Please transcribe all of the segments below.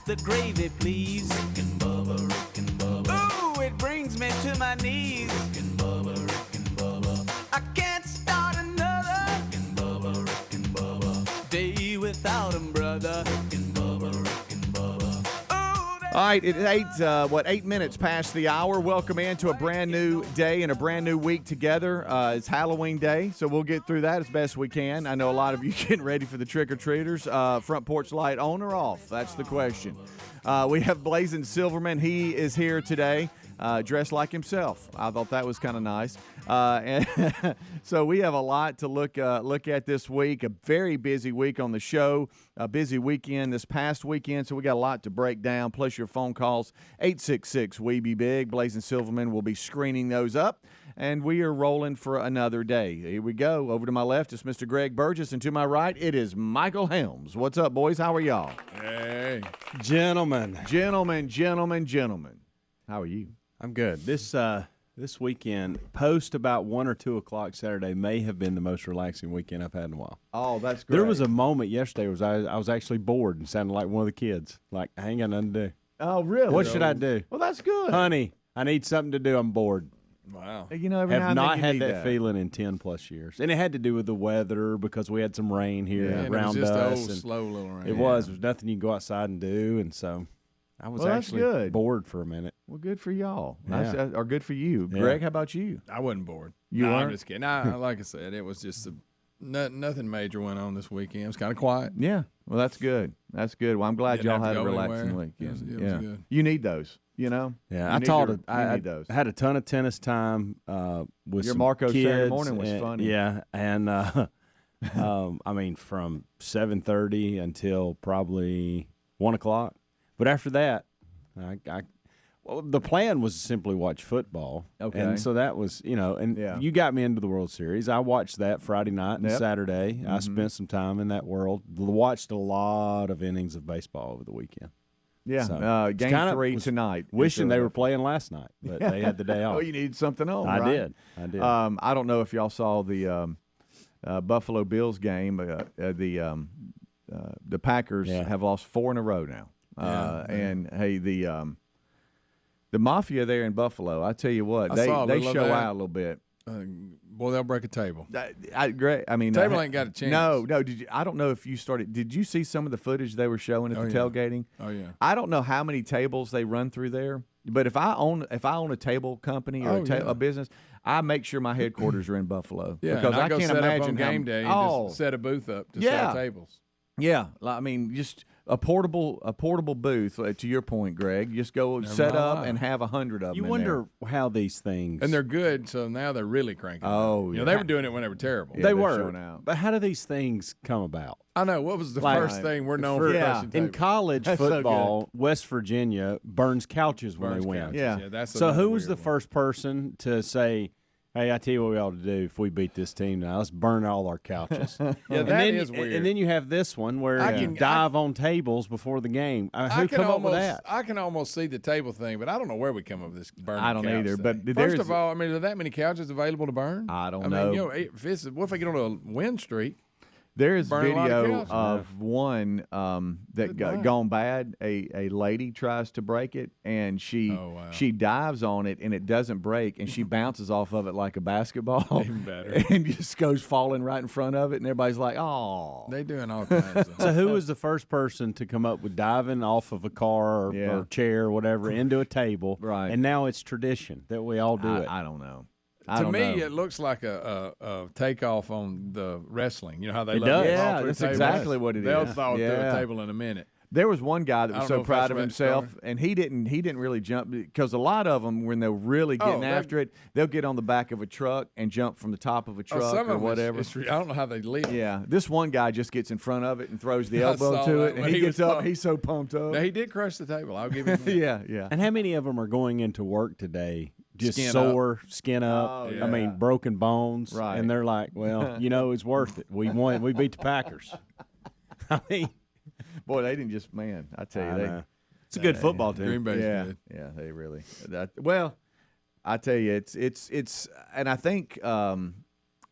the gravy, please. Rick and Bubba. Ooh, it brings me to my knees. Rick and Bubba. I can't start another. Rick and Bubba. Day without 'em, brother. Rick and Bubba. All right, it's 8 minutes past the hour. Welcome into a brand new day and a brand new week together. It's Halloween Day, so we'll get through that as best we can. I know a lot of you getting ready for the trick-or-treaters. Front porch light on or off? That's the question. We have Blazing Silverman. He is here today, dressed like himself. I thought that was kind of nice. And so we have a lot to look at this week. A very busy week on the show. A busy weekend this past weekend, so we got a lot to break down, plus your phone calls, 866-WE-BE-BIG. Blazing Silverman will be screening those up, and we are rolling for another day. Here we go. Over to my left is Mr. Greg Burgess, and to my right, it is Michael Helms. What's up, boys? How are y'all? Hey. Gentlemen. Gentlemen. How are you? I'm good. This weekend, post about 1 or 2 o'clock Saturday, may have been the most relaxing weekend I've had in a while. Oh, that's great. There was a moment yesterday where I was actually bored and sounded like one of the kids. Like, I ain't got nothing to do. Oh, really? What should I do? Well, that's good. Honey, I need something to do. I'm bored. Wow. You know, every now Have and then not you had need that feeling in 10-plus years. And it had to do with the weather because we had some rain here around it was just us. old, slow little rain. It was. There was nothing you can go outside and do. And so I was actually good. bored for a minute. Well, good for y'all. Yeah. Nice, or good for you. Yeah. Greg, how about you? I wasn't bored. You I'm weren't? just kidding. Like I said, it was just nothing major went on this weekend. It was kind of quiet. Yeah. Well, that's good. That's good. Well, I'm glad Didn't y'all have had to a go relaxing anywhere. weekend. It was good. You need those, you know? Yeah, You I need taught your- it. you I need those. had a ton of tennis time with Your some Marco kids. Saturday morning was and- funny. Yeah, and I mean from 7:30 until probably 1 o'clock. But after that, well, the plan was to simply watch football. Okay. And so that was, and you got me into the World Series. I watched that Friday night and Saturday. I spent some time in that world. Watched a lot of innings of baseball over the weekend. Yeah. So, Game 3 tonight. Wishing they were playing last night, but they had the day off. Oh, you needed something on, I right? did. I don't know if y'all saw the Buffalo Bills game. The Packers have lost 4 in a row now. And, hey, the Mafia there in Buffalo, I tell you what, they show out a little bit. Boy, they'll break a table. Table ain't got a chance. No. I don't know if you started. Did you see some of the footage they were showing at the tailgating? Oh yeah. I don't know how many tables they run through there, but if I own a table company or a business, I make sure my headquarters are in Buffalo. Yeah, because I go can't set imagine up on game day and just set a booth up to sell tables. Yeah, I mean, just a portable booth. To your point, Greg, just go set up and have 100 of them. You wonder how these things, and they're good. So now they're really cranking. Oh, yeah. They were doing it when they were terrible. Yeah, they they're were. showing out. But how do these things come about? I know. What was the first thing we're known for? Crushing In tables? college That's so football, West Virginia burns couches when they win. Couches. Yeah. That's So another who was weird the one. first person to say, "Hey, I tell you what we ought to do if we beat this team now. Let's burn all our couches." That is weird. And then you have this one where you dive on tables before the game. Who come up with that? I can almost see the table thing, but I don't know where we come up with this burning. I don't couch either, thing. but first of all, I mean, are that many couches available to burn? I don't know. know. What if I get on a win streak? There is Burn a lot of video couches. of one that gone bad. A lady tries to break it, and she dives on it, and it doesn't break, and she bounces off of it like a basketball. Even better. And just goes falling right in front of it, and everybody's like, "Oh!" They doing all kinds of. So who was the first person to come up with diving off of a car or chair or whatever into a table? Right. And now it's tradition that we all do it. I don't know. To me, it looks like a takeoff on the wrestling. You know how they love does. to Yeah, fall through that's tables? exactly what it is. They'll fall through Yeah. a table in a minute. There was one guy that was I don't so know if proud that's of right, himself, Star. and he didn't really jump because a lot of them, when they're really getting after it, they'll get on the back of a truck and jump from the top of a truck some or of them whatever. I don't know how they leave. Yeah, this one guy just gets in front of it and throws the I elbow saw to that it, and when he he gets was up. pumped. He's so pumped up. Now, he did crush the table. I'll give him that. Yeah. And how many of them are going into work today just Skin sore, skin up? Oh, I yeah. mean, broken bones. Right. And they're like, well, it's worth it. We won. We beat the Packers. I mean, Boy, they didn't just I tell you, it's a good football team. Green Bay's good. Yeah, they really. Well, I tell you, it's, and I think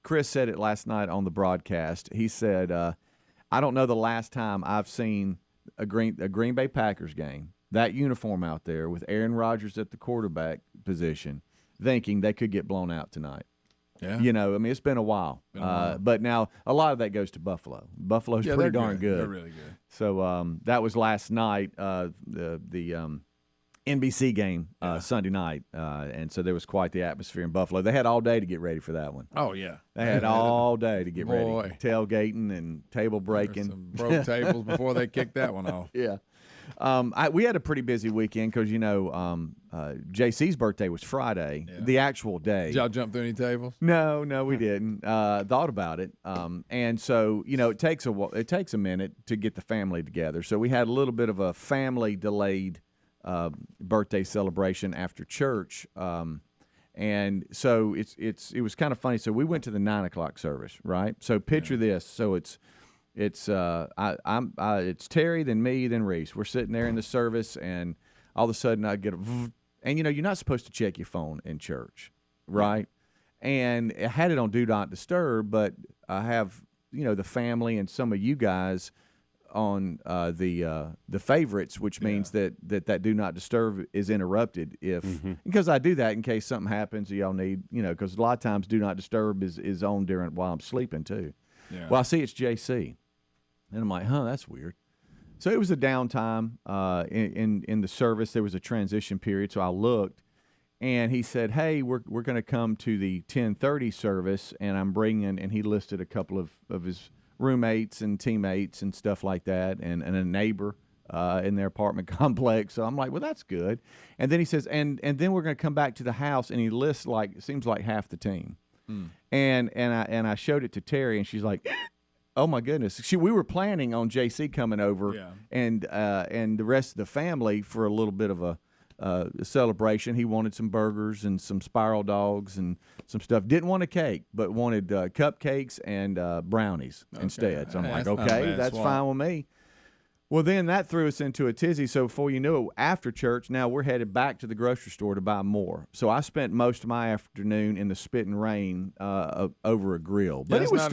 Chris said it last night on the broadcast. He said, "I don't know the last time I've seen a Green Bay Packers game, that uniform out there with Aaron Rodgers at the quarterback position, thinking they could get blown out tonight. Yeah. You know, I mean, it's been a while. But now a lot of that goes to Buffalo. Buffalo's pretty darn good. They're really good. So that was last night, the NBC game Sunday night, and so there was quite the atmosphere in Buffalo. They had all day to get ready for that one. Oh, yeah. They had all day to get ready. Boy. Tailgating and table breaking. Some broke tables before they kicked that one off. Yeah. We had a pretty busy weekend because, you know, JC's birthday was Friday, the actual day. Did y'all jump through any tables? No, we didn't. Thought about it. And so, you know, it takes a minute to get the family together. So we had a little bit of a family delayed birthday celebration after church. And so it was kind of funny. So we went to the 9 o'clock service, right? So picture this. So it's Terry, then me, then Reese. We're sitting there in the service, and all of a sudden I get and you know, you're not supposed to check your phone in church, right? And I had it on Do Not Disturb, but I have, you know, the family and some of you guys on the favorites, which means that Do Not Disturb is interrupted because I do that in case something happens or y'all need, you know, because a lot of times Do Not Disturb is on while I'm sleeping too. Yeah. Well, I see it's JC. And I'm like, that's weird. So it was a downtime in the service. There was a transition period, so I looked, and he said, "Hey, we're going to come to the 10:30 service, and I'm bringing." And he listed a couple of his roommates and teammates and stuff like that, and a neighbor in their apartment complex. So I'm like, "Well, that's good." And then he says, "And then we're going to come back to the house," and he lists it seems like half the team. And I showed it to Terry, and she's like, "Oh my goodness!" We were planning on JC coming over and the rest of the family for a little bit of a celebration. He wanted some burgers and some spiral dogs and some stuff. Didn't want a cake, but wanted cupcakes and brownies instead. So I'm like, okay, that's fine with me. Well, then that threw us into a tizzy. So before you knew it, after church, now we're headed back to the grocery store to buy more. So I spent most of my afternoon in the spitting rain over a grill. But it was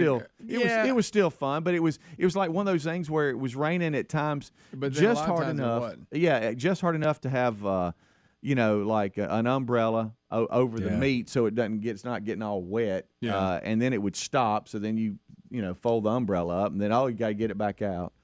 still fun. But it was like one of those things where it was raining at times, but just hard enough. Yeah, just hard enough to have you know, like an umbrella over the meat so it's not getting all wet. Yeah. And then it would stop. So then you know, fold the umbrella up, and then you got to get it back out.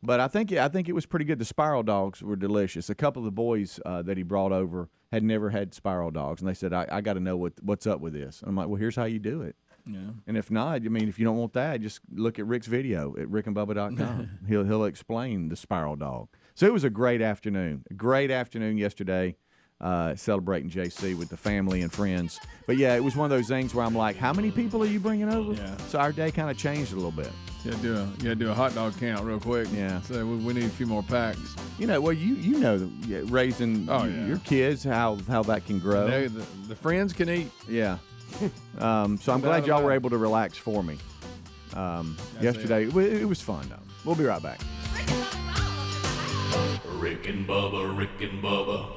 But I think it was pretty good. The spiral dogs were delicious. A couple of the boys that he brought over had never had spiral dogs, and they said, I got to know what's up with this. And I'm like, well, here's how you do it. Yeah. And if not, I mean, if you don't want that, just look at Rick's video at rickandbubba.com. He'll explain the spiral dog. So it was a great afternoon. A great afternoon yesterday. Celebrating JC with the family and friends. But yeah, it was one of those things where I'm like, how many people are you bringing over? Yeah. So our day kind of changed a little bit. You gotta do a hot dog count real quick. Yeah. So we need a few more packs. You know, well, you know, raising your kids, how that can grow. The friends can eat. Yeah. So I'm glad y'all were able to relax for me yesterday. It was fun, though. We'll be right back. Rick and Bubba.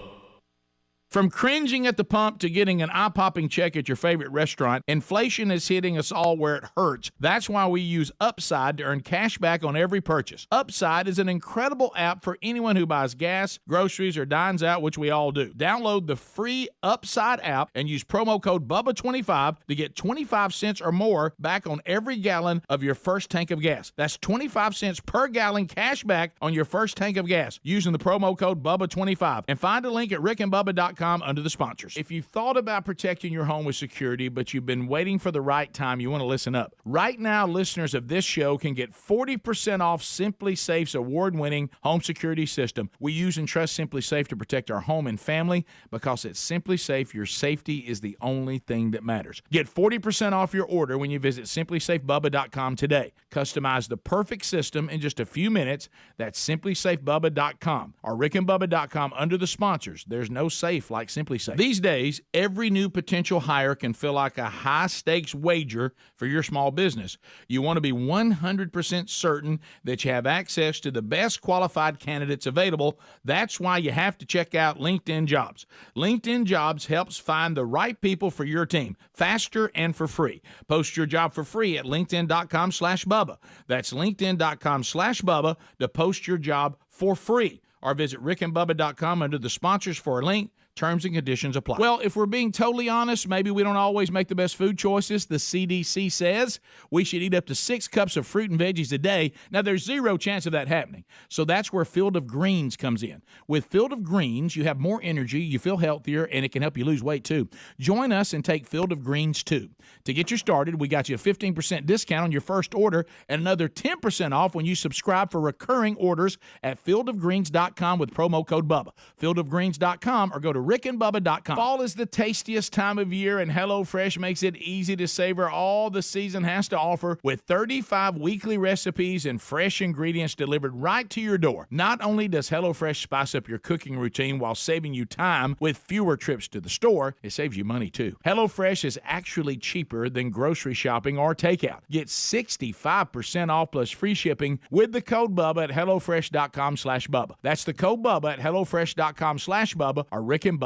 From cringing at the pump to getting an eye-popping check at your favorite restaurant, inflation is hitting us all where it hurts. That's why we use Upside to earn cash back on every purchase. Upside is an incredible app for anyone who buys gas, groceries, or dines out, which we all do. Download the free Upside app and use promo code BUBBA25 to get 25 cents or more back on every gallon of your first tank of gas. That's 25 cents per gallon cash back on your first tank of gas using the promo code BUBBA25. And find a link at rickandbubba.com under the sponsors. If you've thought about protecting your home with security, but you've been waiting for the right time, you want to listen up. Right now, listeners of this show can get 40% off Simply Safe's award-winning home security system. We use and trust Simply Safe to protect our home and family because at Simply Safe, your safety is the only thing that matters. Get 40% off your order when you visit simplysafebubba.com today. Customize the perfect system in just a few minutes. That's simplysafebubba.com or rickandbubba.com under the sponsors. There's no safe safe like Simply Safe. These days, every new potential hire can feel like a high-stakes wager for your small business. You want to be 100% certain that you have access to the best qualified candidates available. That's why you have to check out LinkedIn Jobs. LinkedIn Jobs helps find the right people for your team faster and for free. Post your job for free at linkedin.com/Bubba. That's linkedin.com/Bubba to post your job for free. Or visit rickandbubba.com under the sponsors for a link. Terms and conditions apply. Well, if we're being totally honest, maybe we don't always make the best food choices. The CDC says we should eat up to 6 cups of fruit and veggies a day. Now, there's zero chance of that happening. So that's where Field of Greens comes in. With Field of Greens, you have more energy, you feel healthier, and it can help you lose weight too. Join us and take Field of Greens too. To get you started, we got you a 15% discount on your first order and another 10% off when you subscribe for recurring orders at fieldofgreens.com with promo code BUBBA. Fieldofgreens.com or go to rickandbubba.com. Fall is the tastiest time of year, and HelloFresh makes it easy to savor all the season has to offer with 35 weekly recipes and fresh ingredients delivered right to your door. Not only does HelloFresh spice up your cooking routine while saving you time with fewer trips to the store, it saves you money too. HelloFresh is actually cheaper than grocery shopping or takeout. Get 65% off plus free shipping with the code BUBBA at HelloFresh.com/Bubba. That's the code BUBBA at HelloFresh.com/Bubba or rickandbubba.com.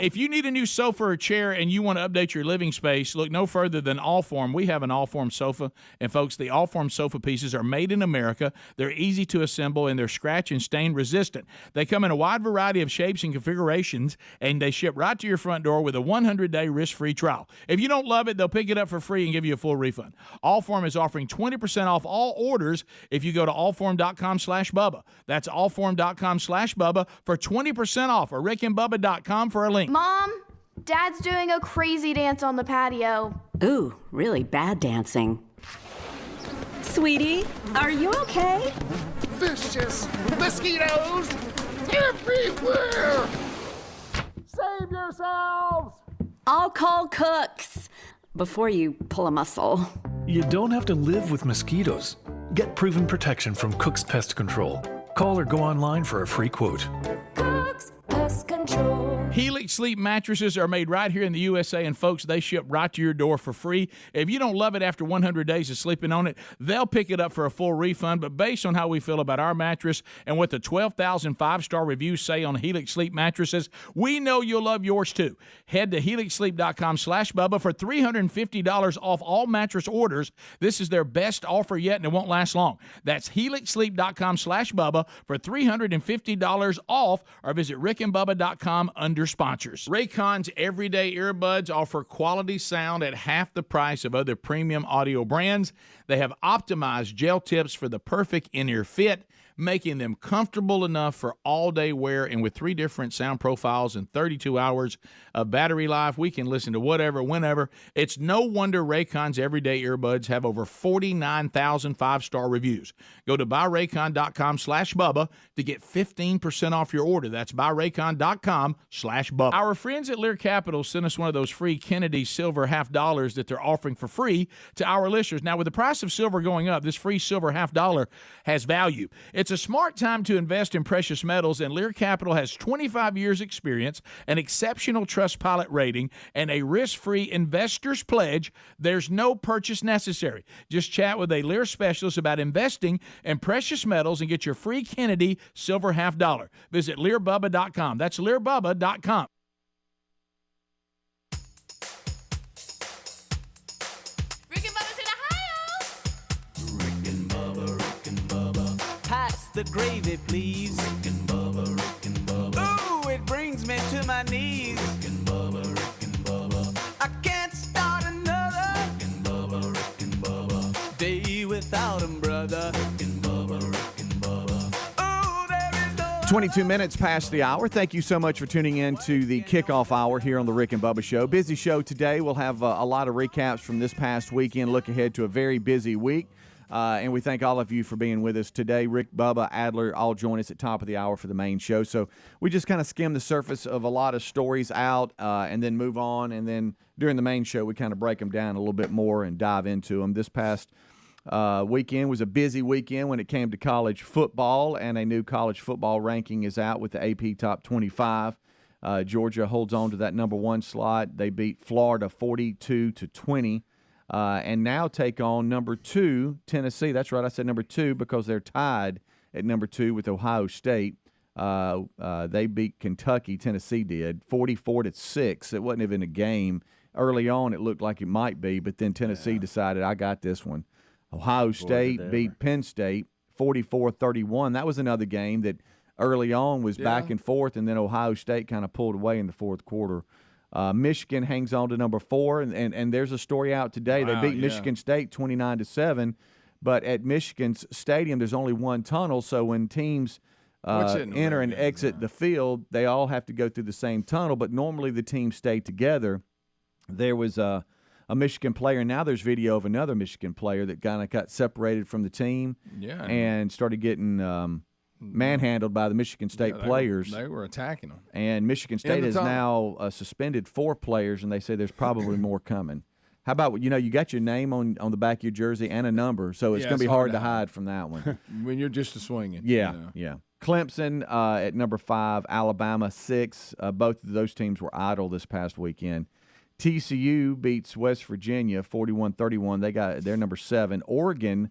If you need a new sofa or chair and you want to update your living space, look no further than Allform. We have an Allform sofa, and folks, the Allform sofa pieces are made in America. They're easy to assemble, and they're scratch and stain resistant. They come in a wide variety of shapes and configurations, and they ship right to your front door with a 100-day risk-free trial. If you don't love it, they'll pick it up for free and give you a full refund. Allform is offering 20% off all orders if you go to allform.com/Bubba. That's allform.com/Bubba for 20% off, or rickandbubba.com for a link. Mom, Dad's doing a crazy dance on the patio. Ooh, really bad dancing. Sweetie, are you okay? Vicious mosquitoes everywhere! Save yourselves! I'll call Cooks before you pull a muscle. You don't have to live with mosquitoes. Get proven protection from Cook's Pest Control. Call or go online for a free quote. Cook's Pest Control. Helix Sleep mattresses are made right here in the USA, and folks, they ship right to your door for free. If you don't love it after 100 days of sleeping on it, they'll pick it up for a full refund. But based on how we feel about our mattress and what the 12,000 5-star reviews say on Helix Sleep mattresses, we know you'll love yours too. Head to helixsleep.com/Bubba for $350 off all mattress orders. This is their best offer yet, and it won't last long. That's helixsleep.com/Bubba for $350 off, or visit rickandbubba.com under sponsors. Raycon's everyday earbuds offer quality sound at half the price of other premium audio brands. They have optimized gel tips for the perfect in-ear fit, making them comfortable enough for all-day wear. And with 3 different sound profiles and 32 hours of battery life, we can listen to whatever, whenever. It's no wonder Raycon's everyday earbuds have over 49,000 5-star reviews. Go to buyraycon.com/Bubba to get 15% off your order. That's buyraycon.com/Bubba. Our friends at Lear Capital sent us one of those free Kennedy silver $50 that they're offering for free to our listeners. Now, with the price of silver going up, this free silver $50 has value. It's a smart time to invest in precious metals, and Lear Capital has 25 years experience, an exceptional Trustpilot rating, and a risk-free investor's pledge. There's no purchase necessary. Just chat with a Lear specialist about investing in precious metals and get your free Kennedy silver $50. Visit LearBubba.com. That's LearBubba.com. Pass the gravy, please. Rick and Bubba. Ooh, it brings me to my knees. Rick and Bubba. I can't start another Rick and Bubba. Day without 'em, brother. Rick and Bubba. Ooh, there is no 22 minutes past the hour. Thank you so much for tuning in to the kickoff hour here on the Rick and Bubba Show. Busy show today. We'll have a lot of recaps from this past weekend. Look ahead to a very busy week. And we thank all of you for being with us today. Rick, Bubba, Adler all join us at top of the hour for the main show. So we just kind of skim the surface of a lot of stories out and then move on. And then during the main show, we kind of break them down a little bit more and dive into them. This past weekend was a busy weekend when it came to college football, and a new college football ranking is out with the AP Top 25. Georgia holds on to that number 1 slot. They beat Florida 42-20, and now take on number 2 Tennessee. That's right, I said number 2 because they're tied at number 2 with Ohio State. They beat Kentucky. Tennessee did 44-6. It wasn't even a game. Early on, it looked like it might be, but then Tennessee decided, I got this one. Ohio State beat Penn State 44-31. That was another game that early on was back and forth, and then Ohio State kind of pulled away in the fourth quarter. Michigan hangs on to number 4, and there's a story out today. They beat Michigan State 29-7, but at Michigan's stadium, there's only one tunnel, so when teams enter and exit the field, they all have to go through the same tunnel, but normally the teams stay together. There was a Michigan player, and now there's video of another Michigan player that kind of got separated from the team and started getting manhandled by the Michigan State players. They were attacking them. And Michigan State has now suspended 4 players, and they say there's probably more coming. How about, you got your name on the back of your jersey and a number, so it's going to be hard to hide from that one. When you're just a swinging. Yeah. Clemson at number 5, Alabama 6. Both of those teams were idle this past weekend. TCU beats West Virginia 41-31. They're number 7. Oregon,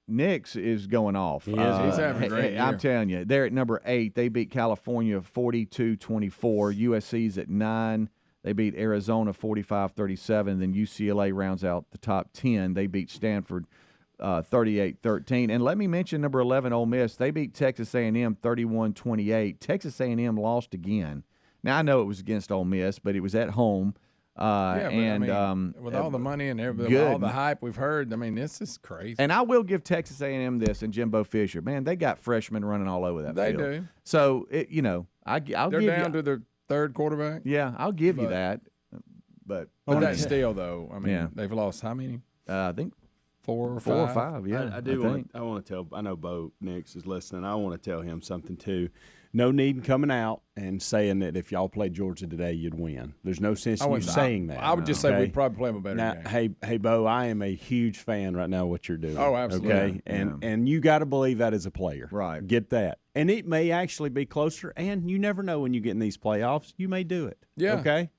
Nix is going off. He's having a great year. I'm telling you, they're at number 8. They beat California 42-24. USC's at 9. They beat Arizona 45-37. Then UCLA rounds out the top 10. They beat Stanford 38-13. And let me mention number 11, Ole Miss. They beat Texas A&M 31-28. Texas A&M lost again. Now, I know it was against Ole Miss, but it was at home. With all the money and everything, all the hype we've heard, this is crazy. And I will give Texas A&M this and Jimbo Fisher. Man, they got freshmen running all over that field. They do. So, I'll They're give down to their 3rd quarterback. Yeah, I'll give you that. But that's still, though, they've lost how many? I think 4 or 5. 4 or 5, yeah. I want to tell. I know Bo Nix is listening. I want to tell him something too. No need in coming out and saying that if y'all played Georgia today, you'd win. There's no sense in you saying that. I would just say we'd probably play them a better game. Hey, Bo, I am a huge fan right now of what you're doing. Oh, absolutely. Okay, and you got to believe that as a player. Right. Get that. And it may actually be closer, and you never know when you get in these playoffs. You may do it. Yeah. Okay?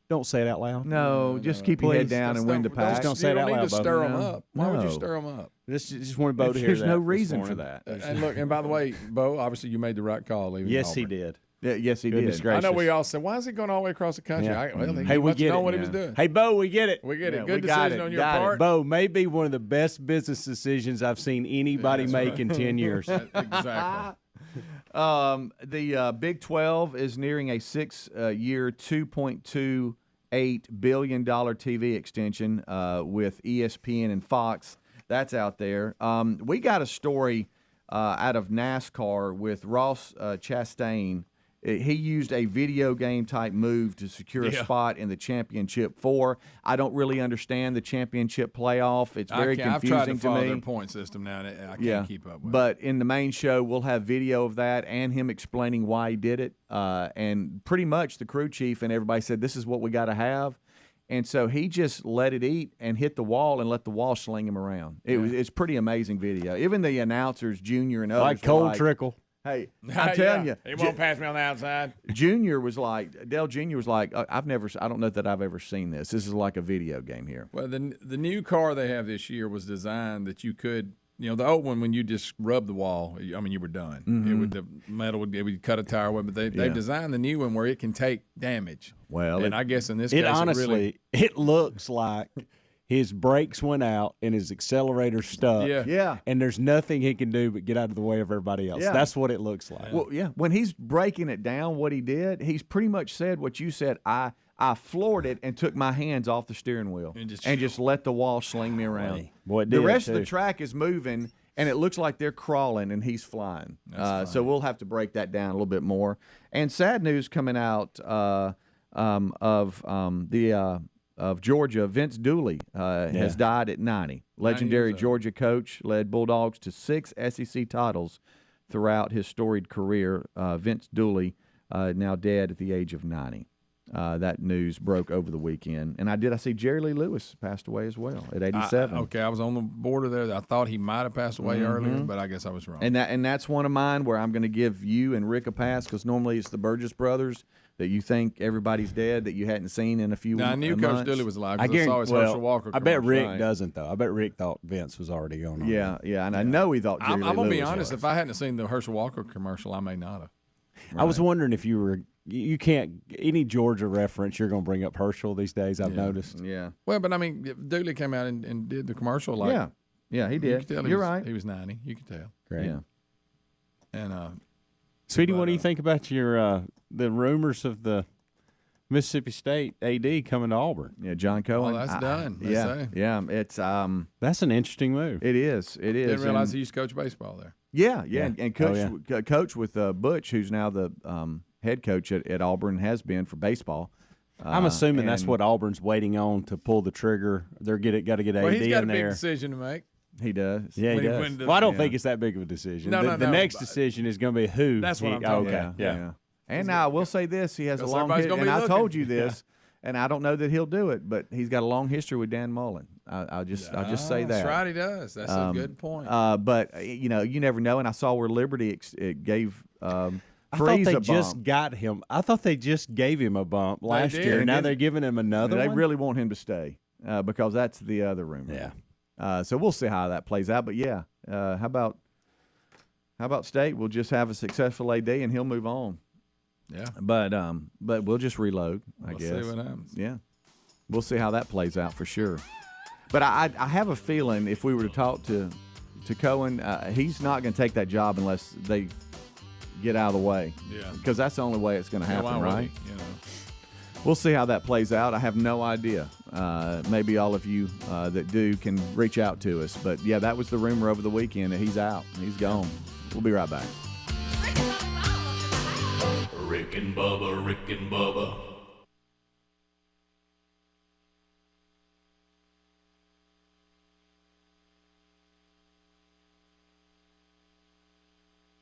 Don't say it out loud. No, just keep your head down and win the pack. Just don't say it out loud, You don't need to stir them No. up. Why would you stir them up? Just wanted Bo to hear that. There's no reason for that. And look, and by the way, Bo, obviously you made the right call leaving Yes, he Auburn. did. Yeah, yes, he Goodness did. gracious. I know we all said, why is he going all the way across the country? Yeah. He we must get know it. what he was doing. Hey, Bo, we get it. We get it. Yeah, Good we got decision it. on your Got it. part. Bo, may be one of the best business decisions I've seen anybody make in 10 years. Exactly. The Big 12 is nearing a 6-year, $2.28 billion TV extension with ESPN and Fox. That's out there. We got a story out of NASCAR with Ross Chastain. He used a video game type move to secure a spot in the championship 4. I don't really understand the championship playoff. It's very confusing I've tried to follow me. their point system now. And I can't keep up with it. But in the main show, we'll have video of that and him explaining why he did it. And pretty much the crew chief and everybody said, this is what we got to have. And so he just let it eat and hit the wall and let the wall sling him around. It's pretty amazing video. Even the announcers, Junior and others, Like cold trickle. Hey, I'm telling you, he won't pass me on the outside. Junior was like, Dale Junior was like, I don't know that I've ever seen this. This is like a video game here. Well, the new car they have this year was designed that you could, the old one when you just rub the wall, you were done. Mm-hmm. The metal would cut a tire with, but they've designed the new one where it can take damage. Well, and I guess in this case, honestly, it looks like his brakes went out and his accelerator stuck. Yeah. And there's nothing he can do but get out of the way of everybody else. Yeah. That's what it looks like. Well, yeah. When he's breaking it down, what he did, he's pretty much said what you said. I floored it and took my hands off the steering wheel and just let the wall sling me around. Boy, it the did, rest of too. the track is moving, and it looks like they're crawling, and he's flying. So we'll have to break that down a little bit more. And sad news coming out of Georgia. Vince Dooley has died at 90. Legendary Georgia coach, led Bulldogs to 6 SEC titles throughout his storied career. Vince Dooley, now dead at the age of 90. That news broke over the weekend. And I see Jerry Lee Lewis passed away as well at 87. I was on the border there. I thought he might have passed away earlier, but I guess I was wrong. And that's one of mine where I'm going to give you and Rick a pass because normally it's the Burgess brothers that you think everybody's dead that you hadn't seen in a few months. I knew Coach Dooley was alive because I saw his Herschel Walker I bet Rick commercial. doesn't, though. I bet Rick thought Vince was already going on. Yeah, and I know he thought Jerry Lee I'm going to be Lewis honest. was. If I hadn't seen the Herschel Walker commercial, I may not have. I was wondering if you can't, any Georgia reference, you're going to bring up Herschel these days, I've noticed. Yeah. Well, but I mean, Dooley came out and did the commercial. Yeah, he did. You could tell You're right. He was 90. You could tell. Great. Yeah. And Sweetie, what do you think about your the rumors of the Mississippi State AD coming to Auburn? Yeah, John Cohen. that's done. They say. Yeah. It's that's an interesting move. It is. Didn't realize he used to coach baseball there. Yeah. And coach with Butch, who's now the head coach at Auburn, has been for baseball. I'm assuming that's what Auburn's waiting on to pull the trigger. They're got to get AD in there. He's got a big decision to make. He does. Yeah, he does. Well, I don't think it's that big of a decision. The next decision is going to be who. That's what I'm talking about. Yeah. And now I will say this: he has a long history, and I told you this, and I don't know that he'll do it, but he's got a long history with Dan Mullen. I'll just say that. That's right, he does. That's a good point. But you never know. And I saw where Liberty gave. I thought they just bump. got him. I thought they just gave him a bump last year. Now they're giving him another one? They really want him to stay because that's the other rumor. Yeah. So we'll see how that plays out. But, yeah, how about State? We'll just have a successful AD, and he'll move on. Yeah. But we'll just reload, I guess. We'll see what happens. Yeah. We'll see how that plays out for sure. But I have a feeling if we were to talk to Cohen, he's not going to take that job unless they – get out of the way. Yeah. Because that's the only way it's going to happen, right? He, We'll see how that plays out. I have no idea. Maybe all of you that do can reach out to us. But, yeah, that was the rumor over the weekend that he's out. He's gone. We'll be right back. Rick and Bubba, Rick and Bubba.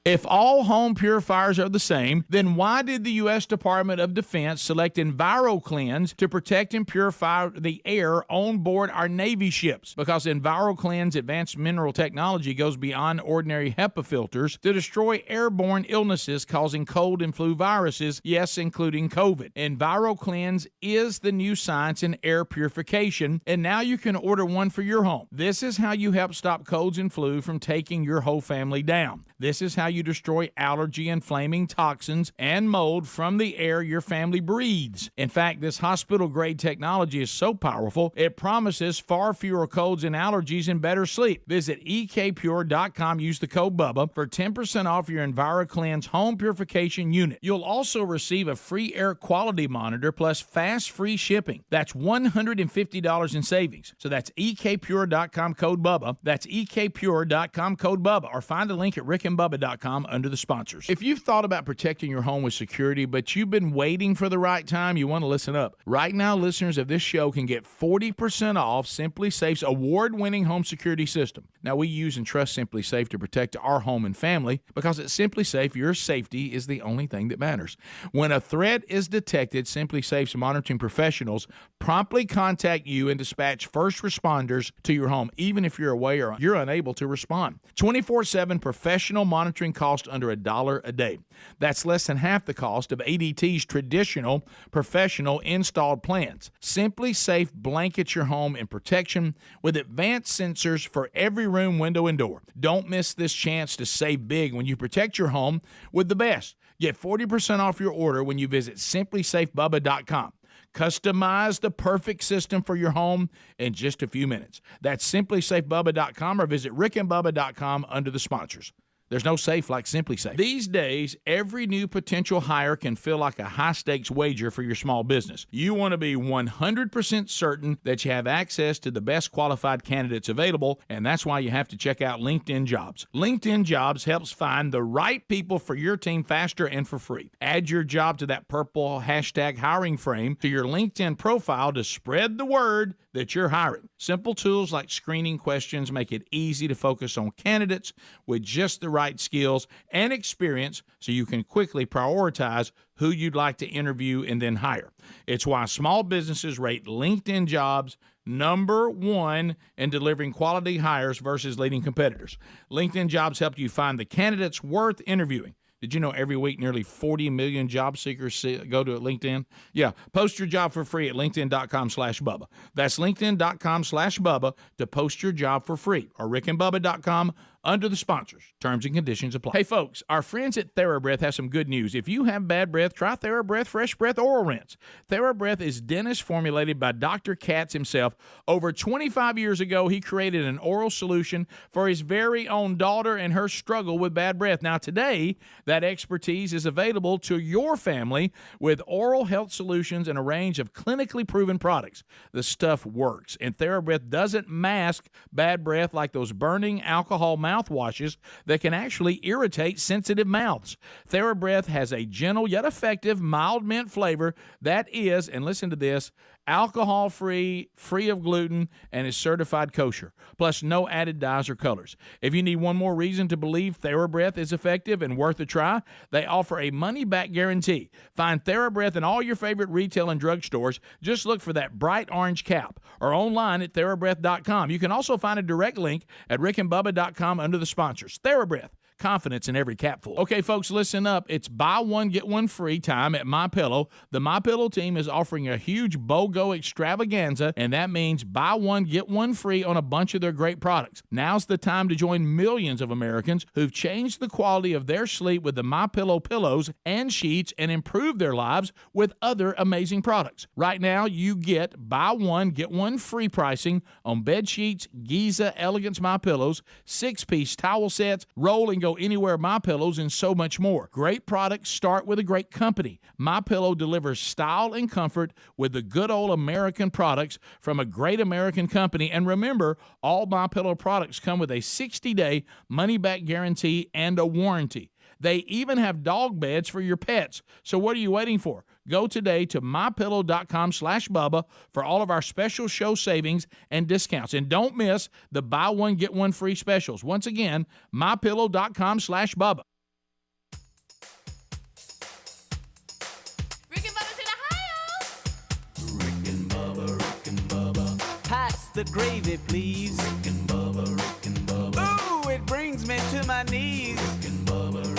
If all home purifiers are the same, then why did the U.S. Department of Defense select EnviroCleanse to protect and purify the air on board our Navy ships? Because EnviroCleanse advanced mineral technology goes beyond ordinary HEPA filters to destroy airborne illnesses causing cold and flu viruses, yes, including COVID. EnviroCleanse is the new science in air purification, and now you can order one for your home. This is how you help stop colds and flu from taking your whole family down. This is how you destroy allergy and flaming toxins and mold from the air your family breathes. In fact, this hospital-grade technology is so powerful, it promises far fewer colds and allergies and better sleep. Visit ekpure.com, use the code BUBBA for 10% off your EnviroCleanse home purification unit. You'll also receive a free air quality monitor plus fast free shipping. That's $150 in savings. So that's ekpure.com, code BUBBA. That's ekpure.com, code BUBBA. Or find a link at rickandbubba.com under the sponsors. If you've thought about protecting your home with security, but you've been waiting for the right time, you want to listen up. Right now, listeners of this show can get 40% off Simply Safe's award-winning home security system. Now, we use and trust Simply Safe to protect our home and family because at Simply Safe, your safety is the only thing that matters. When a threat is detected, Simply Safe's monitoring professionals promptly contact you and dispatch first responders to your home, even if you're away or you're unable to respond. 24/7 professional monitoring costs under $1 a day. That's less than half the cost of ADT's traditional professional installed plans. Simply Safe blankets your home in protection with advanced sensors for every room, window, and door. Don't miss this chance to save big when you protect your home with the best. Get 40% off your order when you visit simplysafebubba.com. Customize the perfect system for your home in just a few minutes. That's simplysafebubba.com or visit rickandbubba.com under the sponsors. There's no safe like Simply Safe. These days, every new potential hire can feel like a high-stakes wager for your small business. You want to be 100% certain that you have access to the best qualified candidates available, and that's why you have to check out LinkedIn Jobs. LinkedIn Jobs helps find the right people for your team faster and for free. Add your job to that purple hashtag hiring frame to your LinkedIn profile to spread the word that you're hiring. Simple tools like screening questions make it easy to focus on candidates with just the right right skills and experience so you can quickly prioritize who you'd like to interview and then hire. It's why small businesses rate LinkedIn Jobs #1 in delivering quality hires versus leading competitors. LinkedIn Jobs help you find the candidates worth interviewing. Did you know every week nearly 40 million job seekers go to LinkedIn? Yeah. Post your job for free at linkedin.com/Bubba. That's linkedin.com/Bubba to post your job for free, or rickandbubba.com under the sponsors. Terms and conditions apply. Hey, folks, our friends at TheraBreath have some good news. If you have bad breath, try TheraBreath Fresh Breath Oral Rinse. TheraBreath is dentist formulated by Dr. Katz himself. Over 25 years ago, he created an oral solution for his very own daughter and her struggle with bad breath. Now, today, that expertise is available to your family with oral health solutions and a range of clinically proven products. The stuff works, and TheraBreath doesn't mask bad breath like those burning alcohol mouthwashes that can actually irritate sensitive mouths. TheraBreath has a gentle yet effective mild mint flavor that is, and listen to this, alcohol-free, free of gluten, and is certified kosher. Plus, no added dyes or colors. If you need one more reason to believe TheraBreath is effective and worth a try, they offer a money-back guarantee. Find TheraBreath in all your favorite retail and drugstores. Just look for that bright orange cap or online at TheraBreath.com. You can also find a direct link at rickandbubba.com under the sponsors. TheraBreath. Confidence in every capful. Okay, folks, listen up. It's buy one, get one free time at MyPillow. The MyPillow team is offering a huge BOGO extravaganza, and that means buy one, get one free on a bunch of their great products. Now's the time to join millions of Americans who've changed the quality of their sleep with the MyPillow pillows and sheets and improved their lives with other amazing products. Right now, you get buy one, get one free pricing on bed sheets, Giza Elegance MyPillows, 6-piece towel sets, roll and go anywhere MyPillows, and so much more. Great products start with a great company. MyPillow delivers style and comfort with the good old American products from a great American company. And remember, all MyPillow products come with a 60-day money-back guarantee and a warranty. They even have dog beds for your pets. So what are you waiting for? Go today to mypillow.com/Bubba for all of our special show savings and discounts. And don't miss the buy one, get one free specials. Once again, mypillow.com/Bubba. Rick and Bubba's in Ohio. Rick and Bubba. Pass the gravy, please. Rick and Bubba. Ooh, it brings me to my knees. Rick and Bubba.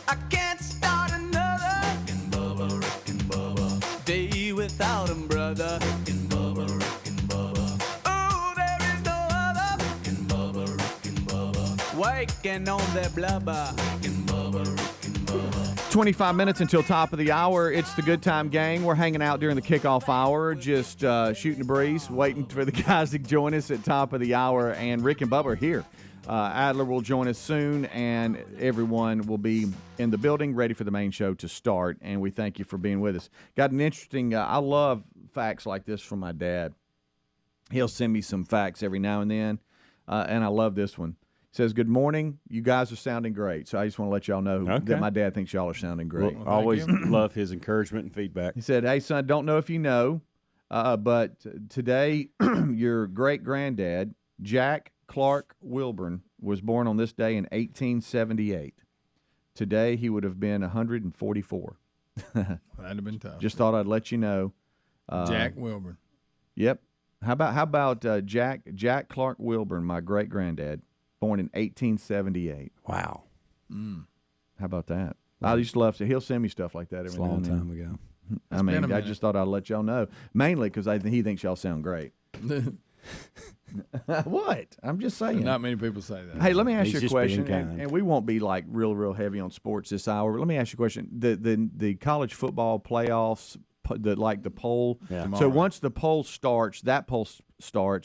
I can't start another day without him, brother. Rick and Bubba. Ooh, there is no other. Rick and Bubba. Waking on their blubber. Rick and Bubba. 25 minutes until top of the hour. It's the Good Time Gang. We're hanging out during the kickoff hour, just shooting the breeze, waiting for the guys to join us at top of the hour. And Rick and Bubba are here. Adler will join us soon, and everyone will be in the building ready for the main show to start, and we thank you for being with us. Got an interesting I love facts like this from my dad. He'll send me some facts every now and then, and I love this one. He says, good morning. You guys are sounding great, so I just want to let y'all know that my dad thinks y'all are sounding great. Well, always love his encouragement and feedback. He said, hey, son, don't know if you know, but today your great-granddad, Jack Clark Wilburn, was born on this day in 1878. Today, he would have been 144. That'd have been tough. Just thought I'd let you know. Jack Wilburn. Yep. How about Jack Clark Wilburn, my great granddad, born in 1878. Wow. How about that? I used to love to. He'll send me stuff like that every now and then. A long time ago. I mean, I just thought I'd let y'all know, mainly because he thinks y'all sound great. What? I'm just saying. Not many people say that. Hey, let me ask you a just question, being kind. and we won't be like real heavy on sports this hour. But let me ask you a question: the college football playoffs, the poll. Yeah. So once the poll starts,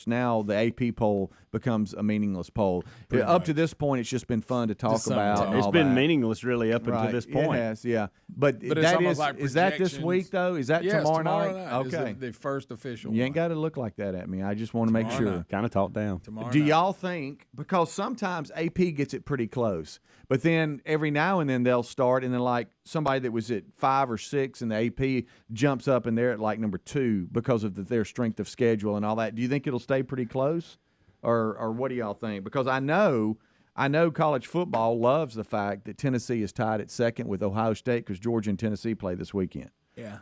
now the AP poll becomes a meaningless poll. Up to this point, it's just been fun to talk about. and It's all been that. meaningless really up until this point. It has, yeah. But it's that almost is like is that this projections. week though? Is that Yes, tomorrow night? Okay. Is the first official. You ain't got to look like that at me. I just want to make Tomorrow sure. night. Kind of talked down. Tomorrow Do night. y'all think, because sometimes AP gets it pretty close, but then every now and then they'll start, and then like somebody that was at 5 or 6 and the AP jumps up and they're at like number 2 because of their strength of schedule and all that. Do you think it'll stay pretty close, or what do y'all think? Because I know I know college football loves the fact that Tennessee is tied at second with Ohio State because Georgia and Tennessee play this weekend. Yeah.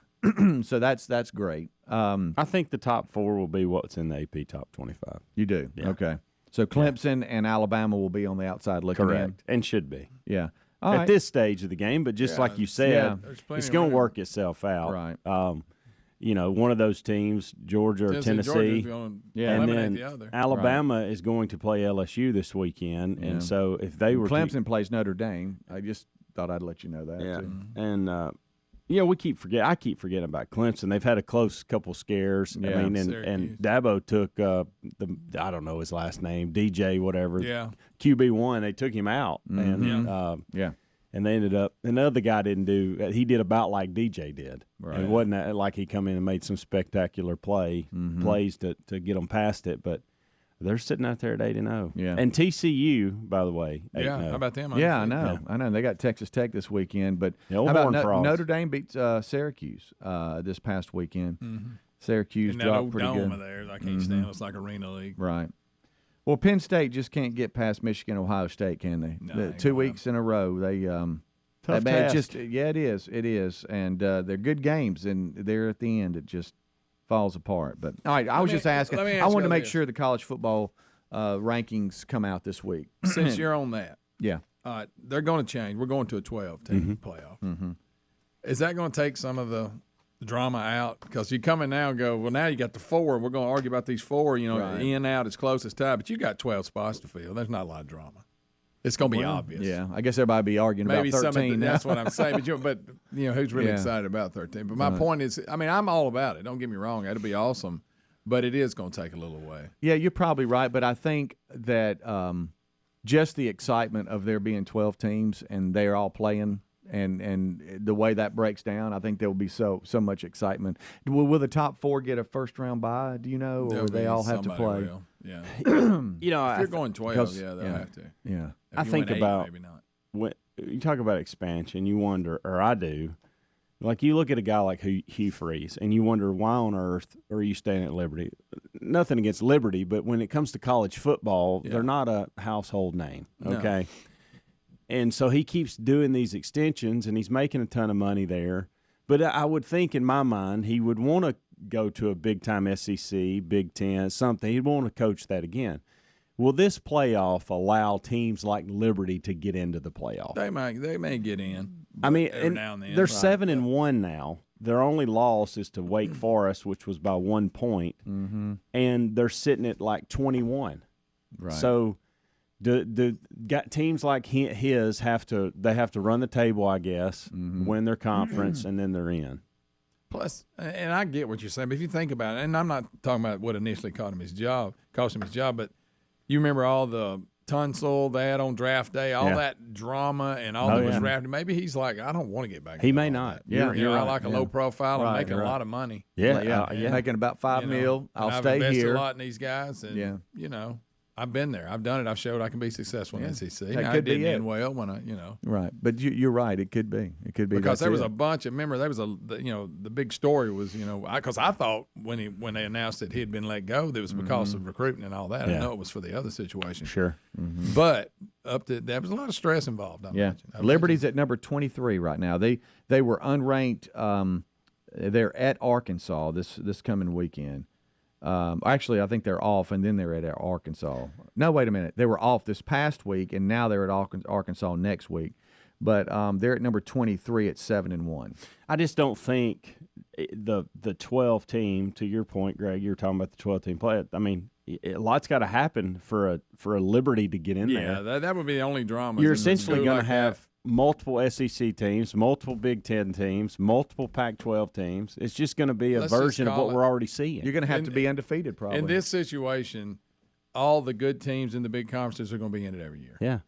So that's great. I think the top 4 will be what's in the AP top 25. You do? Yeah. Okay. So Clemson and Alabama will be on the outside looking Correct. And should be. in. Yeah. At this stage of the game, but just like you said, it's going to work itself out. Right. One of those teams, Georgia or Tennessee, and then the other. Alabama is going to play LSU this weekend, and so if they were Clemson plays Notre Dame, I just thought I'd let you know that. Too. And I keep forgetting about Clemson. They've had a close couple scares. Yeah. I mean, and Dabo took I don't know his last name, DJ whatever. Yeah. QB1. They took him out, and and they ended up. And the other guy didn't do. He did about like DJ did. Right. And it wasn't that, like he come in and made some spectacular plays to get them past it, but. They're sitting out there at 8-0. Yeah. And TCU, by the way, 8-0. Yeah, how about them? Yeah, I know. I know. They got Texas Tech this weekend, but Yeah, how about Frogs. Notre Dame beat Syracuse this past weekend. Syracuse And that dropped old pretty dome good. there, I can't stand. It's like Arena League. Right. Well, Penn State just can't get past Michigan, Ohio State, can they? No, ain't 2 gonna weeks in a row, they Tough man, task. it is, and they're good games, and there at the end it just falls apart. But all right, I was just asking. let me I ask wanted to you make this. sure the college football rankings come out this week. Since you're on that, Yeah. they're going to change. We're going to a 12-team playoff. Mm-hmm. Is that going to take some of the drama out? Because you come in now and go, well, now you got the 4. We're going to argue about these 4. Right. In, out, it's close as tie. But you got 12 spots to fill. There's not a lot of drama. It's going to be obvious. Yeah, I guess everybody be arguing Maybe about 13. some of that's what I'm saying. But who's really Yeah. excited about 13? But my point is, I mean, I'm all about it. Don't get me wrong. That'll be awesome. But it is going to take a little away. Yeah, you're probably right, but I think that just the excitement of there being 12 teams and they're all playing and the way that breaks down, I think there will be so much excitement. Will the top 4 get a first round bye? Do you know, or There'll they be all have to somebody play? will. Yeah. If If you're going 12, they'll yeah. have to. Yeah. If I you think win 8, about maybe not. when you talk about expansion, you wonder, or I do, like you look at a guy like Hugh Freeze, and you wonder why on earth are you staying at Liberty? Nothing against Liberty, but when it comes to college football, they're not a household name, okay? And so he keeps doing these extensions, and he's making a ton of money there. But I would think in my mind he would want to go to a big-time SEC, Big Ten, something. He'd want to coach that again. Will this playoff allow teams like Liberty to get into the playoff? They may get in. I mean, every now and then. they're 7-1 now. Their only loss is to Wake Forest, which was by 1 point, and they're sitting at like 21. Right. So, got teams like his have to run the table, I guess, win their conference, and then they're in. Plus, and I get what you're saying, but if you think about it, and I'm not talking about what initially cost him his job, but you remember all the tonsil they had on draft day, all that drama and all that was drafted. Maybe he's like, I don't want to get back. He may not. Yeah, You're I right. like a low profile and making you're a right. lot of money. Yeah, making about $5 million. I'll I've stay invested here. a lot in these guys, and I've been there. I've done it. I've showed I can be successful in SEC. That Now, could it didn't be it. end well when I. Right, but you're right. It could be. It could be Because that's there was it. a bunch of there was the big story was because I thought when they announced that he had been let go that it was because of recruiting and all that. I know it was for the other situation. Sure. But there was a lot of stress involved. I imagine. Liberty's at number 23 right now. They were unranked. They're at Arkansas this coming weekend. Actually, I think they're off, and then they're at Arkansas. No, wait a minute. They were off this past week, and now they're at Arkansas next week. But they're at number 23 at 7-1. I just don't think the 12 team. To your point, Greg, you were talking about the 12 team play. I mean, a lot's got to happen for a Liberty to get in there. Yeah, that would be the only drama. You're essentially going to have multiple SEC teams, multiple Big Ten teams, multiple Pac-12 teams. It's just going to be a version of what we're already seeing. You're going to have to be undefeated, probably. In this situation, all the good teams in the big conferences are going to be in it every year. Yeah.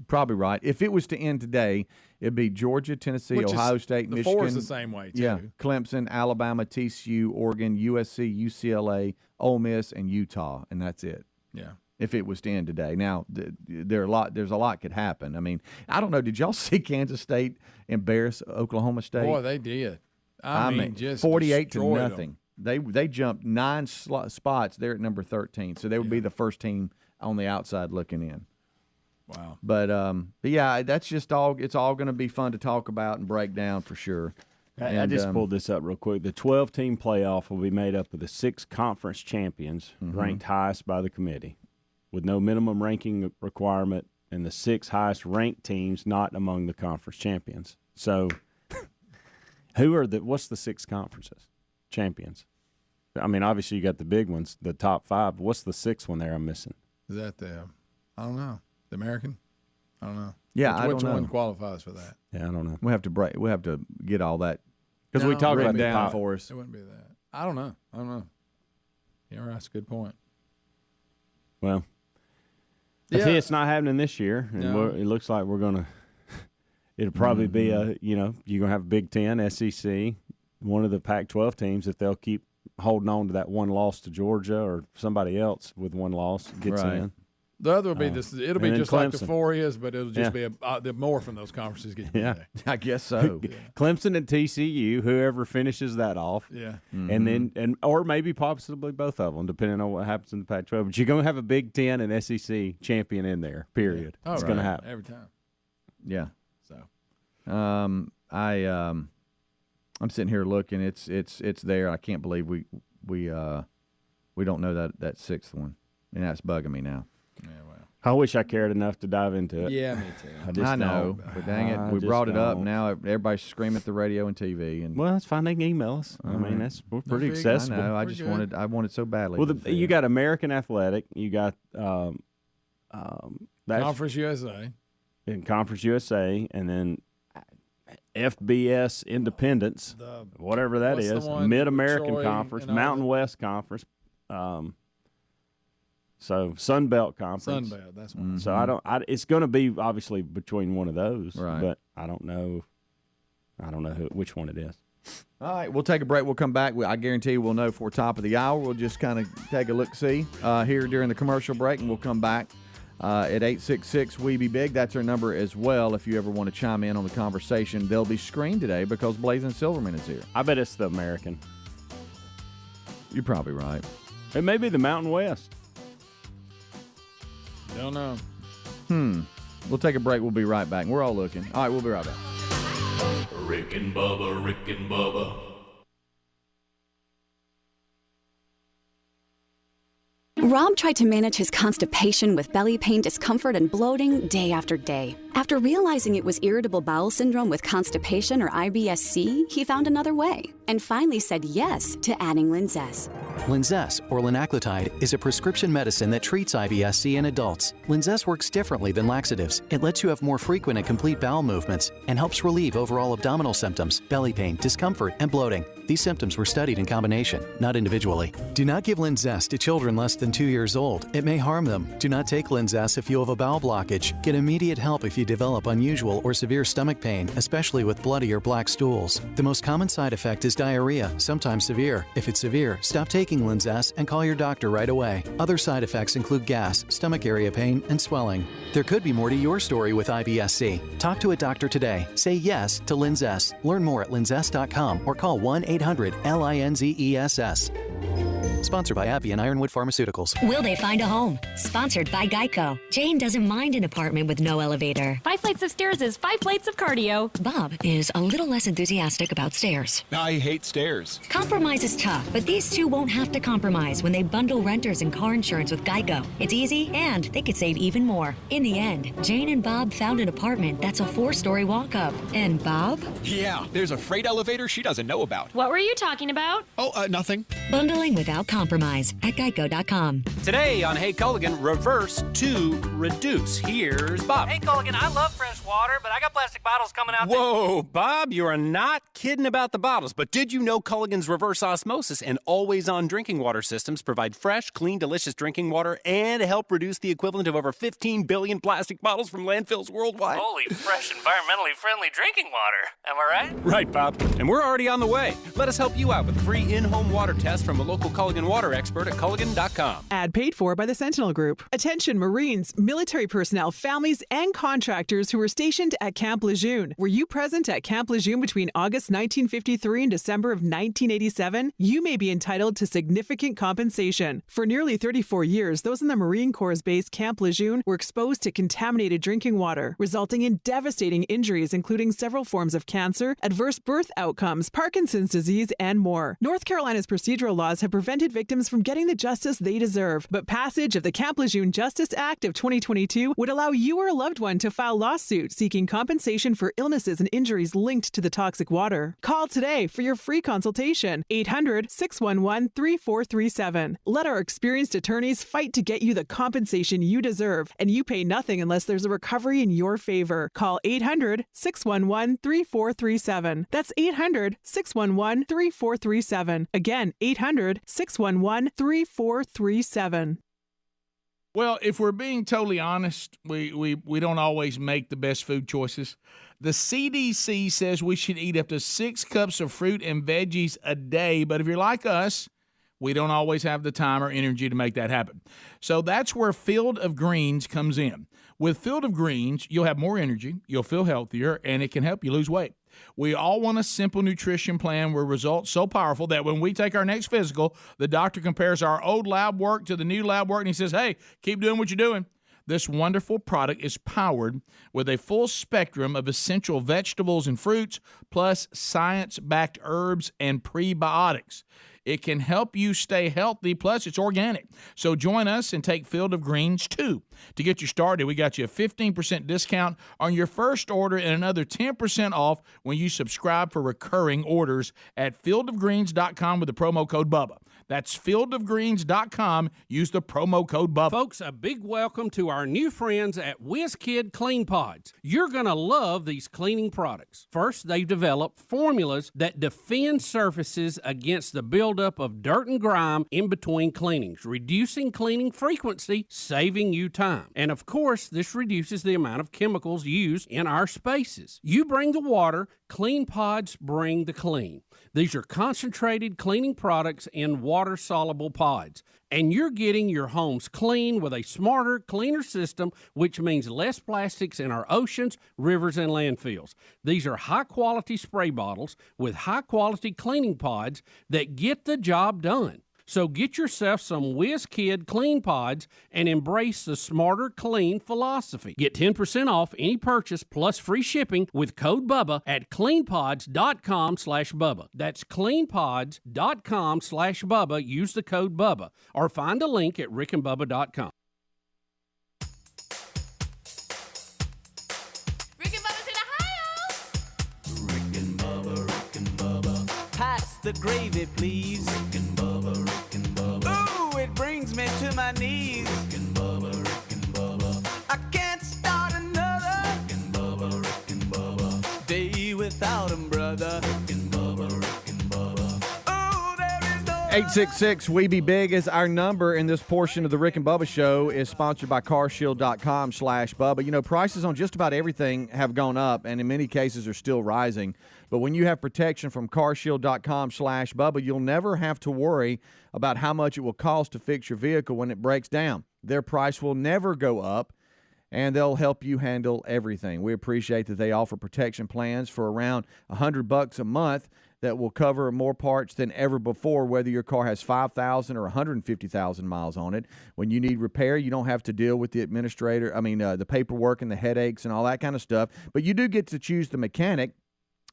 Probably right. If it was to end today, it'd be Georgia, Tennessee, Ohio State, the Michigan. four is the same way, too. Yeah, Clemson, Alabama, TCU, Oregon, USC, UCLA, Ole Miss, and Utah, and that's it. Yeah. If it was to end today. Now, there's a lot could happen. I mean, I don't know. Did y'all see Kansas State embarrass Oklahoma State? Boy, they did. I mean, just 48 to destroyed nothing. them. They jumped 9 spots. They're at number 13, so they would be the first team on the outside looking in. Wow. But yeah, that's just all. It's all going to be fun to talk about and break down for sure. I just pulled this up real quick. The 12-team playoff will be made up of the 6 conference champions ranked highest by the committee, with no minimum ranking requirement, and the 6 highest ranked teams not among the conference champions. So, what's the 6 conferences champions? I mean, obviously you got the big ones, the top 5. What's the 6th one there I'm missing? Is that I don't know, the American? I don't know. Yeah, which I don't one know. qualifies for that? Yeah, I don't know. We have to get all that Because we talked about down for us. It wouldn't be that. I don't know. Yeah, that's a good point. Well, I see it's not happening this year, and it looks like we're going to – it'll probably be you're going to have Big Ten, SEC, one of the Pac-12 teams, if they'll keep holding on to that one loss to Georgia or somebody else with one loss gets in. The other will be this. It'll be just Clemson. like the 4 is, but it'll just be the more from those conferences get there. I guess so. Clemson and TCU, whoever finishes that off. Yeah. And then or maybe possibly both of them, depending on what happens in the Pac-12. But you're going to have a Big Ten and SEC champion in there, period. Yeah. It's going to happen. Every time. Yeah. So. I'm sitting here looking. It's there. I can't believe we don't know that 6th one, and that's bugging me now. Yeah, well. I wish I cared enough to dive into it. Yeah, me too. I know, but dang it, we brought it up. Now everybody's screaming at the radio and TV. And well, that's fine. They can email us. I mean, we're pretty accessible. I know. I wanted so badly. Well, you got American Athletic. You got Conference USA. In Conference USA, and then FBS Independence, whatever that is, Mid-American Conference, Mountain West Conference. So Sun Belt Conference. Sun Belt, that's one. So it's going to be obviously between one of those, right. But I don't know which one it is. All right, we'll take a break. We'll come back. I guarantee you we'll know for top of the hour. We'll just kind of take a look-see here during the commercial break, and we'll come back at 866-WE-BE-BIG. That's our number as well if you ever want to chime in on the conversation. They'll be screened today because Blazing Silverman is here. I bet it's the American. You're probably right. It may be the Mountain West. Don't know. We'll take a break. We'll be right back. We're all looking. All right, we'll be right back. Rick and Bubba, Rick and Bubba. Rob tried to manage his constipation with belly pain, discomfort, and bloating day after day. After realizing it was irritable bowel syndrome with constipation, or IBS-C, he found another way and finally said yes to adding Linzess. Linzess, or linaclotide, is a prescription medicine that treats IBS-C in adults. Linzess works differently than laxatives. It lets you have more frequent and complete bowel movements and helps relieve overall abdominal symptoms, belly pain, discomfort, and bloating. These symptoms were studied in combination, not individually. Do not give Linzess to children less than 2 years old. It may harm them. Do not take Linzess if you have a bowel blockage. Get immediate help if you develop unusual or severe stomach pain, especially with bloody or black stools. The most common side effect is diarrhea, sometimes severe. If it's severe, stop taking Linzess and call your doctor right away. Other side effects include gas, stomach area pain, and swelling. There could be more to your story with IBS-C. Talk to a doctor today. Say yes to Linzess. Learn more at linzess.com or call 1-800-LINZESS. Sponsored by AbbVie and Ironwood Pharmaceuticals. Will they find a home? Sponsored by Geico. Jane doesn't mind an apartment with no elevator. 5 flights of stairs is 5 plates of cardio. Bob is a little less enthusiastic about stairs. I hate stairs. Compromise is tough, but these two won't have to compromise when they bundle renters and car insurance with Geico. It's easy, and they could save even more. In the end, Jane and Bob found an apartment that's a 4-story walk-up. And Bob? Yeah, there's a freight elevator she doesn't know about. What were you talking about? Oh, nothing. Bundling without compromise at geico.com. Today on Hey Culligan, reverse to reduce. Here's Bob. Hey Culligan, I love fresh water, but I got plastic bottles coming out. Whoa, Bob, you are not kidding about the bottles. But did you know Culligan's reverse osmosis and always-on drinking water systems provide fresh, clean, delicious drinking water and help reduce the equivalent of over 15 billion plastic bottles from landfills worldwide? Holy fresh, environmentally friendly drinking water. Am I right? Right, Bob. And we're already on the way. Let us help you out with a free in-home water test from a local Culligan Culligan water expert at Culligan.com. Ad paid for by the Sentinel Group. Attention Marines, military personnel, families, and contractors who were stationed at Camp Lejeune. Were you present at Camp Lejeune between August 1953 and December of 1987? You may be entitled to significant compensation. For nearly 34 years, those in the Marine Corps' base Camp Lejeune were exposed to contaminated drinking water, resulting in devastating injuries, including several forms of cancer, adverse birth outcomes, Parkinson's disease, and more. North Carolina's procedural laws have prevented victims from getting the justice they deserve, but passage of the Camp Lejeune Justice Act of 2022 would allow you or a loved one to file lawsuits seeking compensation for illnesses and injuries linked to the toxic water. Call today for your free consultation. 800-611-3437. Let our experienced attorneys fight to get you the compensation you deserve, and you pay nothing unless there's a recovery in your favor. Call 800-611-3437. That's 800-611-3437. Again, 800-611-3437. Well, if we're being totally honest, we don't always make the best food choices. The CDC says we should eat up to 6 cups of fruit and veggies a day, but if you're like us, we don't always have the time or energy to make that happen. So that's where Field of Greens comes in. With Field of Greens, you'll have more energy, you'll feel healthier, and it can help you lose weight. We all want a simple nutrition plan with results so powerful that when we take our next physical, the doctor compares our old lab work to the new lab work, and he says, hey, keep doing what you're doing. This wonderful product is powered with a full spectrum of essential vegetables and fruits, plus science-backed herbs and prebiotics. It can help you stay healthy, plus it's organic. So join us and take Field of Greens, too. To get you started, we got you a 15% discount on your first order and another 10% off when you subscribe for recurring orders at fieldofgreens.com with the promo code BUBBA. That's fieldofgreens.com. Use the promo code BUBBA. Folks, a big welcome to our new friends at WizKid Clean Pods. You're going to love these cleaning products. First, they've developed formulas that defend surfaces against the buildup of dirt and grime in between cleanings, reducing cleaning frequency, saving you time. And of course, this reduces the amount of chemicals used in our spaces. You bring the water, Clean Pods bring the clean. These are concentrated cleaning products in water-soluble pods. And you're getting your homes clean with a smarter, cleaner system, which means less plastics in our oceans, rivers, and landfills. These are high-quality spray bottles with high-quality cleaning pods that get the job done. So get yourself some WizKid Clean Pods and embrace the smarter, clean philosophy. Get 10% off any purchase plus free shipping with code BUBBA at cleanpods.com/Bubba. That's cleanpods.com/Bubba. Use the code BUBBA or find a link at rickandbubba.com. Pass the gravy, please. Rick and Bubba, Rick and Bubba. Ooh, it brings me to my knees. Rick and Bubba, Rick and Bubba. I can't start another. Rick and Bubba, Rick and Bubba. Day without 'em, brother. Rick and Bubba, Rick and Bubba. Ooh, there is no 866 We Be Big is our number, and this portion of the Rick and Bubba Show is sponsored by carshield.com/Bubba. You know, prices on just about everything have gone up, and in many cases are still rising. But when you have protection from carshield.com/Bubba, you'll never have to worry about how much it will cost to fix your vehicle when it breaks down. Their price will never go up, and they'll help you handle everything. We appreciate that they offer protection plans for around $100 a month that will cover more parts than ever before, whether your car has 5,000 or 150,000 miles on it. When you need repair, you don't have to deal with the the paperwork and the headaches and all that kind of stuff. But you do get to choose the mechanic.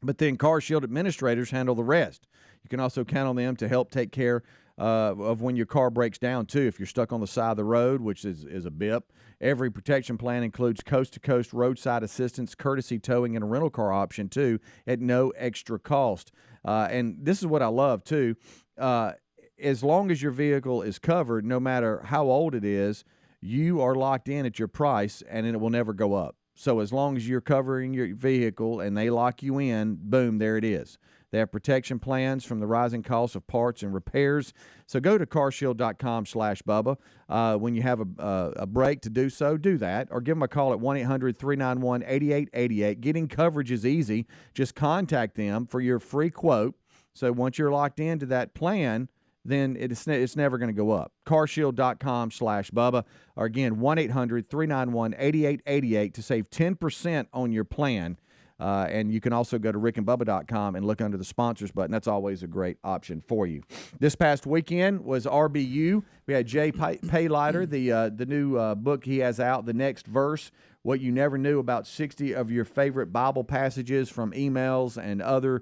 But then CarShield administrators handle the rest. You can also count on them to help take care of when your car breaks down, too. If you're stuck on the side of the road, which is a BIP, every protection plan includes coast-to-coast roadside assistance, courtesy towing, and a rental car option, too, at no extra cost. And this is what I love, too. As long as your vehicle is covered, no matter how old it is, you are locked in at your price, and it will never go up. So as long as you're covering your vehicle and they lock you in, boom, there it is. They have protection plans from the rising costs of parts and repairs. So go to carshield.com/Bubba. When you have a break to do so, do that. Or give them a call at 1-800-391-8888. Getting coverage is easy. Just contact them for your free quote. So once you're locked into that plan, then it's never going to go up. carshield.com/Bubba, or again, 1-800-391-8888 to save 10% on your plan. And you can also go to rickandbubba.com and look under the sponsors button. That's always a great option for you. This past weekend was RBU. We had Jay Paylighter, the new book he has out, The Next Verse, What You Never Knew About 60 of Your Favorite Bible Passages from emails and other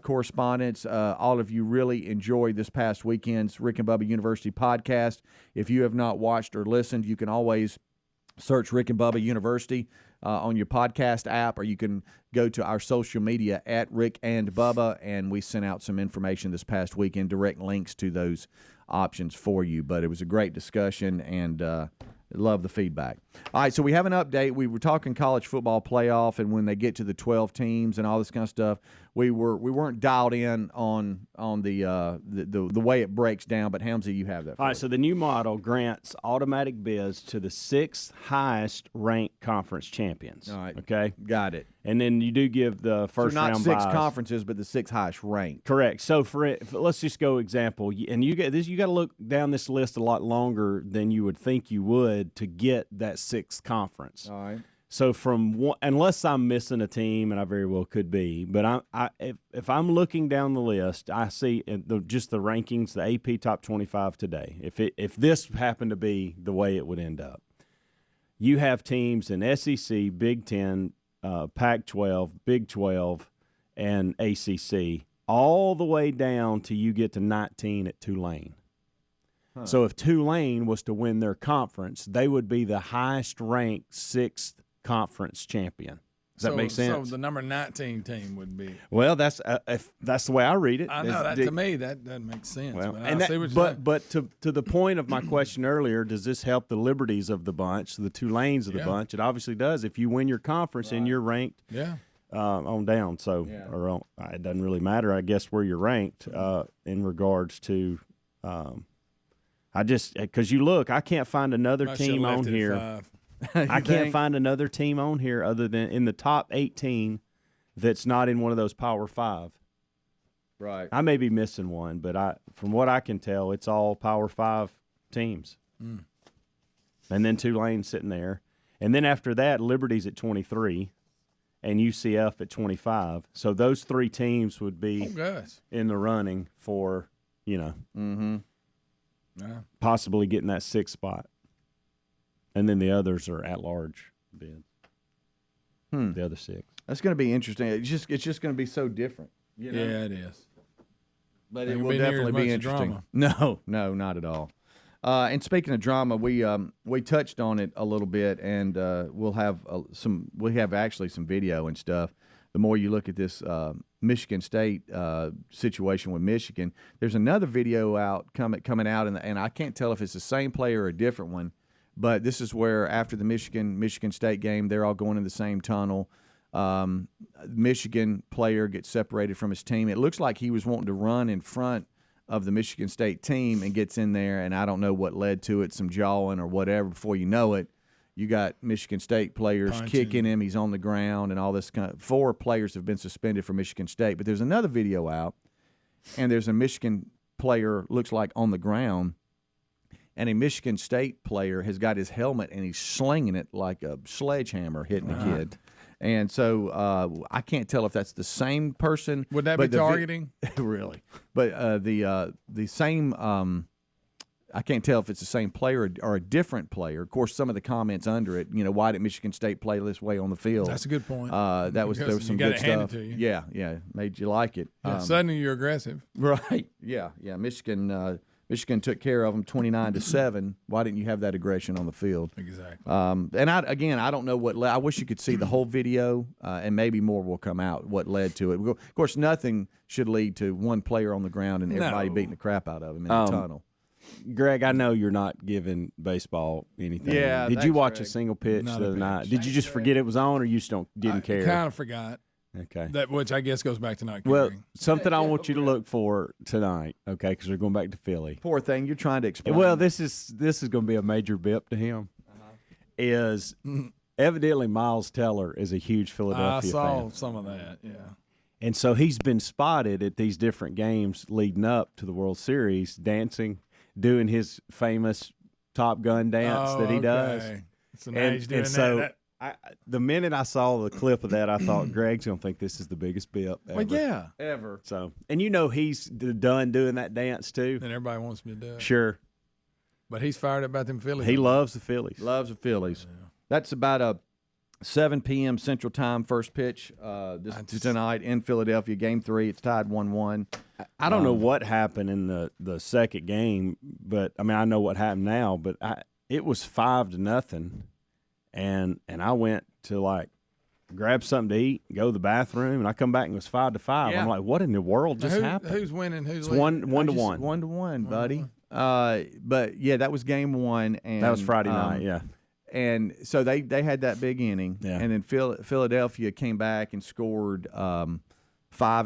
correspondence. All of you really enjoyed this past weekend's Rick and Bubba University podcast. If you have not watched or listened, you can always search Rick and Bubba University on your podcast app, or you can go to our social media at Rick and Bubba, and we sent out some information this past weekend, direct links to those options for you. But it was a great discussion, and love the feedback. All right, so we have an update. We were talking college football playoff, and when they get to the 12 teams and all this kind of stuff, we weren't dialed in on the way it breaks down. But Helmsy, you have that. All right, so the new model grants automatic bids to the 6th highest ranked conference champions. All right, okay, got it. And then you do give the first round not 6 buys. conferences, but the 6 highest ranked. Correct. So let's just go example, and you got to look down this list a lot longer than you would think you would to get that 6th conference. All right. So unless I'm missing a team, and I very well could be, but if I'm looking down the list, I see just the rankings, the AP top 25 today. If this happened to be the way it would end up, you have teams in SEC, Big Ten, Pac-12, Big 12, and ACC, all the way down till you get to 19 at Tulane. Huh. So if Tulane was to win their conference, they would be the highest-ranked 6th conference champion. Does that make sense? So the number 19 team would be. Well, that's the way I read it. I know to me that doesn't make sense. Well, but to the point of my question earlier, does this help the Liberties of the bunch, the Tulanes of the bunch? It obviously does. If you win your conference and you're ranked, on down. So it doesn't really matter, I guess, where you're ranked in regards to. Because you look, I can't find another team on here. I can't find another team on here other than in the top 18 that's not in one of those Power 5. Right. I may be missing one, but from what I can tell, it's all Power 5 teams. Mm. And then Tulane sitting there. And then after that, Liberty's at 23 and UCF at 25. So those 3 teams would be in the running for, possibly getting that 6th spot. And then the others are at-large bids. The other 6. That's going to be interesting. It's just going to be so different. Yeah, it is. But it will definitely be interesting. No, not at all. And speaking of drama, we touched on it a little bit, and we have actually some video and stuff. The more you look at this Michigan State situation with Michigan, there's another video out coming out, and I can't tell if it's the same player or a different one. But this is where after the Michigan State game, they're all going in the same tunnel. Michigan player gets separated from his team. It looks like he was wanting to run in front of the Michigan State team and gets in there, and I don't know what led to it, some jawing or whatever. Before you know it, you got Michigan State players kicking him. He's on the ground and all this kind of. 4 players have been suspended for Michigan State. But there's another video out, and there's a Michigan player looks like on the ground, and a Michigan State player has got his helmet and he's slinging it like a sledgehammer hitting a kid. And so I can't tell if that's the same person. Would that be targeting? Really? But the same I can't tell if it's the same player or a different player. Of course, some of the comments under it, why did Michigan State play this way on the field? That's a good point. There was some good stuff. To you. Yeah, made you like it. Suddenly you're aggressive. Right. Yeah. Michigan took care of them 29-7. Why didn't you have that aggression on the field? Exactly. And I don't know what I wish you could see the whole video, and maybe more will come out what led to it. Of course, nothing should lead to one player on the ground and everybody beating the crap out of him in the tunnel. Greg, I know you're not giving baseball anything. Yeah. Did you watch Greg. a single pitch the other night? Did you just forget it was on, or you just didn't care? I kind of forgot. Okay. Which I guess goes back to not caring. Well, something I want you to look for tonight, okay, because we're going back to Philly. Poor thing, you're trying to explain. Well, this is going to be a major bip to him. Is evidently Miles Teller is a huge Philadelphia fan. I saw some of that, yeah. And so he's been spotted at these different games leading up to the World Series, dancing, doing his famous Top Gun dance that he does. So now he's doing that. The minute I saw the clip of that, I thought Greg's gonna think this is the biggest bip ever. Ever. So, and he's done doing that dance too. And everybody wants me to do it. Sure. But he's fired up about them Phillies. He loves the Phillies. Loves the Phillies. Yeah. That's about a 7 p.m. Central Time first pitch tonight in Philadelphia. Game 3. It's tied 1-1. I don't know what happened in the second game, but I mean I know what happened now. But it was 5-0. And I went to grab something to eat, go to the bathroom, and I come back and it was 5-5. Yeah. I'm like, what in the world just happened? Who's winning? Who's it's losing? 1-1. 1-1, buddy. But yeah, that was game 1, and that was Friday night. Yeah, and so they had that big inning, and then Philadelphia came back and scored 5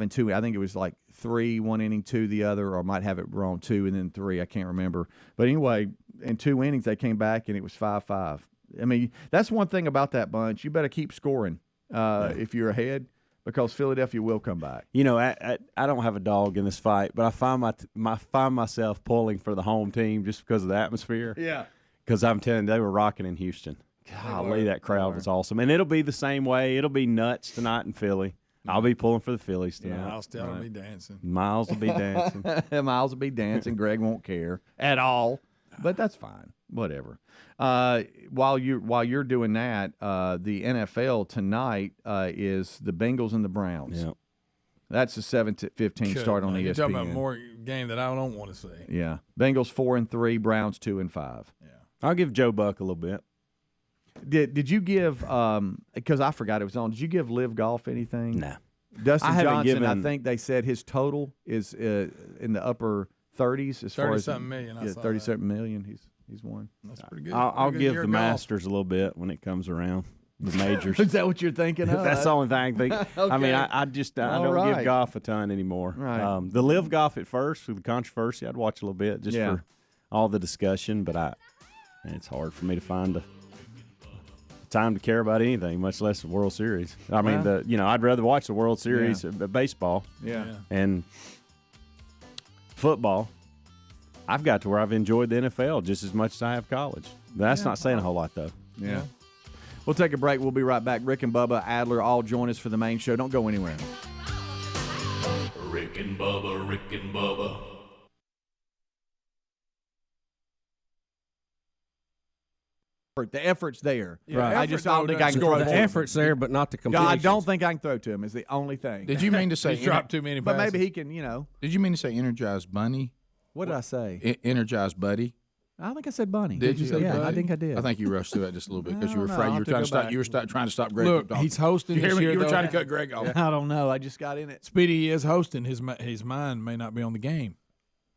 and 2. I think it was 3 one inning, 2 the other, or I might have it wrong, 2 and then 3. I can't remember. But anyway, in 2 innings they came back and it was 5-5. I mean, that's one thing about that bunch. You better keep scoring if you're ahead, because Philadelphia will come back. I don't have a dog in this fight, but I find myself pulling for the home team just because of the atmosphere. Yeah. Because I'm telling you, they were rocking in Houston. Golly, that crowd was awesome. And it'll be the same way. It'll be nuts tonight in Philly. I'll be pulling for the Phillies tonight. Yeah, I'll still be dancing. Miles will be dancing. Miles will be dancing. Greg won't care at all, but that's fine. Whatever. While you're doing that, the NFL tonight is the Bengals and the Browns. Yeah, that's the 7:15 start on ESPN. You're talking about more game that I don't want to see. Yeah, Bengals 4-3, Browns 2-5. Yeah, I'll give Joe Buck a little bit. Did you give? Because I forgot it was on. Did you give Live Golf anything? No. Dustin Johnson. Given, I think they said his total is in the upper 30s as far as 30-something million. 30-something million. He's won. That's pretty good. I'll give the Masters a little bit when it comes around. The majors. Is that what you're thinking of? That's the only thing I think. Okay. I mean, I don't give golf a ton anymore. Right. The Live Golf at first with the controversy, I'd watch a little bit just for all the discussion, but it's hard for me to find a time to care about anything, much less the World Series. I mean, I'd rather watch the World Series of baseball. Yeah. And football. I've got to where I've enjoyed the NFL just as much as I have college. That's not saying a whole lot, though. Yeah. We'll take a break. We'll be right back. Rick and Bubba Adler all join us for the main show. Don't go anywhere. Rick and Bubba, Rick and Bubba. The effort's there. Yeah, right. I just don't think I can throw the effort's there, but not the completion. I don't think I can throw to him is the only thing. Did you mean to say he dropped too many passes? But maybe he can, Did you mean to say energized bunny? What did I say? Energized buddy. I think I said bunny. Did you say yeah, buddy? I think I did. I think you rushed through that just a little bit because you were No, afraid I'll you were trying to take it stop. You were trying to stop Greg. Look, from he's hosting. You hear this me? year, You were though. trying to cut Greg off. I don't know. I just got in it. Speedy is hosting. His mind may not be on the game.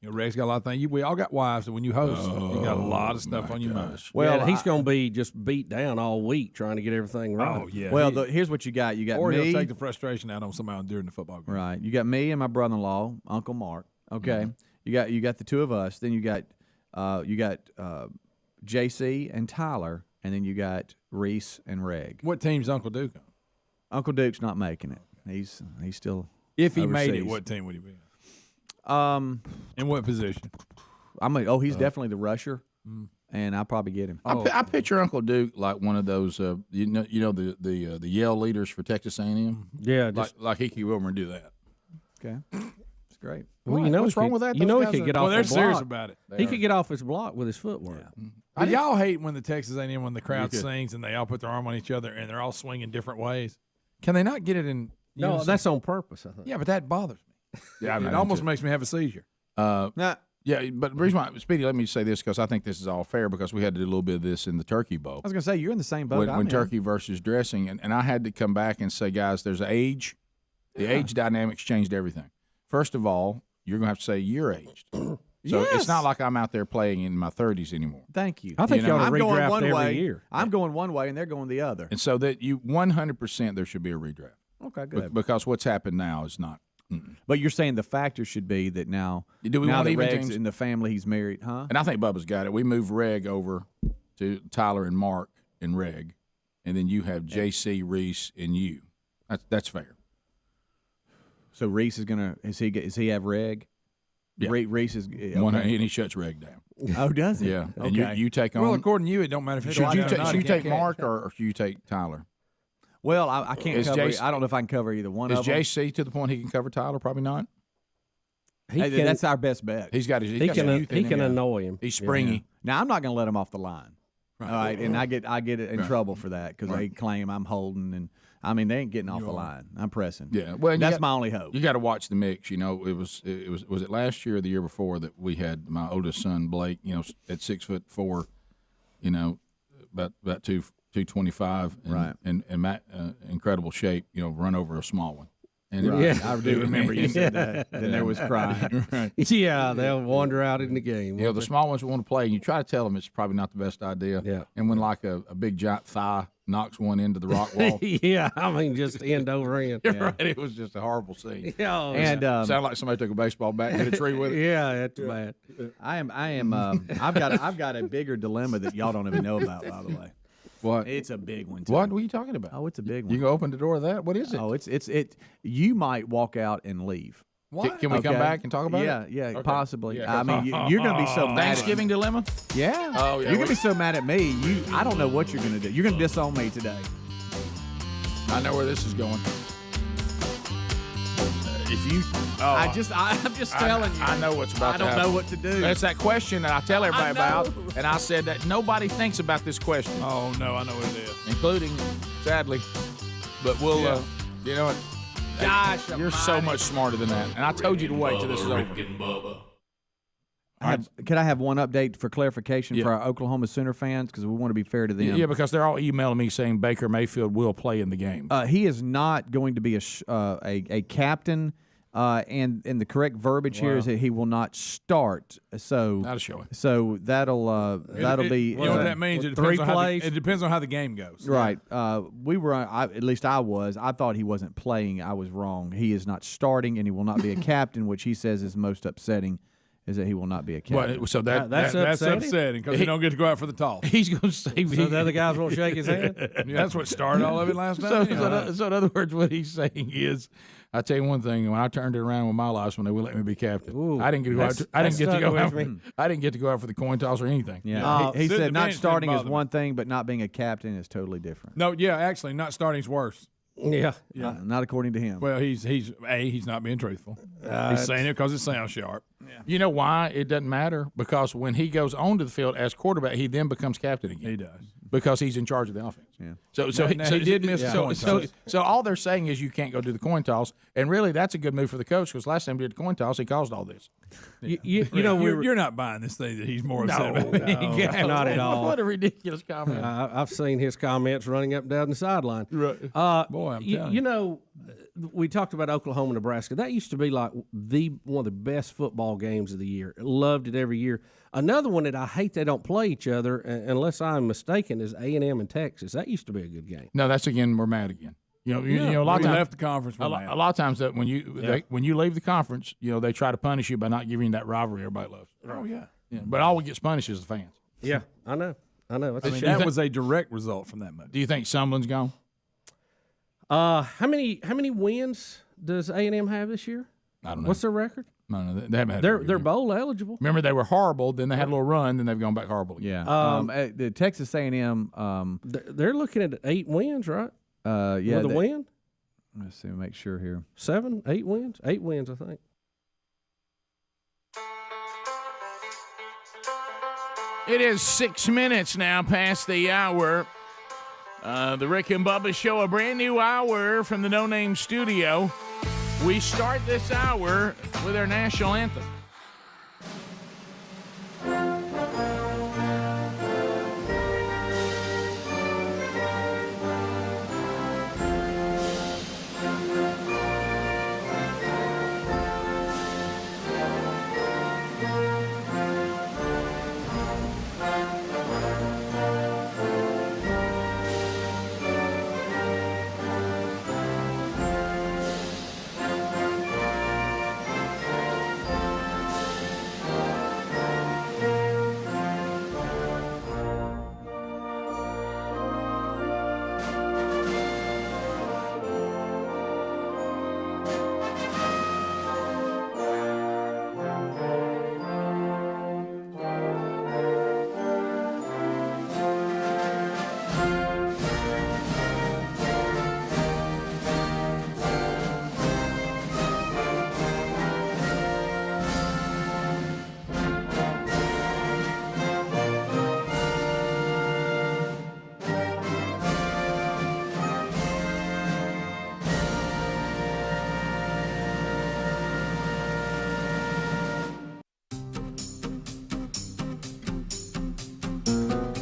Reg's got a lot of things. We all got wives, and when you host, you got a lot of stuff on your mind. Well, he's going to be just beat down all week trying to get everything right. Oh, yeah. Well, here's what you got. You got or me. he'll take the frustration out on somebody during the football game. Right. You got me and my brother-in-law, Uncle Mark. Okay. Mm-hmm. You got the two of us. Then you got JC and Tyler, and then you got Reese and Reg. What team's Uncle Duke on? Uncle Duke's not making it. He's still If he made it, overseas. what team would he be on? In what position? He's definitely the rusher, and I'll probably get him. I picture Uncle Duke like one of those, the Yale leaders for Texas A&M. Yeah, like he could go over and do that. Okay, it's great. Well, what's wrong with that? You Those know he guys could are- get Well, off they're the serious block. about it. He could get off his block with his footwork. But y'all hate when the Texas A&M when the crowd sings and they all put their arm on each other and they're all swinging different ways. Can they not get it in? No, unison? that's on purpose, I think. Yeah, but that bothers me. Yeah, it almost makes me have a seizure. Yeah, but the reason why, Speedy, let me say this because I think this is all fair because we had to do a little bit of this in the Turkey Bowl. I was going to say, you're in the same boat when turkey versus dressing, and I had to come back and say, guys, there's age. The age dynamics changed everything. First of all, you're going to have to say you're aged. So it's not like I'm out there playing in my 30s anymore. Thank you. I think y'all I'm going redraft one every way. year. I'm going one way, and they're going the other. And so that you 100% there should be a redraft. Okay, good. Because what's happened now is not. But you're saying the factor should be that now, Do we now want that even Reg's teams? in the family he's married, huh? And I think Bubba's got it. We moved Reg over to Tyler and Mark and Reg, and then you have JC, Reese, and you. That's fair. So Reese is gonna is he have reg? Yeah. Reese is And he shuts reg down. Oh, does he? Yeah. And Okay. you take on. Well, according to you, it don't matter if you should you take catch. Mark or should you take Tyler? Well, I can't Is cover. JC I don't know if I can cover either one Is of them. JC to the point he can cover Tyler? Probably not. That's our best bet. He's got his. He can annoy him. He's springy. Yeah. Now I'm not going to let him off the line. Right. All right, and I get in Right. trouble for that because they claim I'm holding, and I mean they ain't getting off the line. I'm pressing. Yeah, well, that's my only hope. You got to watch the mix. You know, it was it last year or the year before that we had my oldest son Blake. You know, at 6'4", you know, about 225, right, and Matt, incredible shape. You know, run over a small one. And right. I do remember you said that. Then there was crying. Right. Yeah, they'll wander out in the game. You know, the small ones want to play, and you try to tell them it's probably not the best idea. Yeah. And when like a big giant thigh knocks one into the rock wall. Yeah, I mean just end over end. You're right. It was just a horrible scene. Yeah, and sounded like somebody took a baseball bat and hit a tree with it. Yeah, that's bad. I am. I've got a bigger dilemma that y'all don't even know about. By the way. What? It's a big one. Too. What are you talking about? Oh, it's a big one. You can open the door of that? What is it? Oh, it's. You might walk out and leave. What? Can we come back and talk about it? Yeah, Okay. possibly. Yeah, I mean, you're going to be so mad. Thanksgiving dilemma? Yeah. Oh, yeah. You're going to be so mad at me. I don't know what you're going to do. You're going to disown me today. I know where this is going. If you, I'm just telling you. I know what's about to happen. I don't know what to do. That's that question that I tell everybody about, and I said that nobody thinks about this question. Oh no, I know what it is. Including, sadly, but we'll. You know what? Gosh, you're so much smarter than that, and I told you to wait till this is over. Could I have one update for clarification for our Oklahoma Sooner fans because we want to be fair to them? Yeah, because they're all emailing me saying Baker Mayfield will play in the game. He is not going to be a captain, and the correct verbiage here is that he will not start. So that'll show it. So that'll be. You know what that means? It depends on how the game goes. Right. We were. At least I was. I thought he wasn't playing. I was wrong. He is not starting, and he will not be a captain, which he says is most upsetting. Is that he will not be a captain? Well, so that's upsetting because he don't get to go out for the toss. He's going to say. So the other guys won't shake his hand. Yeah, that's what started all of it last night. So in other words, what he's saying is, I tell you one thing: when I turned it around with my life, when they would let me be captain, Ooh, I didn't get to go out. I didn't get to go out for the coin toss or anything. Yeah, he said not starting is one thing, but not being a captain is totally different. No, yeah, actually, not starting is worse. Yeah, not according to him. Well, he's not being truthful. He's saying it because it sounds sharp. Yeah. You know why it doesn't matter? Because when he goes onto the field as quarterback, he then becomes captain again. He does because he's in charge of the offense. Yeah. So he did miss the coin toss. So all they're saying is you can't go do the coin toss, and really that's a good move for the coach because last time he did the coin toss, he caused all this. Yeah. You know, you're not buying this thing that he's more upset about. No, not at all. What a ridiculous comment. I've seen his comments running up and down the sideline. Right. Boy, I'm telling you know, we talked about Oklahoma, Nebraska. That used to be like one of the best football games of the year. Loved it every year. Another one that I hate they don't play each other, unless I'm mistaken, is A&M and Texas. That used to be a good game. No, that's again, we're mad again. You know, a lot of times left the conference. A lot of times that when you leave the conference, you know, they try to punish you by not giving you that rivalry everybody loves. Oh yeah. But all we gets punished is the fans. Yeah, I know. That was a direct result from that move. Do you think Sumlin's gone? How many wins does A&M have this year? I don't know. What's their record? No, they haven't had. They're bowl eligible. Remember, they were horrible. Then they had a little run. Then they've gone back horrible again. Yeah. The Texas A&M. They're looking at 8 wins, right? Yeah. With a win. Let's see. Make sure here. 7, 8 wins. 8 wins, I think. It is 6 minutes now past the hour. The Rick and Bubba Show, a brand new hour from the No Name Studio. We start this hour with our national anthem.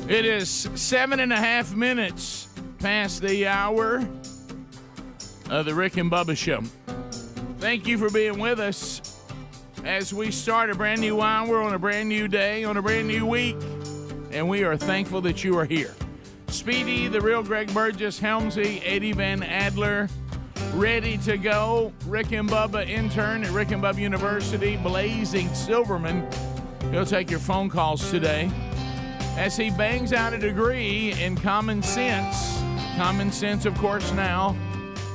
It is 7.5 minutes past the hour of the Rick and Bubba Show. Thank you for being with us as we start a brand new hour on a brand new day, on a brand new week, and we are thankful that you are here. Speedy, the real Greg Burgess, Helmsy, Eddie Van Adler, ready to go. Rick and Bubba intern at Rick and Bubba University, Blazing Silverman. He'll take your phone calls today as he bangs out a degree in common sense. Common sense, of course, now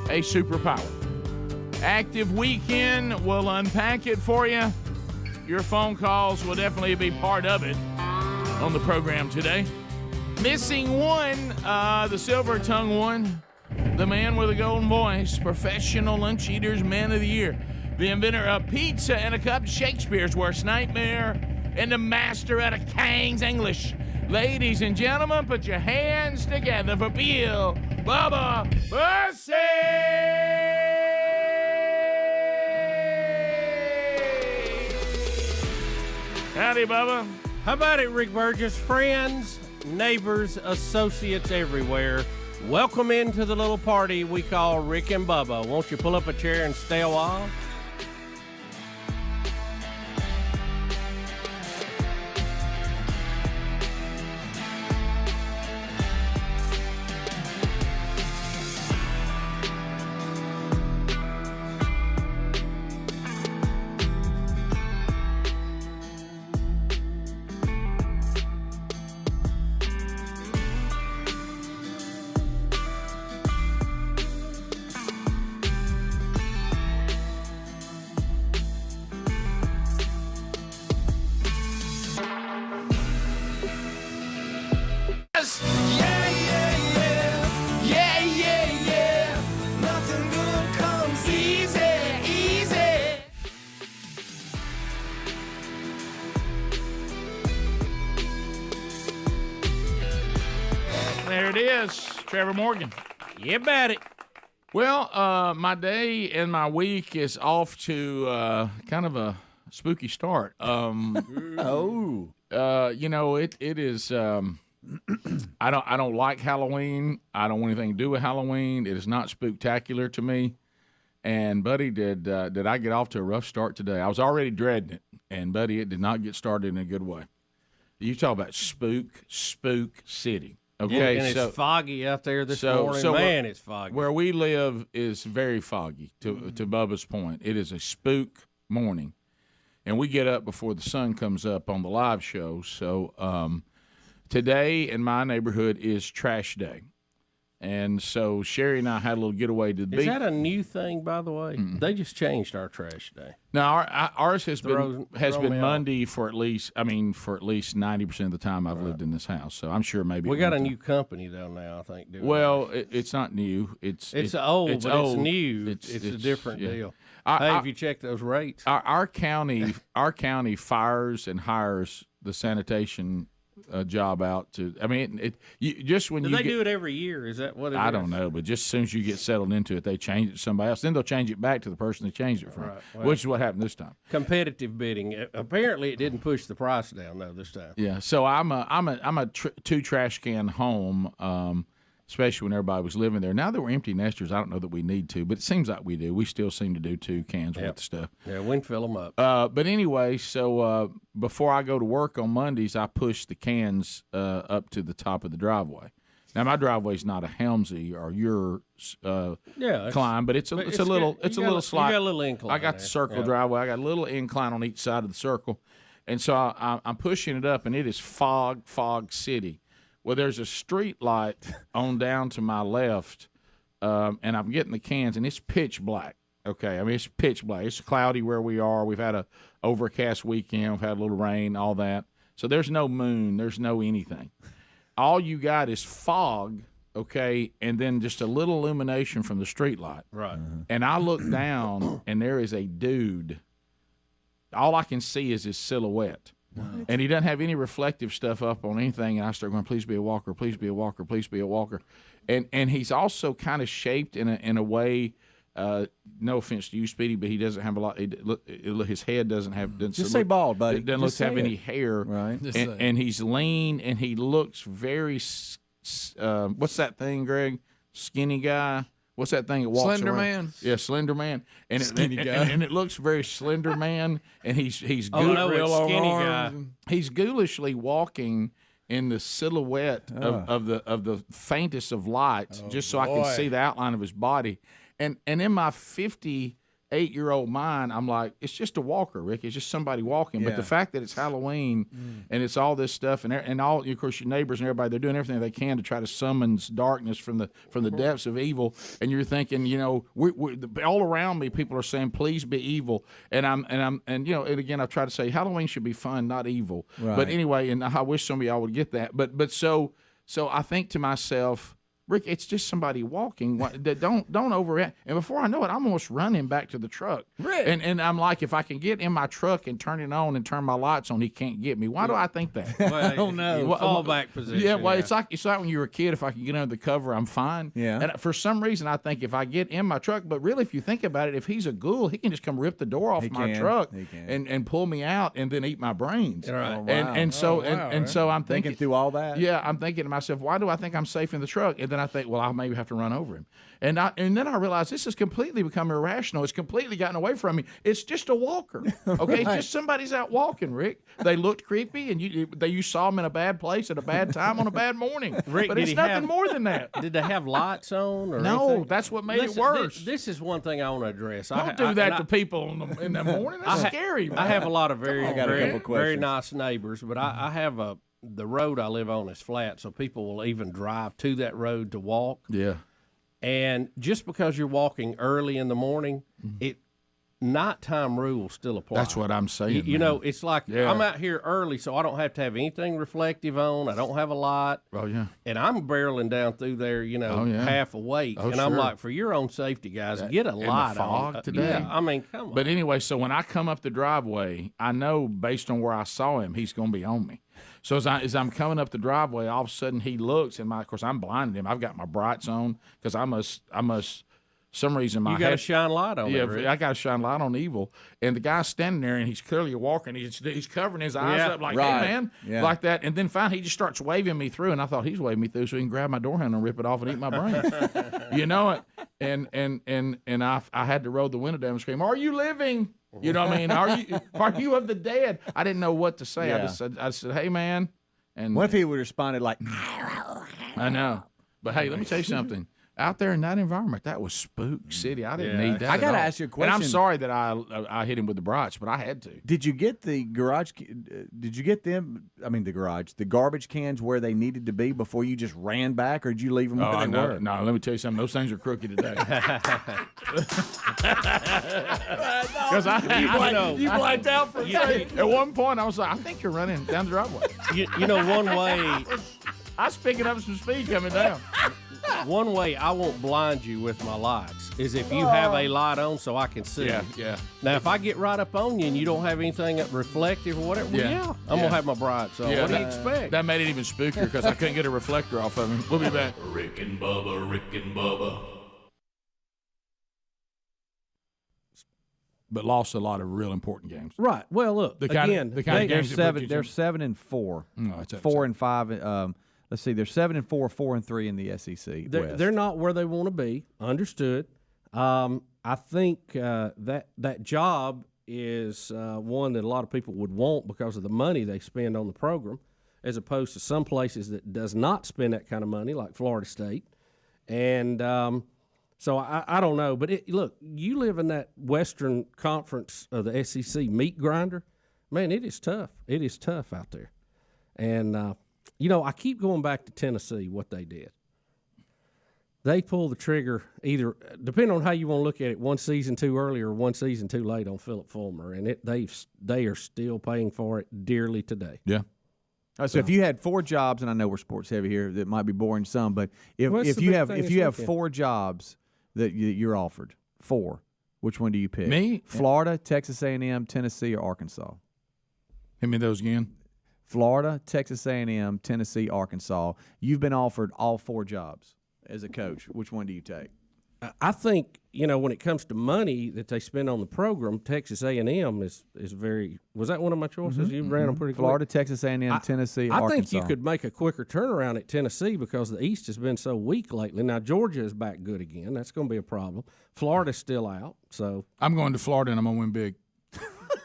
a superpower. Active weekend, we'll unpack it for you. Your phone calls will definitely be part of it on the program today. Missing one, the silver tongue one, the man with a golden voice, professional lunch eaters, man of the year, the inventor of pizza and a cup, Shakespeare's worst nightmare, and the master out of Kang's English. Ladies and gentlemen, put your hands together for Bill Bubba Bussey! Howdy, Bubba. How about it, Rick Burgess? Friends, neighbors, associates everywhere. Welcome into the little party we call Rick and Bubba. Won't you pull up a chair and stay a while? There it is, Trevor Morgan. You bet it. Well, my day and my week is off to kind of a spooky start. You know, it is. I don't like Halloween. I don't want anything to do with Halloween. It is not spooktacular to me. And buddy, did I get off to a rough start today? I was already dreading it, and buddy, it did not get started in a good way. You talk about spook city. Okay, and it's foggy out there this morning. Man, it's foggy. Where we live is very foggy, to Bubba's point. It is a spook morning. And we get up before the sun comes up on the live show. So today in my neighborhood is trash day. And so Sherry and I had a little getaway to the beach. Is that a new thing, by the way? They just changed our trash day. Now ours has been Monday for at least 90% of the time I've lived in this house. So I'm sure maybe we got a new company though now. I think. Well, it's not new. It's old, it's but old. It's new. It's a different deal. Hey, if you check those rates, our county fires and hires the sanitation job out to. I mean, just when do they do it every year? Is that what it is? I don't know, but just as soon as you get settled into it, they change it to somebody else. Then they'll change it back to the person they changed it from, well, which is what happened this time. Competitive bidding. Apparently, it didn't push the price down though this time. Yeah, so I'm a two trash can home. Especially when everybody was living there. Now that we're empty nesters, I don't know that we need to, but it seems like we do. We still seem to do 2 cans worth of stuff. Yeah, we can fill them up. But anyway, so before I go to work on Mondays, I push the cans up to the top of the driveway. Now my driveway's not a Helmsy or your climb, but it's a little slight. You got a little incline. I got the circle driveway. I got a little incline on each side of the circle, and so I'm pushing it up, and it is fog city. Well, there's a street light on down to my left, and I'm getting the cans, and it's pitch black. Okay, I mean, it's pitch black. It's cloudy where we are. We've had a overcast weekend. We've had a little rain, all that. So there's no moon. There's no anything. All you got is fog, okay, and then just a little illumination from the street light. Right. And I look down, and there is a dude. All I can see is his silhouette. What? And he doesn't have any reflective stuff up on anything. And I start going, please be a walker, please be a walker, please be a walker. And he's also kind of shaped in a way no offense to you, Speedy, but he doesn't have a lot. His head doesn't have. Just say bald, buddy. It doesn't look to have any hair, right? And he's lean, and he looks very. What's that thing, Greg? Skinny guy. What's that thing that walks Slender around? man. Yeah, Slender Man. And Skinny guy. And it looks very Slender Man, and he's Oh, no, it's skinny guy. He's ghoulishly walking in the silhouette of the faintest of lights, just so I can see the outline of his body. And in my 58-year-old mind, I'm like, it's just a walker, Rick. It's just somebody walking. But the fact that it's Halloween and it's all this stuff, and all, of course, your neighbors and everybody, they're doing everything they can to try to summons darkness from the depths of evil. And you're thinking, we all around me, people are saying, please be evil. And again, I've tried to say Halloween should be fun, not evil. Right. But anyway, and I wish some of y'all would get that. But so I think to myself, Rick, it's just somebody walking. Don't overreact. And before I know it, I'm almost running back to the truck. Rick. And I'm like, if I can get in my truck and turn it on and turn my lights on, he can't get me. Why do I think that? Well, I don't know. Fallback position. Yeah, well, it's like when you were a kid. If I can get under the cover, I'm fine. Yeah. And for some reason, I think if I get in my truck, but really, if you think about it, if he's a ghoul, he can just come rip the door off my truck and pull me out and then eat my brains. Right. Oh, wow. And so I'm thinking through all that. Yeah, I'm thinking to myself, why do I think I'm safe in the truck? And then I think, well, I'll maybe have to run over him. And then I realize this has completely become irrational. It's completely gotten away from me. It's just a walker. Okay, It's just somebody's out walking, Rick. They looked creepy, and you saw them in a bad place at a bad time on a bad morning. Rick, but it's nothing more than that. Did they have lights on? Or No, anything? that's what made it worse. This is one thing I want to address. Don't do that to people in the morning. That's scary, man. I have a lot of very questions. nice neighbors, but I have the road I live on is flat, so people will even drive to that road to walk. Yeah. And just because you're walking early in the morning, nighttime rules still apply. That's what I'm saying. You know, it's like I'm out here early, so I don't have to have anything reflective on. I don't have a light. Oh, yeah. And I'm barreling down through there, half awake. Oh, and I'm sure. like, for your own safety, guys, get a In light the fog on. today. Yeah, I mean, come on. But anyway, so when I come up the driveway, I know based on where I saw him, he's going to be on me. So as I'm coming up the driveway, all of a sudden he looks, and of course I'm blinding him. I've got my brights on because I must. Some reason my you got to head, shine light on it. Yeah, I got to shine light on evil. And the guy's standing there, and he's clearly walking. He's covering his eyes up like, hey, man, like that. And then finally he just starts waving me through, and I thought he's waving me through so he can grab my door handle and rip it off and eat my brains. You know it. And I had to roll the window down and scream, "Are you living?" You know what I mean? Are you of the dead? I didn't know what to say. Yeah. I said, hey, man. And what if he would have responded like, I know. But hey, let me tell you something. Out there in that environment, that was spook city. I didn't need that. I gotta at all. ask you a question. And I'm sorry that I hit him with the brats, but I had to. Did you get the garage? Did you get them? I mean, the garbage cans where they needed to be before you just ran back, or did you leave them where they were? No, let me tell you something. Those things are crooked today. Because you blanked out for a second. At one point, I was like, I think you're running down the driveway. You know, one way. I was picking up some speed coming down. One way I won't blind you with my lights is if you have a light on so I can see. Yeah. Now, if I get right up on you and you don't have anything reflective or whatever, I'm going to have my brights on. What do you expect? That made it even spookier because I couldn't get a reflector off of him. We'll be back. Rick and Bubba. But lost a lot of real important games. Right. Well, look, the kind of games they're 7-4. No, it's 4-5. Let's see, they're 7-4, 4-3 in the SEC. They're not where they want to be. Understood. I think that job is one that a lot of people would want because of the money they spend on the program, as opposed to some places that does not spend that kind of money, like Florida State. And so I don't know. But look, you live in that Western Conference of the SEC meat grinder. Man, it is tough. It is tough out there. And I keep going back to Tennessee, what they did. They pulled the trigger either, depending on how you want to look at it, one season too early or one season too late on Philip Fulmer, and they are still paying for it dearly today. Yeah. So if you had 4 jobs, and I know we're sports heavy here, that might be boring some, but if you have 4 jobs that you're offered, 4, which one do you pick? Me? Florida, Texas A&M, Tennessee, or Arkansas? Hit me those again. Florida, Texas A&M, Tennessee, Arkansas. You've been offered all 4 jobs as a coach. Which one do you take? I think, when it comes to money that they spend on the program, Texas A&M is very. Was that one of my choices? You ran them pretty Florida, quick. Texas A&M, Tennessee, I Arkansas. think you could make a quicker turnaround at Tennessee because the East has been so weak lately. Now Georgia is back good again. That's going to be a problem. Florida's still out. So I'm going to Florida and I'm going to win big.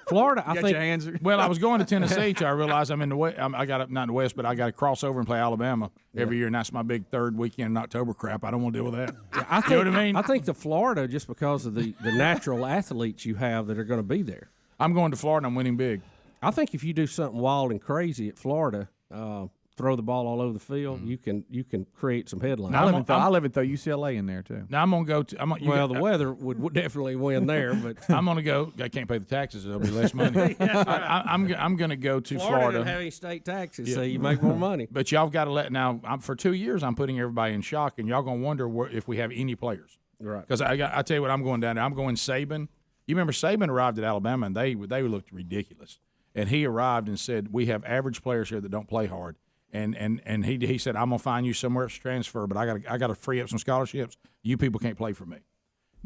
Florida, I Got think. your answer? Well, I was going to Tennessee till I realized I'm in the West. I got not in the West, but I got to cross over and play Alabama every year, and that's my big third weekend in October crap. I don't want to deal with that. I think, you know what I mean? I think the Florida, just because of the natural athletes you have that are going to be there. I'm going to Florida. I'm winning big. I think if you do something wild and crazy at Florida, throw the ball all over the field, you can create some headlines. I live and throw UCLA in there too. Now I'm gonna go to. The weather would definitely win there, but I'm gonna go. I can't pay the taxes; there'll be less money. I'm gonna go to Florida. Doesn't have any state taxes, so you make more money. But y'all got to let now. For 2 years, I'm putting everybody in shock, and y'all gonna wonder if we have any players. Right? Because I tell you what, I'm going down there. I'm going Saban. You remember Saban arrived at Alabama, and they looked ridiculous. And he arrived and said, "We have average players here that don't play hard." And he said, "I'm gonna find you somewhere else to transfer, but I got to free up some scholarships. You people can't play for me."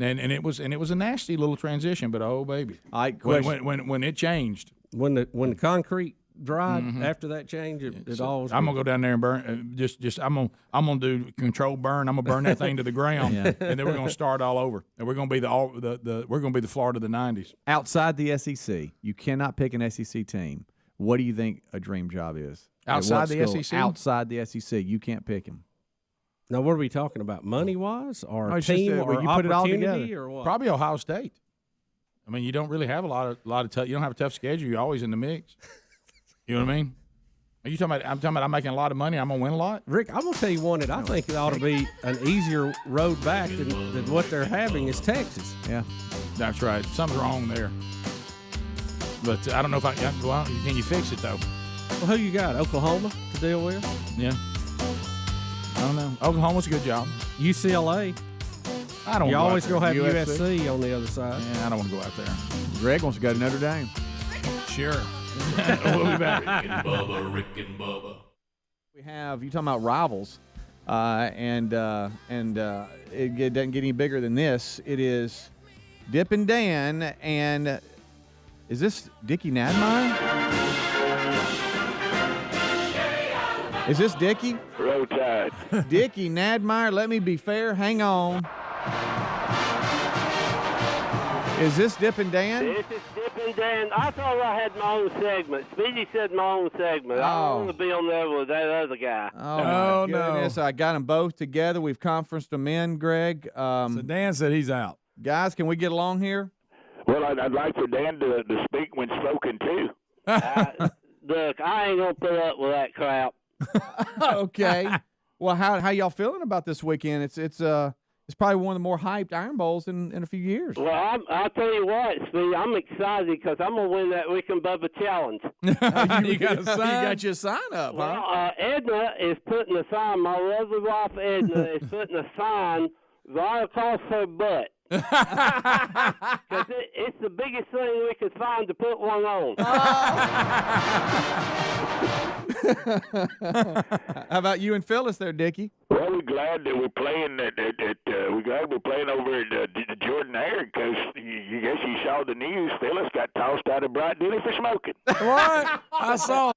And it was a nasty little transition, but oh baby, when it changed, when the concrete dried after that change, it all. I'm gonna go down there and burn. I'm gonna do controlled burn. I'm gonna burn that thing to the ground, and then we're gonna start all over, and we're gonna be we're gonna be the Florida of the '90s. Outside the SEC, you cannot pick an SEC team. What do you think a dream job is? Outside the SEC? Outside the SEC, you can't pick him. Now, what are we talking about? Money-wise, or team, just, or you put it all opportunity, together. or what? Probably Ohio State. I mean, you don't really have a lot of you don't have a tough schedule. You're always in the mix. You know what I mean? Are you talking about? I'm talking about. I'm making a lot of money. I'm gonna win a lot. Rick, I'm gonna tell you one that I think it ought to be an easier road back than what they're having is Texas. Yeah, that's right. Something's wrong there. But I don't know if can you fix it though? Well, who you got? Oklahoma to deal with? Yeah. I don't know. Oklahoma's a good job. UCLA. I don't. You always go gonna have USC on the other side. Yeah, I don't want to go out there. Greg wants to go to Notre Dame. Sure. We'll be back. Rick and Bubba. We have you talking about rivals, and it doesn't get any bigger than this. It is Dip and Dan, and is this Dickie Nadmeyer? Is this Dickie? Roll Tide. Dickie Nadmeyer, let me be fair. Hang on. Is this Dip and Dan? This is Dip and Dan. I thought I had my own segment. Speedy said my own segment. I don't want to be on there with that other guy. Oh, my goodness. I got them both together. We've conferenced them in, Greg. So Dan said he's out. Guys, can we get along here? Well, I'd like for Dan to speak when spoken to. Look, I ain't going to put up with that crap. Okay. Well, how y'all feeling about this weekend? It's probably one of the more hyped Iron Bowls in a few years. Well, I'll tell you what, Speedy, I'm excited because I'm going to win that Rick and Bubba challenge. You got your sign up, well, huh? Edna is putting a sign, my lovely wife Edna is putting a sign right across her butt. Because it's the biggest thing we could find to put one on. How about you and Phyllis there, Dickie? Well, we're glad that we're playing. We're glad we're playing over at Jordan Air because you guess you saw the news. Phyllis got tossed out of Bright Dilly for smoking. What? I saw.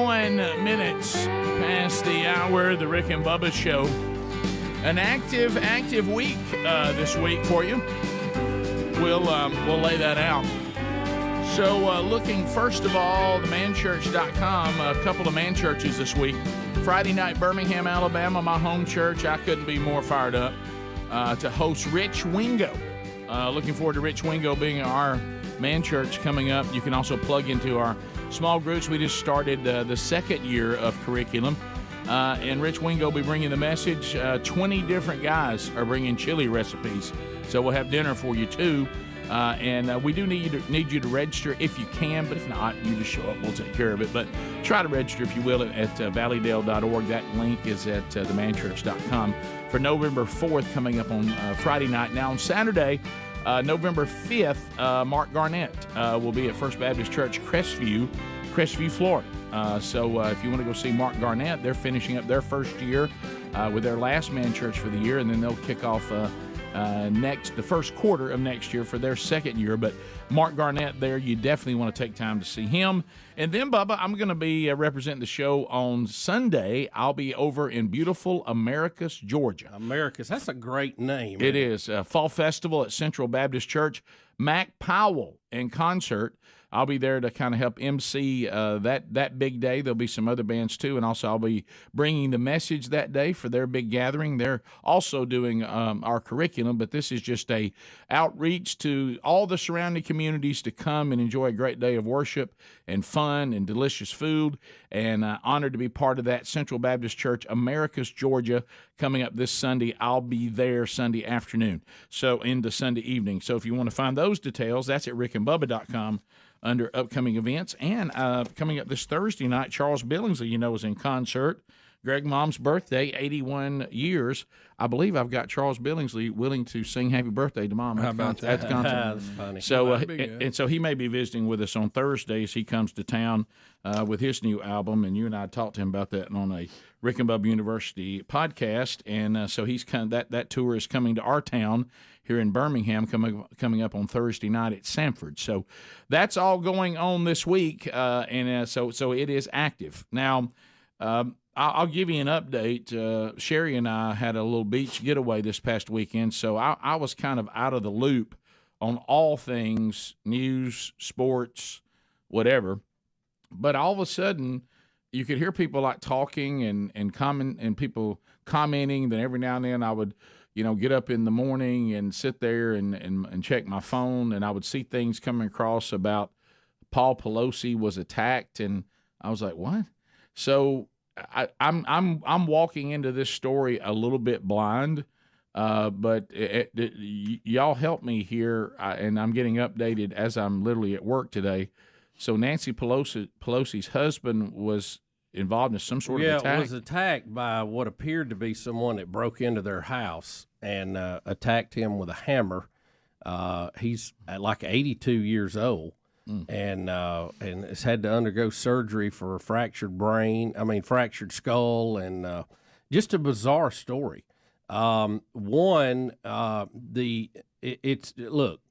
Minutes past the hour, the Rick and Bubba Show. An active week this week for you. We'll lay that out. So looking first of all, themanchurch.com, a couple of man churches this week. Friday night, Birmingham, Alabama, my home church. I couldn't be more fired up to host Rich Wingo. Looking forward to Rich Wingo being our man church coming up. You can also plug into our small groups. We just started the second year of curriculum. And Rich Wingo will be bringing the message. 20 different guys are bringing chili recipes. So we'll have dinner for you, too. And we do need you to register if you can. But if not, you just show up. We'll take care of it. But try to register, if you will, at valleydale.org. That link is at themanchurch.com for November 4th coming up on Friday night. Now, on Saturday, November 5th, Mark Garnett will be at First Baptist Church, Crestview, Florida. So if you want to go see Mark Garnett, they're finishing up their first year with their last man church for the year, and then they'll kick off the first quarter of next year for their second year. But Mark Garnett there, you definitely want to take time to see him. And then, Bubba, I'm going to be representing the show on Sunday. I'll be over in beautiful Americus, Georgia. Americus, that's a great name. It is. Fall Festival at Central Baptist Church. Mac Powell in concert. I'll be there to kind of help MC that big day. There'll be some other bands too, and also I'll be bringing the message that day for their big gathering. They're also doing our curriculum, but this is just a outreach to all the surrounding communities to come and enjoy a great day of worship and fun and delicious food. And honored to be part of that. Central Baptist Church, Americus, Georgia, coming up this Sunday. I'll be there Sunday afternoon, so into Sunday evening. So if you want to find those details, that's at rickandbubba.com. under upcoming events. And coming up this Thursday night, Charles Billingsley, is in concert. Greg Mom's birthday, 81 years. I believe I've got Charles Billingsley willing to sing Happy Birthday to Mom at the concert. That's funny. So, and so he may be visiting with us on Thursday as he comes to town with his new album. And you and I talked to him about that on a Rick and Bubba University podcast. And so he's that tour is coming to our town here in Birmingham, coming up on Thursday night at Sanford. So that's all going on this week, and so it is active. Now, I'll give you an update. Sherry and I had a little beach getaway this past weekend, so I was kind of out of the loop on all things news, sports, whatever. But all of a sudden, you could hear people like talking and comment, and people commenting. Then every now and then I would get up in the morning and sit there and check my phone, and I would see things coming across about Paul Pelosi was attacked, and I was like, what? So I'm walking into this story a little bit blind, but y'all help me here, and I'm getting updated as I'm literally at work today. So Nancy Pelosi's husband was involved in some sort of attack? Yeah, was attacked by what appeared to be someone that broke into their house and attacked him with a hammer. He's like 82 years old and has had to undergo surgery for a fractured skull, and just a bizarre story. Look,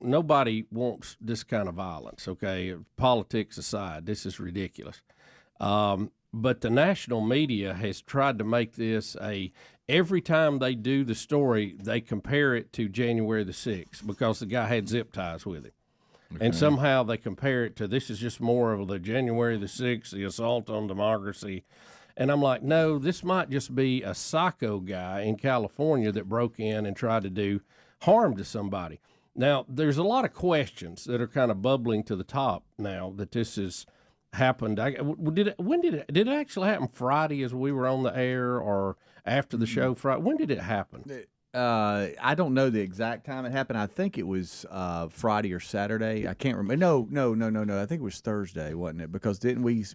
nobody wants this kind of violence, okay? Politics aside, this is ridiculous. But the national media has tried to make this every time they do the story, they compare it to January the 6th because the guy had zip ties with him. Okay. And somehow they compare it to this is just more of the January the 6th, the assault on democracy. And I'm like, no, this might just be a psycho guy in California that broke in and tried to do harm to somebody. Now, there's a lot of questions that are kind of bubbling to the top now that this has happened. Did it actually happen Friday as we were on the air, or after the show Friday? When did it happen? I don't know the exact time it happened. I think it was Friday or Saturday. I can't remember. No. I think it was Thursday, wasn't it? Because didn't we?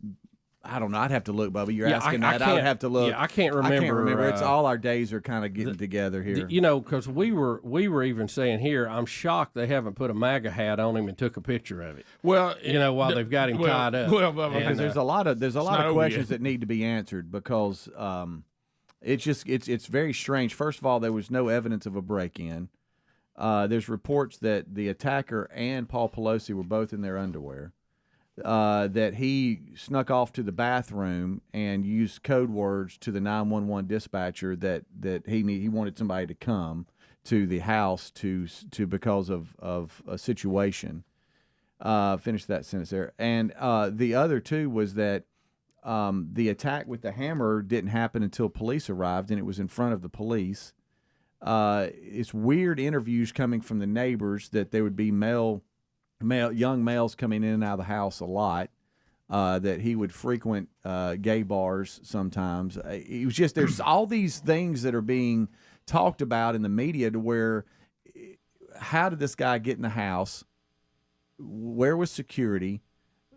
I don't know. I'd have to look, Bubba. You're asking that. I would have to look. Yeah, I can't remember. It's all our days are kind of getting together here. Because we were even saying here, I'm shocked they haven't put a MAGA hat on him and took a picture of it. Well, while they've got him tied up. Well, because there's a lot of questions that need to be answered because it's very strange. First of all, there was no evidence of a break-in. There's reports that the attacker and Paul Pelosi were both in their underwear. That he snuck off to the bathroom and used code words to the 911 dispatcher that he wanted somebody to come to the house to because of a situation. Finish that sentence there. And the other two was that the attack with the hammer didn't happen until police arrived, and it was in front of the police. It's weird interviews coming from the neighbors that there would be young males coming in and out of the house a lot, that he would frequent gay bars sometimes. It was just there's all these things that are being talked about in the media to where how did this guy get in the house? Where was security?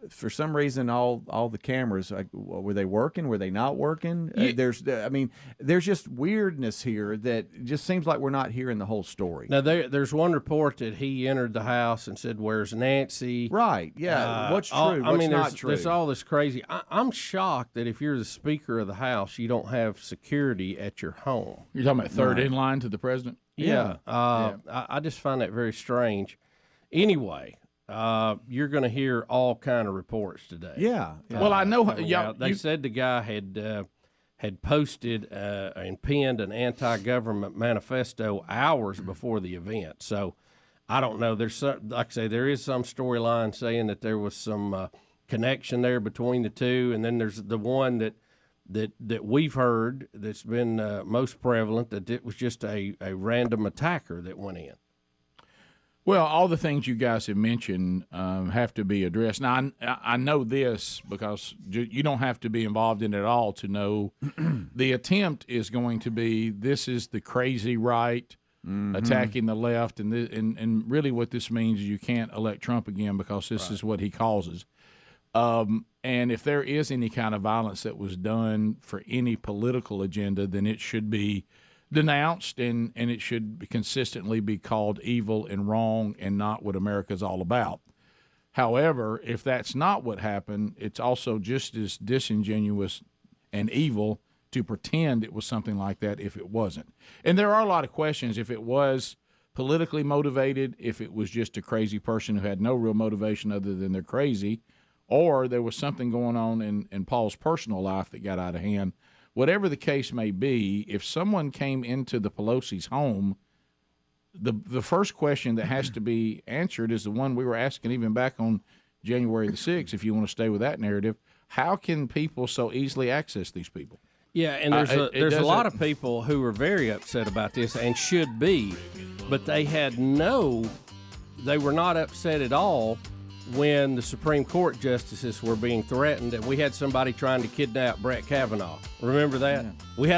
for some reason, all the cameras, like, were they working? Were they not working? There's just weirdness here that just seems like we're not hearing the whole story. Now, there's one report that he entered the house and said, "Where's Nancy?" Right, yeah. What's true? What's not true? There's all this crazy. I'm shocked that if you're the Speaker of the House, you don't have security at your home. You're talking about third in line to the president? Yeah. I just find that very strange. Anyway, you're going to hear all kind of reports today. Yeah. Well, I know. They said the guy had posted and penned an anti-government manifesto hours before the event. So I don't know. There's some, like I say, there is some storyline saying that there was some connection there between the two, and then there's the one that we've heard that's been most prevalent, that it was just a random attacker that went in. Well, all the things you guys have mentioned have to be addressed. Now, I know this because you don't have to be involved in it at all to know the attempt is going to be, this is the crazy right attacking the left, and really what this means is you can't elect Trump again because this is what he causes. And if there is any kind of violence that was done for any political agenda, then it should be denounced, and it should consistently be called evil and wrong and not what America's all about. However, if that's not what happened, it's also just as disingenuous and evil to pretend it was something like that if it wasn't. And there are a lot of questions if it was politically motivated, if it was just a crazy person who had no real motivation other than they're crazy, or there was something going on in Paul's personal life that got out of hand. Whatever the case may be, if someone came into the Pelosi's home, the first question that has to be answered is the one we were asking even back on January the 6th, if you want to stay with that narrative. How can people so easily access these people? Yeah, and there's a lot of people who are very upset about this and should be, but they were not upset at all when the Supreme Court justices were being threatened, and we had somebody trying to kidnap Brett Kavanaugh. Remember that? Yeah. We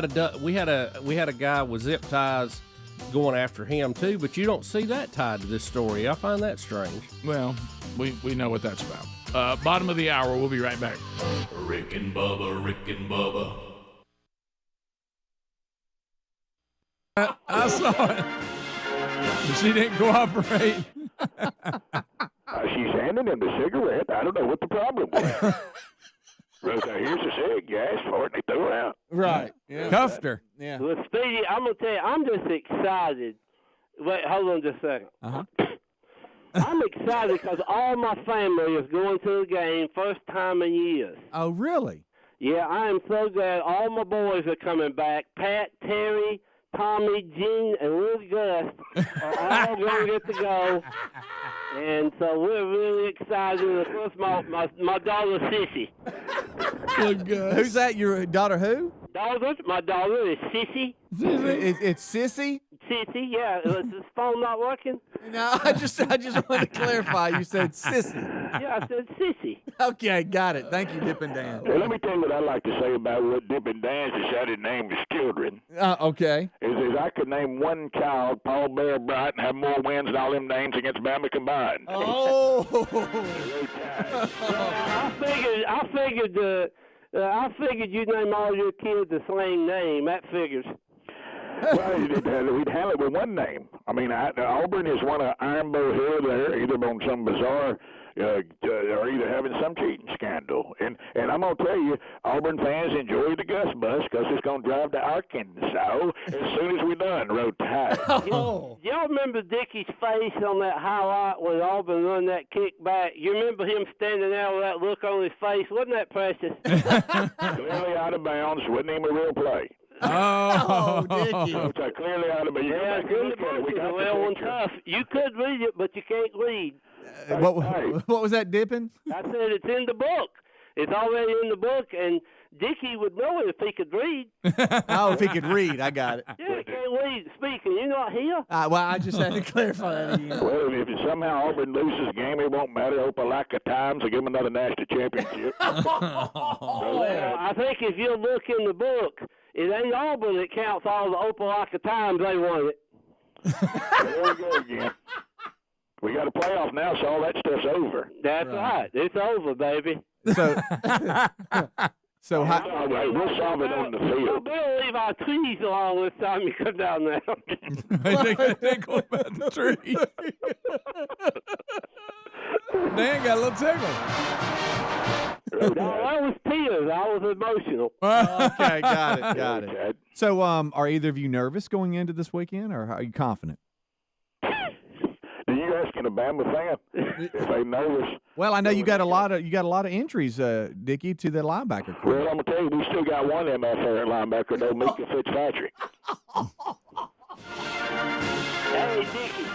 had a guy with zip ties going after him too, but you don't see that tied to this story. I find that strange. Well, we know what that's about. Bottom of the hour. We'll be right back. Rick and Bubba, Rick and Bubba. I saw it. She didn't cooperate. She's handing him the cigarette. I don't know what the problem was. Rose, here's the cig. You asked for it, and they threw it out. Right. Yeah. Cuffed her. Yeah. Well, Speedy, I'm going to tell you, I'm just excited. Wait, hold on just a second. Uh-huh. I'm excited because all my family is going to the game first time in years. Oh, really? Yeah, I am so glad all my boys are coming back. Pat, Terry, Tommy, Gene, and little Gus are all going to get to go. And so we're really excited. And of course, my daughter, Sissy. Who's that? Your daughter who? My daughter is Sissy. It's Sissy? Sissy, yeah. Is this phone not working? No, I just wanted to clarify. You said Sissy. Yeah, I said Sissy. Okay, got it. Thank you, Dippin' Dan. Well, let me tell you what I like to say about what Dippin' Dan decided to name his children. Okay. Is I could name one child, Paul Bear Bright, and have more wins than all them names against Bama combined. Oh. I figured you'd name all your kids the same name. That figures. Well, we'd handle it with one name. I mean, Auburn is one of Iron Bowl here or there, either on some bizarre or either having some cheating scandal. And I'm going to tell you, Auburn fans enjoy the Gus bus because it's going to drive to Arkansas as soon as we're done. Road Tide. Y'all remember Dickie's face on that highlight when Auburn run that kick back? You remember him standing there with that look on his face? Wasn't that precious? Clearly out of bounds. Wasn't even a real play. Oh, Dickie. Clearly out of bounds. Yeah, well and tough. You could read it, but you can't read. What was that, Dippin'? I said it's in the book. It's already in the book, and Dickie would know it if he could read. Oh, if he could read, I got it. Yeah, he can't read. Speaking, you not here? Well, I just had to clarify that again. Well, if somehow Auburn loses the game, it won't matter. Opelika Times will give them another national championship. Well, I think if you look in the book, it ain't Auburn that counts all the Opelika Times they won it. There we go again. We got a playoff now, so all that stuff's over. That's right. It's over, baby. So how? We'll solve it on the field. We'll leave our trees along this time you come down there. They go about the tree. Dan got a little tickle. No, that was tears. I was emotional. Okay, got it. So, are either of you nervous going into this weekend, or are you confident? Are you asking a Bama fan if they nervous? Well, I know you got a lot of injuries, Dickie, to the linebacker corps. Well, I'm gonna tell you, we still got one MFR linebacker, though, Mika Fitzpatrick. Hey, Dickie.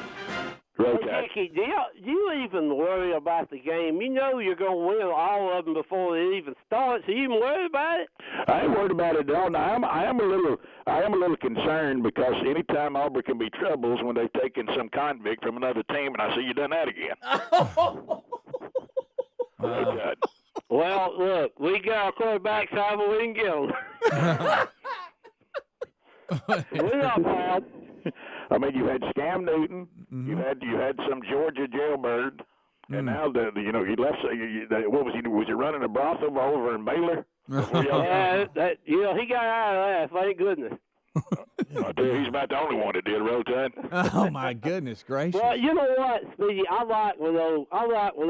Dickie, do you even worry about the game? You know you're going to win all of them before it even starts. Are you even worried about it? I ain't worried about it at all. Now, I am a little concerned because anytime Auburn can be troubles when they've taken some convict from another team, and I see you done that again. Well, look, we got our quarterbacks however we can get them. We're not bad. I mean, you had Scam Newton, you had some Georgia jailbird, and now he left. What was he? Was he running a brothel over in Baylor? Yeah, he got out of that. Thank goodness. I tell you, he's about the only one that did. Roll Tide. Oh my goodness gracious! Well, you know what, Speedy? I like when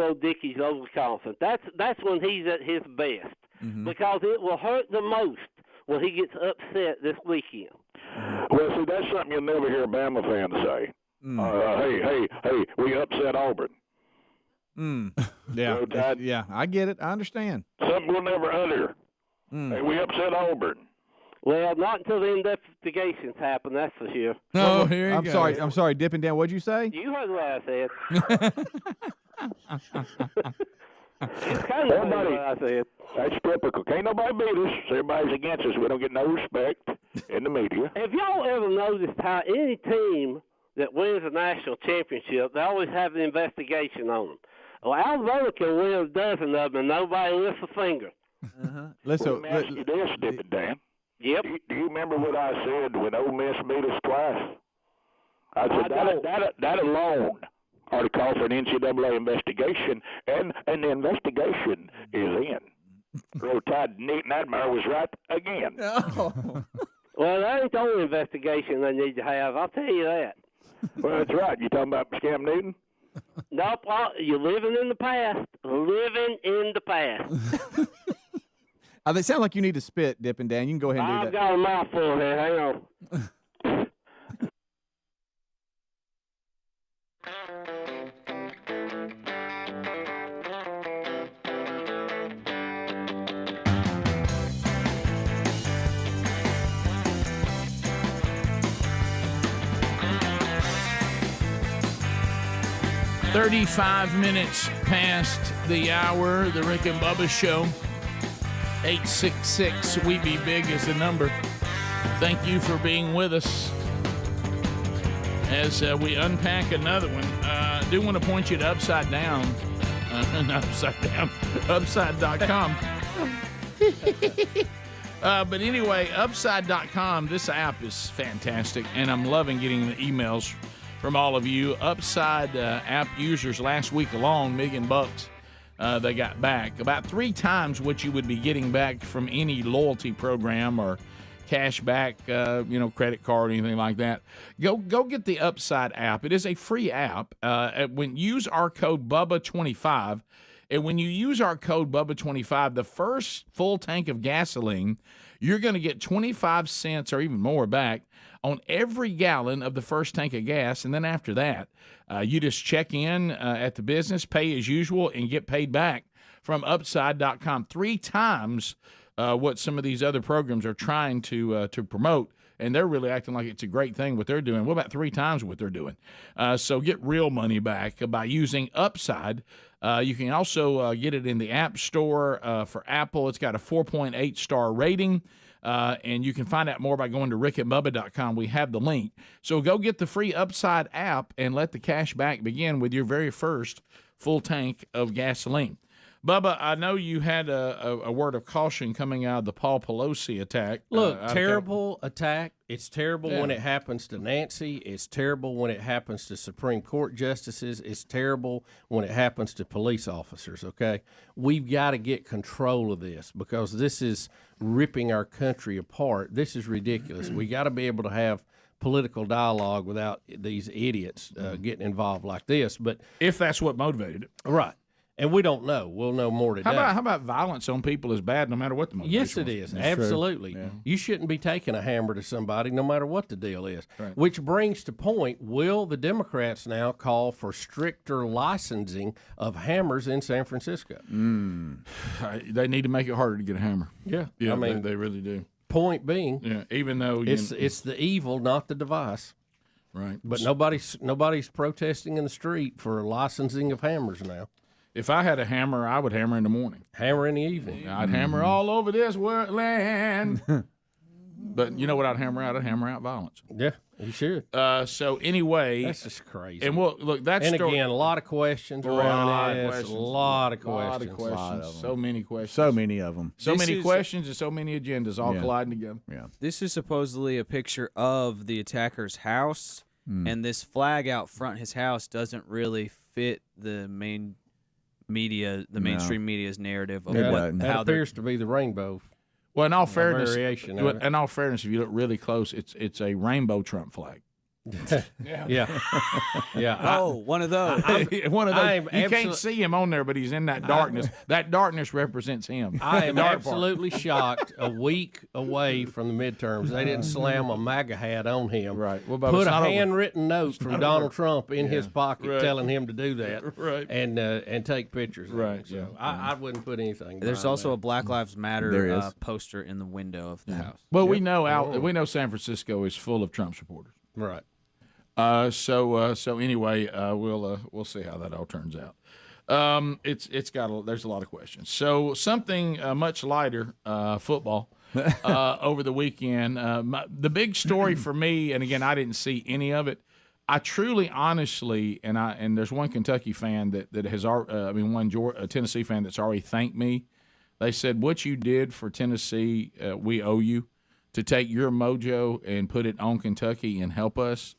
old Dickie's overconfident. That's when he's at his best because it will hurt the most when he gets upset this weekend. Well, see, that's something you'll never hear a Bama fan say. Hey, we upset Auburn. Yeah, yeah, I get it. I understand. Something we'll never utter. Hey, we upset Auburn. Well, not until the investigations happen, that's for sure. Oh, here you go. I'm sorry, Dipping Down. What'd you say? You heard what I said. It's kind of what I said. That's typical. Can't nobody beat us. Everybody's against us. We don't get no respect in the media. Have y'all ever noticed how any team that wins a national championship, they always have an investigation on them? Well, Alabama can win a dozen of them, and nobody lifts a finger. Listen, let me ask you this, Dippin' Dan. Yep. Do you remember what I said when Ole Miss beat us twice? I said that alone ought to call for an NCAA investigation, and the investigation is in. Roll Tide Nightmare was right again. Oh. Well, that ain't the only investigation they need to have. I'll tell you that. Well, that's right. You talking about Scam Newton? Nope. You're living in the past. Living in the past. They sound like you need to spit, Dippin' Dan. You can go ahead and do that. I've got a mouthful here. Hang on. 35 minutes past the hour, the Rick and Bubba Show. 866-WE-BE-BIG is the number. Thank you for being with us as we unpack another one. I do want to point you to Upside Down. Not Upside Down. Upside.com. But anyway, Upside.com, this app is fantastic, and I'm loving getting the emails from all of you. Upside app users last week alone, $1 million they got back. About 3 times what you would be getting back from any loyalty program or cash back, credit card or anything like that. Go get the Upside app. It is a free app. When you use our code BUBBA25, and when you use our code BUBBA25, the first full tank of gasoline, you're going to get 25 cents or even more back on every gallon of the first tank of gas. And then after that, you just check in at the business, pay as usual, and get paid back from Upside.com. 3 times what some of these other programs are trying to promote. And they're really acting like it's a great thing what they're doing. What about 3 times what they're doing? So get real money back by using Upside. You can also get it in the App Store for Apple. It's got a 4.8 star rating. And you can find out more by going to rickandbubba.com. We have the link. So go get the free Upside app and let the cash back begin with your very first full tank of gasoline. Bubba, I know you had a word of caution coming out of the Paul Pelosi attack. Look, terrible attack. It's terrible Yeah. when it happens to Nancy. It's terrible when it happens to Supreme Court justices. It's terrible when it happens to police officers, okay? We've got to get control of this because this is ripping our country apart. This is ridiculous. We got to be able to have political dialogue without these idiots getting involved like this. But if that's what motivated it. Right. And we don't know. We'll know more today. How about violence on people is bad no matter what the motivation Yes, it is. That's Absolutely. true. Yeah. You shouldn't be taking a hammer to somebody no matter what the deal is. Right. Which brings to point, will the Democrats now call for stricter licensing of hammers in San Francisco? They need to make it harder to get a hammer. Yeah. Yeah, I mean, they really do. Point being, Yeah, even though it's the evil, not the device. Right. But nobody's protesting in the street for licensing of hammers now. If I had a hammer, I would hammer in the morning. Hammer in the evening. I'd hammer all over this land. But you know what I'd hammer out? I'd hammer out violence. Yeah, you should. So anyway, That's just crazy. And we'll look. That's and again, a lot of questions around this. A lot of questions. So many questions. So many of them. So This many is- questions and so many agendas all Yeah. colliding together. Yeah. This is supposedly a picture of the attacker's house, and this flag out front his house doesn't really fit the main media, the mainstream media's narrative of that how appears to be the rainbow. Well, in all fairness, variation of it. in all fairness, if you look really close, it's a rainbow Trump flag. Yeah. Oh, one of those. One of those. I'm You can't see him on there, but he's in that darkness. That darkness represents him. I am The dark part. absolutely shocked. A week away from the midterms, they didn't slam a MAGA hat on him. Right. Well, Bubba, Put it's a not over. handwritten note from not Donald over. Trump in his pocket Right. telling him to do that. Right. And take pictures. Of Right, Him. So yeah. I wouldn't put anything. There's behind also that. a Black Lives Matter There is. poster in the window of the house. Well, we know we know San Francisco is full of Trump supporters. right. So anyway, we'll see how that all turns out. There's a lot of questions. So something much lighter, football, over the weekend. The big story for me, and again, I didn't see any of it. I truly, honestly, and there's one Kentucky fan that has, one Tennessee fan that's already thanked me. They said, "What you did for Tennessee, we owe you." To take your mojo and put it on Kentucky and help us,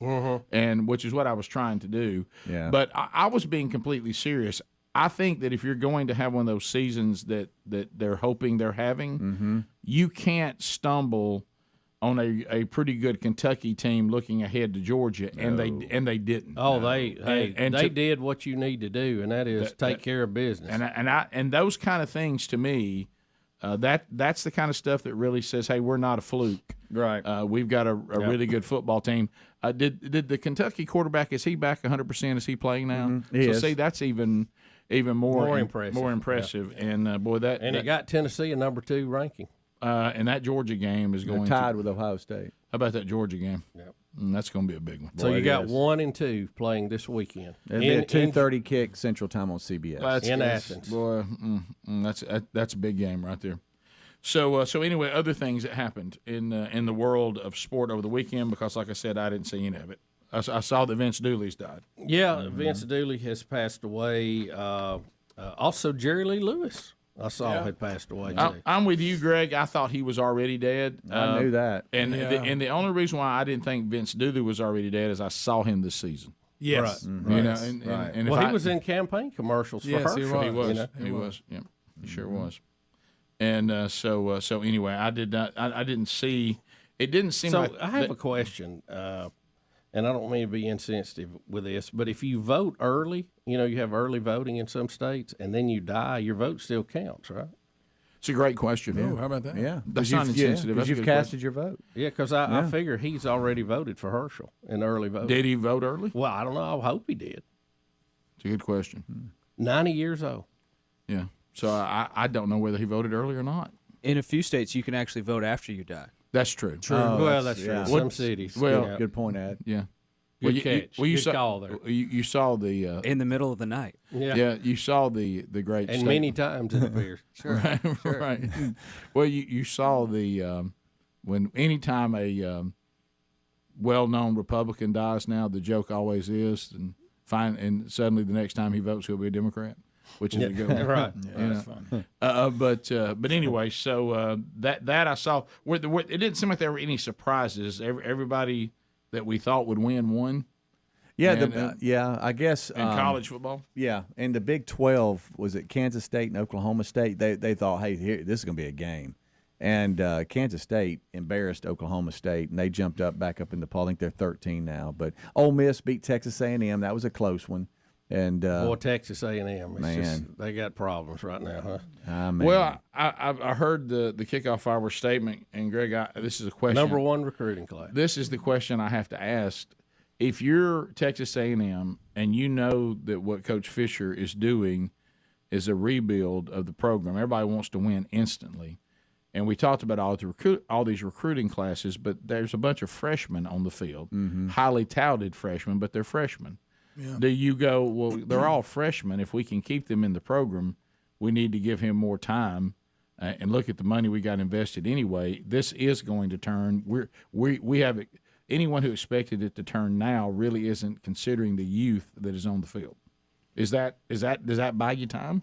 and which is what I was trying to do. Yeah. But I was being completely serious. I think that if you're going to have one of those seasons that they're hoping they're having, you can't stumble on a pretty good Kentucky team looking ahead to Georgia, and they didn't. Oh, they to- did what you need to do, and that is take care of business. And those kind of things to me. That's the kind of stuff that really says, "Hey, we're not a fluke. Right. We've got a really good football team." Did the Kentucky quarterback, is he back 100%? Is he playing now? He is. See, that's even more impressive. More impressive. And boy, it got Tennessee a number 2 ranking. And that Georgia game is They're going tied to, with Ohio State. How about that Georgia game? Yep. That's going to be a big one. So you it got is. 1 and 2 playing this weekend. It'll be a 2:30 kick Central Time on CBS. Athens. Boy, that's a big game right there. So anyway, other things that happened in the world of sport over the weekend, because like I said, I didn't see any of it. I saw that Vince Dooley's died. Yeah, Vince Dooley has passed away. Also, Jerry Lee Lewis, I saw had passed away too. I'm with you, Greg. I thought he was already dead. I knew that. And the only reason why I didn't think Vince Dooley was already dead is I saw him this season. Yes. You know, and Well, if he was in campaign commercials for Yes, he Herschel. was. He was. You know? He was. Yeah, he sure was. And so anyway, I did not. I didn't see. It didn't seem So like. I have a question, and I don't mean to be insensitive with this, but if you vote early, you know, you have early voting in some states, and then you die, your vote still counts, right? It's a great question. Oh, how about that? Yeah. That's not insensitive. Because That's a you've good casted your vote. Yeah, because I figure he's already voted for Herschel in early voting. Did he vote early? Well, I don't know. I hope he did. It's a good question. 90 years old. Yeah. So I don't know whether he voted early or not. In a few states, you can actually vote after you die. That's true. Oh, Well, that's true. yeah. Some cities. Well, yeah. Good point, Ad. Yeah. Good catch. You Good saw, call there. You saw the In the middle of the night. yeah. You saw the great And statement. many times it appears. Sure. Right, sure. right. Well, you saw the when anytime a well-known Republican dies now, the joke always is, and suddenly the next time he votes, he'll be a Democrat. which is a good one. Right. Yeah, that's funny. But anyway, so that I saw. It didn't seem like there were any surprises. Everybody that we thought would won. Yeah, And, I guess in college football. Yeah, and the Big 12 was it Kansas State and Oklahoma State. They thought, hey, this is going to be a game, and Kansas State embarrassed Oklahoma State, and they jumped back up in the poll. I think they're 13 now. But Ole Miss beat Texas A&M. That was a close one. And boy, Texas A&M, man, they got problems right now, huh? Well, I heard the kickoff hour statement, and Greg, this is a question. Number one recruiting class. This is the question I have to ask. If you're Texas A&M and you know that what Coach Fisher is doing is a rebuild of the program, everybody wants to win instantly. And we talked about all these recruiting classes, but there's a bunch of freshmen on the field, highly touted freshmen, but they're freshmen. Yeah. Do you go, well, they're all freshmen. If we can keep them in the program, we need to give him more time and look at the money we got invested anyway. This is going to turn. We have – anyone who expected it to turn now really isn't considering the youth that is on the field. Does that buy you time?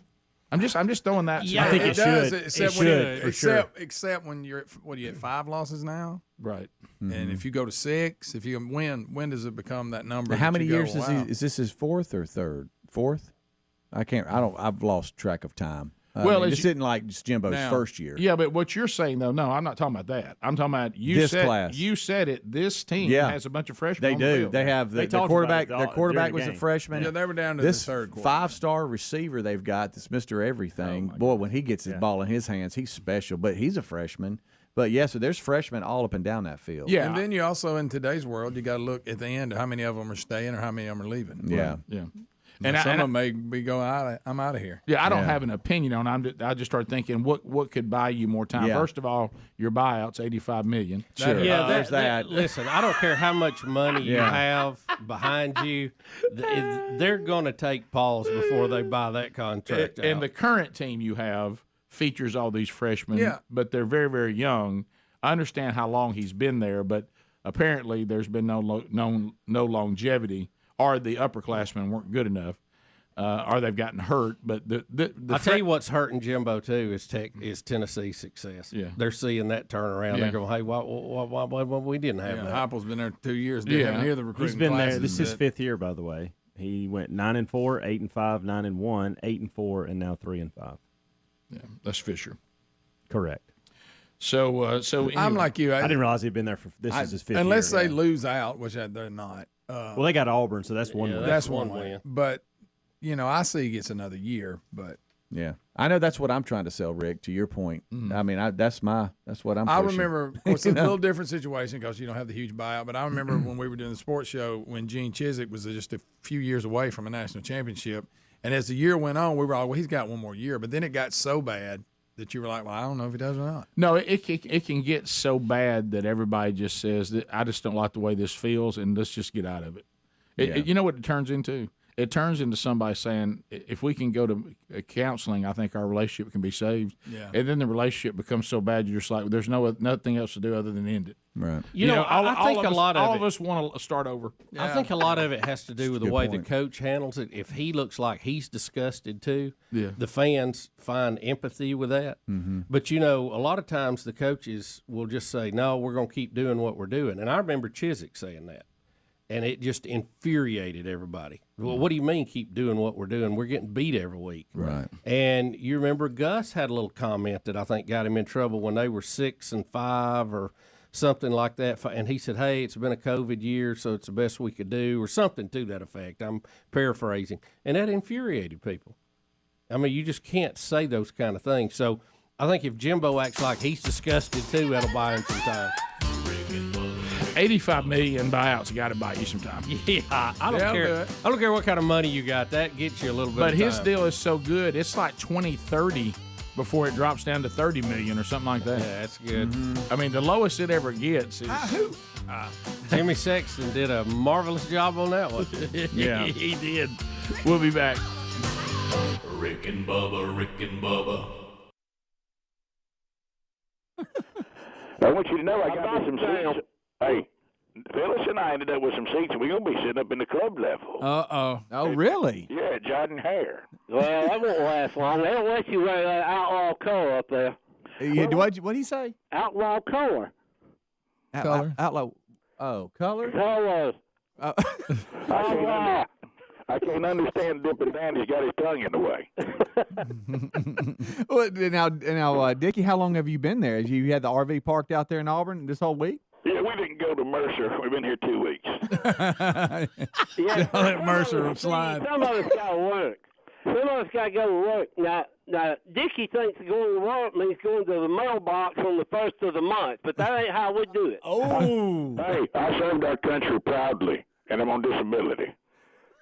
I'm just throwing that. Yeah, I think it does. Except when you're at 5 losses now, right? And if you go to 6, if you win, when does it become that number? How many years is this his fourth or third? Fourth? I've lost track of time. This isn't like Jimbo's first year. Yeah, but what you're saying though, no, I'm not talking about that. I'm talking about class. You said it. This team has a bunch of freshmen. They on do. The field. They have the quarterback. Their quarterback was a freshman. Yeah, they were down to this the third quarter. 5-star receiver they've got. This Mr. Everything. Boy, when he gets his ball in his hands, he's special. But he's a freshman. But so there's freshmen all up and down that field. Yeah, and then you also in today's world, you got to look at the end of how many of them are staying or how many of them are leaving. Yeah, yeah. And some of them may be going, I'm out of here. Yeah, I don't have an opinion on it. I just started thinking, what could buy you more time? Yeah. First of all, your buyout's $85 million. Sure. There's that. Listen, I don't care how much money you have behind you. They're going to take pause before they buy that contract out. And the current team you have features all these freshmen, but they're very, very young. I understand how long he's been there, but apparently there's been no longevity. Or the upperclassmen weren't good enough, or they've gotten hurt. But I'll tell you what's hurting Jimbo too is Tennessee's success. Yeah, they're seeing that turnaround. They're going, hey, why we didn't have that? Heupel's been there 2 years. Didn't have near the recruiting. He's been classes. there. This is his 5th year, by the way. He went 9-4, 8-5, 9-1, 8-4, and now 3-5. Yeah, that's Fisher. Correct. So I'm anyway, like you. I didn't realize he'd been there for. This is his 5th year. Unless they lose out, which they're not. Well, they got Auburn, so that's one win. That's one win. But, I see he gets another year. But yeah, I know that's what I'm trying to sell, Rick. To your point, I mean, that's what I'm. I pushing. remember, of course, it's a little different situation because you don't have the huge buyout. But I remember when we were doing the sports show when Gene Chizik was just a few years away from a national championship, and as the year went on, we were all, well, he's got one more year. But then it got so bad that you were like, well, I don't know if he does or not. No, it can get so bad that everybody just says that I just don't like the way this feels, and let's just get out of it. You know what it turns into? It turns into somebody saying, if we can go to counseling, I think our relationship can be saved. Yeah. And then the relationship becomes so bad, you're just like, there's nothing else to do other than end it. Right. You know, I think all of us want to start over. I think a lot of it has to do with the way the coach handles it. If he looks like he's disgusted too, the fans find empathy with that. Mm-hmm. But, a lot of times the coaches will just say, no, we're going to keep doing what we're doing. And I remember Chizik saying that. And it just infuriated everybody. Well, what do you mean keep doing what we're doing? We're getting beat every week. Right. And you remember Gus had a little comment that I think got him in trouble when they were 6-5 or something like that. And he said, hey, it's been a COVID year, so it's the best we could do, or something to that effect. I'm paraphrasing. And that infuriated people. I mean, you just can't say those kind of things. So I think if Jimbo acts like he's disgusted too, that'll buy him some time. $85 million buyouts got to buy you some time. Yeah, I don't care. I don't care what kind of money you got. That gets you a little bit. But of his time. deal is so good. It's like 2030 before it drops down to $30 million or something like that. Yeah, that's good. I mean, the lowest it ever gets is. Jimmy Sexton did a marvelous job on that one. Yeah, he did. We'll be back. Rick and Bubba, Rick and Bubba. I want you to know I got me some seats. Hey, Phyllis and I ended up with some seats, and we're going to be sitting up in the club level. Uh-oh. Oh, really? Yeah, Jordan Hare. Well, that won't last long. They don't let you wear that outlaw color up there. Yeah, what'd he say? Outlaw color. Color? Outlaw. Oh, color? Color. I can't understand Dip and Dan. He's got his tongue in the way. Well, now, Dickie, how long have you been there? You had the RV parked out there in Auburn this whole week? Yeah, we didn't go to Mercer. We've been here 2 weeks. Yeah, Let Mercer slide. Some of us got to work. Some of us got to go to work. Now, Dickie thinks going to work means going to the mailbox on the first of the month, but that ain't how we do it. Oh. Hey, I served our country proudly, and I'm on disability.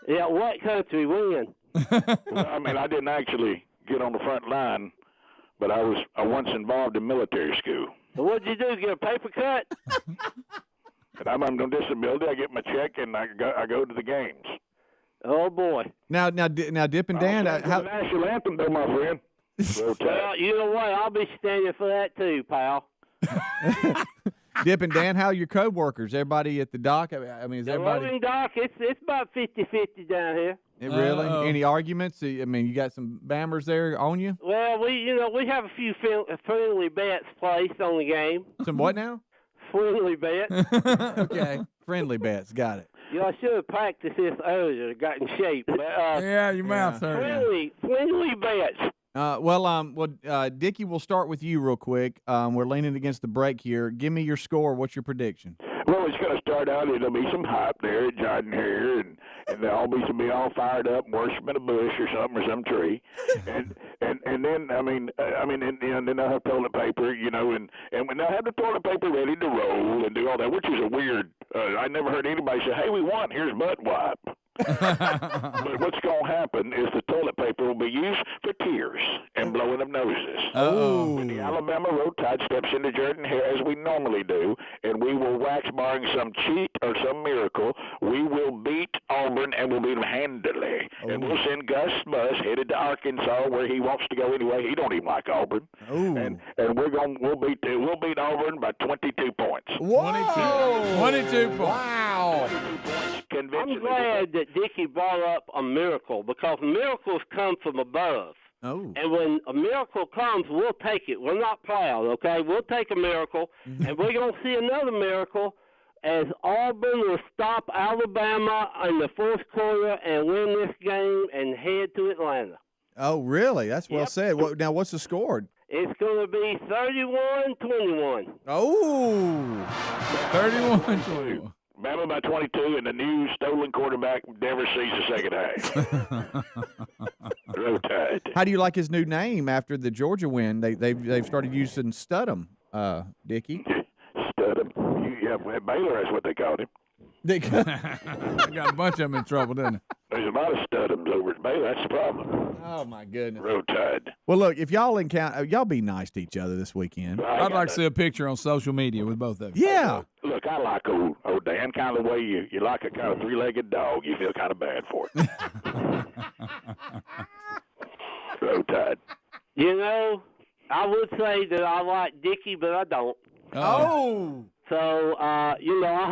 Yeah, what country? When? I mean, I didn't actually get on the front line, but I was once involved in military school. So what'd you do? Get a paper cut? And I'm on disability. I get my check, and I go to the games. Oh boy! Now, Dip and Dan, the national anthem, though, my friend. Well, you know what? I'll be standing for that too, pal. Dip and Dan, how are your co-workers? Everybody at the dock? I mean, is The everybody? loading dock, it's about 50-50 down here. Really? Any arguments? I mean, you got some bammers there on you? Well, we have a few friendly bets placed on the game. Some what now? Friendly bets. Okay, friendly bets. Got it. Yeah, I should have practiced this earlier, got in shape. But, Yeah, your mouth hurt. Friendly bets. Dickie, we'll start with you real quick. We're leaning against the break here. Give me your score. What's your prediction? Well, it's going to start out. There'll be some hype there at Jordan here, and they'll all be all fired up, worshiping a bush or something or some tree, and then then they'll have toilet paper, and when they'll have the toilet paper ready to roll and do all that, which is a weird. I never heard anybody say, "Hey, we won. Here's butt wipe." But what's going to happen is the toilet paper will be used for tears and blowing of noses. Oh. When the Alabama Road Tide steps into Jordan here, as we normally do, and we will wax, barring some cheat or some miracle, we will beat Auburn and we'll beat them handily. And we'll send Gus Bus headed to Arkansas, where he wants to go anyway. He don't even like Auburn. And we'll beat Auburn by 22 points. Whoa! 22 points. Wow! 22 points. I'm glad that Dickie brought up a miracle, because miracles come from above. Oh. And when a miracle comes, we'll take it. We're not proud, okay? We'll take a miracle, and we're going to see another miracle as Auburn will stop Alabama in the fourth quarter and win this game and head to Atlanta. Oh, really? That's well said. Now, what's the score? It's going to be 31-21. Oh. 31-21. Bama by 22, and the new stolen quarterback never sees the second half. Road Tide. How do you like his new name after the Georgia win? They've started using Studham, Dickie. Studham. Yeah, Baylor, that's what they called him. They got a bunch of them in trouble, didn't they? There's a lot of Studhams over at Baylor. That's the problem. Oh, my goodness. Road Tide. Well, look, if y'all y'all be nice to each other this weekend. I'd like to see a picture on social media with both of you. Yeah. Look, I like old Dan, kind of the way you like a kind of three-legged dog. You feel kind of bad for it. Road Tide. I would say that I like Dickie, but I don't. Oh. So, I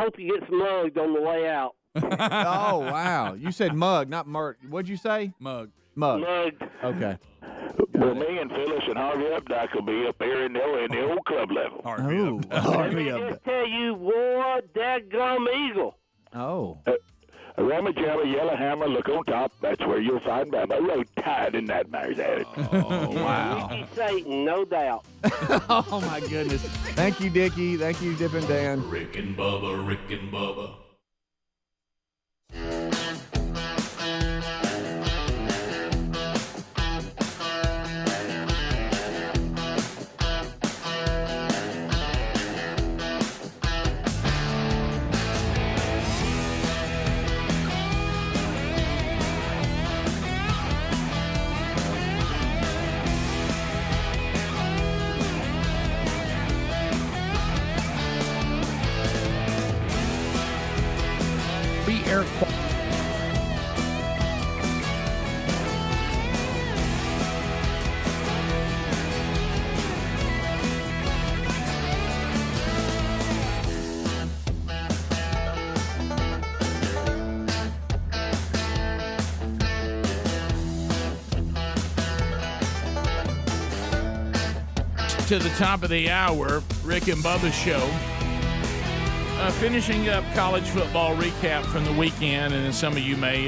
hope you get mugged on the way out. Oh, wow. You said mug, not murk. What'd you say? Mug. Mugged. Okay. Well, me and Phyllis and Harvey Updike will be up there in the old club level. Let me just tell you, war, dadgum eagle. Oh. A Ramajama Yellowhammer, look on top. That's where you'll find Bama. Road Tide in that marriage at it. Oh, wow. Dickie Satan, no doubt. Oh, my goodness. Thank you, Dickie. Thank you, Dip and Dan. Rick and Bubba, Rick and Bubba. Air to the top of the hour, Rick and Bubba's show. Finishing up college football recap from the weekend, and then some of you may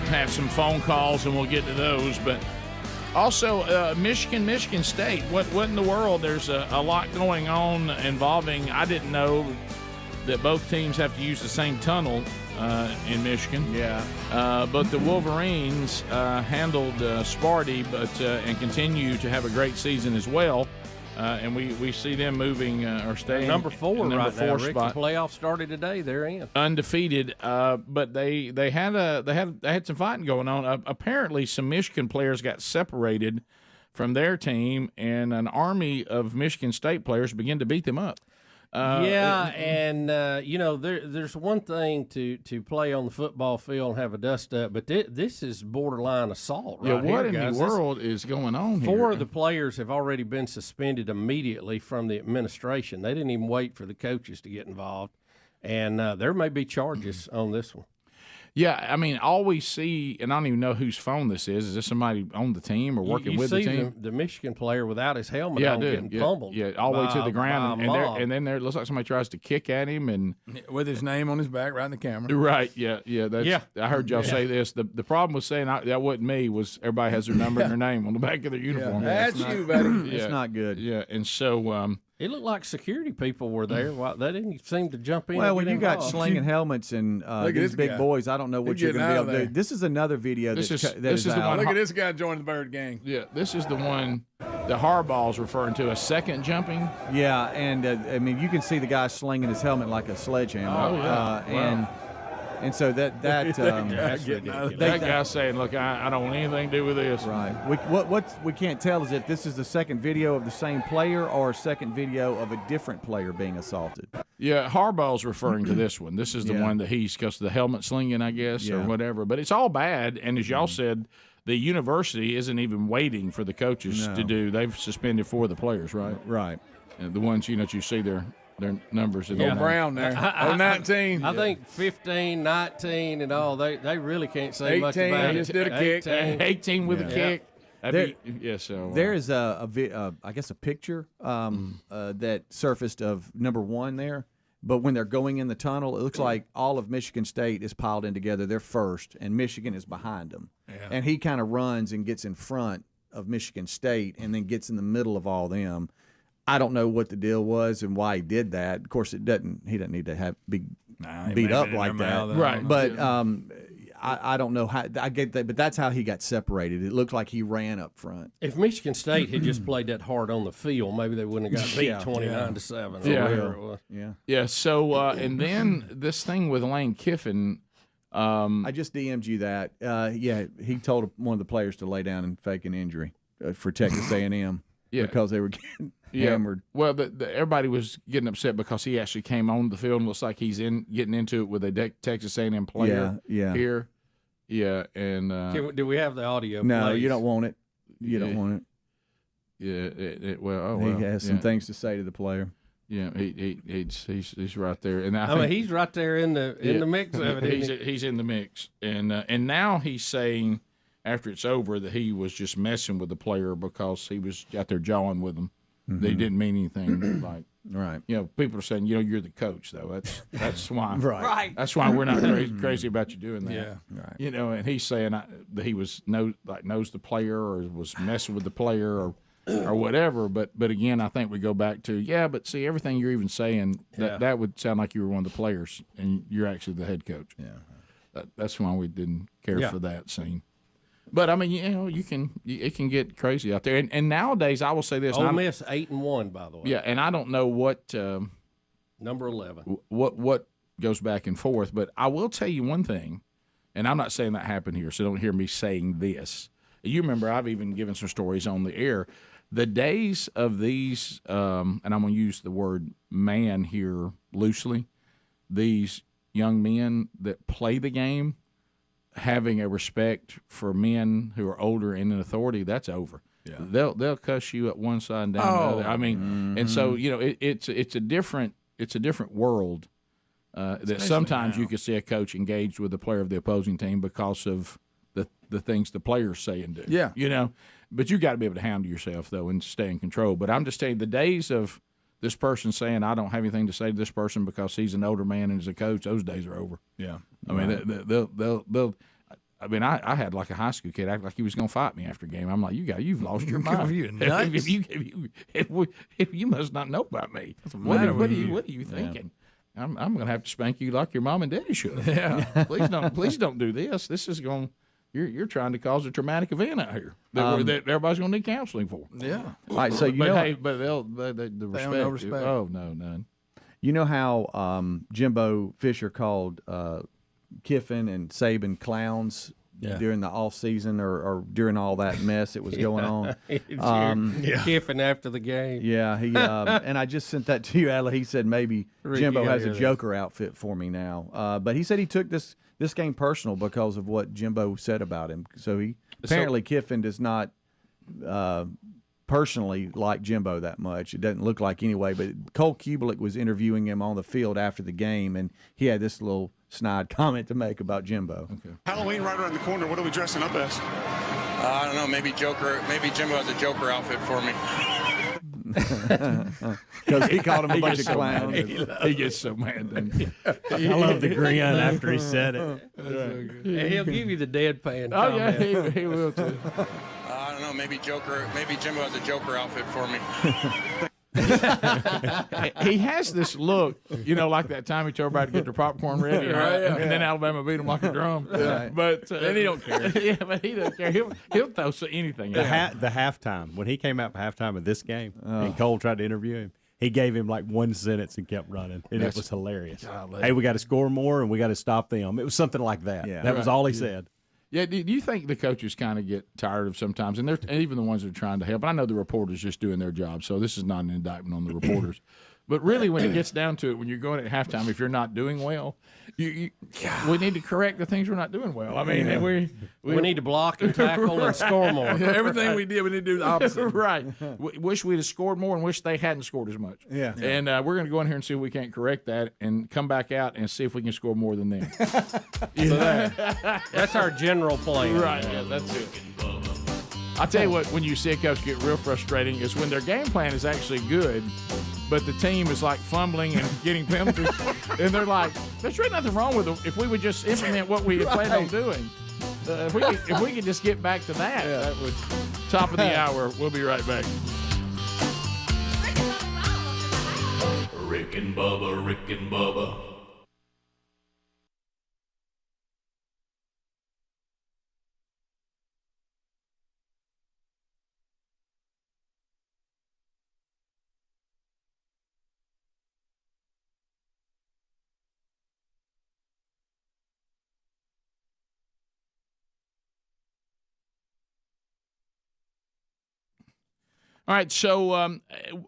have some phone calls, and we'll get to those. But also, Michigan State. What in the world? There's a lot going on involving. I didn't know that both teams have to use the same tunnel in Michigan. Yeah. But the Wolverines handled Sparty, and continue to have a great season as well. And we see them moving or staying number 4 in right now. Rick, spot. the playoffs started today. They're in Undefeated, but they had some fighting going on. Apparently, some Michigan players got separated from their team, and an army of Michigan State players began to beat them up. There's one thing to play on the football field and have a dust up, but this is borderline assault right here, what in guys. the world is going on here? 4 of the players have already been suspended immediately from the administration. They didn't even wait for the coaches to get involved, and there may be charges on this one. Yeah, I mean, all we see, and I don't even know whose phone this is. Is this somebody on the team or working with the team? You see the Michigan player without his helmet on getting pummeled. Yeah, all the way to the ground. And then there it looks like somebody tries to kick at him. And with his name on his back right in the camera. Right, yeah. I heard y'all say this. The problem with saying that wasn't me was everybody has their number and their name on the back of their uniform. That's you, buddy. It's not good. Yeah, and so it looked like security people were there. They didn't seem to jump in. Well, and when get you got involved. slinging helmets and these big boys, I don't know what you're going to be able to do. This is another video this is out. the one. Look at this guy joining the bird gang. Yeah, this is the one the Harbaugh's referring to, a second jumping. Yeah, and I mean, you can see the guy slinging his helmet like a sledgehammer. Oh, yeah. And so that that's ridiculous. That guy saying, "Look, I don't want anything to do with this." Right. What we can't tell is if this is the second video of the same player or a second video of a different player being assaulted. Yeah, Harbaugh's referring to this one. This is the one that he's because of the helmet slinging, I guess, or whatever. But it's all bad. And as y'all said, the university isn't even waiting for the coaches to do. They've suspended 4 of the players, right? Right. And the ones you see their numbers. In Brown there. 19. I think 15, 19, and all. They really can't say 18, much about it. just did a kick. 18 with a kick. There is I guess a picture that surfaced of number 1 there. But when they're going in the tunnel, it looks like all of Michigan State is piled in together. They're first, and Michigan is behind them. Yeah. And he kind of runs and gets in front of Michigan State and then gets in the middle of all them. I don't know what the deal was and why he did that. Of course, he doesn't need to be beat up like that. Right. But I don't know how I get that, but that's how he got separated. It looked like he ran up front. If Michigan State had just played that hard on the field, maybe they wouldn't have got beat 29-7. Yeah. It was. Yeah. So and then this thing with Lane Kiffin. I just DM'd you that. He told one of the players to lay down and fake an injury for Texas A&M because they were getting hammered. Well, everybody was getting upset because he actually came on the field and looks like he's getting into it with a Texas A&M player here. Yeah, and do we have the audio? No, please? you don't want it. You don't want Yeah, it. he has some things to say to the player. Yeah, he's right there, and I mean he's right there in the mix of it. He's in the mix, and now he's saying after it's over that he was just messing with the player because he was out there jawing with him. Mm-hmm. They didn't mean anything. Like right, people are saying you're the coach though. That's why right. That's why we're not crazy about you doing that. Yeah, right. And he's saying that he was knows the player or was messing with the player or whatever. But again, I think we go back to but see everything you're even saying that would sound like you were one of the players and you're actually the head coach. Yeah, that's why we didn't care for that scene. But I mean, it can get crazy out there, and nowadays I will say this: Ole Miss 8-1, by the way. Yeah, and I don't know what number 11, what goes back and forth, but I will tell you one thing, and I'm not saying that happened here, so don't hear me saying this. You remember I've even given some stories on the air. The days of these, and I'm going to use the word man here loosely, these young men that play the game, having a respect for men who are older and in authority, that's over. Yeah. They'll cuss you at one side and down the other. I mean, and so it's a different world that sometimes you could see a coach engaged with a player of the opposing team because of the things the players say and do. Yeah. You know, but you got to be able to handle yourself, though, and stay in control. But I'm just telling you, the days of this person saying, I don't have anything to say to this person because he's an older man and is a coach, those days are over. Yeah. I mean, they'll I mean, I had like a high school kid act like he was going to fight me after a game. I'm like, you've lost your mind. You nuts? If you must not know about me. What are you thinking? I'm going to have to spank you like your mom and daddy should. Yeah. Please don't do this. This is going. You're trying to cause a traumatic event out here that everybody's going to need counseling for. Yeah. All right, so the respect. no respect. Oh no, none. You know how Jimbo Fisher called Kiffin and Saban clowns during the off season or during all that mess that was going on. Kiffin after the game. Yeah, he and I just sent that to you, Adler. He said maybe Jimbo has a Joker outfit for me now, but he said he took this game personal because of what Jimbo said about him. So apparently Kiffin does not personally like Jimbo that much. It doesn't look like anyway. But Cole Kubelik was interviewing him on the field after the game, and he had this little snide comment to make about Jimbo. Okay. Halloween right around the corner. What are we dressing up as? I don't know. Maybe Joker. Maybe Jimbo has a Joker outfit for me. Because he called him a bunch of clowns. He gets so mad. I love the grin after he said it. And he'll give you the deadpan. Oh yeah, he will too. I don't know. Maybe Joker. Maybe Jimbo has a Joker outfit for me. He has this look, like that time he told everybody to get their popcorn ready, right? And then Alabama beat him like a drum. Right. But and he don't care. Yeah, but he don't care. He'll throw anything. The halftime, when he came out for halftime of this game, and Cole tried to interview him, he gave him like one sentence and kept running, and it was hilarious. Golly. Hey, we got to score more, and we got to stop them. It was something like that. Yeah. That was all he said. Yeah, do you think the coaches kind of get tired of sometimes, and even the ones that are trying to help? And I know the reporters just doing their job, so this is not an indictment on the reporters. But really, when it gets down to it, when you're going at halftime, if you're not doing well, we need to correct the things we're not doing well. I mean, we need to block and tackle and score more. Everything we did, we need to do the opposite. Right. Wish we'd have scored more and wish they hadn't scored as much. Yeah. And we're going to go in here and see if we can't correct that and come back out and see if we can score more than them. That's our general plan. Right. Yeah, that's it. I'll tell you what, when you see a coach get real frustrating is when their game plan is actually good, but the team is like fumbling and getting penalties, and they're like, there's really nothing wrong with it if we would just implement what we had planned on doing. If we could just get back to that, that would top of the hour. We'll be right back. Rick and Bubba, Rick and Bubba. All right, so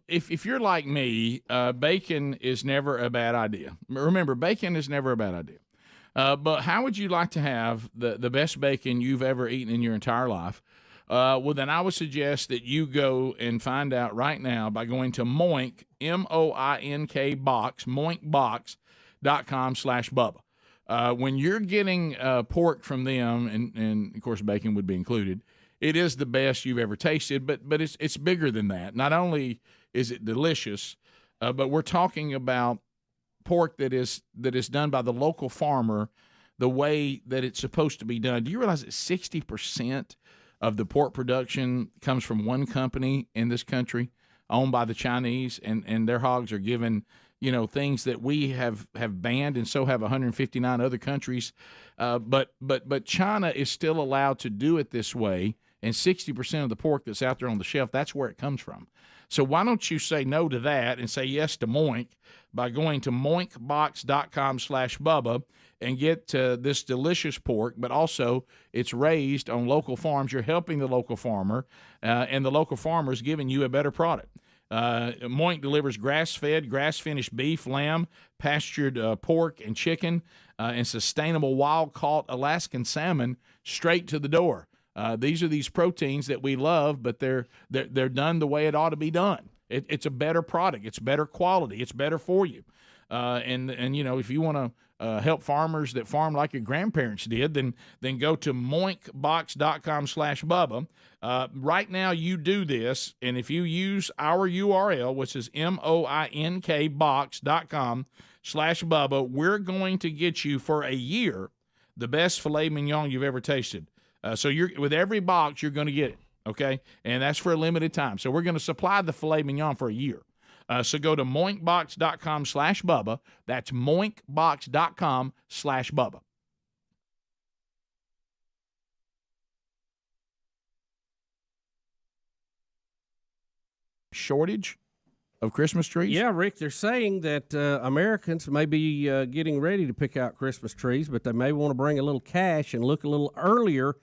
if you're like me, bacon is never a bad idea. Remember, bacon is never a bad idea. But how would you like to have the best bacon you've ever eaten in your entire life? Well, then I would suggest that you go and find out right now by going to Moink, M-O-I-N-K box, moinkbox.com/Bubba. When you're getting pork from them, and of course bacon would be included, it is the best you've ever tasted, but it's bigger than that. Not only is it delicious, but we're talking about pork that is done by the local farmer the way that it's supposed to be done. Do you realize that 60% of the pork production comes from one company in this country, owned by the Chinese, and their hogs are given things that we have banned, and so have 159 other countries. But China is still allowed to do it this way, and 60% of the pork that's out there on the shelf, that's where it comes from. So why don't you say no to that and say yes to Moink by going to moinkbox.com/Bubba and get this delicious pork, but also it's raised on local farms. You're helping the local farmer, and the local farmer is giving you a better product. Moink delivers grass-fed, grass-finished beef, lamb, pastured pork and chicken, and sustainable wild-caught Alaskan salmon straight to the door. These are these proteins that we love, but they're done the way it ought to be done. It's a better product. It's better quality. It's better for you. And if you want to help farmers that farm like your grandparents did, then go to moinkbox.com/Bubba. Right now you do this, and if you use our URL, which is moinkbox.com/Bubba, we're going to get you for a year the best filet mignon you've ever tasted. So with every box, you're going to get it, okay? And that's for a limited time. So we're going to supply the filet mignon for a year. So go to moinkbox.com/Bubba. That's moinkbox.com/Bubba. Shortage of Christmas trees? Yeah, Rick, they're saying that Americans may be getting ready to pick out Christmas trees, but they may want to bring a little cash and look a little earlier.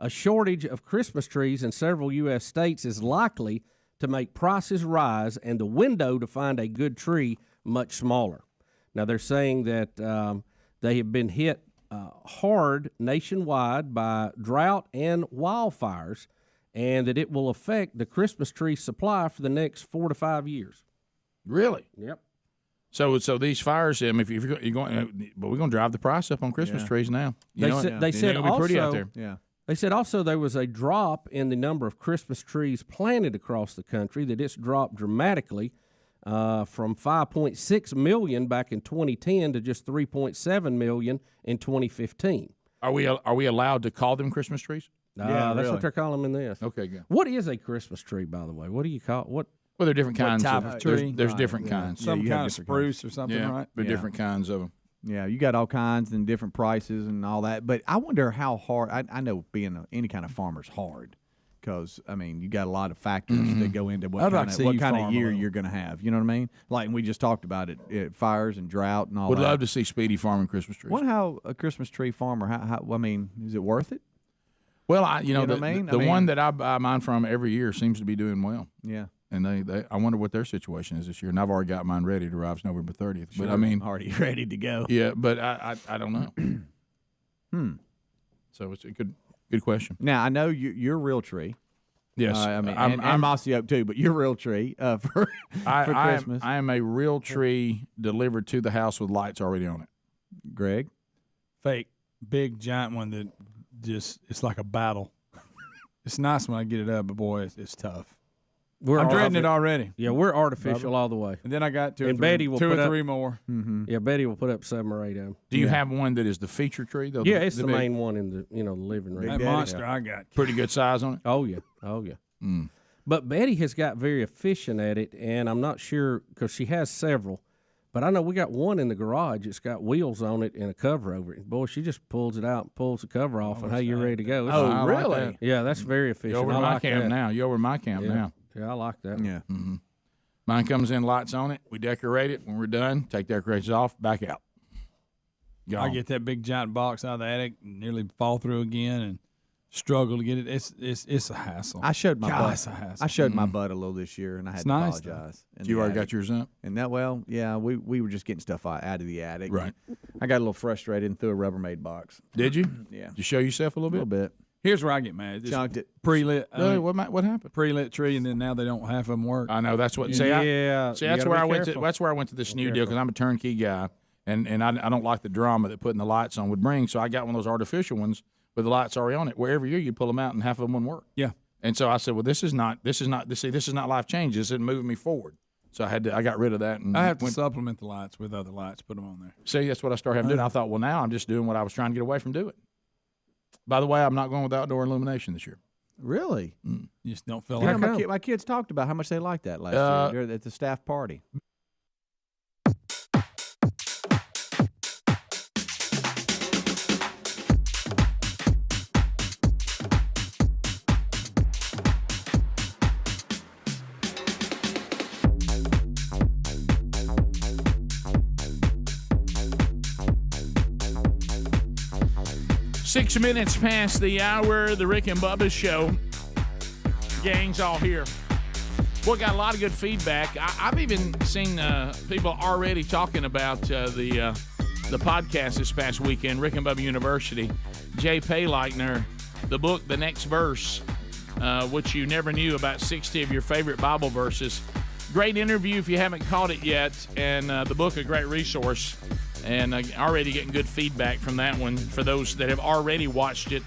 A shortage of Christmas trees in several U.S. states is likely to make prices rise and the window to find a good tree much smaller. Now, they're saying that they have been hit hard nationwide by drought and wildfires, and that it will affect the Christmas tree supply for the next 4 to 5 years. Really? Yep. So these fires, if you're going, but we're going to drive the price up on Christmas trees now. They said it'll be pretty out also, there. Yeah. They said also there was a drop in the number of Christmas trees planted across the country, that it's dropped dramatically from 5.6 million back in 2010 to just 3.7 million in 2015. Are we allowed to call them Christmas trees? That's really what they're calling them in this. Okay, good. What is a Christmas tree, by the way? What do you call what? Well, there are different kinds. Type of tree? There's different kinds. Some kind of spruce or something, right? There are different kinds of them. Yeah, you got all kinds and different prices and all that. But I wonder how hard. I know being any kind of farmer is hard because, I mean, you got a lot of factors that go into what kind of year you're going to have. You know what I mean? Like we just talked about it, fires and drought and all Would that. love to see Speedy farming Christmas trees. Wonder how a Christmas tree farmer, I mean, is it worth it? Well, the one that I buy mine from every year seems to be doing well. Yeah. And I wonder what their situation is this year. And I've already got mine ready to arrive November 30th. Sure, but I mean, already ready to go. Yeah, but I don't know. So it's a good question. Now I know you're real tree. Yes, I mean, I'm Mossy Oak too, but you're real tree for Christmas. I am a real tree delivered to the house with lights already on it. Greg, fake, big, giant one that it's like a battle. It's nice when I get it up, but boy, it's tough. I'm dreading it already. Yeah, we're artificial all the way. And then I got two Betty will two put or up, three more. Mm-hmm. Yeah, Betty will put up 7 or 8 of them. Do you have one that is the feature tree though? Yeah, it's the main one in the the living room. That monster I got. Pretty good size on it. Oh yeah. But Betty has got very efficient at it, and I'm not sure because she has several. But I know we got one in the garage. It's got wheels on it and a cover over it. Boy, she just pulls it out, pulls the cover off, and hey, you're ready to go. Oh, really? Like yeah, that's very efficient. You're over my camp now. You're over my camp now. Yeah, I like that. Yeah. Mm-hmm. Mine comes in, lights on it. We decorate it. When we're done, take decorations off, back out. I get that big giant box out of the attic and nearly fall through again and struggle to get it. It's a hassle. I showed my butt. It's a hassle. I showed my butt a little this year, and I had to apologize. You already got yours up? And that, well, yeah, we were just getting stuff out of the attic. Right. I got a little frustrated and threw a Rubbermaid box. Did you? Yeah. Did you show yourself a little bit? A little bit. Here's where I get mad. Chunked it. Pre-lit. Really? What happened? Pre-lit tree, and then now they don't half of them work. I know. That's what. See, that's where I went to. That's where I went to this new deal because I'm a turnkey guy, and I don't like the drama that putting the lights on would bring. So I got one of those artificial ones with the lights already on it. Where every year you pull them out and half of them wouldn't work. Yeah. And so I said, well, this is not life change. This isn't moving me forward. So I got rid of that. And I have to supplement the lights with other lights, put them on there. See, that's what I started having to do. I thought, well, now I'm just doing what I was trying to get away from doing. By the way, I'm not going with outdoor illumination this year. Really? You just don't feel Yeah, like my kids talked about how much they liked that last year at the staff party. Six minutes past the hour, the Rick and Bubba show. Gang's all here. Boy, got a lot of good feedback. I've even seen people already talking about the podcast this past weekend, Rick and Bubba University. Jay Payleitner, the book, The Next Verse, which you never knew about 60 of your favorite Bible verses. Great interview if you haven't caught it yet, and the book, a great resource. And already getting good feedback from that one for those that have already watched it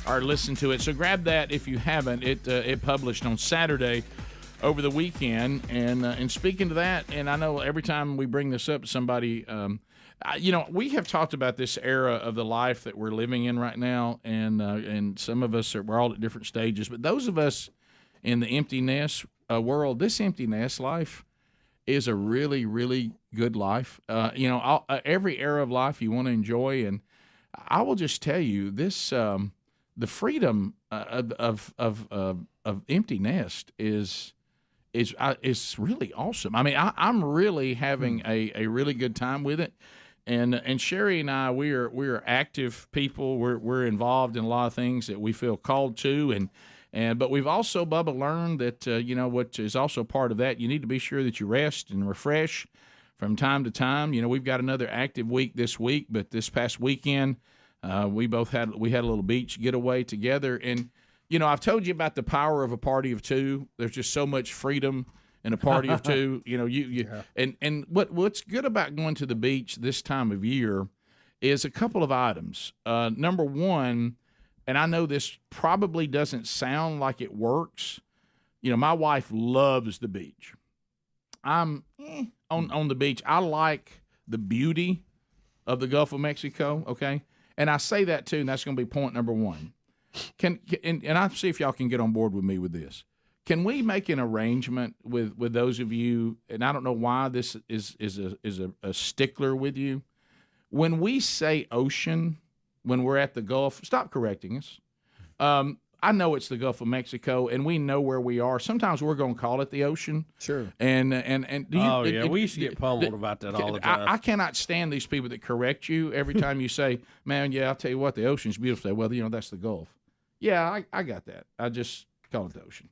or listened to it. So grab that if you haven't. It published on Saturday over the weekend. And speaking to that, and I know every time we bring this up, somebody, we have talked about this era of the life that we're living in right now, and some of us we're all at different stages. But those of us in the empty nest world, this empty nest life is a really, really good life. Every era of life you want to enjoy, and I will just tell you this: the freedom of empty nest is really awesome. I mean, I'm really having a really good time with it. And Sherry and I, we're active people. We're involved in a lot of things that we feel called to, but we've also, Bubba, learned that what is also part of that, you need to be sure that you rest and refresh from time to time. We've got another active week this week, but this past weekend we had a little beach getaway together, and I've told you about the power of a party of two. There's just so much freedom in a party of two. And what's good about going to the beach this time of year is a couple of items. Number one, and I know this probably doesn't sound like it works. My wife loves the beach. I'm on the beach. I like the beauty of the Gulf of Mexico, okay? And I say that too, and that's going to be point number one. And I'll see if y'all can get on board with me with this. Can we make an arrangement with those of you, and I don't know why this is a stickler with you, when we say ocean, when we're at the Gulf, stop correcting us. I know it's the Gulf of Mexico, and we know where we are. Sometimes we're going to call it the ocean. Sure. And we used to get pummeled about that all the time. I cannot stand these people that correct you every time you say, "Man, yeah, I'll tell you what, the ocean's beautiful." Well, that's the Gulf. Yeah, I got that. I just call it the ocean.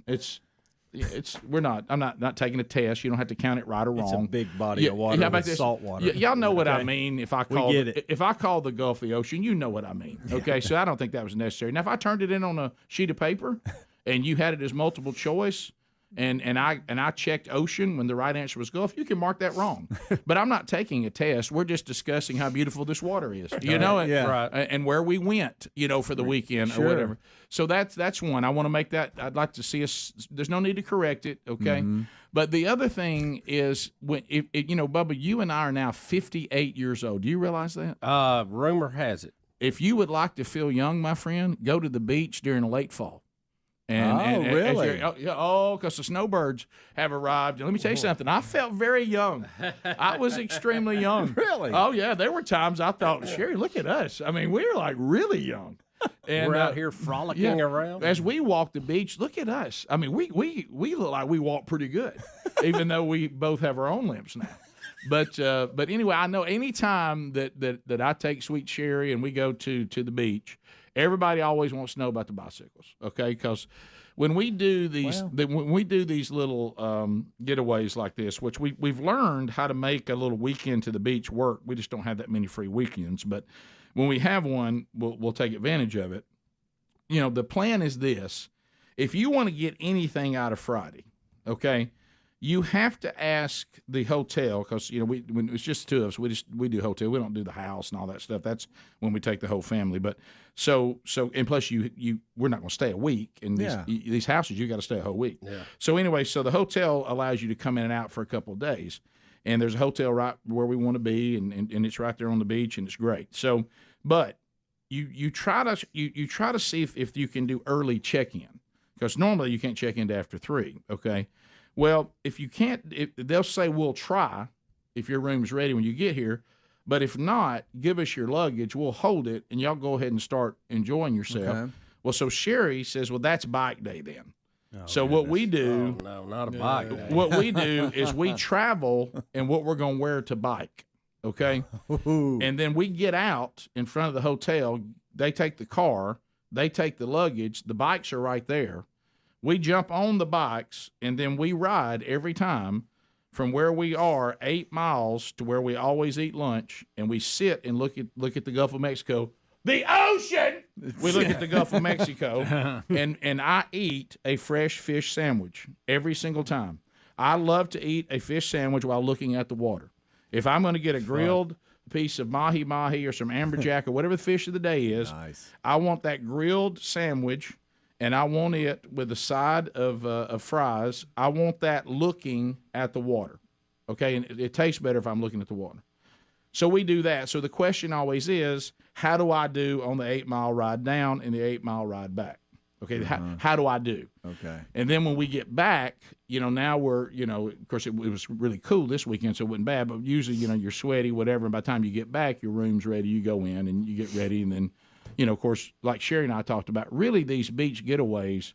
I'm not taking a test. You don't have to count it right or wrong. It's a big body of water with salt water. Y'all know what I mean. If I call the Gulf the ocean, you know what I mean. Okay, so I don't think that was necessary. Now, if I turned it in on a sheet of paper and you had it as multiple choice, and I checked ocean when the right answer was Gulf, you can mark that wrong. But I'm not taking a test. We're just discussing how beautiful this water is, and where we went, for the weekend or whatever. So that's one. I want to make that. I'd like to see us. There's no need to correct it, okay? Mm-hmm. But the other thing is, Bubba, you and I are now 58 years old. Do you realize that? Rumor has it. If you would like to feel young, my friend, go to the beach during late fall. Really? Because the snowbirds have arrived. And let me tell you something. I felt very young. I was extremely young. Really? Oh, yeah. There were times I thought, Sherry, look at us. I mean, we were like really young. And we're out here frolicking around. As we walk the beach, look at us. I mean, we look like we walk pretty good, even though we both have our own limps now. But anyway, I know any time that I take Sweet Sherry and we go to the beach, everybody always wants to know about the bicycles, okay? Because when we do these little getaways like this, which we've learned how to make a little weekend to the beach work. We just don't have that many free weekends, but when we have one, we'll take advantage of it. The plan is this: if you want to get anything out of Friday, okay, you have to ask the hotel, because when it's just the two of us, we do hotel. We don't do the house and all that stuff. That's when we take the whole family. But so and plus we're not going to stay a week in these houses. You got to stay a whole week. Yeah. So anyway, so the hotel allows you to come in and out for a couple of days, and there's a hotel right where we want to be, and it's right there on the beach, and it's great. So, but you try to see if you can do early check-in, because normally you can't check in after 3. Okay. Well, if you can't, they'll say we'll try if your room's ready when you get here. But if not, give us your luggage. We'll hold it, and y'all go ahead and start enjoying yourself. Okay. Well, so Sherry says, well, that's bike day then. What we do. Oh, no, not a bike day. What we do is we travel and what we're going to wear to bike. Okay. And then we get out in front of the hotel. They take the car. They take the luggage. The bikes are right there. We jump on the bikes, and then we ride every time from where we are 8 miles to where we always eat lunch, and we sit and look at the Gulf of Mexico. The ocean! We look at the Gulf of Mexico, and I eat a fresh fish sandwich every single time. I love to eat a fish sandwich while looking at the water. If I'm going to get a grilled piece of mahi-mahi or some amberjack or whatever the fish of the day is. Nice. I want that grilled sandwich, and I want it with a side of fries. I want that looking at the water, okay? And it tastes better if I'm looking at the water. So we do that. So the question always is, how do I do on the 8-mile ride down and the 8-mile ride back? Okay, how do I do? Okay. And then when we get back, now we're, of course, it was really cool this weekend, so it wasn't bad. But usually, you're sweaty, whatever. And by the time you get back, your room's ready. You go in and you get ready. And then, of course, like Sherry and I talked about, really these beach getaways,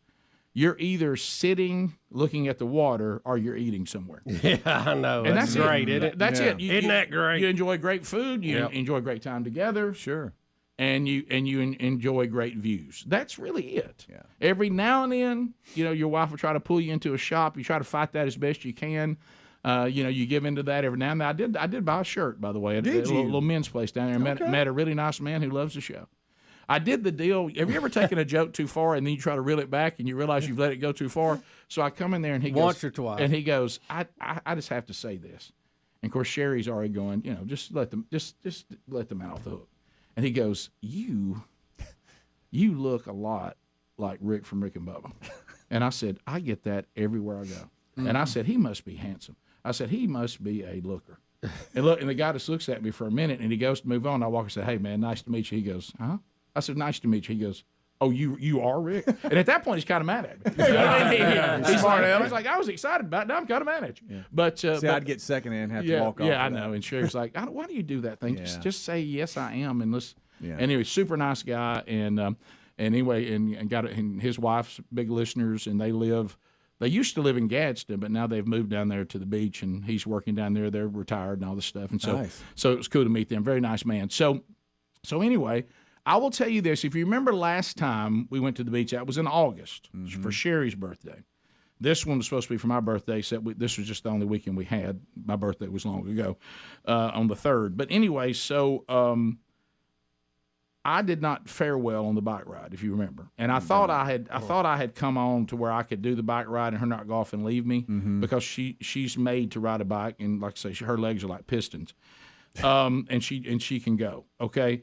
you're either sitting looking at the water or you're eating somewhere. Yeah, I know. And that's great, isn't it? That's it. Isn't that great? You enjoy great food. You enjoy a great time together. Sure. And you enjoy great views. That's really it. Yeah. Every now and then, your wife will try to pull you into a shop. You try to fight that as best you can. You give into that every now and then. I did buy a shirt, by the way, at a little men's place down there. Okay. Met a really nice man who loves the show. I did the deal. Have you ever taken a joke too far and then you try to reel it back and you realize you've let it go too far? So I come in there and he goes, once or twice, and he goes, I just have to say this. And of course Sherry's already going, just let them out off the hook. And he goes, you look a lot like Rick from Rick and Bubba. And I said, I get that everywhere I go. Mm-hmm. And I said, he must be handsome. I said, he must be a looker. And the guy just looks at me for a minute, and he goes to move on. I walk and say, hey, man, nice to meet you. He goes, huh? I said, nice to meet you. He goes, oh, you are Rick? And at that point, he's kind of mad at me. He's like, I was excited about it. Now I'm kind of mad at you. Yeah. But I'd get second and have to walk off. Yeah, I know. And Sherry's like, why do you do that thing? Yeah. Just say, yes, I am. And let's. Yeah. And anyway, super nice guy. And anyway, and his wife's big listeners, and they used to live in Gadsden, but now they've moved down there to the beach, and he's working down there. They're retired and all this stuff. And so it was cool to meet them. Very nice man. So anyway, I will tell you this. If you remember last time we went to the beach, that was in August for Sherry's birthday. This one was supposed to be for my birthday, except this was just the only weekend we had. My birthday was long ago, on the 3rd. But anyway, so I did not fare well on the bike ride, if you remember. And I thought I had come on to where I could do the bike ride and her not go off and leave me because she's made to ride a bike, and like I say, her legs are like pistons, and she can go. Okay.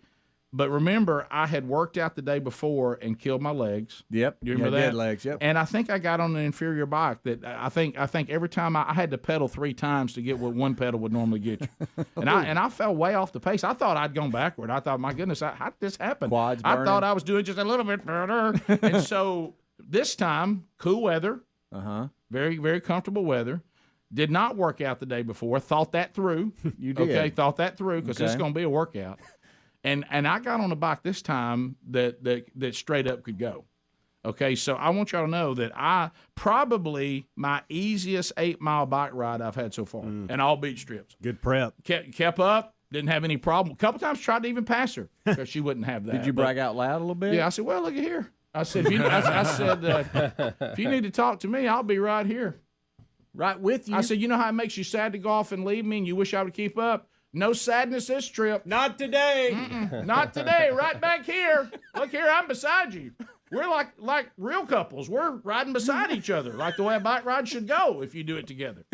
But remember, I had worked out the day before and killed my legs. Yep. You remember that? Dead legs. Yep. And I think I got on an inferior bike that I think every time I had to pedal 3 times to get what one pedal would normally get you. And I fell way off the pace. I thought I'd gone backward. I thought, my goodness, how did this happen? Quads I burning. thought I was doing just a little bit better. And so this time, cool weather. Very, very comfortable weather. Did not work out the day before. Thought that through. You did. Okay, thought that through because it's going to be a workout. And I got on a bike this time that straight up could go. Okay, so I want y'all to know that I probably my easiest 8-mile bike ride I've had so far, and all beach trips. Good prep. Kept up, didn't have any problem. A couple times tried to even pass her because she wouldn't have that. Did you brag out loud a little bit? Yeah, I said, well, look at here. I said, if you need to talk to me, I'll be right here. Right with you. I said, you know how it makes you sad to go off and leave me and you wish I would keep up? No sadness this trip. Not today. Not today. Right back here. Look here, I'm beside you. We're like real couples. We're riding beside each other, like the way a bike ride should go if you do it together.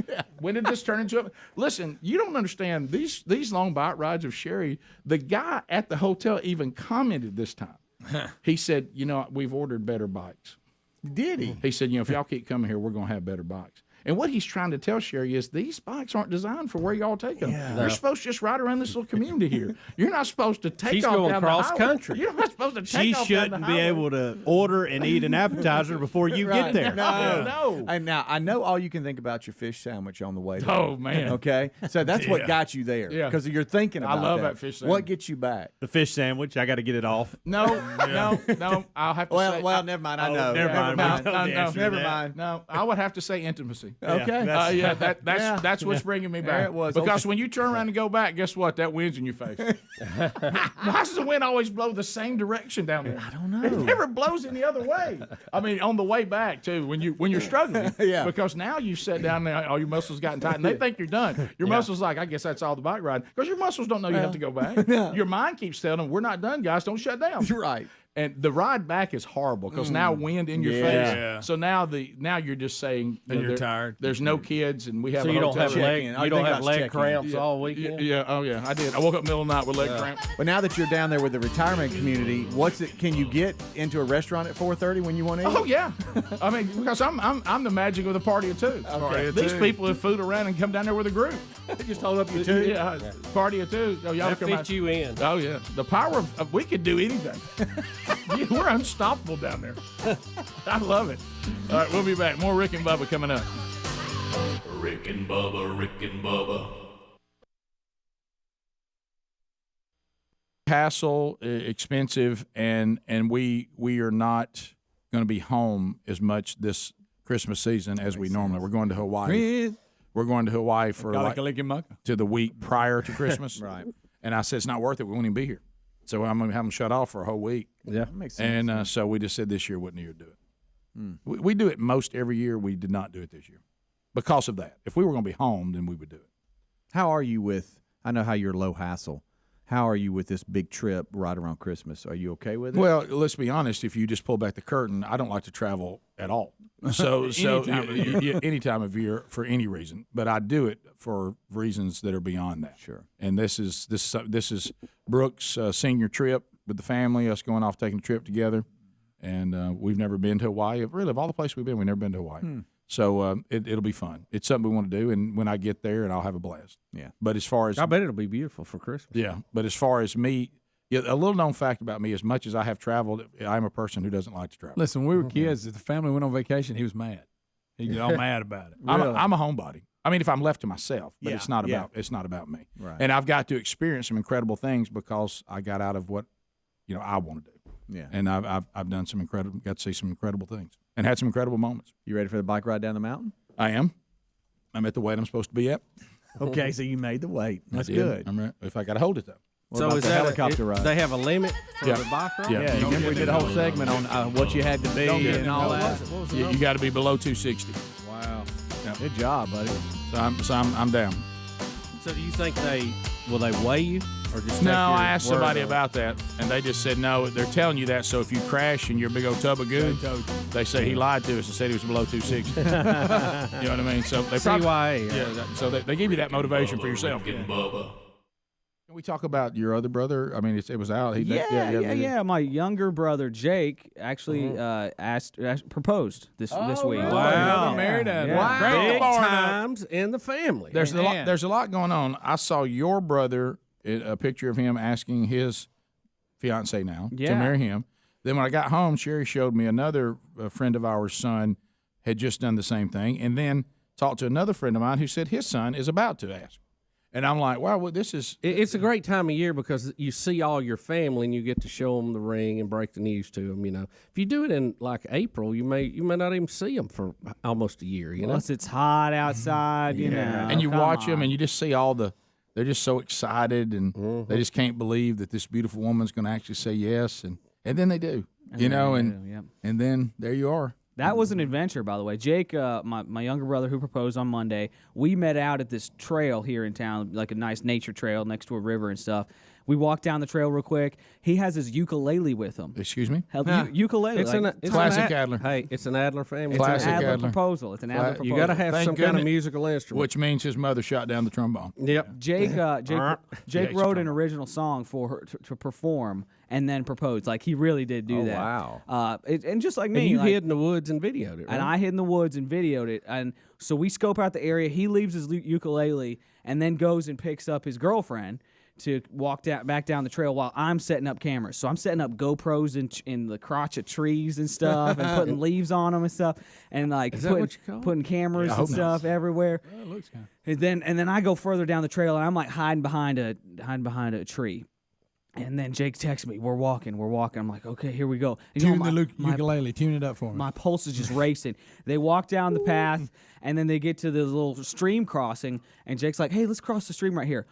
When did this turn into a... Listen, you don't understand. These long bike rides of Sherry, the guy at the hotel even commented this time. He said, we've ordered better bikes. Did he? He said, if y'all keep coming here, we're going to have better bikes. And what he's trying to tell Sherry is these bikes aren't designed for where y'all take them. Yeah. You're supposed to just ride around this little community here. You're not supposed to take She's off going down cross the highway. country. You're not supposed to take She off down the shouldn't highway. be able to order and eat an appetizer before you get there. No. And now I know all you can think about your fish sandwich on the way there. Oh, man. Okay, so that's what got you there. Yeah. Because you're thinking about I love that fish sandwich. What gets you back? The fish sandwich, I got to get it off. No. I'll have to say. Well, never mind. I know. never mind. Never mind. No, I would have to say intimacy. Okay. That's what's bringing me back. There it was. Because when you turn around and go back, guess what? That wind's in your face. Why does the wind always blow the same direction down there? I don't know. It never blows any other way. I mean, on the way back too, when you're struggling. Yeah. Because now you sit down there, all your muscles gotten tight, and they think you're done. Your muscles like, I guess that's all the bike ride. Because your muscles don't know you have to go back. Your mind keeps telling them, we're not done, guys. Don't shut down. You're right. And the ride back is horrible because now wind in your Yeah. face. So now you're just saying And you're tired. There's no kids, and we have So a you don't hotel have room. leg, you don't have leg cramps all Yeah, weekend. yeah, oh yeah, I did. I woke up in the middle of the night with leg cramps. But now that you're down there with the retirement community, can you get into a restaurant at 4:30 when you want to eat? Oh yeah, I mean because I'm the magic of the party of two. Okay. These people have food around and come down there with a group. Just hold up your two. Yeah, party of two. Oh, y'all That come fits out. you in. Oh yeah, the power of we could do anything. Yeah, we're unstoppable down there. I love it. All right, we'll be back. More Rick and Bubba coming up. Rick and Bubba, Rick and Bubba. Hassle, expensive, and we are not going to be home as much this Christmas season as we normally. We're going to Hawaii. We're going to Hawaii for to the week prior to Christmas. Right. And I said it's not worth it. We won't even be here. So I'm going to have them shut off for a whole week. Yeah, that makes sense. And so we just said this year wouldn't do it. We do it most every year. We did not do it this year because of that. If we were going to be home, then we would do it. How are you with? I know how you're low hassle. How are you with this big trip right around Christmas? Are you okay with it? Well, let's be honest. If you just pull back the curtain, I don't like to travel at all. So any time of year for any reason, but I do it for reasons that are beyond that. Sure. And this is Brooks' senior trip with the family. Us going off taking a trip together, and we've never been to Hawaii. Really, of all the places we've we've never been to Hawaii. So it'll be fun. It's something we want to do, and when I get there, and I'll have a blast. Yeah. But as far as I bet it'll be beautiful for Christmas. yeah, but as far as me, a little known fact about me: as much as I have traveled, I'm a person who doesn't like to travel. Listen, when we were kids, if the family went on vacation, he was mad. He'd get all mad about it. I'm a homebody. I mean, if I'm left to myself, but Yeah, it's not yeah. about me. Right. And I've got to experience some incredible things because I got out of what I want to do. Yeah. And I've done got to see some incredible things and had some incredible moments. You ready for the bike ride down the mountain? I am. I'm at the weight I'm supposed to be at. Okay, so you made the weight. That's I did. good. I'm right. If I got to hold it though. What So about is the that helicopter ride? They have a limit for Yeah. the bike ride? Yeah. Yeah, remember we did a whole segment on what you had to be and all that. You got to be below 260. Wow. Good job, buddy. So I'm down. So do you think will they weigh you or just No, take your I asked word somebody on it? about that, and they just said no. They're telling you that so if you crash in your big old tub of goo, they say he lied to us and said he was below 260. You know what I mean? So they probably, CYA. yeah. So they give you that motivation for yourself. Rick and Bubba. Can we talk about your other brother? I mean, it was out. Yeah. My younger brother Jake actually proposed this week. Wow. Married a Big Granddaughter. times in the family. There's a lot going on. I saw your brother, a picture of him asking his fiance now to Yeah. marry him. Then when I got home, Sherry showed me another friend of ours' son had just done the same thing, and then talked to another friend of mine who said his son is about to ask. And I'm like, wow, well, this is... It's a great time of year because you see all your family and you get to show them the ring and break the news to them. If you do it in like April, you may not even see them for almost a year. Unless it's hot outside, you know. And you Come watch them on. and you just see they're just so excited and they just can't believe that this beautiful woman's going to actually say yes. And then they do, and then there you are. That was an adventure, by the way. Jake, my younger brother who proposed on Monday, we met out at this trail here in town, like a nice nature trail next to a river and stuff. We walked down the trail real quick. He has his ukulele with him. Excuse me? Ukulele. It's Classic Adler. Hey, it's an Adler family. It's Classic an Adler Adler. proposal. It's an Adler proposal. You got to have Thank some kind of goodness. musical instrument. Which means his mother shot down the trombone. Yep. Jake Yeah, wrote an original song for her to perform and then proposed. Like, he really did do that. Wow. And just like me. And you like, hid in the woods and videoed it, right? And I hid in the woods and videoed it. And so we scope out the area. He leaves his ukulele and then goes and picks up his girlfriend to walk back down the trail while I'm setting up cameras. So I'm setting up GoPros in the crotch of trees and stuff and putting leaves on them and stuff and like putting cameras and stuff everywhere. Well, it looks kind of... And then I go further down the trail and I'm like hiding behind a tree. And then Jake texts me, we're walking. I'm like, okay, here we go. And Tune the ukulele. Tune it up for me. my pulse is just racing. They walk down the path, and then they get to the little stream crossing, and Jake's like, hey, let's cross the stream right here.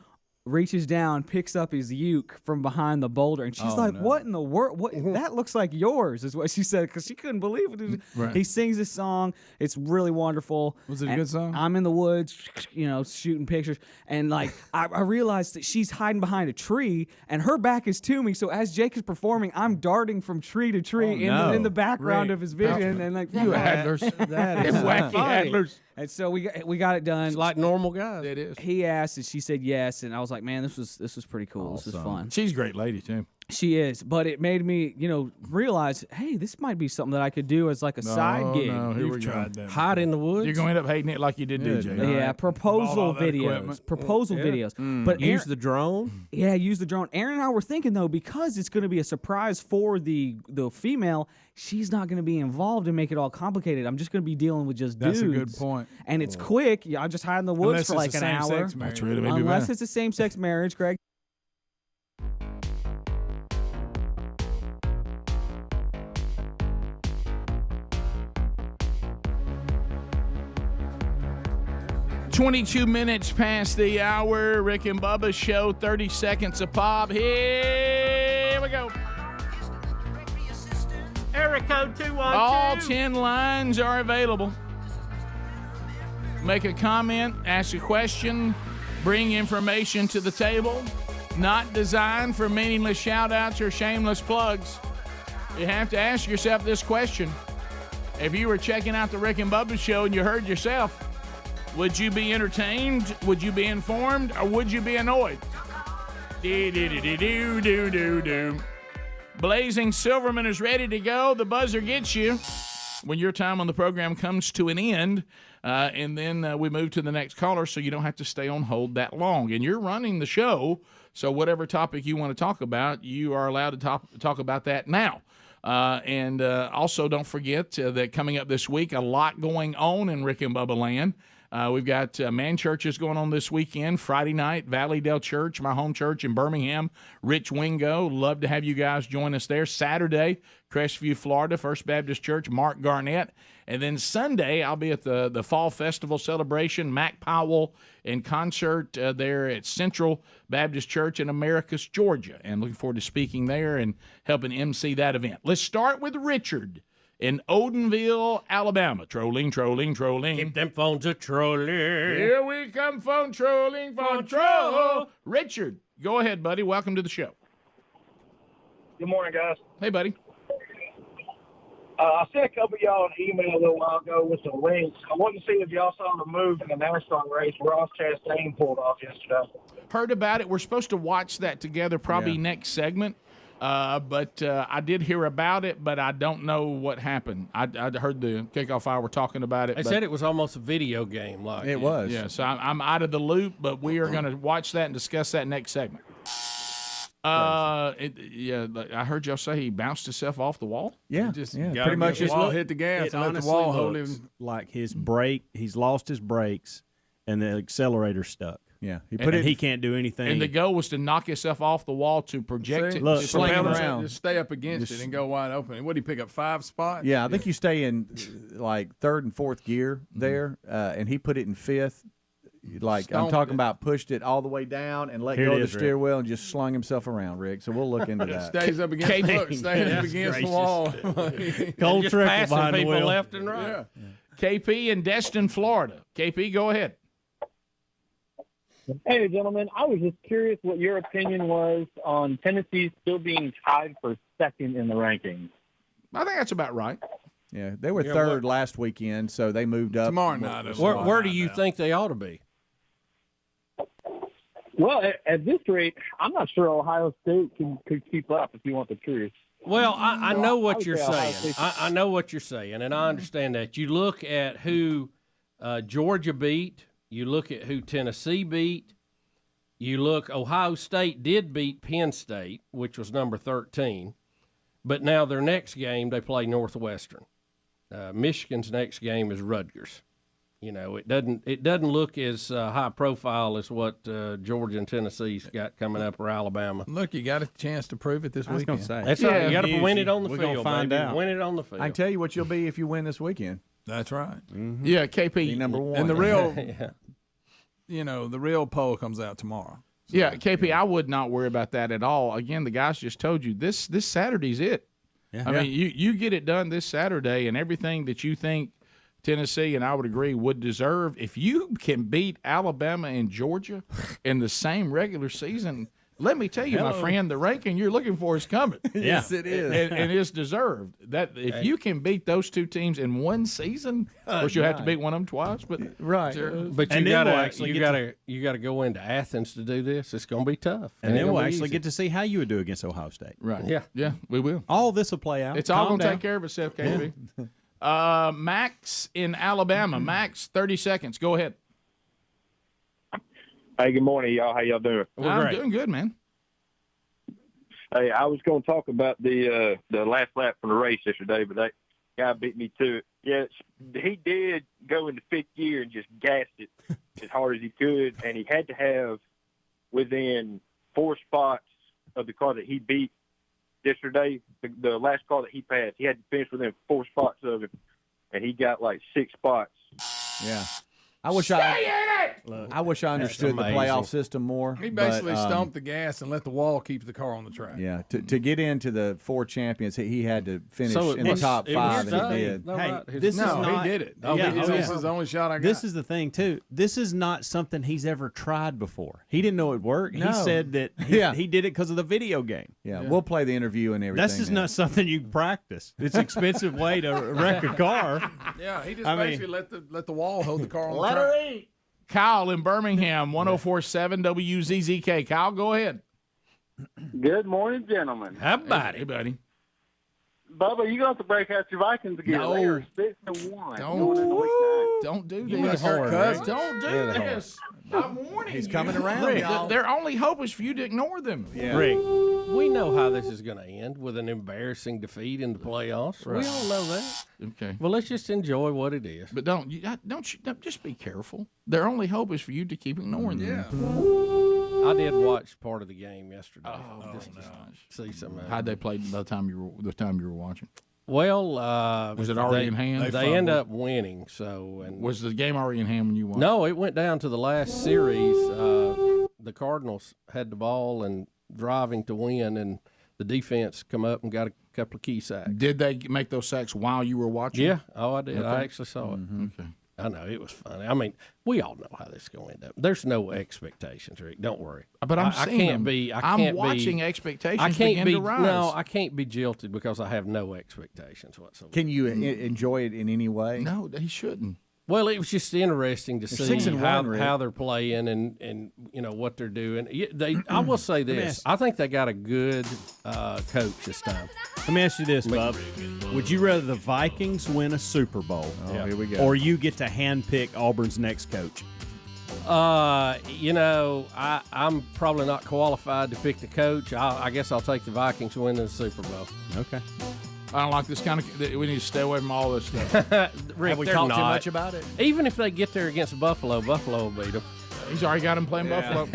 reaches down, picks up his uke from behind the boulder, and she's like, "What in the world? What? That looks like yours," is what she said, because she couldn't believe it. Right. He sings this song. It's really wonderful. Was it a good song? I'm in the woods, shooting pictures, and like I realized that she's hiding behind a tree, and her back is to me. So as Jake is performing, I'm darting from tree to tree in the background of his vision, and like you Adlers, that is wacky Adlers. And so we got it done. It's like normal guys. It is. He asked, and she said yes, and I was like, man, this was pretty cool. Awesome. This was fun. She's a great lady too. She is, but it made me, realize, hey, this might be something that I could do as like a side gig. No, Here you've we go. tried that. Hide in the woods. You're going to end up hating it like you did DJ. Yeah, proposal videos. Yeah. videos. But Use the drone. Yeah, use the drone. Aaron and I were thinking, though, because it's going to be a surprise for the female, she's not going to be involved and make it all complicated. I'm just going to be dealing with just dudes. That's a good point. And it's quick. I'll just hide in the woods for like an hour. That's really maybe Unless better. it's a same-sex marriage, Greg. $22 minutes past the hour. Rick and Bubba show, 30 seconds a pop. Here we go. Area code 212. All 10 lines are available. Make a comment, ask a question, bring information to the table. Not designed for meaningless shout-outs or shameless plugs. You have to ask yourself this question. If you were checking out the Rick and Bubba show and you heard yourself, would you be entertained? Would you be informed? Or would you be annoyed? Do. Blazing Silverman is ready to go. The buzzer gets you when your time on the program comes to an end. And then we move to the next caller so you don't have to stay on hold that long. And you're running the show, so whatever topic you want to talk about, you are allowed to talk about that now. And also don't forget that coming up this week, a lot going on in Rick and Bubba land. We've got man churches going on this weekend. Friday night, Valley Dale Church, my home church in Birmingham. Rich Wingo, love to have you guys join us there. Saturday, Crestview, Florida, First Baptist Church, Mark Garnett. And then Sunday, I'll be at the Fall Festival celebration, Mac Powell in concert there at Central Baptist Church in Americus, Georgia. And looking forward to speaking there and helping MC that event. Let's start with Richard in Odenville, Alabama. Trolling. Keep them phones a trolling. Here we come, phone trolling, phone troll. Richard, go ahead, buddy. Welcome to the show. Good morning, guys. Hey, buddy. I sent a couple of y'all an email a little while ago with some links. I wanted to see if y'all saw the move in the NASCAR race Ross Chastain pulled off yesterday. Heard about it. We're supposed to watch that together probably next segment. But I did hear about it, but I don't know what happened. I heard the kickoff hour talking about it. They said it was almost a video game. Like it was. Yeah, so I'm out of the loop, but we are going to watch that and discuss that next segment. I heard y'all say he bounced himself off the wall. Yeah, Pretty much just hit the gas and let the wall hold him. Like his brake, he's lost his brakes, and the accelerator stuck. Yeah, he can't do anything. And the goal was to knock himself off the wall to project it. Look, to sling him around. Just stay up against it and go wide open. What did he pick up, 5 spots? Yeah, I think you stay in like 3rd and 4th gear there, and he put it in 5th. Like I'm talking about, pushed it all the way down and let go of the steering wheel and just slung himself around, Rick. So we'll look into that. Stays up against the wall. Cold just trickle passing behind the people wheel. left and right. Yeah. KP in Destin, Florida. KP, go ahead. Hey, gentlemen, I was just curious what your opinion was on Tennessee still being tied for 2nd in the rankings. I think that's about right. Yeah, they were 3rd last weekend, so they moved up. Tomorrow night. Where do you think they ought to be? Well, at this rate, I'm not sure Ohio State could keep up, if you want the truth. Well, I know what you're Ohio saying. State. I know what you're saying, and I understand that. You look at who Georgia beat. You look at who Tennessee beat. You look, Ohio State did beat Penn State, which was number 13. But now their next game, they play Northwestern. Michigan's next game is Rutgers. You know, it doesn't look as high profile as what Georgia and Tennessee's got coming up, or Alabama. Look, you got a chance to prove it this weekend. I was going to say. That's right. You got to win it on the We're field. gonna find out. Win it on the field. I can tell you what you'll be if you win this weekend. That's right. Yeah, KP. Be number 1. And the real, Yeah. the real poll comes out tomorrow. Yeah, KP, I would not worry about that at all. Again, the guys just told you this Saturday's it. Yeah. I mean, you get it done this Saturday, and everything that you think Tennessee, and I would agree, would deserve. If you can beat Alabama and Georgia in the same regular season, let me tell you, my friend, the ranking you're looking for is coming. Yes, it is. And it's deserved. That if you can beat those two teams in one season, of course you'll have to beat one of them twice. But But you gotta go into Athens to do this. It's gonna be tough, and then we'll actually get to see how you would do against Ohio State. Right. Yeah, we will. All this will play out. It's all going to take care of itself, KB. Max in Alabama. Max, 30 seconds. Go ahead. Hey, good morning, y'all. How y'all doing? I'm doing good, man. Hey, I was going to talk about the last lap from the race yesterday, but that guy beat me to it. Yeah, he did go into fifth gear and just gassed it as hard as he could, and he had to have within 4 spots of the car that he beat yesterday, the last car that he passed. He had to finish within 4 spots of him, and he got like 6 spots. Yeah. I wish I understood the playoff system more. He basically stomped the gas and let the wall keep the car on the track. Yeah, to get into the 4 champions, he had to finish in the top 5, and he did. He did it. This is the only shot I got. This is the thing, too. This is not something he's ever tried before. He didn't know it would work. No. He said that he did it because of the video game. Yeah, we'll play the interview and everything. This is not something you practice. It's an expensive way to wreck a car. Yeah, he just basically let the wall hold the car on the track. Kyle in Birmingham, 104.7 WZZK. Kyle, go ahead. Good morning, gentlemen. How about it, buddy? Bubba, you got to break out your Vikings again. No. They are 6-1. Don't do this. Don't do this. I'm warning He's you. coming around, Rick, y'all. their only hope is for you to ignore them. Yeah. Rick, we know how this is going to end with an embarrassing defeat in the playoffs. Right. We all know that. Okay. Well, let's just enjoy what it is. But don't just be careful. Their only hope is for you to keep ignoring them. I did watch part of the game yesterday. Oh, just to see some. How'd they play by the time you were watching? Well, was it already in hand? They end up winning. So, and was the game already in hand when you watched? No, it went down to the last series. The Cardinals had the ball and driving to win, and the defense come up and got a couple of key sacks. Did they make those sacks while you were watching? Yeah. Oh, I did. Okay. I actually saw it. Okay. I know it was funny. I mean, we all know how this is going to end up. There's no expectations, Rick. Don't worry. But I'm I can't be. I'm watching expectations I can't begin be. to rise. No, I can't be jilted because I have no expectations whatsoever. Can you enjoy it in any way? No, he shouldn't. Well, it was just interesting to see 6-1, how they're playing and what they're doing. I will say this: I think they got a good coach this time. Let me ask you this, Bub. Would you rather the Vikings win a Super Bowl, here we go, or you get to handpick Auburn's next coach? I'm probably not qualified to pick the coach. I guess I'll take the Vikings winning the Super Bowl. Okay. I don't like this kind of. We need to stay away from all this stuff. Rick, Have we they're talked not. too much about it? Even if they get there against Buffalo will beat them. He's already got him playing Buffalo.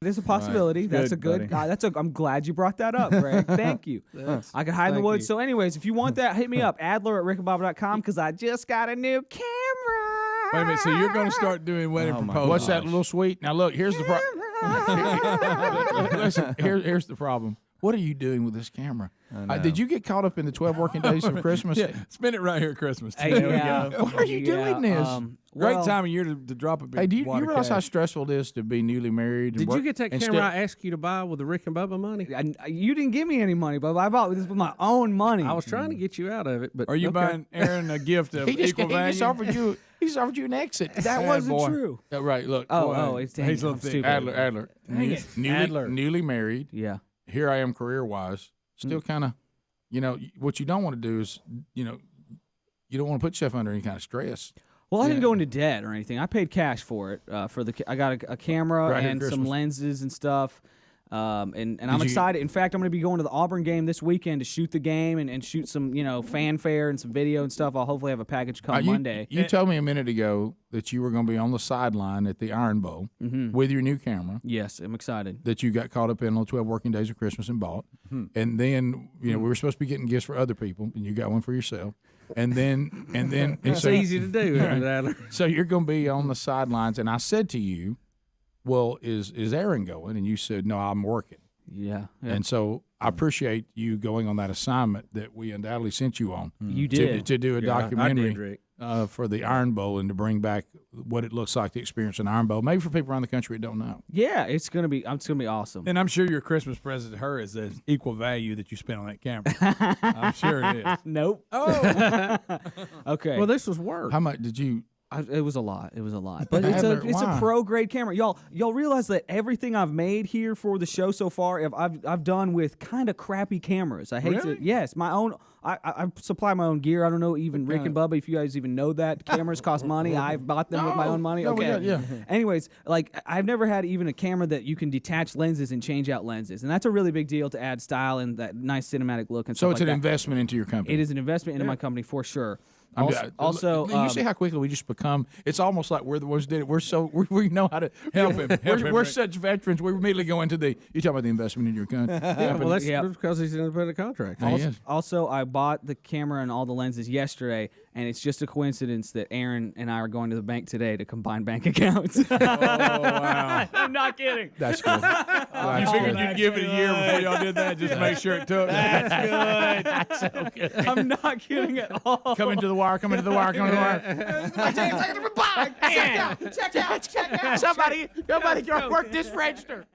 There's a possibility. Right. That's Good, a good. buddy. I'm glad you brought that up, Greg. Thank you. I can hide in the Thank woods. you. So, anyways, if you want that, hit me up, Adler@rickandbobber.com, because I just got a new camera. Wait a minute. So you're going to start doing wedding proposals? What's that little sweet? Now look, here's the problem. Listen, here's the problem. What are you doing with this camera? Did you get caught up in the 12 working days of Christmas? Yeah, spin it right here at Christmas. Hey, yeah. Why are you doing this? Great time of year to drop a big Hey, do you wad of realize how cash. stressful it is to be newly married? And Did work, you get that and camera I asked you to buy with the Rick and Bubba money? You didn't give me any money, but I bought this with my own money. I was trying to get you out of it, but Are you okay. buying Aaron a gift of He just equal value? offered you. He just offered you an exit. That wasn't boy. true. Right. Look. It's He's a little stupid. Adler. Adler. Newly married. Yeah. Here I am, career-wise. Still kind of, what you don't want to do is, you don't want to put yourself under any kind of stress. Well, I didn't go into debt or anything. I paid cash for it. I got a camera Right here and at some Christmas. lenses and stuff. And I'm excited. In fact, I'm going to be going to the Auburn game this weekend to shoot the game and shoot some, fanfare and some video and stuff. I'll hopefully have a package come Monday. You told me a minute ago that you were going to be on the sideline at the Iron Bowl with your new camera. Yes, I'm excited. That you got caught up in on 12 working days of Christmas and bought. And then, we were supposed to be getting gifts for other people, and you got one for yourself. And then it's easy to do. So you're going to be on the sidelines, and I said to you, well, is Aaron going? And you said, no, I'm working. Yeah. And so I appreciate you going on that assignment that we undoubtedly sent you on. You did. To do a documentary I did, Rick. For the Iron Bowl and to bring back what it looks like to experience an Iron Bowl, maybe for people around the country that don't know. Yeah, it's gonna be awesome. And I'm sure your Christmas present to her is the equal value that you spent on that camera. I'm sure it is. Nope. Oh. Okay. Well, this was work. How much did you? It was a lot. But it's a pro grade camera. Y'all realize that everything I've made here for the show so far, I've done with kind of crappy cameras. I hate to. Yes, my own. I supply my own gear. I don't know even Rick and Bubba if you guys even know that cameras cost money. I've bought them with my own money. Okay. Yeah. Anyways, I've never had even a camera that you can detach lenses and change out lenses, and that's a really big deal to add style and that nice cinematic look and So stuff it's like an that. investment into your company. It is an investment into my company for sure. You see how quickly we just become. It's almost like we're the ones that did it. We know how to help him. We're such veterans. We immediately go into the. You talk about the investment in your country. Well, that's because he's an independent contractor. Also, I bought the camera and all the lenses yesterday, and it's just a coincidence that Aaron and I are going to the bank today to combine bank accounts. Oh, wow. I'm not kidding. That's good. You figured you'd give it a year before y'all did that, just to make sure it took. That's good. That's so good. I'm not kidding at all. Come into the wire. Come into the wire. Come into the wire. Check out. Somebody work this register.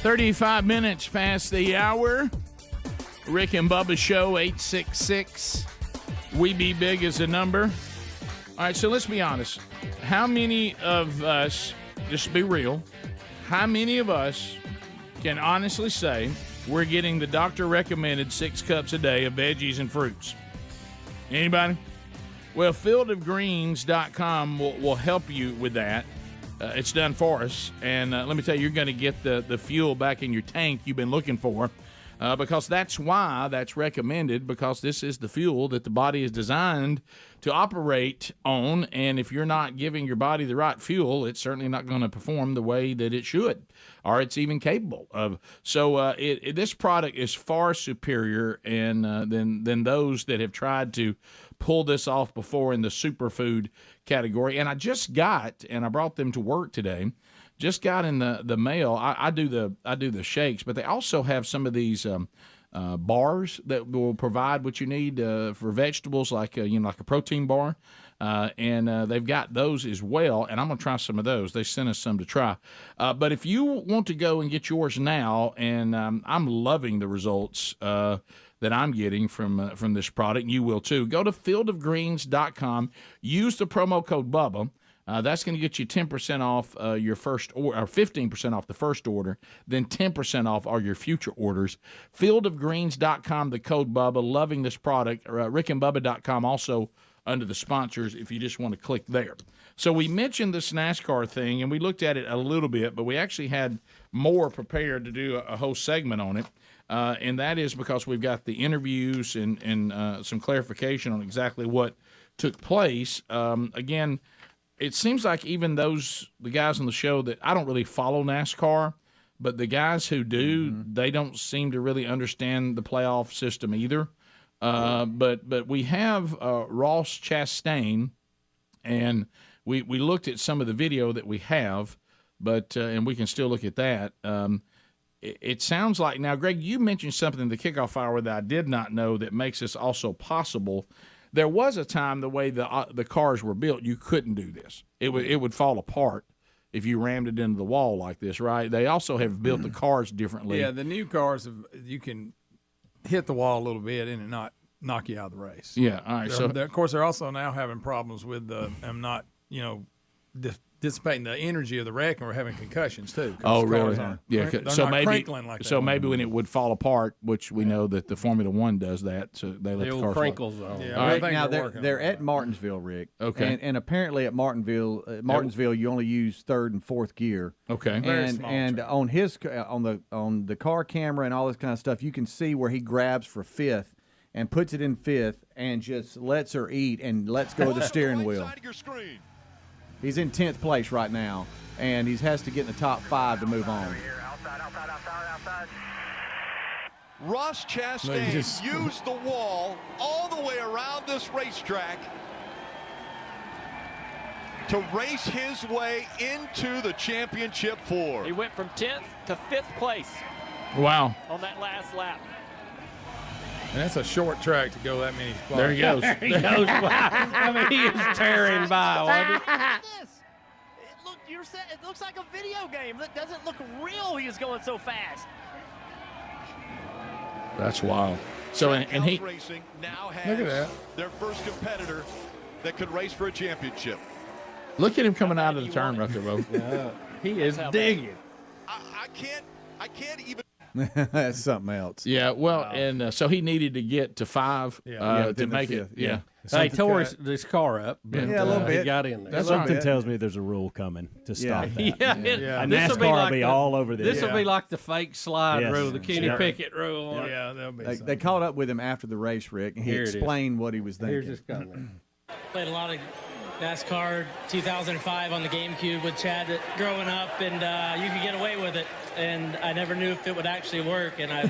$35 minutes past the hour. Rick and Bubba Show, 866. We Be Big is the number. All right, so let's be honest. How many of us, just be real, how many of us can honestly say we're getting the doctor-recommended 6 cups a day of veggies and fruits? Anybody? Well, fieldofgreens.com will help you with that. It's done for us. And let me tell you, you're going to get the fuel back in your tank you've been looking for. because that's why that's recommended, because this is the fuel that the body is designed to operate on, and if you're not giving your body the right fuel, it's certainly not going to perform the way that it should, or it's even capable of. So this product is far superior than those that have tried to pull this off before in the superfood category. And I just got, and I brought them to work today, just got in the mail. I do the shakes, but they also have some of these bars that will provide what you need for vegetables, like like a protein bar, and they've got those as well. And I'm gonna try some of those. They sent us some to try. But if you want to go and get yours now, and I'm loving the results that I'm getting from this product, you will too. Go to fieldofgreens.com. Use the promo code Bubba. That's going to get you 10% off your first order, or 15% off the first order, then 10% off all your future orders. Fieldofgreens.com, the code Bubba. Loving this product. rickandbubba.com also under the sponsors if you just want to click there. So we mentioned this NASCAR thing, and we looked at it a little bit, but we actually had more prepared to do a whole segment on it. And that is because we've got the interviews and some clarification on exactly what took place. Again, it seems like even the guys on the show that I don't really follow NASCAR, but the guys who do, they don't seem to really understand the playoff system either. But we have Ross Chastain, and we looked at some of the video that we have, but and we can still look at that. It sounds like, now, Greg, you mentioned something in the kickoff hour that I did not know that makes this also possible. There was a time, the way the cars were built, you couldn't do this. It would fall apart if you rammed it into the wall like this, right? They also have built the cars differently. Yeah, the new cars, you can hit the wall a little bit and it not knock you out of the race. Yeah, all right. Of course, they're also now having problems with them not, dissipating the energy of the wreck, and we're having concussions too. Oh, really? Yeah. Maybe when it would fall apart, which we know that the Formula One does that, so they let the cars crinkles on. Yeah, right. Now they're at Martinsville, Rick. Okay. And apparently at Martinsville, you only use third and fourth gear. Okay. And on the car camera and all this kind of stuff, you can see where he grabs for fifth and puts it in fifth and just lets her eat and lets go of the steering wheel. He's in 10th place right now, and he has to get in the top 5 to move on. Ross Chastain used the wall all the way around this racetrack to race his way into the championship 4. He went from 10th to 5th place. Wow. On that last lap. And that's a short track to go that many spots. There he goes. There he goes. I mean, he is tearing by, wasn't he? It looks like a video game. It doesn't look real. He is going so fast. That's wild. So and he Racing now has Look at that. Their first competitor that could race for a championship. Look at him coming out of the turn right there, Bo. Yeah, he is digging. I can't even. That's something else. Yeah, well, and so he needed to get to 5 to make it. Yeah. He tore his car up, but a little bit. he got in there. That's something tells me there's a rule coming to stop that. Yeah. And NASCAR will be all over this. This will be like the fake slide rule, the Kenny Pickett rule. Yeah, that'll be They caught up with him after the race, Rick, and he explained what he was thinking. Here's his comment. Played a lot of NASCAR 2005 on the GameCube with Chad growing up, and you could get away with it. And I never knew if it would actually work. And I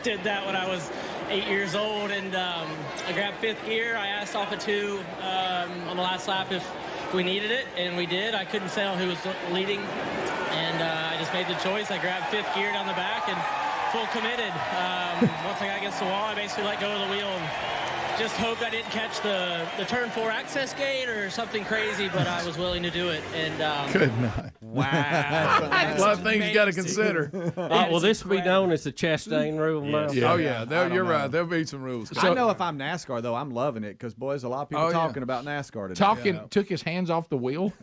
did that when I was 8 years old, and I grabbed 5th gear. I asked off of 2 on the last lap if we needed it, and we did. I couldn't tell who was leading, and I just made the choice. I grabbed 5th gear down the back and full committed. Once I got against the wall, I basically let go of the wheel and just hoped I didn't catch the turn 4 access gate or something crazy, but I was willing to do it. And could not. Wow. A lot of things you got to consider. Will this be known as the Chastain rule now? Yeah. Oh, yeah. You're right. There'll be some rules. I know if I'm NASCAR, though, I'm loving it because, boy, there's a lot of people talking about NASCAR today. Took his hands off the wheel.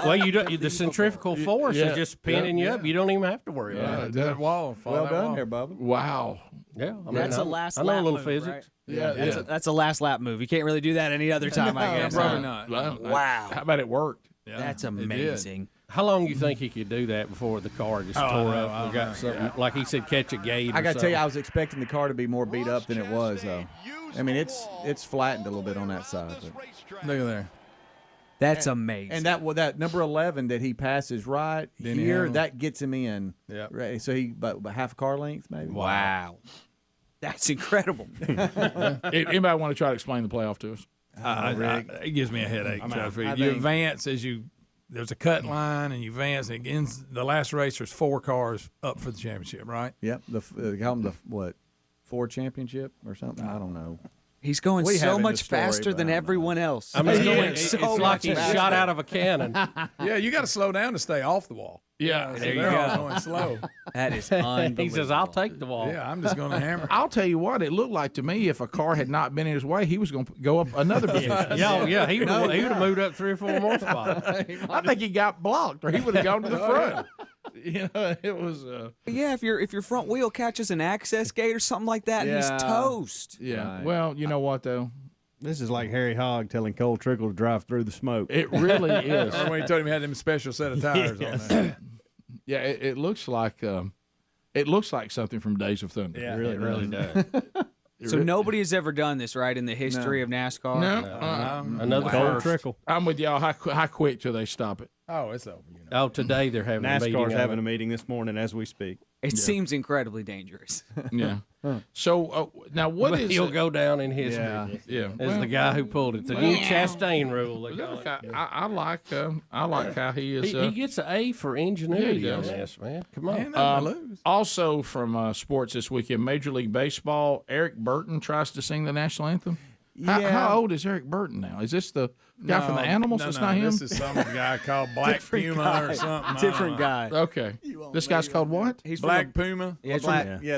Well, the centrifugal force is just pinning you up. You don't even have to worry about it. That wall. Well done there, Bubba. Wow. Yeah. That's a last I lap know a little move, physics. Right? That's a last lap move. You can't really do that any other time, I guess. Probably not. Wow. How about it worked? Yeah, that's amazing. How long you think he could do that before the car just tore up? Got something like he said, catch a gate. I got to tell you, I was expecting the car to be more beat up than it was, though. I mean, it's flattened a little bit on that side. But. Look at there. That's amazing. And that number 11 that he passes right here, that gets him in. Yeah. Right. So he but half a car length maybe. Wow. That's incredible. Anybody want to try to explain the playoff to us? It gives me a headache. You advance as there's a cut line, and you advance. And ends, the last race, there's 4 cars up for the championship, right? Yep. They call them the Ford championship or something. I don't know. He's going so much faster than everyone else. I mean, it's like he's shot out of a cannon. Yeah, you got to slow down to stay off the wall. Yeah, there you they're go. all going slow. That is unbelievable. He says, "I'll take the wall." Yeah, I'm just going to hammer. I'll tell you what, it looked like to me if a car had not been in his way, he was going to go up another position. Yeah, he would have moved up 3 or 4 more spots. I think he got blocked, or he would have gone to the front. You know, it was. Yeah, if your front wheel catches an access gate or something like that, he's toast. Yeah. Right. Well, you know what though. This is like Harry Hogg telling Cole Trickle to drive through the smoke. It really is. Or when he told him he had them special set of tires on there. Yeah, it looks like something from Days of Thunder. Yeah, it really does. So nobody has ever done this, right, in the history of NASCAR? No. Another Cole Trickle. I'm with y'all. How quick till they stop it? Oh, it's over. Oh, today they're having a meeting. NASCAR's having a meeting this morning as we speak. It seems incredibly dangerous. Yeah. So now what is he'll go down in history? Yeah. As the guy who pulled it. The new Chastain rule. I like how he is. He gets an A for ingenuity Yeah, on he does. this, man. Come on. Also from sports this weekend, Major League Baseball, Eric Burton tries to sing the national anthem. How old is Eric Burton now? Is this the guy from the Animals? No, It's not him? This is some guy called Black Puma or something. Different guy. Okay. This guy's called what? He's Black Puma. Yeah,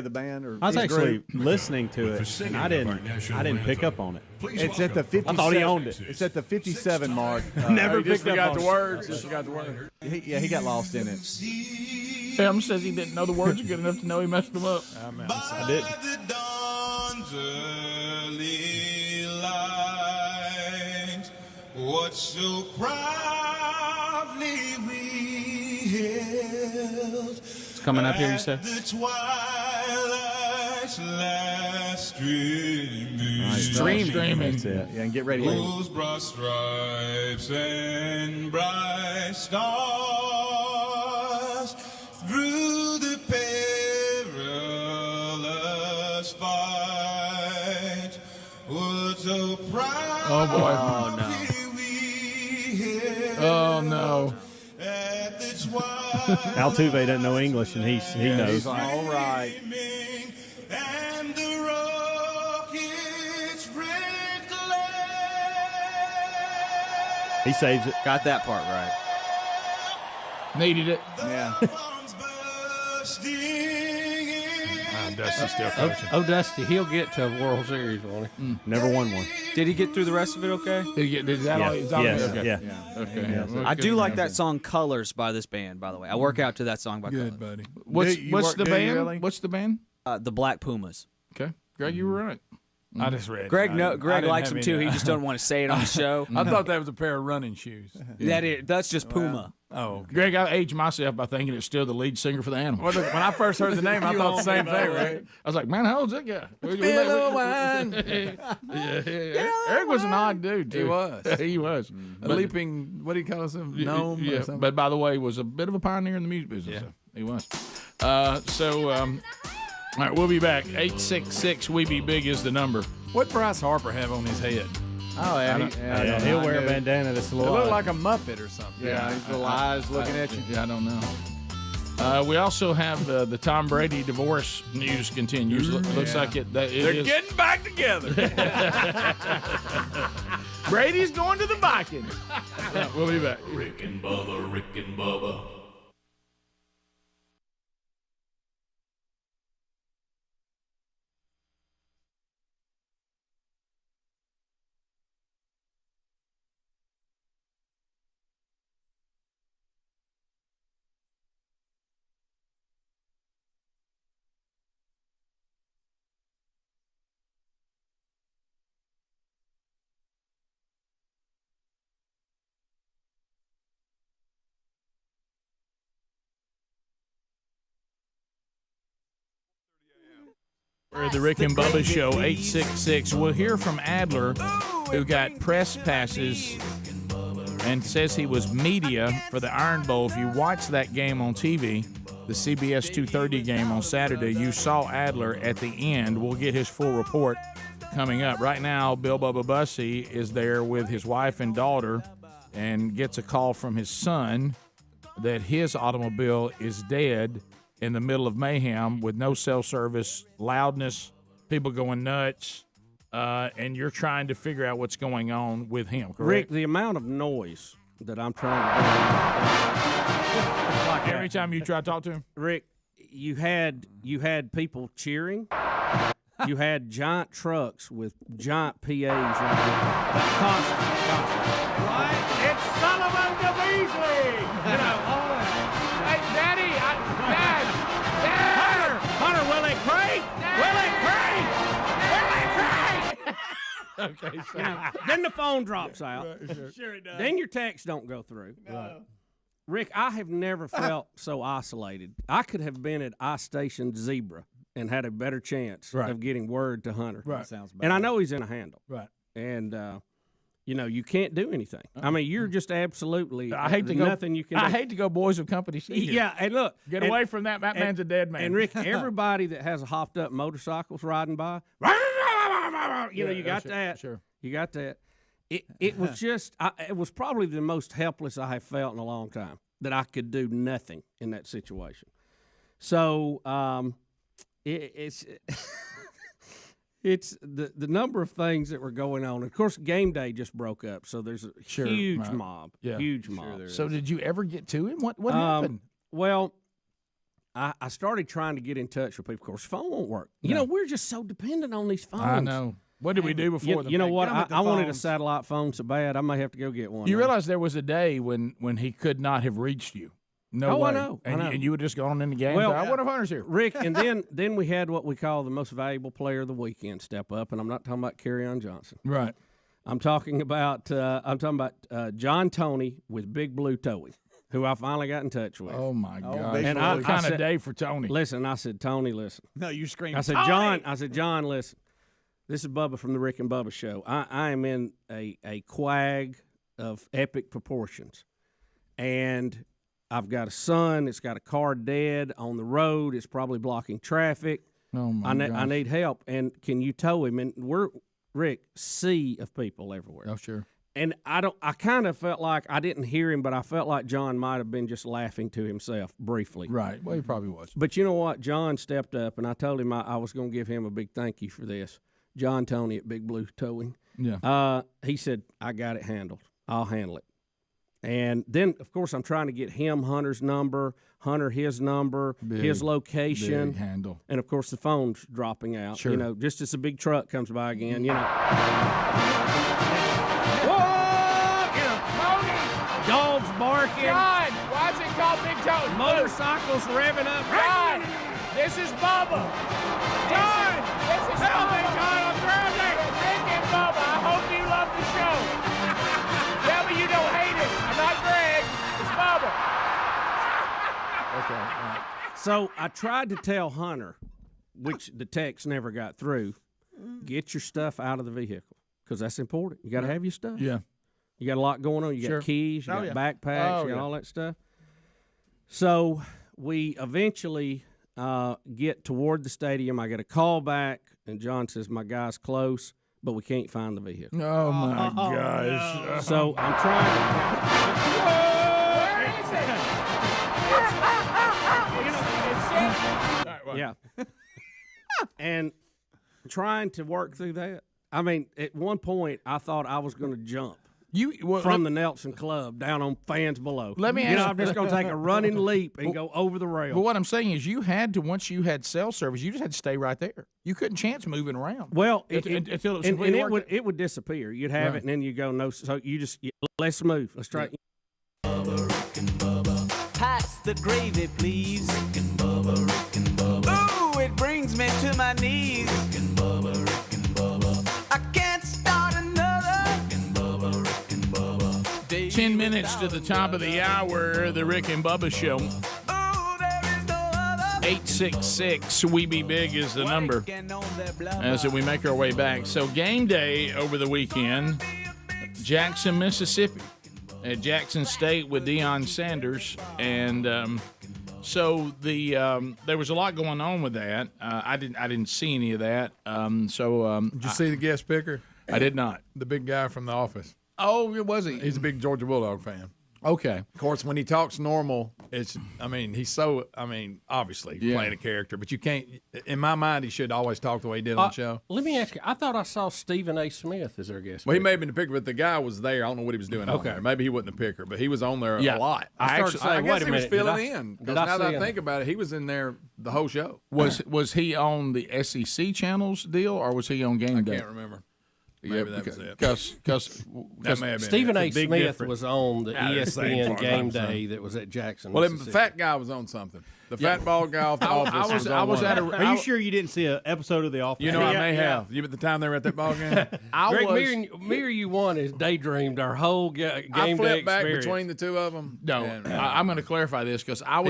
the band. Or I was actually listening to it, and I didn't pick up on it. It's at the 57. I thought he owned it. It's at the 57 mark. Never Just picked up forgot on the it. words. Just forgot the words. He got lost in it. Tim says he didn't know the words good enough to know he messed them up. I didn't. What so proudly we held. It's coming up here, you said? The twilight's last streaming. Streaming. That's it. Yeah, and get ready. Whose broad stripes and bright stars through the perilous fight. What so proud. Oh boy. Oh, no. Oh no. Altuve doesn't know English, and he knows. He's like, all right. And the rocket's red glare. He saves it. Got that part right. Needed it. Yeah. Dusty's still coaching. Oh, Dusty, he'll get to a World Series, won't he? Never won one. Did he get through the rest of it okay? Did that all? Is that all? Yes. Okay. Yeah. Okay. Yeah. Well, I good do to like know. that song "Colors" by this band. By the way, I work out to that song by Good, Colors. buddy. What's Do you the really? band? What's the band? The Black Pumas. Okay, Greg, you were right. I just read. Greg, it. Greg I likes didn't them have too. any- He just doesn't want to say it on the show. I thought that was a pair of running shoes. That's just Puma. Oh, okay. Greg, I aged myself by thinking it's still the lead singer for the Animals. Well, look, when I first heard the name, I thought the same thing, right? I was like, man, how old's that guy? Hello, wine. Yeah. Eric was an odd dude, too. He was. He was. A leaping, what do you call us? Gnome Yeah, or something? but by the way, was a bit of a pioneer in the music business. Yeah. So he was. All right, we'll be back. 866-WE-BE-BIG is the number. What Bryce Harper have on his head? Oh, yeah. Yeah, he'll wear a bandana that's a It little. looked like a Muppet or something. Yeah, his little eyes looking at you. Yeah, I don't know. We also have the Tom Brady divorce news continues. Looks like They're getting back together. Brady's going to the Vikings. Yeah, we'll be back. Rick and Bubba. The Rick and Bubba Show, 866. We'll hear from Adler, who got press passes and says he was media for the Iron Bowl. If you watch that game on TV, the CBS 2:30 game on Saturday, you saw Adler at the end. We'll get his full report coming up. Right now, Bill Bubba Bussey is there with his wife and daughter and gets a call from his son that his automobile is dead in the middle of mayhem with no cell service, loudness, people going nuts, and you're trying to figure out what's going on with him, correct? Rick, the amount of noise that I'm trying to do. Like every time you try to talk to him? Rick, you had people cheering. You had giant trucks with giant PAs. Constant. Right? It's Sullivan to Beasley! You know, all that. Hey, Daddy! Dad! Hunter, will it crank? Will it crank? Okay, so. Then the phone drops out. Sure it does. Then your text don't go through. No. Right. Rick, I have never felt so isolated. I could have been at I-Station Zebra and had a better chance of getting word to Hunter. Right. Sounds bad. And I know he's in a handle. Right. And, you can't do anything. I mean, you're just absolutely I hate to go, nothing you can do. I hate to go boys of company. Yeah, and look. Get away from that. That man's a dead man. And, Rick, everybody that has a hopped-up motorcycles riding by, you got that. Sure. You got that. It was just, it was probably the most helpless I have felt in a long time, that I could do nothing in that situation. So it's it's the number of things that were going on. Of course, game day just broke up, so there's a huge mob. Yeah. Huge mob. So did you ever get to him? What happened? Well, I started trying to get in touch with people. Of course, phone won't work. You know, we're just so dependent on these phones. I know. What did we do before? You know what? I wanted a satellite phone so bad, I may have to go get one. You realize there was a day when he could not have reached you. No way. I know. And you would just go on in the game. Well, What if Hunter's here? Rick, and then we had what we call the most valuable player of the weekend step up, and I'm not talking about Kerryon Johnson. Right. I'm talking about John Toney with Big Blue Towing, who I finally got in touch with. Oh my God! And what kind of day for Tony? Listen, I said, Tony, listen. No, you screamed. I said, John, listen. This is Bubba from the Rick and Bubba Show. I am in a quag of epic proportions, and I've got a son that's got a car dead on the road. It's probably blocking traffic. Oh my I need help. And can you tow him? And we're Rick, sea of people everywhere. Oh sure. And I kind of felt like I didn't hear him, but I felt like John might have been just laughing to himself briefly. Right. Well, he probably was. But you know what? John stepped up, and I told him I was going to give him a big thank you for this. John Toney at Big Blue Towing. Yeah. He said, I got it handled. I'll handle it. And then, of course, I'm trying to get him Hunter's number, Hunter his number, his location. Big handle. And, of course, the phone's dropping out. Sure. You know, just as a big truck comes by again, you know. Dogs barking. John, why is it called Big Toe? Motorcycles revving up. John, this is Bubba. John, this is Help me, Bubba. John, I'm drowning. Rick and Bubba, I hope you love the show. Tell me you don't hate it. I'm not Greg. It's Bubba. Okay. All right. So I tried to tell Hunter, which the text never got through, get your stuff out of the vehicle because that's important. You got to have your stuff. Yeah. You got a lot going on. You got keys, you got backpacks, you got all that stuff. So we eventually get toward the stadium. I get a call back, and John says, my guy's close, but we can't find the vehicle. Oh, my gosh. No. So I'm trying to... Where is it? Yeah. And trying to work through that. I mean, at one point, I thought I was going to jump from the Nelson Club down on fans below. Let me ask I'm just going to take a running leap and go over the rail. But what I'm saying is you had to, once you had cell service, you just had to stay right there. You couldn't chance moving around. Well, until it would disappear. You'd have it, and then you go, no. So you just, let's move. Let's try. Pass the gravy, please. Ooh, it brings me to my knees. I can't start another. 10 minutes to the top of the hour, the Rick and Bubba Show. 866-WE-BE-BIG is the number as we make our way back. So game day over the weekend, Jackson, Mississippi, at Jackson State with Deion Sanders. And so there was a lot going on with that. I didn't see any of that. Did you see the guest picker? I did not. The big guy from The Office. Oh, was he? He's a big Georgia Bulldog fan. Okay. Of course, when he talks normal, he's obviously playing a character, but you can't, in my mind, he should always talk the way he did on the show. Let me ask you, I thought I saw Stephen A. Smith as our guest. Well, he may have been the picker, but the guy was there. I don't know what he was doing on there. Maybe he wasn't the picker, but he was on there a lot. I guess he was filling in. Because now that I think about it, he was in there the whole show. Was he on the SEC channels deal, or was he on Game Day? I can't remember. Maybe that was it. Because that may have been Stephen A. Smith difference. was on the ESPN Game Day that was at Jackson. Well, the fat guy was on something. The fat bald guy off The Office was on one. Are you sure you didn't see an episode of The Office? You know, I may have. You at the time they were at that ball game. Me or you one has daydreamed our whole game day experience. Back between the two of them. No, I'm going to clarify this because I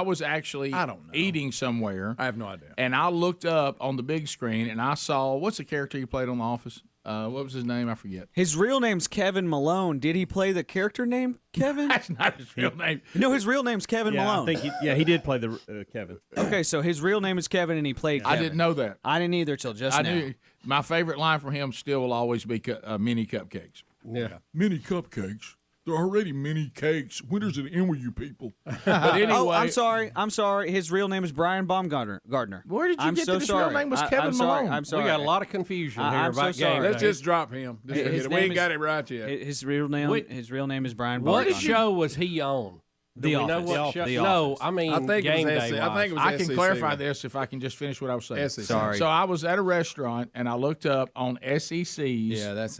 was actually eating somewhere. I have no idea. And I looked up on the big screen and I saw, what's the character he played on The Office? What was his name? I forget. His real name's Kevin Malone. Did he play the character name Kevin? That's not his real name. No, his real name's Kevin Malone. I think he did play the Kevin. Okay, so his real name is Kevin, and he played Kevin. I didn't know that. I didn't either till just now. My favorite line from him still will always be mini cupcakes. Yeah. Mini cupcakes. They're already mini cakes. When does it end with you people? But anyway, I'm sorry. His real name is Brian Baumgartner. Where did you get that his real name was Kevin Malone? I'm sorry. We got a lot of confusion here about game. Let's just drop him. We ain't got it right yet. His real name is Brian Baumgartner. What show was he on? The Office. No, I mean, I think Game it was Day. I think it was I can SEC clarify this if I can just finish what I was saying. SEC. Sorry. So I was at a restaurant and I looked up on SEC's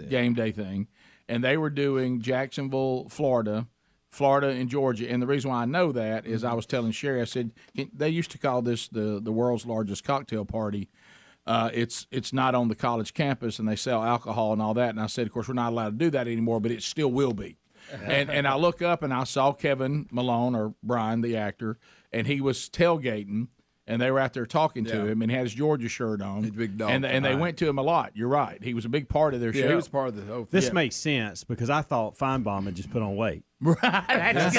Game Day thing, and they were doing Jacksonville, Florida and Georgia. And the reason why I know that is I was telling Sherry, I said, they used to call this the world's largest cocktail party. It's not on the college campus, and they sell alcohol and all that. And I said, of course, we're not allowed to do that anymore, but it still will be. And I look up, and I saw Kevin Malone, or Brian, the actor, and he was tailgating, and they were out there talking to him, and he had his Georgia shirt on. He's a big dog. And they went to him a lot. You're right. He was a big part of their show. He was part of the whole thing. This makes sense because I thought Feinbaum had just put on weight. Right.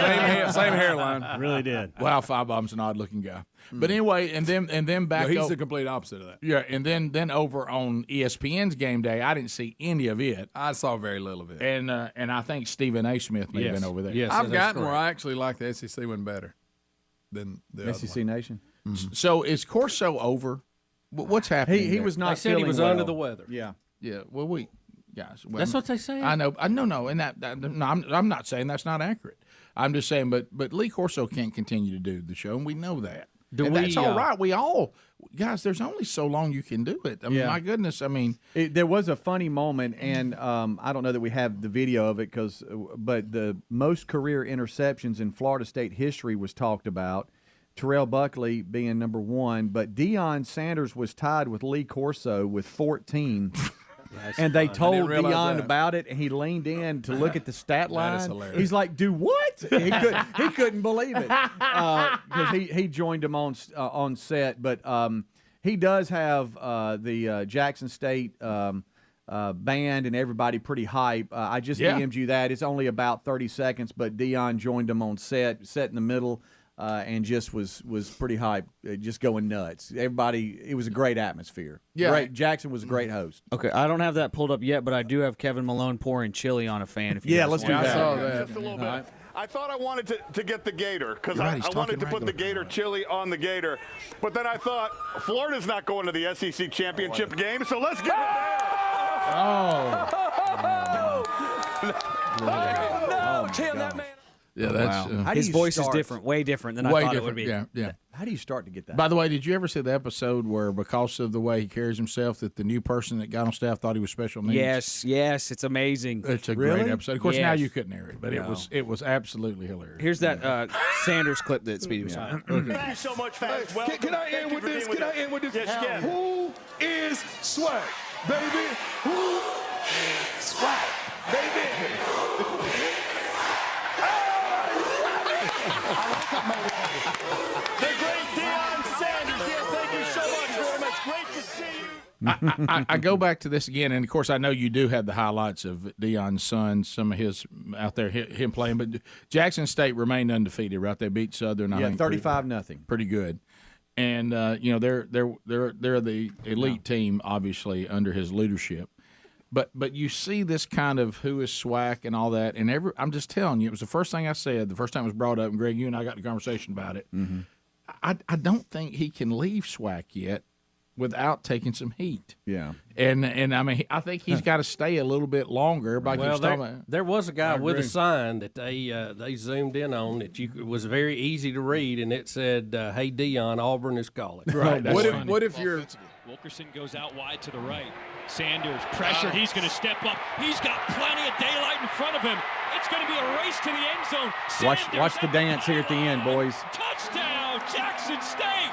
Same hairline. Really did. Wow, Feinbaum's an odd-looking guy. But anyway, and then back. He's the complete opposite of that. Yeah, and then over on ESPN's Game Day, I didn't see any of it. I saw very little of it. And I think Stephen A. Smith may have been over there. Yes, I've gotten where I actually like the SEC one better than the SEC other one. Nation. Mm-hmm. So is Corso over? What's happening? He was not. They said he was under the weather. Yeah. Yeah. Well, guys. Well, That's what they say. I know. No, and no, I'm not saying that's not accurate. I'm just saying, but Lee Corso can't continue to do the show, and we know that. That's all right. We all, guys. There's only so long you can do it. I mean, my goodness. I mean, there was a funny moment, and I don't know that we have the video of it but the most career interceptions in Florida State history was talked about. Terrell Buckley being number one, but Deion Sanders was tied with Lee Corso with 14. And they told Deion about it, and he leaned in to look at the stat line. He's like, "Do what?" He couldn't believe it because he joined him on set. But he does have the Jackson State band and everybody pretty hype. I just DM'd you that. It's only about 30 seconds, but Deion joined him on set in the middle. And just was pretty hype, just going nuts. Everybody, it was a great atmosphere. Yeah, great. Jackson was a great host. Okay, I don't have that pulled up yet, but I do have Kevin Malone pouring chili on a fan. If you guys let's want. do that. I saw that. Just a little bit. I thought I wanted to get the Gator because Right, I wanted to put the Gator chili on the Gator. But then I thought, Florida's not going to the SEC championship game, so let's get it there. No, Tim, that man. Yeah, that's his voice is different, way different than I thought it would be. Yeah. How do you start to get that? By the way, did you ever see the episode where, because of the way he carries himself, that the new person that got on staff thought he was special needs? Yes, it's amazing. It's a great episode. Of course, now you couldn't hear it, but it was absolutely hilarious. Here's that Sanders clip that Speedy was on. Thank you so much, fans. Well, Can I end with this? Can I end with this? Yes, you can. Who is swag, baby? Who is swag, baby? The great Deion I go back to this again, and of course, I know you do have the highlights of Deion's son, some of his out there, him playing. But Jackson State remained undefeated, right? They beat Southern. I think 35-0. Pretty good. And they're the elite team, obviously under his leadership. But you see this kind of who is SWAC and all that, and I'm just telling you, it was the first thing I said the first time it was brought up, and Greg, you and I got the conversation about it. Mm-hmm. I don't think he can leave SWAC yet without taking some heat. Yeah. And I mean, I think he's got to stay a little bit longer. There was a guy with a sign that they zoomed in on it was very easy to read, and it said, "Hey Deion, Auburn is calling." Right. What if you're Wilkerson goes out wide to the right. Sanders pressured. He's going to step up. He's got plenty of daylight in front of him. It's going to be a race to the end zone. Watch the dance here at the end, boys. Touchdown, Jackson State.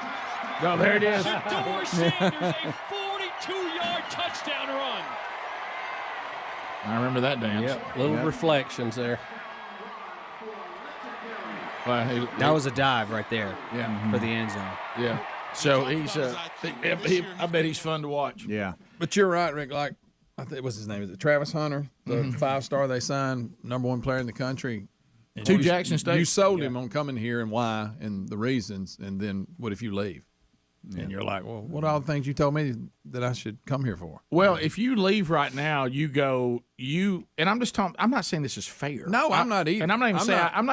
No, there it is. Shedeur Sanders, a 42-yard touchdown run. I remember that dance. Little reflections there. That was a dive right there. Yeah. For the end zone. Yeah. So he's I bet he's fun to watch. Yeah. But you're right, Rick. Like, I think what's his name? Is it Travis Hunter, the 5-star they signed, #1 player in the country? To Jackson State. You sold him on coming here and why and the reasons, and then what if you leave? And you're like, well, what are all the things you told me that I should come here for? Well, if you leave right now, and I'm just talking. I'm not saying this is fair. No, I'm not either. And I'm not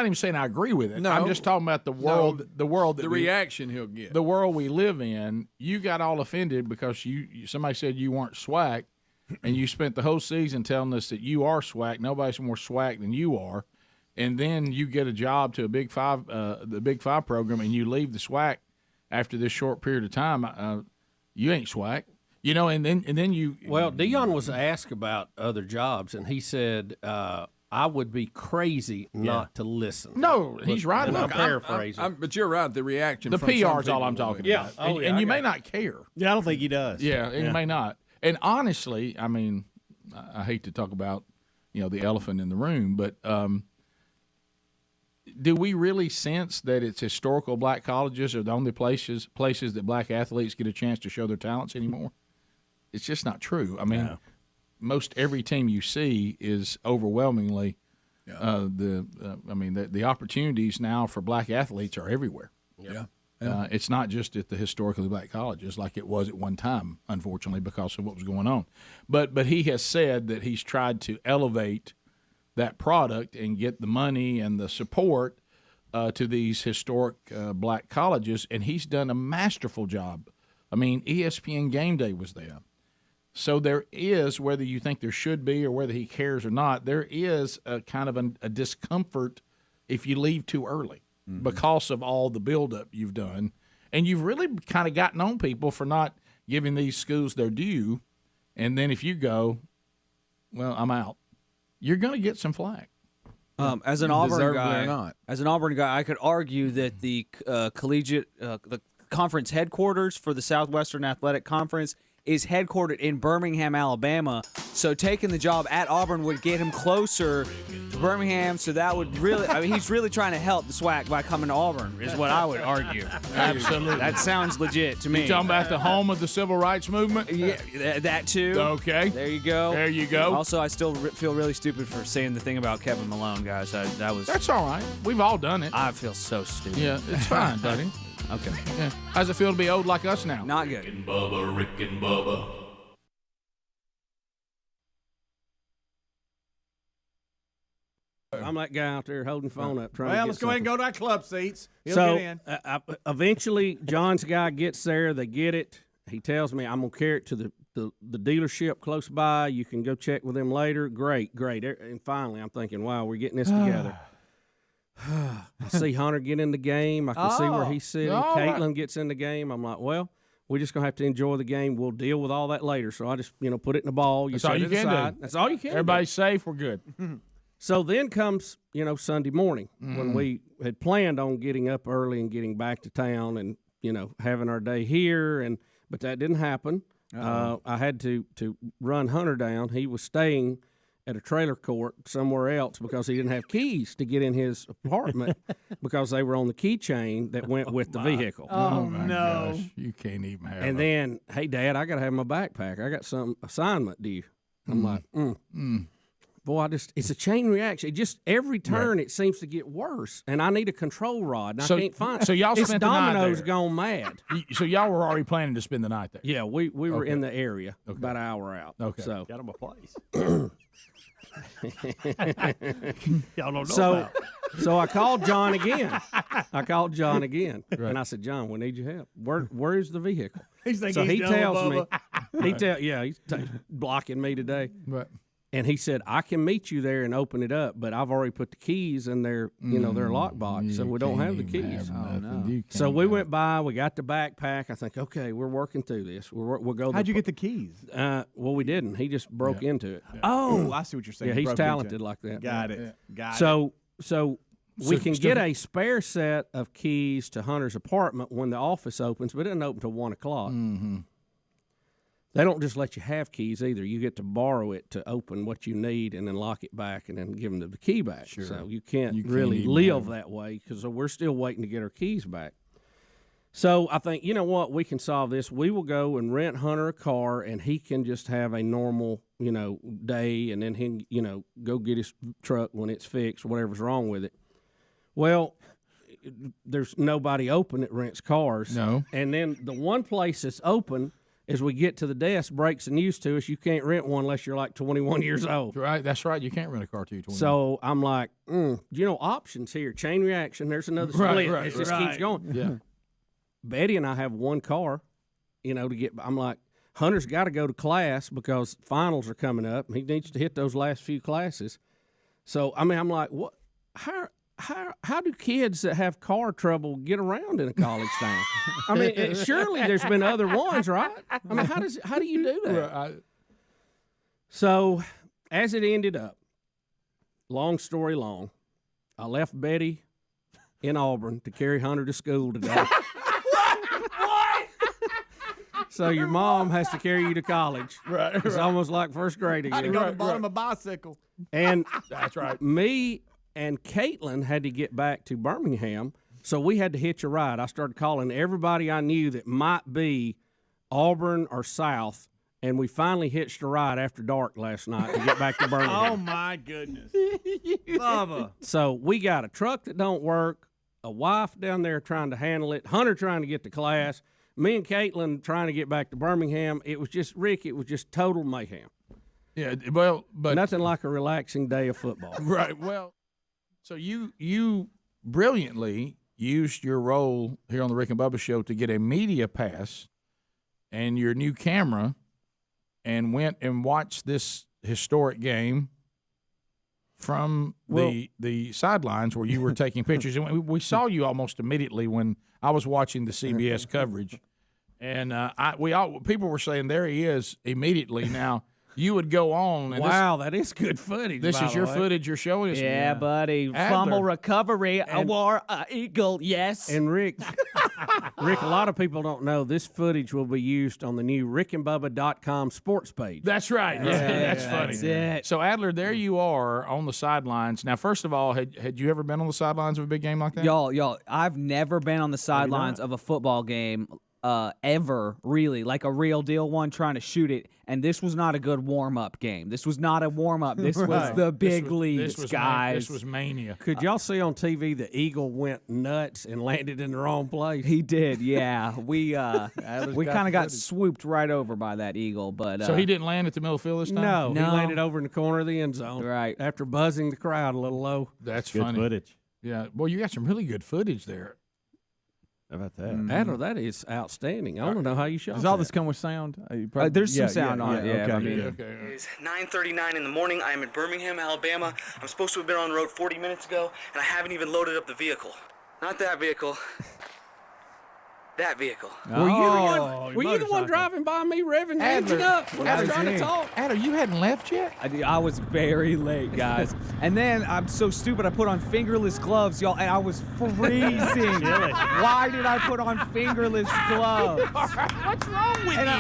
even saying I agree with it. No. I'm just talking about the world. The reaction he'll get. The world we live in. You got all offended because somebody said you weren't SWAC, and you spent the whole season telling us that you are SWAC. Nobody's more SWAC than you are, and then you get a job to a Big Five, the Big Five program, and you leave the SWAC after this short period of time. You ain't SWAC. And then you. Well, Deion was asked about other jobs, and he said, "I would be crazy not to listen." No, he's right. And I'm Look, paraphrasing. But you're right. The reaction. The from PR is all I'm talking about. And you may not care. Yeah, I don't think he does. Yeah, you may not. And honestly, I mean, I hate to talk about the elephant in the room, but do we really sense that it's historical black colleges are the only places that black athletes get a chance to show their talents anymore? It's just not true. I mean, most every team you see is overwhelmingly the opportunities now for black athletes are everywhere. Yeah. It's not just at the historically black colleges like it was at one time, unfortunately, because of what was going on. But he has said that he's tried to elevate that product and get the money and the support to these historic black colleges, and he's done a masterful job. I mean, ESPN Game Day was there. So there is, whether you think there should be or whether he cares or not, there is a kind of a discomfort if you leave too early because of all the buildup you've done. And you've really kind of gotten on people for not giving these schools their due. And then if you go, well, I'm out, you're going to get some flack. As an Auburn guy, I could argue that the collegiate, the conference headquarters for the Southwestern Athletic Conference is headquartered in Birmingham, Alabama. So taking the job at Auburn would get him closer to Birmingham. So that would really, he's really trying to help the SWAC by coming to Auburn, is what I would argue. Absolutely. That sounds legit to me. You talking about the home of the civil rights movement? Yeah, that too. Okay. There you go. There you go. Also, I still feel really stupid for saying the thing about Kevin Malone, guys. That's all right. We've all done it. I feel so stupid. Yeah, it's fine, buddy. Okay. Yeah. How's it feel to be old like us now? Not good. Rick and Bubba. I'm that guy out there holding the phone up trying to Well, get let's go ahead and go to our club seats. He'll So get in. eventually, John's guy gets there. They get it. He tells me, I'm going to carry it to the dealership close by. You can go check with them later. Great. And finally, I'm thinking, wow, we're getting this together. I see Hunter get in the game. I can see where he's sitting. Caitlin gets in the game. I'm like, well, we're just going to have to enjoy the game. We'll deal with all that later. So I just, put it in the ball. That's all you can do. That's all you can do. Everybody's safe. We're good. So then comes, Sunday morning when we had planned on getting up early and getting back to town and, having our day here. But that didn't happen. I had to run Hunter down. He was staying at a trailer court somewhere else because he didn't have keys to get in his apartment because they were on the keychain that went with the vehicle. Oh my gosh. You can't even have And then, hey, Dad, I got to have my backpack. I got some assignment due. I'm like, boy, it's a chain reaction. It just every turn it seems to get worse, and I need a control rod, and I can't find it. So y'all it's spent the night dominoes there. gone mad. So y'all were already planning to spend the night there? Yeah, we were in the area about an hour out. Okay. So Got him a place. Y'all don't know so, about. so I called John again. And I said, John, we need your help. Where is the vehicle? He's thinking so he's he done with tells me, Bubba. he's blocking me today. Right. And he said, I can meet you there and open it up, but I've already put the keys in their, their lockbox, so we don't have the keys. So we went by, we got the backpack. I think, okay, we're working through this. We'll go. How'd you get the keys? Well, we didn't. He just broke into it. Oh, I see what you're saying. Yeah, he's Broke talented into it. like that. Got it. Got it. So we can get a spare set of keys to Hunter's apartment when the office opens, but it doesn't open till 1 o'clock. Mm-hmm. They don't just let you have keys either. You get to borrow it to open what you need and then lock it back and then give them the key back. Sure. So you can't even really have live them. that way because we're still waiting to get our keys back. So I think, you know what, we can solve this. We will go and rent Hunter a car, and he can just have a normal, day, and then he can, go get his truck when it's fixed, whatever's wrong with it. Well, there's nobody open that rents cars. No. And then the one place that's open, as we get to the desk, breaks the news to us, you can't rent one unless you're like 21 years old. Right, that's right. You can't rent a car till you're 21. So I'm like, options here. Chain reaction, there's another split. It just keeps going. Yeah. Betty and I have one car, to get. I'm like, Hunter's got to go to class because finals are coming up. He needs to hit those last few classes. So, I'm like, what? How do kids that have car trouble get around in a college town? Surely there's been other ones, right? How do you do that? Right. So, as it ended up, long story long, I left Betty in Auburn to carry Hunter to school today. So your mom has to carry you to college. Right. It's almost like first grade again. I had to go to the bottom of a bicycle. And that's right. Me and Caitlin had to get back to Birmingham, so we had to hitch a ride. I started calling everybody I knew that might be Auburn or South, and we finally hitched a ride after dark last night to get back to Birmingham. Oh, my goodness. Bubba. So we got a truck that don't work, a wife down there trying to handle it, Hunter trying to get to class, me and Caitlin trying to get back to Birmingham. It was just, Rick, it was just total mayhem. Yeah, well, but nothing like a relaxing day of football. Right. Well, so you brilliantly used your role here on the Rick and Bubba show to get a media pass and your new camera and went and watched this historic game from the sidelines where you were taking pictures. And we saw you almost immediately when I was watching the CBS coverage. And people were saying, there he is immediately. Now, you would go on. And wow, that is good footage. This is your footage you're showing us. Yeah, buddy. Adler. Fumble recovery, a war eagle, yes. And Rick, a lot of people don't know this footage will be used on the new rickandbubba.com sports page. That's right. That's funny. That's it. So, Adler, there you are on the sidelines. Now, first of all, had you ever been on the sidelines of a big game like that? Y'all, I've never been on the sidelines of a football game ever, really, like a real deal one, trying to shoot it. And this was not a good warm-up game. This was not a warm-up. This was the big leagues, guys. This was mania. Could y'all see on TV the eagle went nuts and landed in the wrong place? He did, yeah. We kind of got swooped right over by that eagle. But so he didn't land at the middle of the field this time? No, he landed over in the corner of the end zone. Right. After buzzing the crowd a little low. That's good funny. footage. Yeah. Well, you got some really good footage there. How about that? Adler, that is outstanding. I don't know how you shot Does all this come with sound? There's some sound on it. Yeah, Okay. It's 9:39 in the morning. I am in Birmingham, Alabama. I'm supposed to have been on the road 40 minutes ago, and I haven't even loaded up the vehicle. Not that vehicle. that vehicle. Were you the one driving by me, revving the engine up when I was trying to talk? Adler, you hadn't left yet? I was very late, guys. And then I'm so stupid, I put on fingerless gloves, y'all, and I was freezing. Why did I put on fingerless gloves? What's wrong with And you?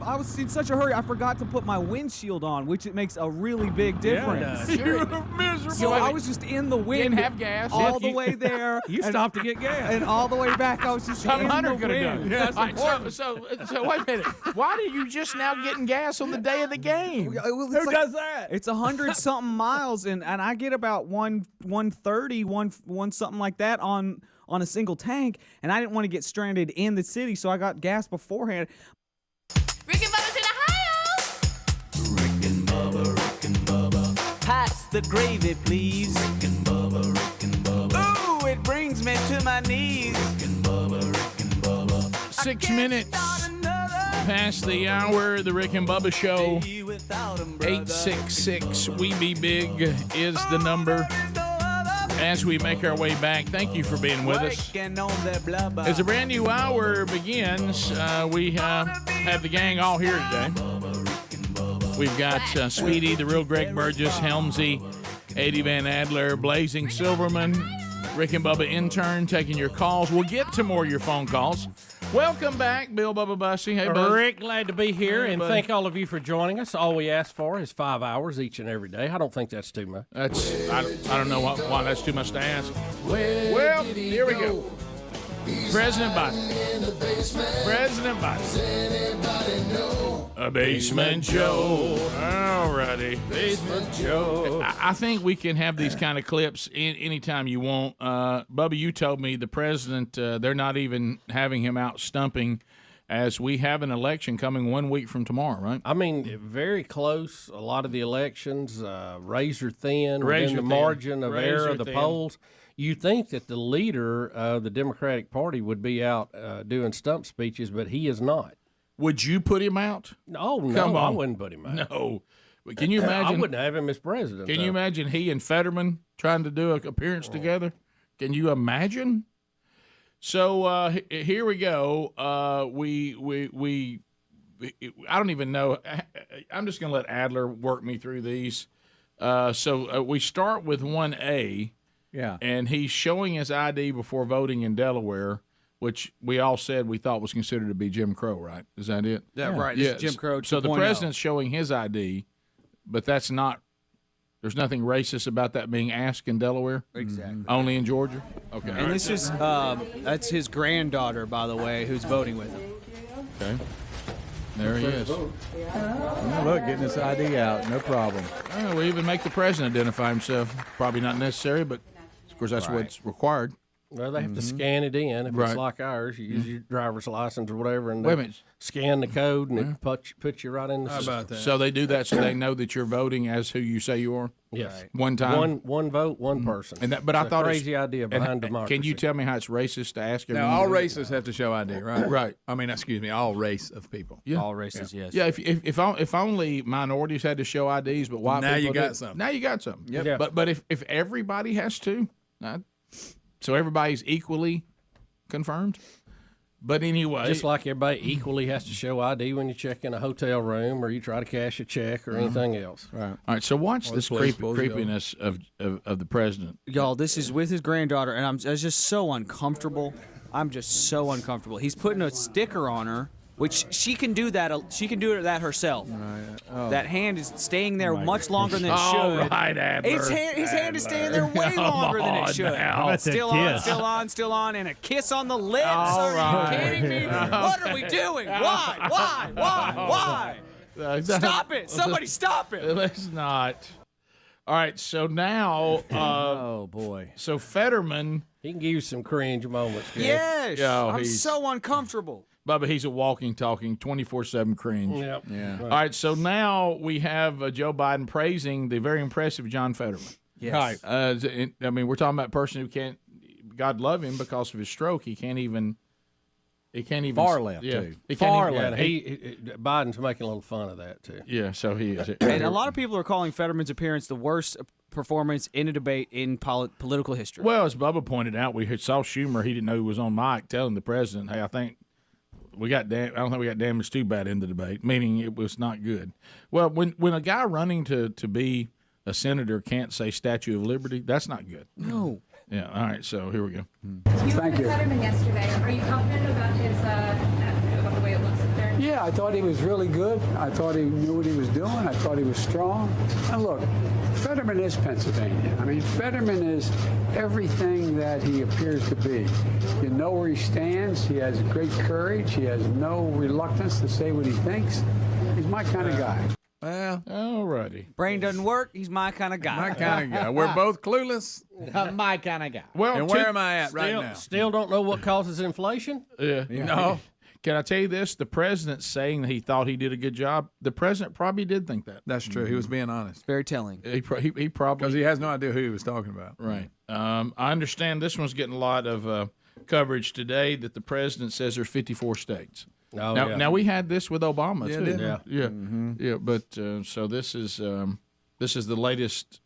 I was in such a hurry, I forgot to put my windshield on, which it makes a really big difference. You're miserable. So I was just in the wind. Didn't have gas. All the way there. You stopped to get gas. And all the way back, I was just Some in hunter the could have done wind. it. All right, so wait a minute. Why are you just now getting gas on the day of the game? Who does that? It's 100-something miles, and I get about 130, one something like that on a single tank, and I didn't want to get stranded in the city, so I got gas beforehand. Rick and Bubba's in Ohio. Rick and Bubba. Pass the gravy, please. Rick and Bubba. Ooh, it brings me to my knees. Rick and Bubba. 6 minutes past the hour. The Rick and Bubba Show. 866 We Be Big is the number. As we make our way back, thank you for being with us. As a brand new hour begins, we have the gang all here today. We've got Speedy, the real Greg Burgess, Helmsy, Eddie Van Adler, Blazing Silverman, Rick and Bubba intern taking your calls. We'll get to more of your phone calls. Welcome back, Bill Bubba Bussy. Hey, bud. Rick, glad to be here, Hey, and buddy. thank all of you for joining us. All we ask for is 5 hours each and every day. I don't think that's too much. I don't know why that's too much to ask. Well, here we go. President Biden. President Biden. A basement Joe. Alrighty. Basement Joe. I think we can have these kind of clips anytime you want. Bubba, you told me the president, they're not even having him out stumping as we have an election coming 1 week from tomorrow, right? I mean, very close. A lot of the elections, razor thin, Razor within the thin. margin of error Razor of the thin. polls. You think that the leader of the Democratic Party would be out doing stump speeches, but he is not. Would you put him out? No, Come I on. wouldn't put him out. No. But can you imagine? I wouldn't have him as president. Can you imagine he and Fetterman trying to do an appearance together? Can you imagine? So here we go. We I don't even know. I'm just going to let Adler work me through these. So we start with 1A. Yeah. And he's showing his ID before voting in Delaware, which we all said we thought was considered to be Jim Crow, right? Is that it? Yeah, right. This is Jim Crow So the 2.0. president's showing his ID, but that's not. There's nothing racist about that being asked in Delaware. Exactly. Only in Georgia. Okay. And this is that's his granddaughter, by the way, who's voting with him. Okay. There he is. Oh, look, getting his ID out, no problem. We even make the president identify himself. Probably not necessary, but of course that's what's required. Well, they have to scan it in. If Right. it's like ours, you use your driver's license or whatever, and Wait a they minute. scan the code, and it puts you right in the How system. about that? So they do that so they know that you're voting as who you say you are. Yes. One time. One vote, one person. And that, but It's I thought a it's- crazy idea and- behind democracy. Can you tell me how it's racist to ask Now, everyone? all to do races have to show ID, right? Right. I mean, excuse me, all race of people. Yeah. All races, yes. Yeah, if only minorities had to show IDs, but white Now people you got did. something. Now you got something. Yep. Yeah. But if everybody has to, so everybody's equally confirmed. But anyway, Just like everybody equally has to show ID when you check in a hotel room or you try to cash a check or anything else. Right. all right. So watch Or this the police bulls go. creepiness of the president. Y'all, this is with his granddaughter, and I was just so uncomfortable. I'm just so uncomfortable. He's putting a sticker on her, which she can do that. She can do that herself. Oh. That hand is staying there much longer than it All should. right, Adler. His hand is staying there way Come longer than on it should. now. How about Still that on, kiss? still on, and a kiss on the lips. All Are right. you kidding me? What are we doing? Why? Stop it! Somebody stop it! Let's not. All right. So now, Oh, boy. so Fetterman, He can give you some cringe moments. Kid. Yes, Yo, I'm he's- so uncomfortable. Bubba, he's a walking, talking, 24/7 cringe. Yep. Yeah. All right, so now we have Joe Biden praising the very impressive John Fetterman. Yes. I mean, we're talking about a person who can't, God love him, because of his stroke, he can't even. Far left, yeah, too. He can't Far even, left. Biden's making a little fun of that too. Yeah, so he is. And a lot of people are calling Fetterman's appearance the worst performance in a debate in political history. Well, as Bubba pointed out, we saw Schumer. He didn't know he was on mic telling the president, "Hey, I think we got I don't think we got damaged too bad in the debate," meaning it was not good. Well, when a guy running to be a senator can't say Statue of Liberty, that's not good. No. Yeah. All right. So here we go. Thank you. Fetterman yesterday. Are you confident about his about the way it looks there? Yeah, I thought he was really good. I thought he knew what he was doing. I thought he was strong. And look, Fetterman is Pennsylvania. I mean, Fetterman is everything that he appears to be. You know where he stands. He has great courage. He has no reluctance to say what he thinks. He's my kind of guy. Well, alrighty. Brain doesn't work. He's my kind of guy. My kind of guy. We're both clueless. My kind of guy. Well, and where am I at right now? Still don't know what causes inflation? Yeah. No. Can I tell you this? The president saying that he thought he did a good job, the president probably did think that. That's true. He was being honest. Very telling. He probably. Because he has no idea who he was talking about. Right. I understand this one's getting a lot of coverage today that the president says there's 54 states. Oh, now we had this with Obama Yeah, too. didn't we? Yeah. Mm-hmm. Yeah. But so this is the latest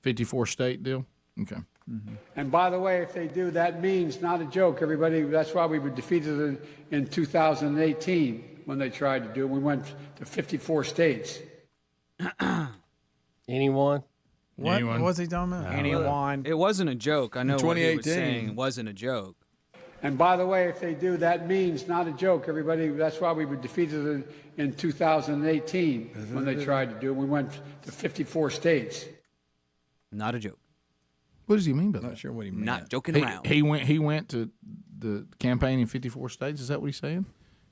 54 state deal. Okay. And by the way, if they do, that means, not a joke, everybody, that's why we were defeated in 2018 when they tried to do it. We went to 54 states. Anyone? What was he talking about? Anyone? It wasn't a joke. I know what he was 2018. saying. It wasn't a joke. And by the way, if they do, that means, not a joke, everybody, that's why we were defeated in 2018 when they tried to do it. We went to 54 states. Not a joke. What does he mean by that? Not sure what he meant. Not joking around. He went to the campaign in 54 states. Is that what he's saying?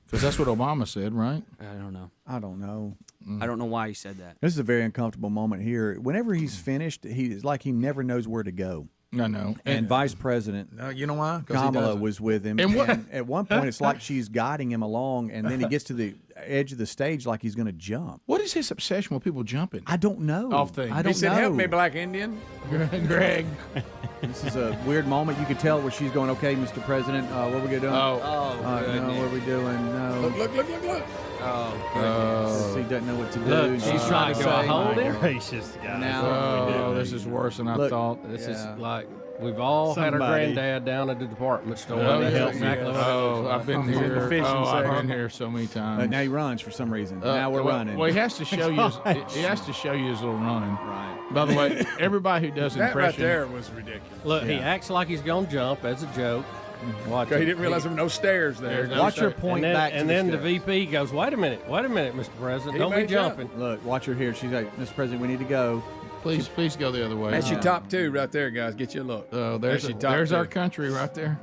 Because that's what Obama said, right? I don't know. I don't know. I don't know why he said that. This is a very uncomfortable moment here. Whenever he's finished, it's like he never knows where to go. I know. And Vice President you know why? 'Cause he Kamala doesn't. was with him. And at one point, it's like she's guiding him along, and then he gets to the edge of the stage like he's going to jump. What is his obsession with people jumping? I don't know. Off things. I don't He said, know. "Help me, Black Indian." Greg. This is a weird moment. You could tell where she's going, okay, Mr. President, what are we going to do? Oh, no, what are we doing? No. Look. Oh, goodness. He doesn't know what to do. Look, she's trying to go hold him. Gracious, guys. Now, This is worse than I Look, thought. This is like we've all had our granddad down at the department store. Oh, That's yeah. exactly what it looks I've like. been He's in the here. fishing I've section. been here so many times. now he runs for some reason. Now we're running. Well, he has to show you. He has to show you his little run. Right. By the way, everybody who does That right impression, there was ridiculous. Look, he Yeah. acts like he's gonna jump as a joke. Watch He it. didn't realize there were no stairs there. Watch her point back to and the then the stairs. VP goes, "Wait a minute, Mr. President, He don't be may jump. jumping." Look, watch her here. She's like, Mr. President, we need to go. please go the other way. That's your top two right there, guys. Get you a look. Oh, That's your top there's two. our country right there.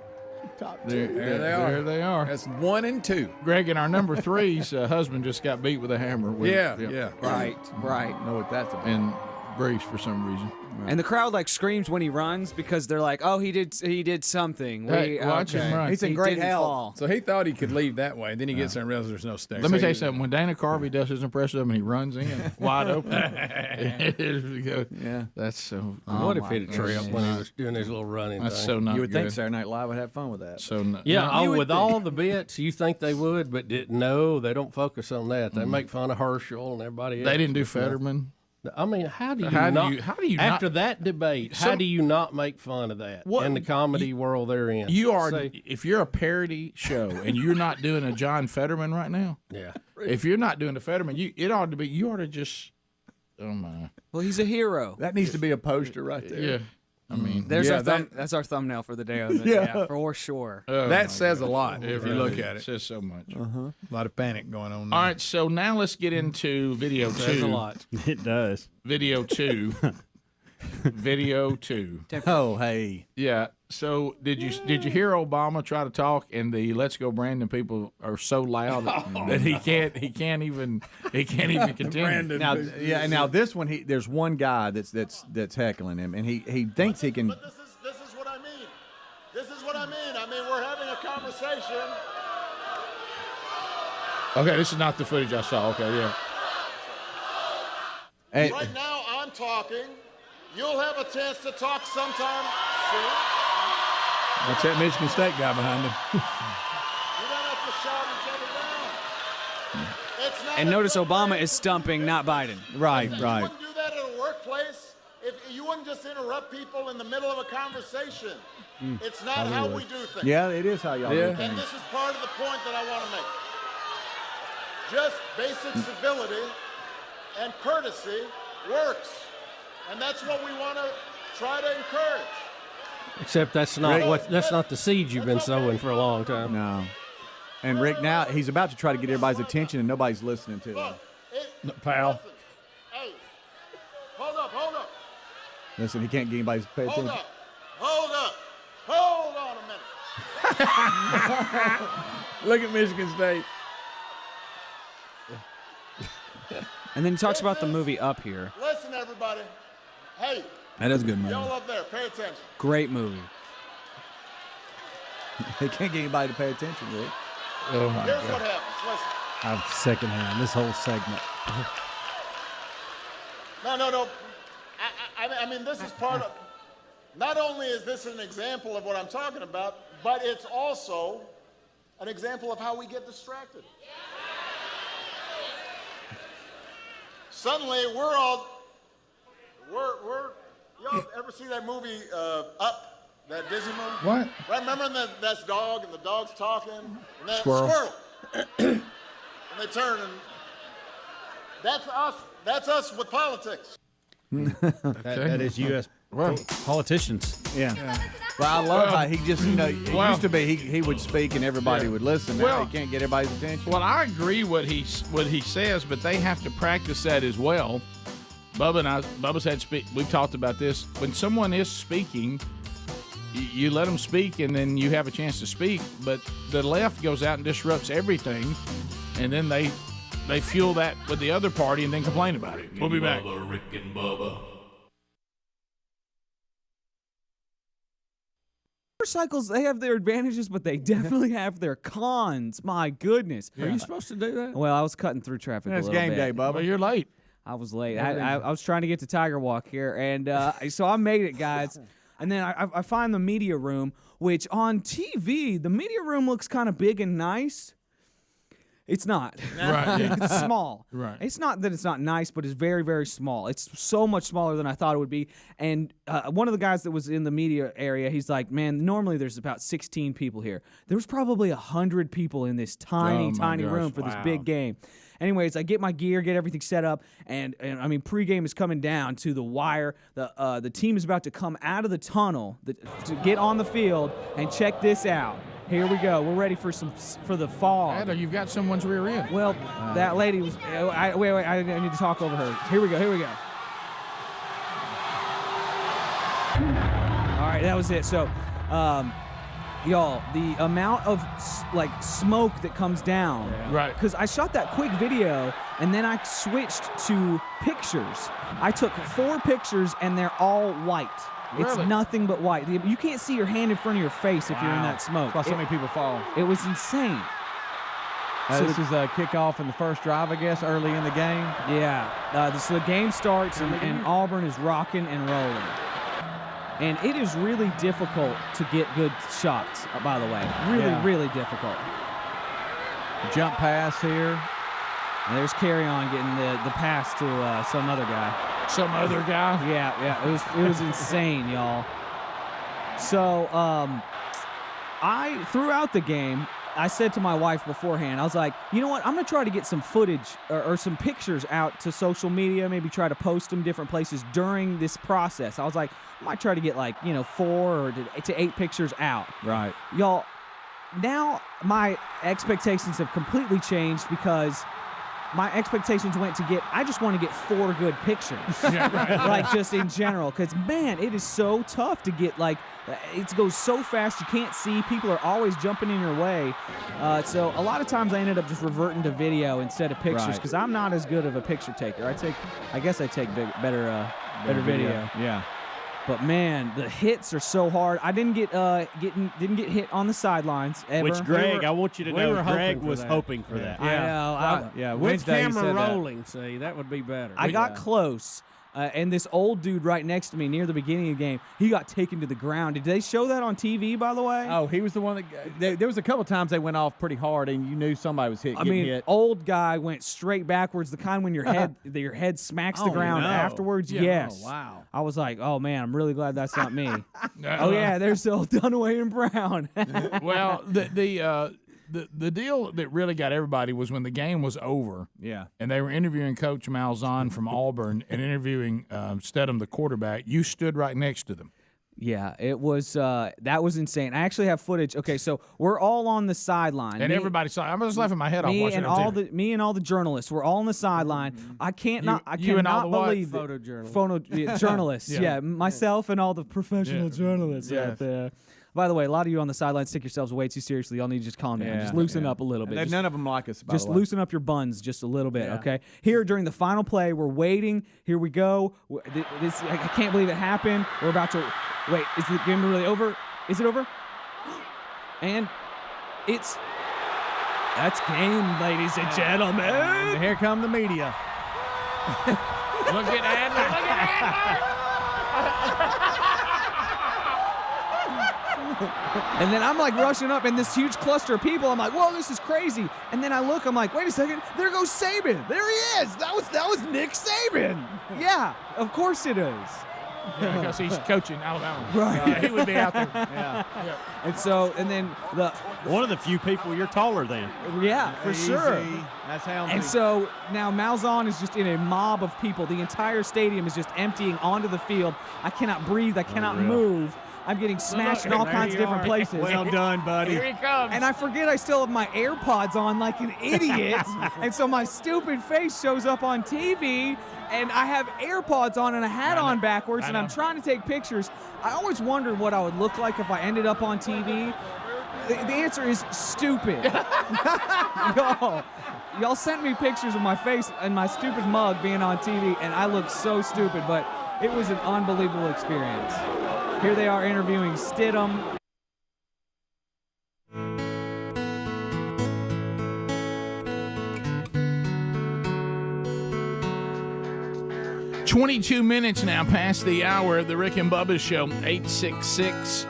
There they are. There they are. That's 1 and 2. Greg, and our number three's husband just got beat with a hammer. Yeah. Right. I know what that's about. And Brace for some reason. And the crowd like screams when he runs because they're like, "Oh, he did something." Hey, watch him run. He's in He great didn't health. fall. So he thought he could leave that way. Then he gets there and realizes there's no stairs. Let me tell you something. When Dana Carvey does his impression of him and he runs in wide open, Yeah. that's so. What if he'd have tripped when he was doing his little running That's thing? so not You would good. think Saturday Night Live would have fun with that. So no, Yeah, no, with all the bits, you think they would, but no, they don't focus on that. Mm-hmm. They make fun of Herschel and everybody else. they didn't do Fetterman. I mean, how do you How do not? you after not- that debate, how do you not make fun of that What- in the comedy world they're in? You are Say- if you're a parody show and you're not doing a John Fetterman right now. yeah. If you're not doing a Fetterman, you ought to just. Oh my. Well, he's a hero. That needs to be a poster right there. Yeah. I mean, There's Yeah, our that's our thumbnail for the day. Of it. Yeah. For sure. oh that my says God. a lot if you look at It it. says so much. A lot of panic going on there. All right, so now let's get into video Says two. a lot. It does. Video two. Video two. Oh, hey. Yeah. So did you hear Obama try to talk and the "Let's Go Brandon" people are so loud that he can't even continue. Now, now this one, there's one guy that's heckling him, and he thinks he can. But this is what I mean. This is what I mean. I mean, we're having a conversation. Okay, this is not the footage I saw. Okay, yeah. Hey, Right now, I'm talking. You'll have a chance to talk sometime soon. That's that Michigan State guy behind him. You don't have to shout each other down. It's not And a notice good Obama thing. is stumping, not Biden. right. You wouldn't do that at a workplace. If you wouldn't interrupt people in the middle of a conversation. It's not how we do things. Yeah, it is how y'all do And things. this is part of the point that I want to make. Just basic civility and courtesy works. And that's what we want to try to encourage. Except that's not the seed you've been sowing for a long time. No. And Rick, now he's about to try to get everybody's attention, and nobody's listening to him. Pal. Hey, hold up. Listen, he can't get anybody to pay attention. Hold on a minute. Look at Michigan State. And then he talks about the movie Up here. Listen, everybody. Hey. That is a good movie. Y'all up there, pay attention. Great movie. He can't get anybody to pay attention, Rick. Oh, my Here's God. what happens. Listen. I've secondhand this whole segment. No. I mean, this is part of. Not only is this an example of what I'm talking about, but it's also an example of how we get distracted. Suddenly, y'all ever see that movie Up, that Disney movie? What? Right, remember that's dog and the dog's talking? And then Squirrel. And they turn and that's us with politics. That is U.S. politicians. Yeah. Well, I love how he just, it used to be he would speak and everybody would listen. Now he can't get everybody's attention. Well, I agree what he says, but they have to practice that as well. Bubba's had speak. We've talked about this. When someone is speaking, you let them speak, and then you have a chance to speak. But the left goes out and disrupts everything, and then they fuel that with the other party and then complain about it. We'll be back. Rick and Bubba. Motorcycles, they have their advantages, but they definitely have their cons. My goodness. Are you supposed to do that? Well, I was cutting through traffic It's a little game bit. day, Bubba. Well, you're late. I was late. I was trying to get to Tiger Walk here, and so I made it, guys. And then I find the media room, which on TV, the media room looks kind of big and nice. It's not. Right. Yeah. It's small. Right. It's not that it's not nice, but it's very, very small. It's so much smaller than I thought it would be. And one of the guys that was in the media area, he's like, man, normally there's about 16 people here. There was probably 100 people in this tiny room for this big game. Anyways, I get my gear, get everything set up, and I mean, pregame is coming down to the wire. The team is about to come out of the tunnel to get on the field, and check this out. Here we go. We're ready for the fog. Adler, you've got someone's rear end. Well, that lady was. Wait, I need to talk over her. Here we go. All right, that was it. So, y'all, the amount of smoke that comes down. Right. Because I shot that quick video, and then I switched to pictures. I took 4 pictures, and they're all white. It's Really? nothing but white. You can't see your hand in front of your face if you're in that smoke. That's why so many people fall. It was insane. So this is a kickoff in the first drive, I guess, early in the game. Yeah. So the game starts, and Auburn is rocking and rolling. And it is really difficult to get good shots, by the way. Really difficult. Jump pass here. And there's Carry On getting the pass to some other guy. Some other guy? Yeah. It was insane, y'all. So throughout the game, I said to my wife beforehand, I was like, you know what? I'm going to try to get some footage or some pictures out to social media, maybe try to post them different places during this process. I was like, I might try to get 4 to 8 pictures out. Right. Y'all, now my expectations have completely changed because my expectations went to I just want to get 4 good pictures. Yeah, right. Just in general. Because, man, it is so tough to get, it goes so fast you can't see. People are always jumping in your way. So a lot of times I ended up just reverting to video instead of pictures because I'm not as good of a picture taker. I guess I take better video. Yeah. But man, the hits are so hard. I didn't get hit on the sidelines ever. Which Greg, I want you to know, Greg was hoping for that. I know. With camera rolling, see, that would be better. I got close, and this old dude right next to me near the beginning of the game, he got taken to the ground. Did they show that on TV, by the way? Oh, he was the one that there was a couple times they went off pretty hard, and you knew somebody was hit. Old guy went straight backwards, the kind when your head smacks the ground afterwards. Yeah. Yes. Oh, wow. I was like, oh man, I'm really glad that's not me. Oh yeah, they're still Dunaway and Brown. Well, the deal that really got everybody was when the game was over. Yeah. And they were interviewing Coach Malzahn from Auburn and interviewing Stedham, the quarterback. You stood right next to them. Yeah, it was that was insane. I actually have footage. Okay, so we're all on the sideline. And everybody saw. I was laughing my head off watching me and all the journalists. We're all on the sideline. I cannot believe journalists. Yeah, myself and all the professional journalists out there. By the way, a lot of you on the sidelines take yourselves way too seriously. Y'all need to just calm down. Just loosen up a little bit. None of them like us, by Just the way. loosen up your buns just a little bit, okay? Here, during the final play, we're waiting. Here we go. I can't believe it happened. We're about to... Wait, is the game really over? Is it over? And that's game, ladies and gentlemen. And here come the media. Look at Adler. Look at And then I'm like rushing up in this huge cluster of people. I'm like, whoa, this is crazy. And then I look, I'm like, wait a second, there goes Saban. There he is. That was Nick Saban. Yeah, of course it is. Yeah, because he's coaching Alabama. Right. He would be out there. Yeah. And then one of the few people you're taller than. Yeah, for sure. That's how. And so now Malzahn is just in a mob of people. The entire stadium is just emptying onto the field. I cannot breathe. I cannot move. I'm getting smashed in all kinds of different places. Well done, buddy. Here he comes. And I forget I still have my AirPods on like an idiot. And so my stupid face shows up on TV, and I have AirPods on and a hat on backwards, and I'm trying to take pictures. I always wondered what I would look like if I ended up on TV. The answer is stupid. Y'all sent me pictures of my face and my stupid mug being on TV, and I look so stupid, but it was an unbelievable experience. Here they are interviewing Stidham. "22 minutes now past the hour of the Rick and Bubba Show. 866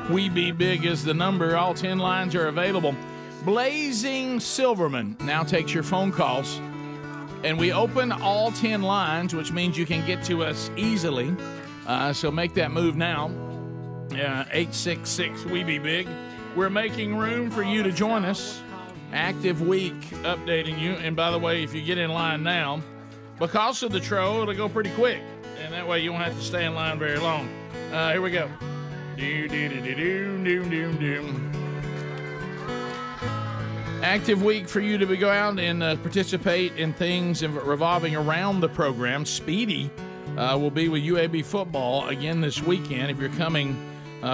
We Be Big is the number. All 10 lines are available. Blazing Silverman now takes your phone calls. And we open all 10 lines, which means you can get to us easily. So make that move now. 866 We Be Big. We're making room for you to join us. Active week updating you. And by the way, if you get in line now, because of the troll, it'll go pretty quick. And that way you won't have to stay in line very long. Here we go. Active week for you to go out and participate in things revolving around the program. Speedy will be with UAB football again this weekend. If you're coming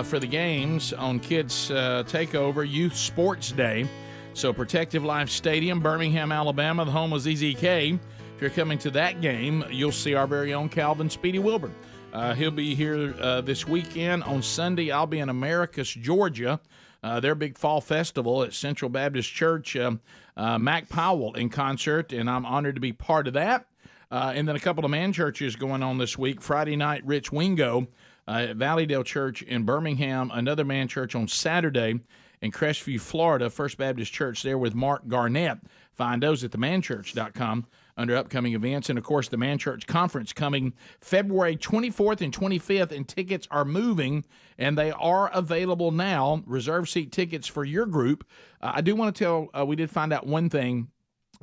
for the games on Kids Takeover Youth Sports Day. So Protective Life Stadium, Birmingham, Alabama, the home of ZZK. If you're coming to that game, you'll see our very own Calvin Speedy Wilburn. He'll be here this weekend. On Sunday, I'll be in Americus, Georgia. Their big fall festival at Central Baptist Church. Mac Powell in concert, and I'm honored to be part of that. And then a couple of man churches going on this week. Friday night, Rich Wingo at Valleydale Church in Birmingham. Another man church on Saturday in Crestview, Florida. First Baptist Church there with Mark Garnett. Find those at themanchurch.com under upcoming events. And, of course, the Man Church Conference coming February 24th and 25th, and tickets are moving, and they are available now. Reserve seat tickets for your group. I do want to tell, we did find out one thing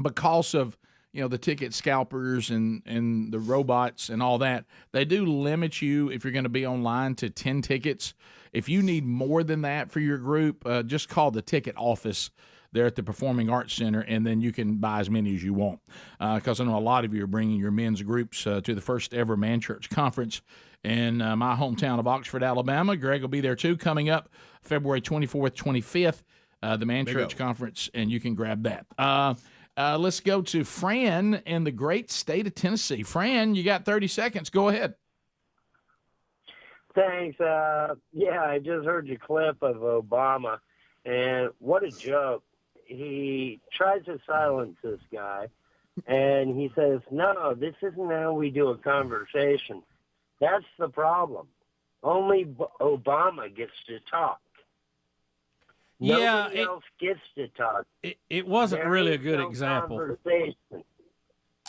because of, the ticket scalpers and the robots and all that. They do limit you, if you're going to be online, to 10 tickets. If you need more than that for your group, just call the ticket office there at the Performing Arts Center, and then you can buy as many as you want. Because I know a lot of you are bringing your men's groups to the first ever Man Church Conference in my hometown of Oxford, Alabama. Greg will be there too, coming up February 24th, 25th, the Man Church Conference, and you can grab that. Let's go to Fran in the great state of Tennessee. Fran, you got 30 seconds. Go ahead. Thanks. I just heard your clip of Obama, and what a joke. He tries to silence this guy, And he says, no, this isn't how we do a conversation. That's the problem. Only Obama gets to talk. Nobody else gets to talk. It wasn't There really a is good no example. conversation.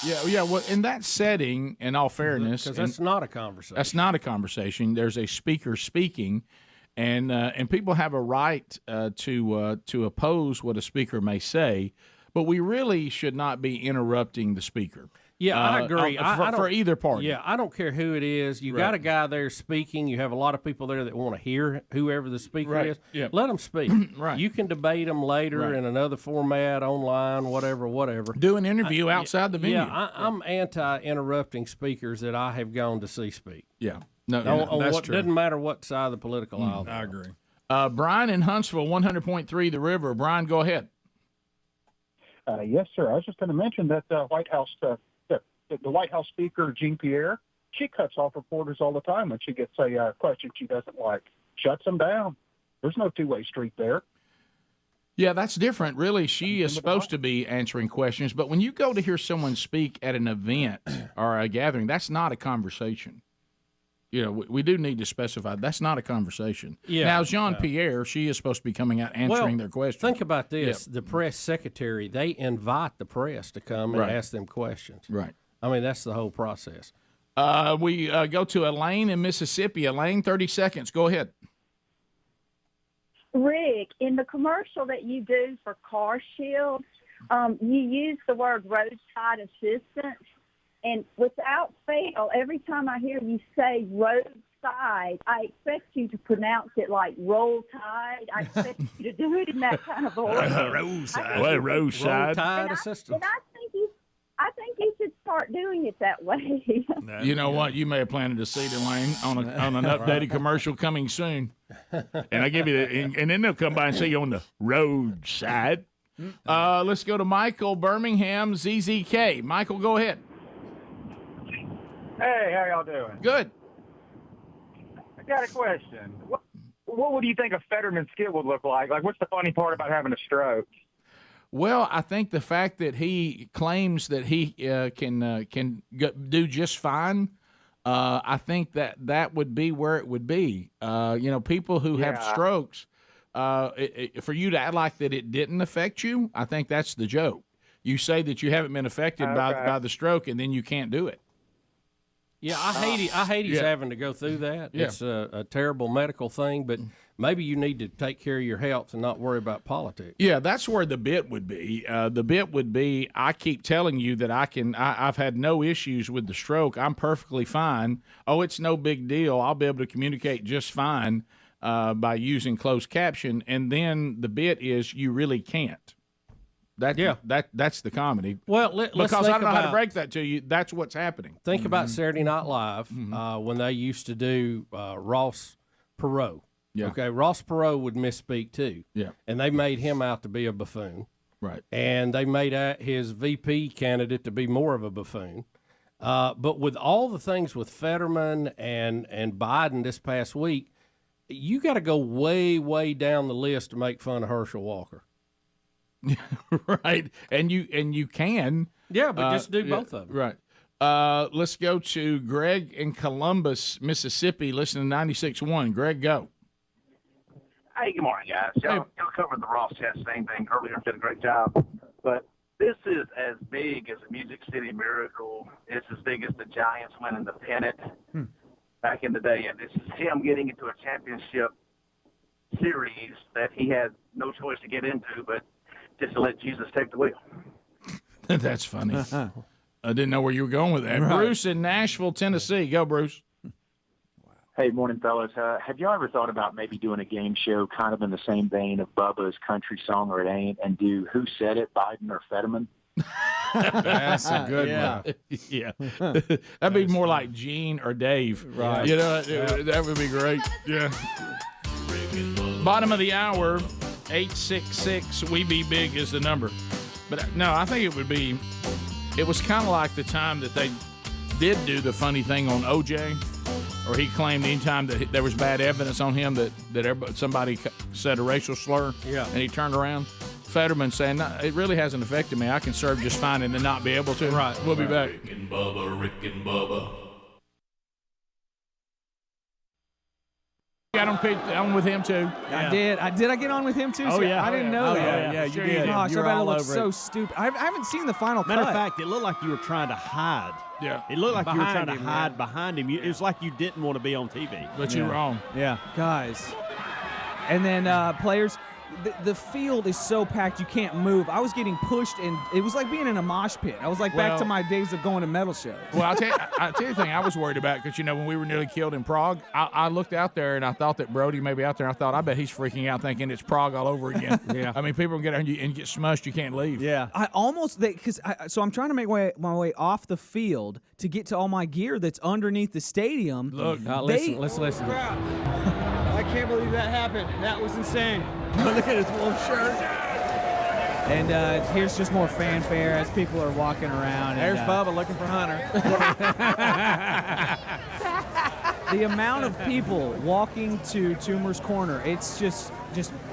Yeah. Well, in that setting, in all fairness, Because that's not a conversation. That's not a conversation. There's a speaker speaking, and people have a right to oppose what a speaker may say, but we really should not be interrupting the speaker. Yeah, I agree. For either party. Yeah, I don't care who it is. You got a guy there speaking. You have a lot of people there that want to hear whoever the speaker Right. is. Yeah. Let them speak. Right. You can debate them later Right. in another format, online, whatever. Do an interview outside the venue. Yeah, I'm anti-interrupting speakers that I have gone to see speak. Yeah. No, On that's what, true. doesn't matter what side of the political aisle. I agree. Brian in Huntsville, 100.3 The River. Brian, go ahead. Yes, sir. I was just going to mention that the White House Speaker, Jean Pierre, she cuts off reporters all the time when she gets a question she doesn't like. Shuts them down. There's no two-way street there. Yeah, that's different. Really, she is supposed to be answering questions, but when you go to hear someone speak at an event or a gathering, that's not a conversation. You know, we do need to specify that's not a conversation. Yeah. Now, Jean-Pierre, she is supposed to be coming out answering their questions. Think about this. The press secretary, they invite the press to come and Right. ask them questions. Right. I mean, that's the whole process. We go to Elaine in Mississippi. Elaine, 30 seconds. Go ahead. Rick, in the commercial that you do for Car Shield, you use the word roadside assistance. And without fail, every time I hear you say roadside, I expect you to pronounce it like roll tide. I expect you to do it in that kind of voice. Roadside. Well, roadside. Roadside assistance. And I think you should start doing it that way. You know what? You may have planted a seed, Elaine, on an updated commercial coming soon. And I give you that, and then they'll come by and say you on the roadside. Let's go to Michael, Birmingham, ZZK. Michael, go ahead. Hey, how y'all doing? Good. I got a question. What would you think a Fetterman skit would look like? Like, what's the funny part about having a stroke? Well, I think the fact that he claims that he can do just fine, I think that would be where it would be. People who have strokes, for you to act like that it didn't affect you, I think that's the joke. You say that you haven't been affected by the stroke, and then you can't do it. Yeah, I hate he's having to go through that. Yeah. It's a terrible medical thing, but maybe you need to take care of your health and not worry about politics. Yeah, that's where the bit would be. The bit would be, I keep telling you that I've had no issues with the stroke. I'm perfectly fine. Oh, it's no big deal. I'll be able to communicate just fine by using closed caption. And then the bit is you really can't. That's the comedy. Well, let's because think I don't know how to about- break that to you. That's what's happening. Think about Saturday Night Live when they used to do Ross Perot. Yeah. Okay, Ross Perot would misspeak too. Yeah. And they made him out to be a buffoon. Right. And they made his VP candidate to be more of a buffoon. But with all the things with Fetterman and Biden this past week, you got to go way, way down the list to make fun of Herschel Walker. Right. And you can. Yeah, but just do both of them. Right. Let's go to Greg in Columbus, Mississippi, listening to 96.1. Greg, go. Hey, good morning, guys. Y'all covered the Ross Chastain thing earlier and did a great job. But this is as big as the Music City Miracle. It's as big as the Giants winning the pennant back in the day. And this is him getting into a championship series that he had no choice to get into, but just to let Jesus take the wheel. That's funny. I didn't know where you were going with that. Right. Bruce in Nashville, Tennessee. Go, Bruce. Hey, morning, fellas. Have y'all ever thought about maybe doing a game show kind of in the same vein of Bubba's Country Song or It Ain't and do Who Said It, Biden or Fetterman? That's a good one. Yeah. That'd be more like Gene or Dave. Right. You know, that would be great. Yeah. Bottom of the hour, 866-WE-BE-BIG is the number. But no, I think it was kind of like the time that they did do the funny thing on OJ, or he claimed anytime that there was bad evidence on him that somebody said a racial slur, and he turned around. Fetterman saying, "No, it really hasn't affected me. I can serve just fine and then not be able to." Right. We'll be back. Rick and Bubba. Got on with him too. I did. Did I get on with him too? Oh, See, yeah. I didn't know Oh, that. yeah, you did. Gosh, You I were bet it all looks over so it. stupid. I haven't seen the final Matter cut. of fact, it looked like you were trying to hide. Yeah. It looked like you were Behind trying to him, hide man. behind him. It was like you didn't want to be on TV. But you're wrong. Yeah. Guys. And then players, the field is so packed you can't move. I was getting pushed, and it was like being in a mosh pit. I was like back to my days of going to metal shows. Well, I'll tell you the thing I was worried about because, when we were nearly killed in Prague, I looked out there and I thought that Brody may be out there. I thought, I bet he's freaking out thinking it's Prague all over again. Yeah. I mean, people will get out and get smushed. You can't leave. Yeah. I almost so I'm trying to make my way off the field to get to all my gear that's underneath the stadium. Look, let's listen. I can't believe that happened. That was insane. Look at his wolf shirt. And here's just more fanfare as people are walking around. There's and, Bubba looking for Hunter. The amount of people walking to Toomer's Corner, it's just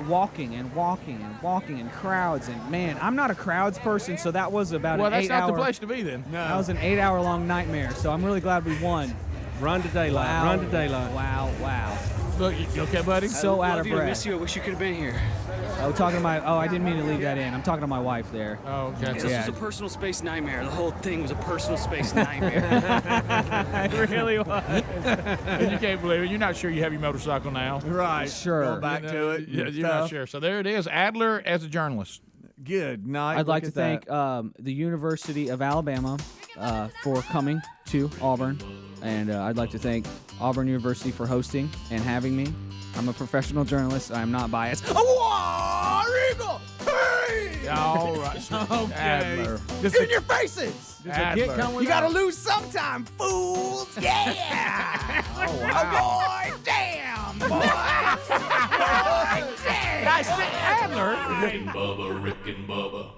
walking and walking and walking in crowds. And, man, I'm not a crowds person, so that was about Well, an that's 8 not hour. the place to be then. That was an 8 hour long nightmare, so I'm really glad we won. Run to daylight. Wow. Run to daylight. Wow. Look, you okay, buddy? So out of breath. I wish you could have been here. I didn't mean to leave that in. I'm talking to my wife there. Oh, okay. This was a personal space nightmare. The whole thing was a personal space nightmare. It really was. And you can't believe it. You're not sure you have your motorcycle now. Right. Sure. Go back to it. Yeah, you're not sure. So there it is. Adler as a journalist. Good night. I'd like to thank the University of Alabama for coming to Auburn. And I'd like to thank Auburn University for hosting and having me. I'm a professional journalist. I'm not biased. War Eagle! Hey! All right. Okay. Adler. In your faces! Adler. You gotta lose sometime, fools! Yeah! Oh, wow. Boy, damn! Boy! Boy, damn! Guys, Adler! Rick and Bubba, Rick and Bubba.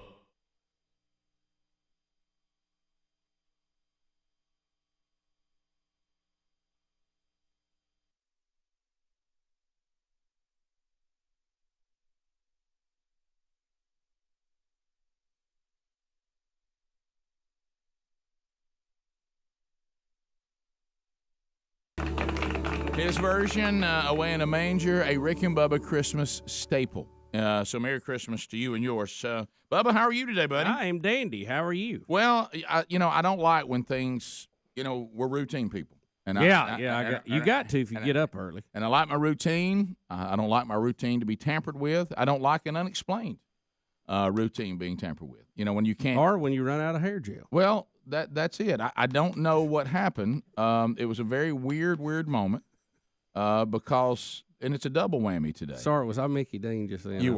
His version, Away in a Manger, a Rick and Bubba Christmas staple. So Merry Christmas to you and yours. Bubba, how are you today, buddy? I am dandy. How are you? Well, I don't like when things, we're routine people. And you got to if you get up early. And I like my routine. I don't like my routine to be tampered with. I don't like an unexplained routine being tampered with. When you can't. Or when you run out of hair gel. Well, that's it. I don't know what happened. It was a very weird moment. Because it's a double whammy today. Sorry, was I Mickey Dean just then? You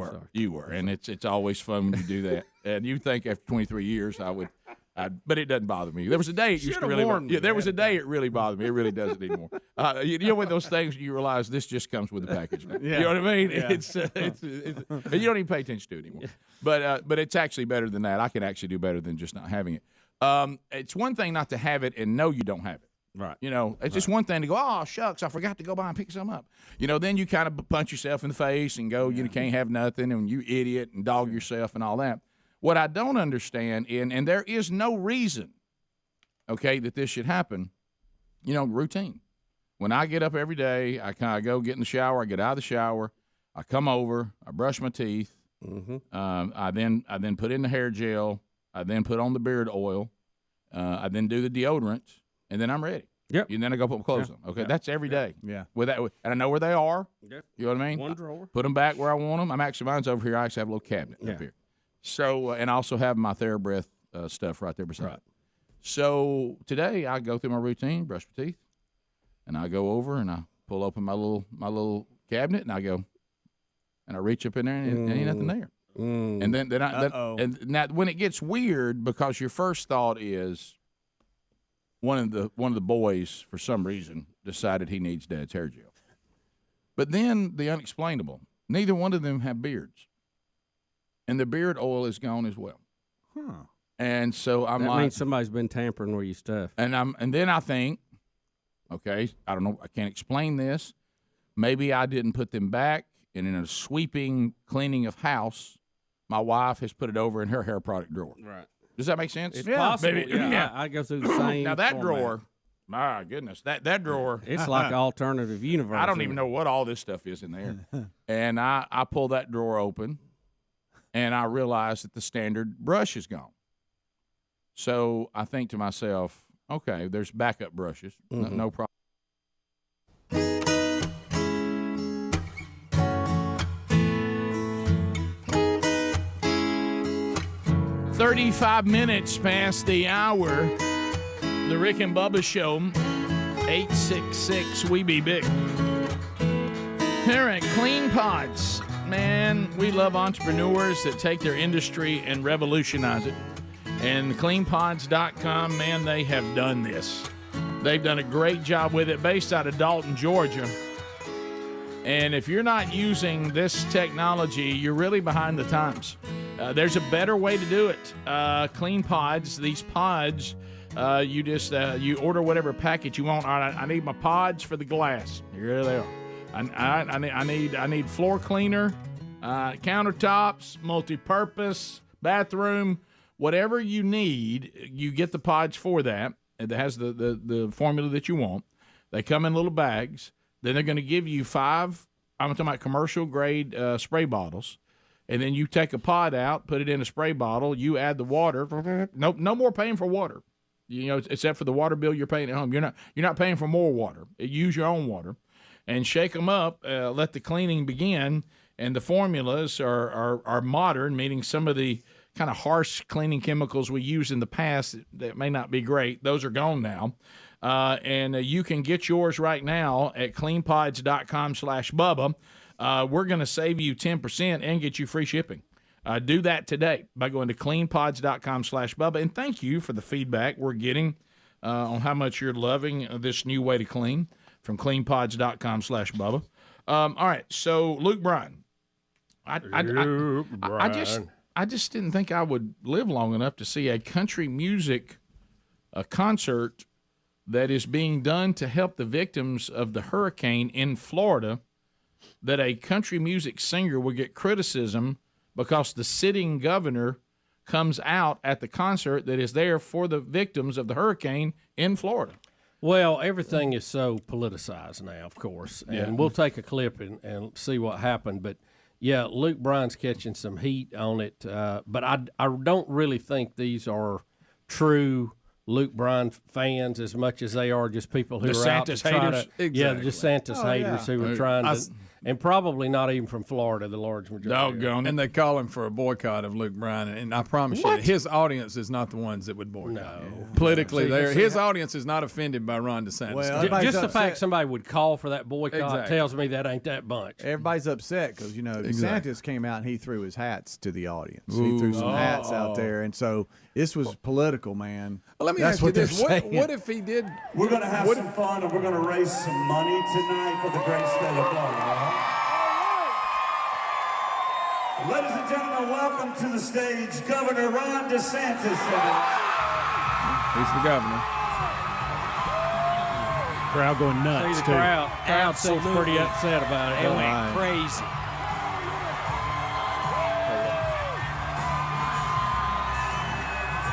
were, and it's always fun when you do that. And you think after 23 years but it doesn't bother me. There was a day it used to really bother me. Yeah, there was a day it really bothered me. It really doesn't anymore. You know when those things you realize this just comes with the package now. Yeah. You know what I mean? Yeah. It's you don't even pay attention to it anymore. But it's actually better than that. I can actually do better than just not having it. It's one thing not to have it and know you don't have it. Right. It's just one thing to go, oh, shucks, I forgot to go by and pick some up. Then you kind of punch yourself in the face and go, you can't have nothing, and you idiot, and dog yourself and all that. What I don't understand, and there is no reason, that this should happen, routine. When I get up every day, I kind of go get in the shower, I get out of the shower, I come over, I brush my teeth, I then put in the hair gel, I then put on the beard oil, I then do the deodorant, and then I'm ready. Yep. And then I go put my clothes on. Okay, that's every day. Yeah. And I know where they are. Yep. You know what I mean? One drawer. Put them back where I want them. Mine's over here. I actually have a little cabinet up here. So, and I also have my TheraBreath stuff right there beside. Right. So today I go through my routine, brush my teeth, and I go over and I pull open my little cabinet and I go, and I reach up in there and ain't nothing there. And then and now when it gets weird, because your first thought is one of the boys for some reason decided he needs Dad's hair gel, but then the unexplainable, neither one of them have beards, and the beard oil is gone as well. Huh. And so I'm that means somebody's been tampering with your stuff. And then I think, okay, I don't know, I can't explain this. Maybe I didn't put them back, and in a sweeping cleaning of house, my wife has put it over in her hair product drawer. Right. Does that make sense? It's possible. Maybe- Yeah, I go through the same. Now that format. drawer, my goodness, that drawer. It's like an alternative universe. I don't even know what all this stuff is in there. And I pull that drawer open, and I realize that the standard brush is gone. So I think to myself, okay, there's backup brushes, no problem. 35 minutes past the hour. The Rick and Bubba Show, 866 We Be Big. Here at Clean Pods, man, we love entrepreneurs that take their industry and revolutionize it. And cleanpods.com, man, they have done this. They've done a great job with it, based out of Dalton, Georgia. And if you're not using this technology, you're really behind the times. There's a better way to do it. Clean Pods, these pods, you just you order whatever packet you want. All right, I need my pods for the glass. Here they are. I need floor cleaner, countertops, multi-purpose, bathroom, whatever you need. You get the pods for that. It has the formula that you want. They come in little bags. Then they're going to give you 5. I'm talking about commercial grade spray bottles. And then you take a pod out, put it in a spray bottle. You add the water. No more paying for water. You know, except for the water bill you're paying at home. You're not paying for more water. Use your own water, and shake them up. Let the cleaning begin. And the formulas are modern, meaning some of the kind of harsh cleaning chemicals we used in the past that may not be great. Those are gone now. And you can get yours right now at cleanpods.com/Bubba. We're going to save you 10% and get you free shipping. Do that today by going to cleanpods.com/Bubba. And thank you for the feedback we're getting on how much you're loving this new way to clean from cleanpods.com/Bubba. All right, so Luke Bryan. I just didn't think I would live long enough to see a country music concert that is being done to help the victims of the hurricane in Florida, that a country music singer will get criticism because the sitting governor comes out at the concert that is there for the victims of the hurricane in Florida. Well, everything is so politicized now, of course, and we'll take a clip and see what happened. But, yeah, Luke Bryan's catching some heat on it, but I don't really think these are true Luke Bryan fans as much as they are just people who are out to try to, yeah, the DeSantis haters who are trying to, and probably not even from Florida, the large majority. Doggone. And they call him for a boycott of Luke Bryan, and I promise you, his audience is not the ones that would boycott. No. Politically, his audience is not offended by Ron DeSantis. Well, just the fact somebody would call for that boycott tells me that ain't that bunch. Everybody's upset because, you know, DeSantis came out and he threw his hats to the audience. He threw some hats out there, and so this was political, man. Well, let me ask you this. What if he did? We're going to have some fun, and we're going to raise some money tonight for the great state of Florida. Ladies and gentlemen, welcome to the stage, Governor Ron DeSantis. He's the governor. Crowd going nuts. See the crowd seems pretty upset about it. It went crazy.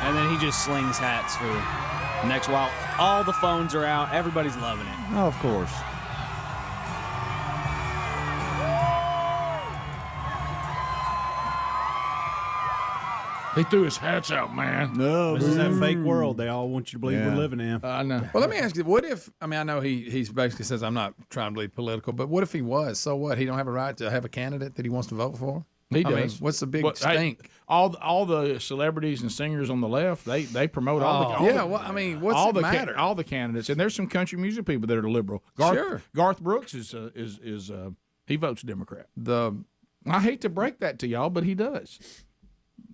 And then he just slings hats for the next while. All the phones are out. Everybody's loving it. Oh, of course. He threw his hats out, man. No, this is that fake world they all want you to believe we're living in. I know. Well, let me ask you, what if, I mean, I know he basically says I'm not trying to be political, but what if he was? So what? He don't have a right to have a candidate that he wants to vote for? He does. Mean, what's the big stink? Hey, all the celebrities and singers on the left, they promote all the matter? All the candidates, and there's some country music people that are liberal. Garth Brooks is he votes Democrat. I hate to break that to y'all, but he does.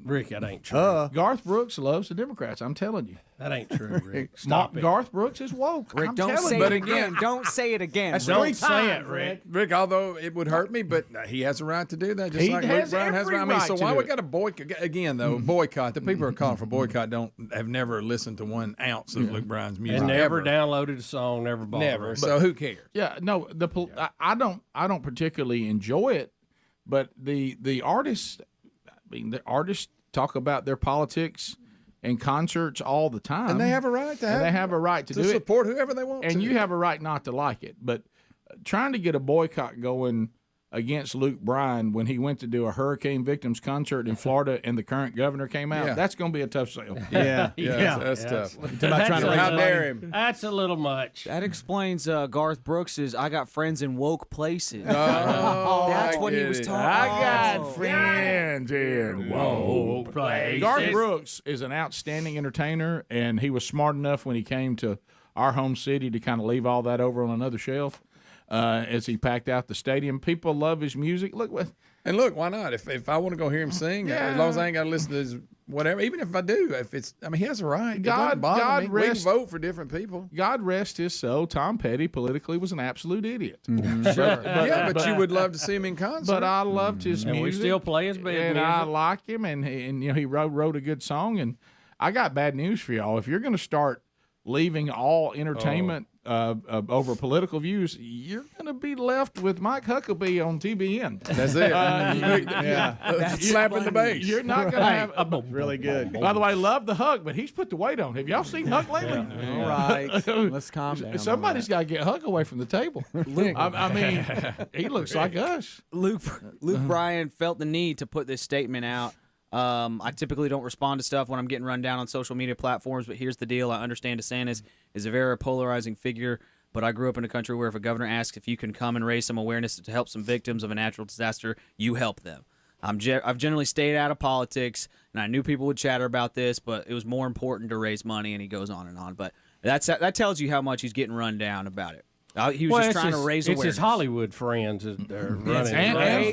Rick, that ain't true. Garth Brooks loves the Democrats. I'm telling you. That ain't true, Rick. Stop it. Garth Brooks is woke. Rick, don't say it again. Don't say it again. Don't say it, Rick. Rick, although it would hurt me, but he has a right to do that, just like Luke Bryan has a right. I mean, so why we got to boycott again? Though boycott. The people who are calling for boycott have never listened to 1 ounce of Luke Bryan's music, and never downloaded a song, never bought it. So who cares? Yeah, no. I don't particularly enjoy it, but the artists. mean, the artists talk about their politics and concerts all the time, And they have a right to have. and they have a right to do support whoever they want and to. you have a right not to like it. But trying to get a boycott going against Luke Bryan when he went to do a hurricane victims concert in Florida and the current governor came out, Yeah. that's going to be a tough sale. That's tough. How dare him? That's a little much. That explains Garth Brooks's "I got friends in woke places." Oh, that's I what he get was it. talking. I got Oh. friends in woke places. Garth Brooks is an outstanding entertainer, and he was smart enough when he came to our home city to kind of leave all that over on another shelf as he packed out the stadium. People love his music. Look, why not? If I want to go hear him sing, as long as I ain't got to listen to his whatever. Even if I do, he has a right. It doesn't bother me. We can vote for different people. God rest his soul. Tom Petty politically was an absolute idiot. Sure. But you would love to see him in concert. But I loved his music. We still play his band and music. I like him, and he wrote a good song. And I got bad news for y'all. If you're going to start leaving all entertainment over political views, you're going to be left with Mike Huckabee on TBN. That's it. That's slapping the bass. You're not going to have really good. By the way, love the Huck, but he's put the weight on. Have y'all seen Huck lately? All right, let's calm down. Somebody's got to get Huck away from the table. I mean, he looks like us. Luke Bryan felt the need to put this statement out. I typically don't respond to stuff when I'm getting run down on social media platforms, but here's the deal. I understand DeSantis is a very polarizing figure, but I grew up in a country where if a governor asks if you can come and raise some awareness to help some victims of a natural disaster, you help them. I've generally stayed out of politics, and I knew people would chatter about this, but it was more important to raise money, and he goes on and on. But that tells you how much he's getting run down about it. He was just trying to raise awareness. It's his Hollywood friends that are running.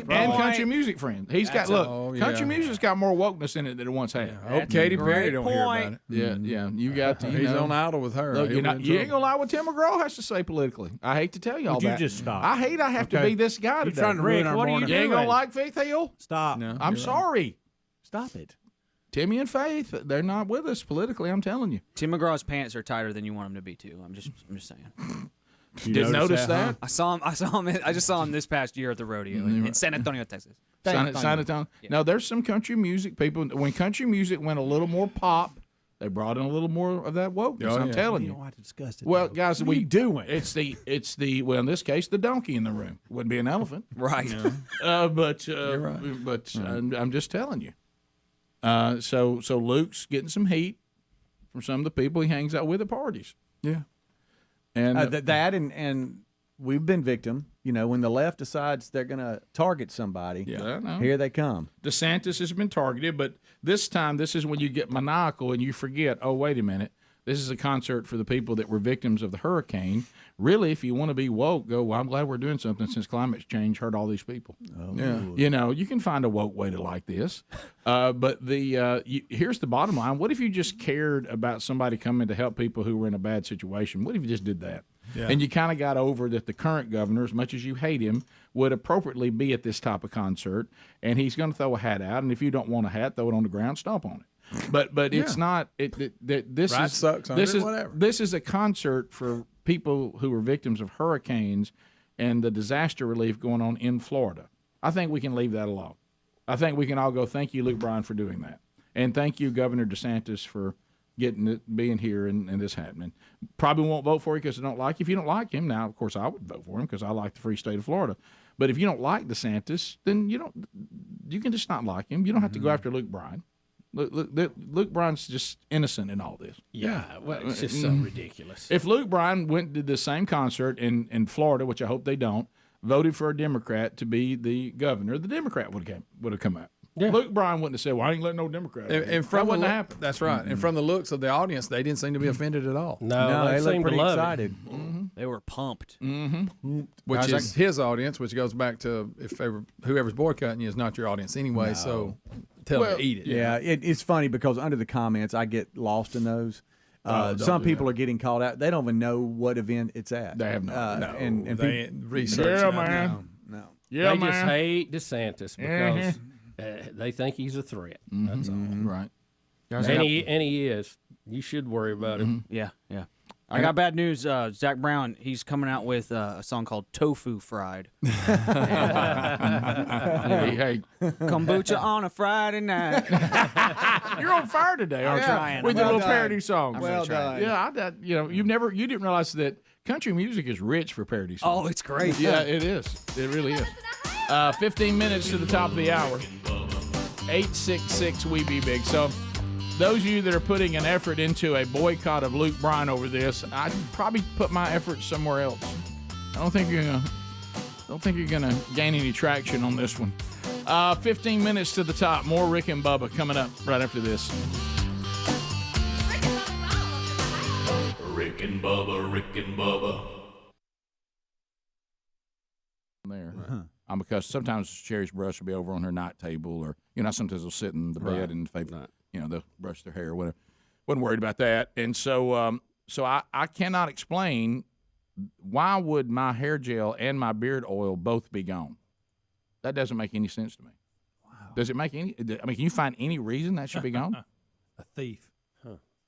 And country music friends. He's got country music's got more wokeness in it than it once had. I hope Katy Perry don't hear about it. Yeah. You got to. He's on idle with her. Look, you ain't gonna lie what Tim McGraw has to say politically. I hate to tell you all Would that. you just stop? I have to be this guy today. You're trying to ruin our morning. You ain't gonna like Faith Hill? Stop. No, I'm sorry. Stop it. Timmy and Faith, they're not with us politically. I'm telling you. Tim McGraw's pants are tighter than you want him to be too. I'm just saying. Didn't notice that? I saw him. I just saw him this past year at the rodeo in San Antonio, Texas. San Antonio. Yeah. Now, there's some country music people. When country music went a little more pop, they brought in a little more of that wokeness. I'm telling you. You don't have to discuss it. Well, guys, what are you doing? It's the well, in this case, the donkey in the room. Wouldn't be an elephant, right? But You're right. But I'm just telling you. So Luke's getting some heat from some of the people he hangs out with at parties. Yeah. And and we've been victim. You know, when the left decides they're going to target somebody, here they come. DeSantis has been targeted, but this time, this is when you get maniacal and you forget, oh, wait a minute. This is a concert for the people that were victims of the hurricane. Really, if you want to be woke, go, well, I'm glad we're doing something since climate change hurt all these people. Oh. Yeah. You know, you can find a woke way to like this. But here's the bottom line. What if you just cared about somebody coming to help people who were in a bad situation? What if you just did that? Yeah. And you kind of got over that the current governor, as much as you hate him, would appropriately be at this type of concert, and he's going to throw a hat out, and if you don't want a hat, throw it on the ground, stomp on it. But it's not. This Right is sucks on this it, is whatever. This is a concert for people who were victims of hurricanes and the disaster relief going on in Florida. I think we can leave that alone. I think we can all go, thank you, Luke Bryan, for doing that, and thank you, Governor DeSantis, for being here and this happening. Probably won't vote for you because I don't like you. If you don't like him, now of course I would vote for him because I like the free state of Florida. But if you don't like DeSantis, then you can just not like him. You don't have to go after Luke Bryan. Luke Bryan's just innocent in all this. Yeah, well, it's just so ridiculous. If Luke Bryan went and did the same concert in Florida, which I hope they don't, voted for a Democrat to be the governor, the Democrat would have come out. Yeah. Luke Bryan wouldn't have said, well, I ain't letting no Democrat. And that wouldn't happen. That's right. And from the looks of the audience, they didn't seem to be offended at all. No, they looked pretty excited. Mm-hmm. They were pumped. Mm-hmm. Which is his audience, which goes back to whoever's boycotting you is not your audience anyway. No. So tell them to eat it. Yeah, it's funny because under the comments, I get lost in those. Some people are getting called out. They don't even know what event it's at. They have no. And they research. Yeah, man. No. Yeah, they just hate DeSantis because they think he's a threat. Mm-hmm. That's all. Right. And he is. You should worry about him. Yeah. I got bad news. Zach Brown, he's coming out with a song called Tofu Fried. Hey, kombucha on a Friday night. You're on fire today, aren't you? With your little parody songs. Well done. Yeah, you didn't realize that country music is rich for parody songs. Oh, it's great. Yeah, it is. It really is. 15 minutes to the top of the hour. 866 We Be Big. So those of you that are putting an effort into a boycott of Luke Bryan over this, I'd probably put my efforts somewhere else. I don't think you're gonna gain any traction on this one. 15 minutes to the top. More Rick and Bubba coming up right after this. Rick and Bubba, Rick and Bubba. There. Because sometimes Sherry's brush will be over on her night table, or sometimes they'll sit in the bed and they'll brush their hair or whatever. Wasn't worried about that, and so I cannot explain why would my hair gel and my beard oil both be gone. That doesn't make any sense to me. Wow. Does it make any? I mean, can you find any reason that should be gone? A thief.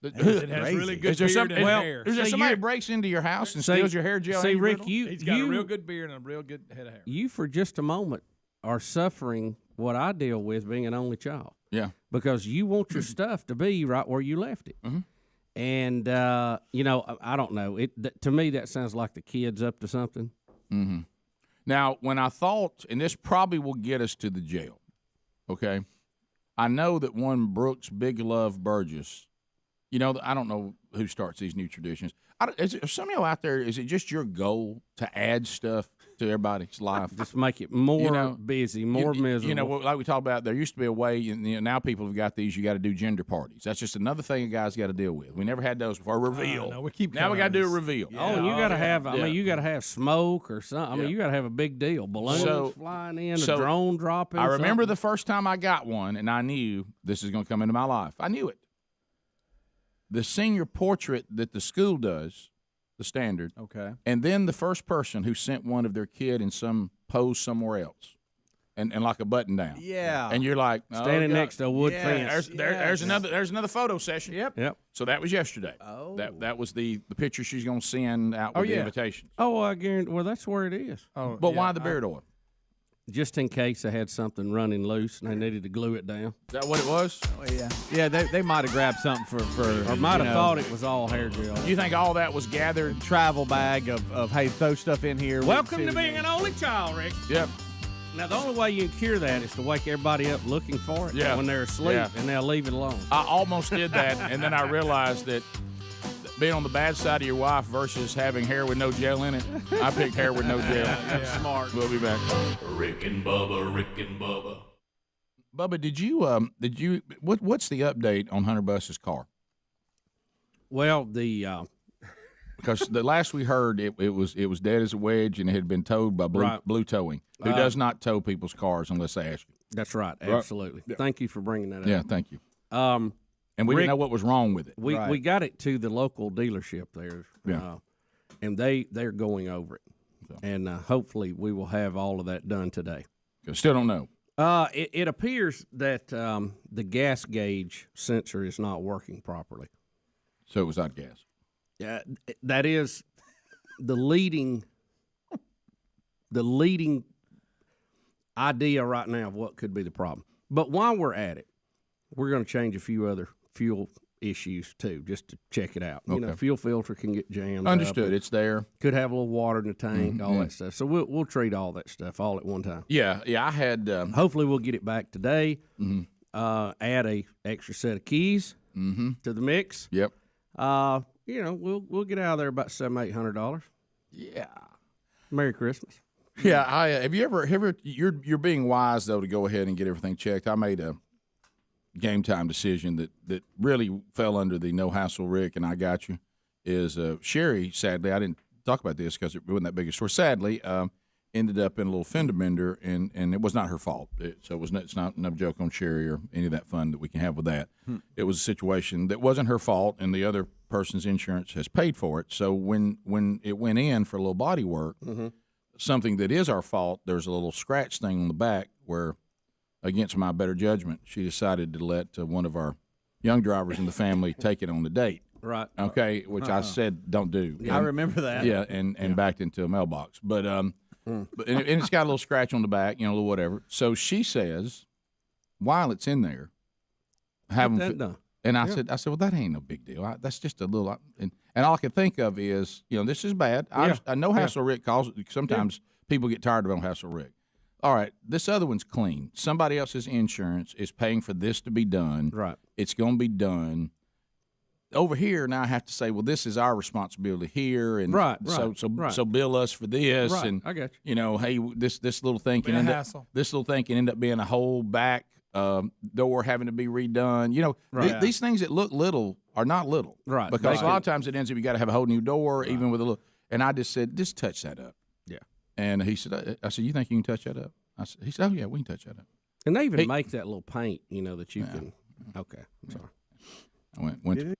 It has really good beard and hair. Is there somebody breaks into your house and steals your hair gel? See, Rick, he's got a real good beard and a real good head of hair. You, for just a moment, are suffering what I deal with being an only child. Yeah. Because you want your stuff to be right where you left it. Mm-hmm. And, I don't know. To me, that sounds like the kid's up to something. Mm-hmm. Now, when I thought, and this probably will get us to the jail, okay? I know that one Brooks Big Love Burgess, I don't know who starts these new traditions. Is some of y'all out there, is it just your goal to add stuff to everybody's life? Just make it more busy, more miserable. Like we talked about, there used to be a way, and now people have got these, you got to do gender parties. That's just another thing a guy's got to deal with. We never had those before. Reveal. Now we got to do a reveal. Yeah. Oh, and you got to have, you got to have smoke or something. I mean, you got to have a big deal. Balloons flying in, a drone dropping. I remember the first time I got one, and I knew this is going to come into my life. I knew it. The senior portrait that the school does, the standard. Okay. And then the first person who sent one of their kid in some pose somewhere else. And like a button down. Yeah. And you're like, standing next to a wood fence. There's another photo session. Yep. So that was yesterday. Oh. That was the picture she's going to send out with the invitation. Oh, I guarantee. Well, that's where it is. Oh, but why the beard oil? Just in case they had something running loose and they needed to glue it down. Is that what it was? Oh, yeah. Yeah, they might have grabbed something for or might have thought it was all hair gel. You think all that was gathered? Travel bag of hey, throw stuff in here. Welcome to being an only child, Rick. Yep. Now, the only way you can cure that is to wake everybody up looking for it when they're asleep, and they'll leave it alone. I almost did that, and then I realized that being on the bad side of your wife versus having hair with no gel in it, I picked hair with no gel. That's smart. We'll be back. Rick and Bubba, Rick and Bubba. Bubba, what's the update on Hunter Buss's car? Well, because the last we heard, it was dead as a wedge, and it had been towed by Blue Towing, who does not tow people's cars unless they ask you. That's right, absolutely. Yeah. Thank you for bringing that up. Yeah, thank you. And we didn't know what was wrong with it. We got it to the local dealership there, and they're going over it, and hopefully we will have all of that done today. Still don't know. It appears that the gas gauge sensor is not working properly. So it was out of gas. Yeah, that is the leading idea right now of what could be the problem. But while we're at it, we're going to change a few other fuel issues too, just to check it out. Okay. Fuel filter can get jammed. Understood. Up. It's there. Could have a little water in the tank, all that stuff. So we'll treat all that stuff all at one time. Yeah. I had. Hopefully, we'll get it back today. Add a extra set of keys to the mix. Yep. We'll get out of there about $700-800. Yeah. Merry Christmas. Yeah. Have you ever? You're being wise though to go ahead and get everything checked. I made a game time decision that really fell under the no hassle Rick and I got you is Sherry, sadly, I didn't talk about this because it wasn't that big a story, sadly ended up in a little fender bender and it was not her fault. It's not no joke on Sherry or any of that fun that we can have with that. It was a situation that wasn't her fault and the other person's insurance has paid for it. So when it went in for a little body work, something that is our fault, there's a little scratch thing on the back where against my better judgment, she decided to let one of our young drivers in the family take it on the date. Right. Okay, which I said don't do. I remember that. Yeah, and backed into a mailbox. But and it's got a little scratch on the back, a little whatever. So she says, while it's in there, have them. done. And I said, well, that ain't no big deal. That's just a little. And all I can think of is, this is bad. I know Hassel Rick calls it. Sometimes people get tired of on Hassel Rick. All right, this other one's clean. Somebody else's insurance is paying for this to be done. Right. It's going to be done. Over here, now I have to say, well, this is our responsibility here, and so bill us for this, Right, and I got hey, this little thing can end up being a whole back door having to be redone. These things that look little are not little, right? Because a lot of times it ends up you got to have a whole new door, even with a little. And I just said, just touch that up. Yeah. And he said, I said, you think you can touch that up? He said, oh yeah, we can touch that up. And they even make that little paint, that you can. Okay, I'm sorry. I went to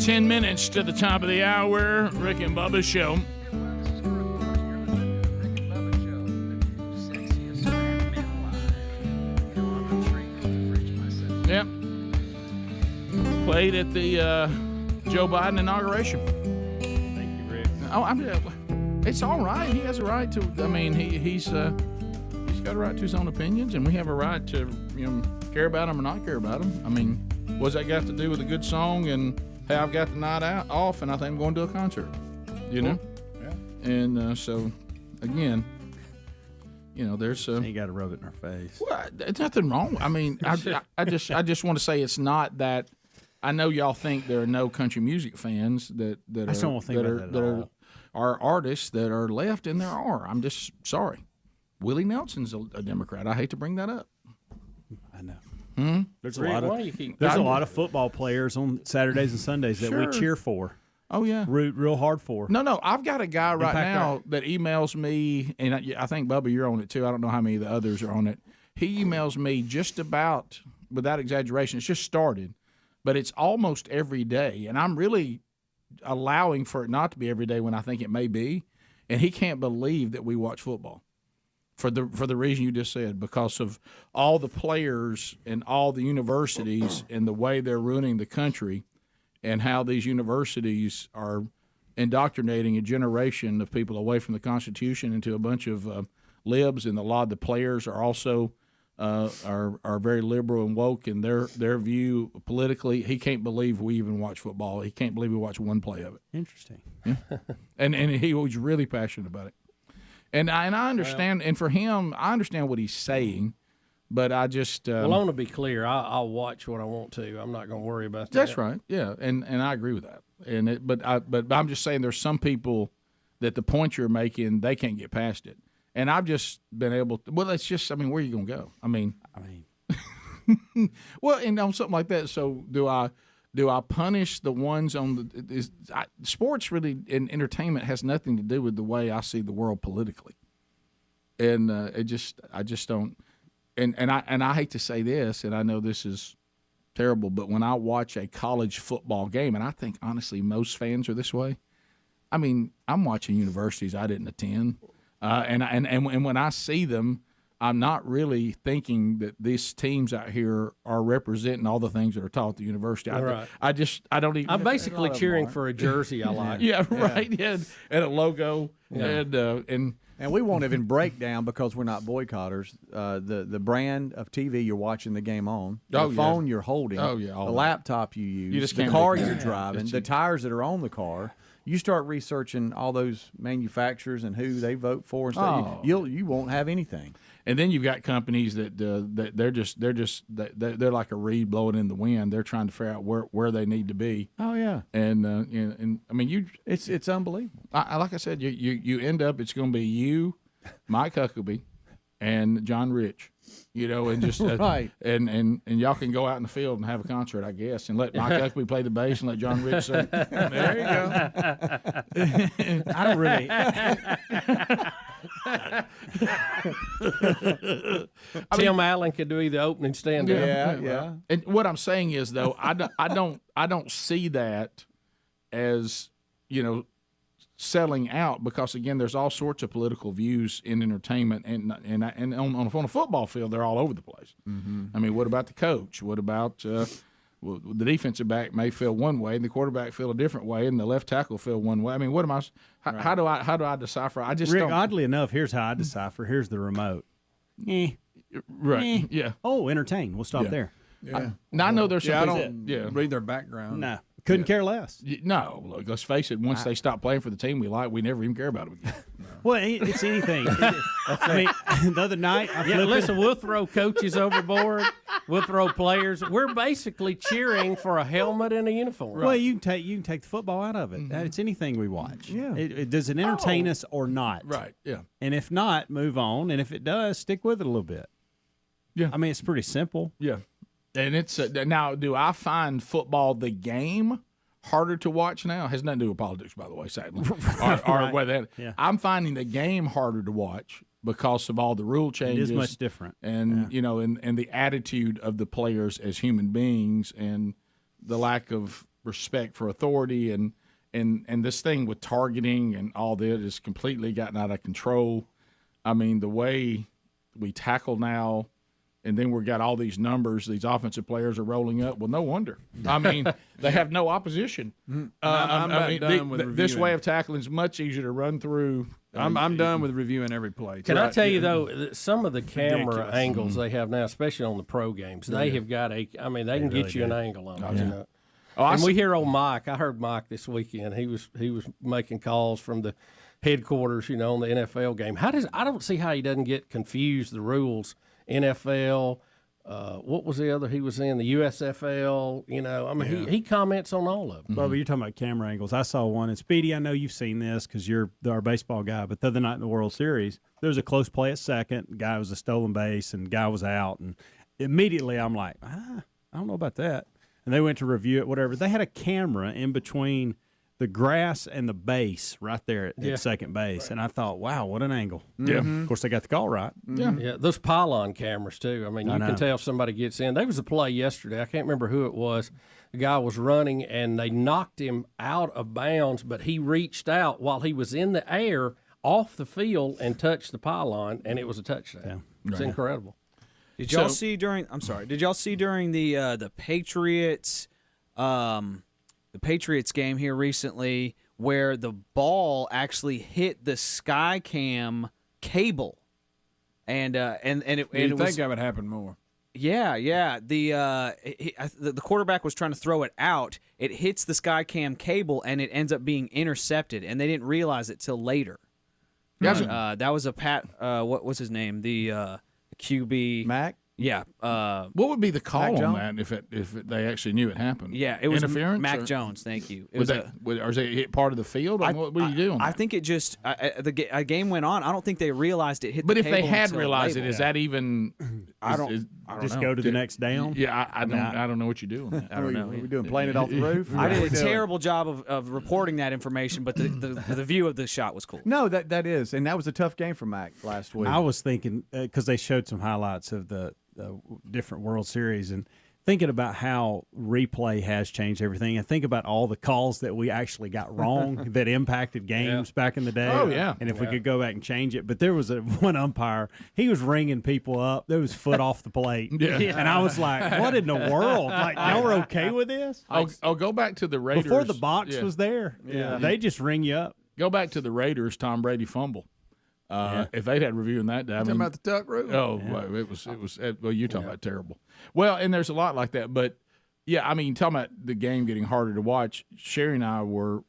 10 minutes to the top of the hour. Rick and Bubba Show. Yep. Played at the Joe Biden inauguration. Thank you, Rick. It's all right. He has a right to. I mean, he's got a right to his own opinions, and we have a right to care about him or not care about him. I mean, what's that got to do with a good song and? Hey, I've got the night off, and I think I'm going to a concert. Yeah. And so, again, there's. You got to rub it in our face. Well, there's nothing wrong. I mean, I just want to say it's not that. I know y'all think there are no country music fans that are artists that are left, and there are. I'm just sorry. Willie Nelson's a Democrat. I hate to bring that up. I know. There's a lot of football players on Saturdays and Sundays that we cheer for. Oh yeah, root real hard for. No, I've got a guy right now that emails me, and I think Bubba, you're on it too. I don't know how many of the others are on it. He emails me just about, without exaggeration, it's just started, but it's almost every day, and I'm really allowing for it not to be every day when I think it may be, and he can't believe that we watch football. For the reason you just said, because of all the players and all the universities and the way they're ruining the country, and how these universities are indoctrinating a generation of people away from the Constitution into a bunch of libs, and a lot of the players are also are very liberal and woke in their view politically. He can't believe we even watch football. He can't believe we watch one play of it. Interesting. Yeah. and he was really passionate about it. And I understand, and for him, I understand what he's saying, but I just well, I want to be clear. I'll watch what I want to. I'm not going to worry about that. That's right. Yeah, and I agree with that. But I'm just saying, there's some people that the point you're making, they can't get past it. And I've just been able to. Well, it's just. I mean, where are you going to go? I mean. Well, and on something like that. So do I punish the ones on the sports? Really, and entertainment has nothing to do with the way I see the world politically, and I just don't. And I hate to say this, and I know this is terrible, but when I watch a college football game, and I think honestly most fans are this way. I mean, I'm watching universities I didn't attend, and when I see them, I'm not really thinking that these teams out here are representing all the things that are taught at the university. Right. I don't even. I'm basically cheering for a jersey I like. Yeah, right. Yeah, and a logo, and we won't even break down because we're not boycotters. The brand of TV you're watching the game on, the phone you're holding, the laptop you use, the car you're driving, the tires that are on the car. You start researching all those manufacturers and who they vote for and stuff. You won't have anything. And then you've got companies that they're like a reed blowing in the wind. They're trying to figure out where they need to be. Oh yeah. And I mean it's unbelievable. Like I said, you end up, it's going to be you, Mike Huckabee, and John Rich. And just right, and y'all can go out in the field and have a concert, I guess, and let Mike Huckabee play the bass and let John Rich sing. There you go. I don't really. Tim Allen could do the opening stand. Yeah. And what I'm saying is, though, I don't see that as selling out because, again, there's all sorts of political views in entertainment, and on a football field, they're all over the place. Mm-hmm. I mean, what about the coach? What about well, the defensive back may feel one way, and the quarterback feel a different way, and the left tackle feel one way. I mean, what am I? How do I decipher? I just Rick, don't. oddly enough, here's how I decipher. Here's the remote. Right. Yeah. Oh, entertain. We'll stop Yeah. there. Yeah. Now I know there's some I people don't read their background. No. Couldn't care less. No, look, let's face it. Once they stop playing for the team we like, we never even care about them again. Well, it's anything. I mean, the other night, listen, we'll throw coaches overboard. We'll throw players. We're basically cheering for a helmet and a uniform. Well, you can take the football out of it. It's anything we watch. Yeah. Does it entertain us or not? Right. Yeah. And if not, move on. And if it does, stick with it a little bit. Yeah. I mean, it's pretty simple. Yeah. And it's now. Do I find football the game harder to watch now? It has nothing to do with politics, by the way. Sadly, Right. whether Yeah. I'm finding the game harder to watch because of all the rule changes. It is much different, and and the attitude of the players as human beings, and the lack of respect for authority, and this thing with targeting and all that has completely gotten out of control. I mean, the way we tackle now. And then we've got all these numbers. These offensive players are rolling up. Well, no wonder. I mean, they have no opposition. I'm done with reviewing. This way of tackling is much easier to run through. I'm done with reviewing every play. Can I tell you, though, that some of the camera Ridiculous. angles they have now, especially on the pro games, they have got they can really get you an do. angle on it. Oh, You yeah. know? Oh, And we hear old Mike. I heard Mike this weekend. He was making calls from the headquarters, on the NFL game. I don't see how he doesn't get confused, the rules. NFL, what was the other he was in? The USFL, I mean, he comments on all of them. Bubba, you're talking about camera angles. I saw one. And Speedy, I know you've seen this because you're our baseball guy, but the other night in the World Series, there was a close play at second. The guy was a stolen base, and the guy was out. And immediately I'm like, I don't know about that. And they went to review it, whatever. They had a camera in between the grass and the base right there at second base. Right. And I thought, wow, what an angle. Yeah. Of course, they got the call right. Yeah, those pylon cameras, too. I mean, you can tell if somebody gets in. There was a play yesterday. I can't remember who it was. The guy was running, and they knocked him out of bounds, but he reached out while he was in the air off the field and touched the pylon, and it was a touchdown. Yeah. It's incredible. Did y'all see during? I'm sorry. Did y'all see during the Patriots? The Patriots game here recently, where the ball actually hit the Skycam cable, and it You'd was, think that would happen more. Yeah. The quarterback was trying to throw it out. It hits the Skycam cable, and it ends up being intercepted, and they didn't realize it till later. That was a what was his name? The QB Mac. Yeah. What would be the call on that if they actually knew it happened? Yeah, it was interference. Mac Jones. Thank you. It was it hit part of the field? What do you do on that? I think it just a game went on. I don't think they realized it hit. But the if they cable had until realized later. it, is that even? I don't Just know. go to the next down. Yeah, I don't know what you do on that. I don't know. What are we doing? Playing it off the roof? I did a terrible job of reporting that information, but the view of the shot was cool. No, that is, and that was a tough game for Mac last week. I was thinking because they showed some highlights of the different World Series and thinking about how replay has changed everything. And think about all the calls that we actually got wrong that impacted games back in the day. Oh, yeah. And if we could go back and change it. But there was one umpire, he was ringing people up. There was foot off the plate. Yeah. And I was like, what in the world? Like, y'all were okay with this? I'll go back to the Raiders. Before the box was there, they just ring you up. Go back to the Raiders, Tom Brady fumble. If they'd had reviewing that, Talking about the tuck rule. Oh, well, it was. Well, you're talking about terrible. Well, and there's a lot like that, but yeah, I mean, talking about the game getting harder to watch. Sherry and I were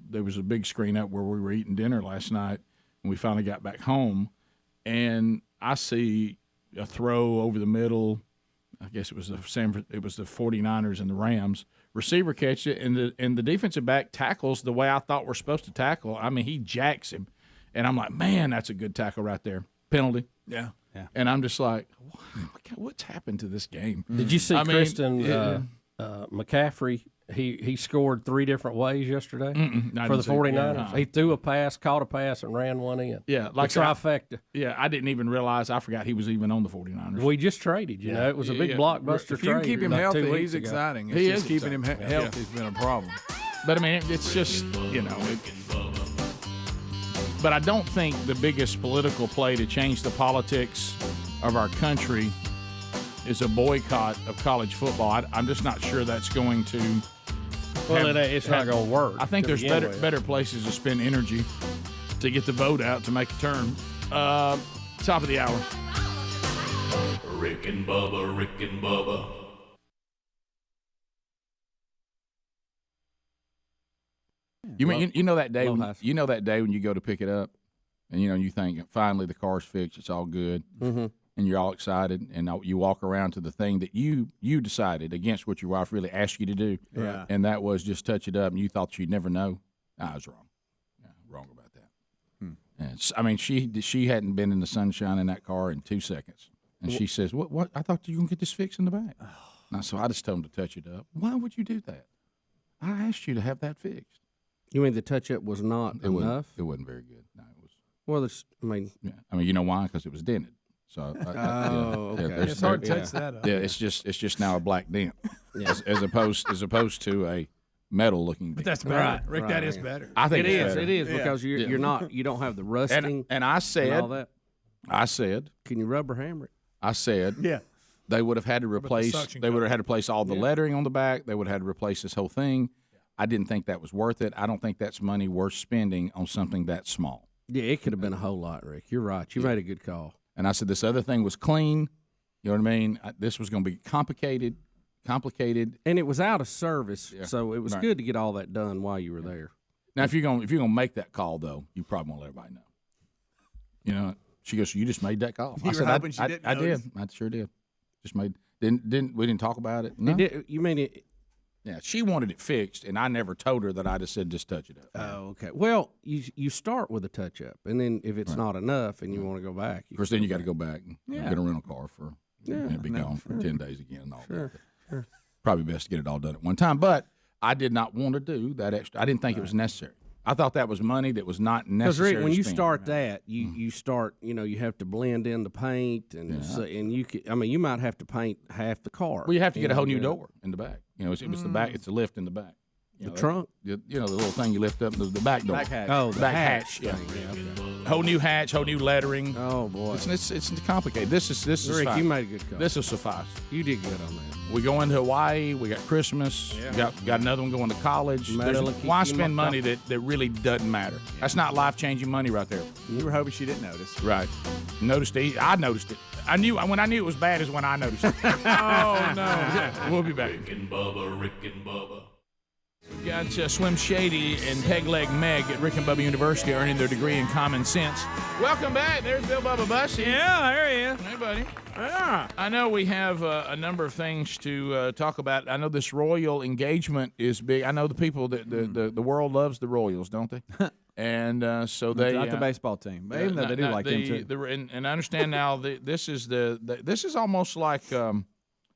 there was a big screen up where we were eating dinner last night, and we finally got back home, and I see a throw over the middle. I guess it was the 49ers and the Rams. Receiver catches it, and the defensive back tackles the way I thought we're supposed to tackle. I mean, he jacks him. And I'm like, man, that's a good tackle right there. Penalty. Yeah. And I'm just like, what's happened to this game? Did you see Christian McCaffrey? He scored 3 different ways yesterday for the 49ers. Yeah. He threw a pass, caught a pass, and ran one in. Yeah, like the trifecta. I didn't even realize. I forgot he was even on the 49ers. We just traded, you know. It was a big blockbuster If you can trade keep him about healthy, 2 weeks he's ago. exciting. He It's is just keeping him healthy has been a problem. But, I mean, it's just, But I don't think the biggest political play to change the politics of our country is a boycott of college football. I'm just not sure that's going to. Well, it's not going to work. I think there's better places to spend energy to get the vote out to make a turn. Top of the hour. Rick and Bubba, Rick and Bubba. You know that day when you go to pick it up, and you think finally the car's fixed, it's all good, and you're all excited, and you walk around to the thing that you decided against what your wife really asked you to do, and that was just touch it up, and you thought you'd never know. I was wrong. Yeah, wrong about that. I mean, she hadn't been in the sunshine in that car in 2 seconds, and she says, "What? I thought you were gonna get this fixed in the back." So I just told him to touch it up. Why would you do that? I asked you to have that fixed. You mean the touch-up was not enough? It wasn't very good. No, it was. Well, you know why? Because it was dented. So. Okay. It's hard to touch that up. Yeah, it's just now a black dent, as opposed to a metal-looking. But that's better, Rick. That is better. I think it it's is. better. It is because you don't have the rusting and I said and all that. I said, can you rubber hammer it? I said, they would have had to replace. They would have had to replace all the lettering on the back. They would have had to replace this whole thing. I didn't think that was worth it. I don't think that's money worth spending on something that small. Yeah, it could have been a whole lot, Rick. You're right. You made a good call. And I said this other thing was clean. You know what I mean? This was going to be complicated. And it was out of service, so it was good to get all that done while you were there. Now, if you're gonna make that call, though, you probably won't let everybody know. You know, she goes, "You just made that call." I said, "I did. I sure did. Just made. We didn't talk about it. No. You mean it? Yeah, she wanted it fixed, and I never told her that. I just said, just touch it up. Oh, okay. Well, you start with a touch-up, and then if it's not enough and you want to go back. Of course, then you got to go back and get a rental car and be gone for 10 days again and all that. Sure. Probably best to get it all done at one time. But I did not want to do that extra. I didn't think it was necessary. I thought that was money that was not necessary. Because Rick, when you start that, you start. You have to blend in the paint, and you could. I mean, you might have to paint half the car. Well, you have to get a whole new door in the back. It was the back. It's the lift in the back. The trunk. The little thing you lift up, the back door. Back hatch. Oh, the back hatch. Yeah. Whole new hatch, whole new lettering. Oh boy, it's complicated. This is Rick, fine. you made a good call. This will suffice. You did good on that. We go into Hawaii. We got Christmas. Got another one going to college. Why spend money that really doesn't matter? That's not life-changing money right there. You were hoping she didn't notice. Right. Noticed it. I noticed it. I knew when I knew it was bad is when I noticed it. Oh, no. We'll be back. Rick and Bubba. We got Slim Shady and Peg Leg Meg at Rick and Bubba University earning their degree in common sense. Welcome back. There's Bill Bubba Bussy. Yeah, there he is. Hey, buddy. Yeah. I know we have a number of things to talk about. I know this royal engagement is big. I know the people that the world loves the Royals, don't they? And so they not the baseball team, even though they do like them too. And I understand now. This is almost like when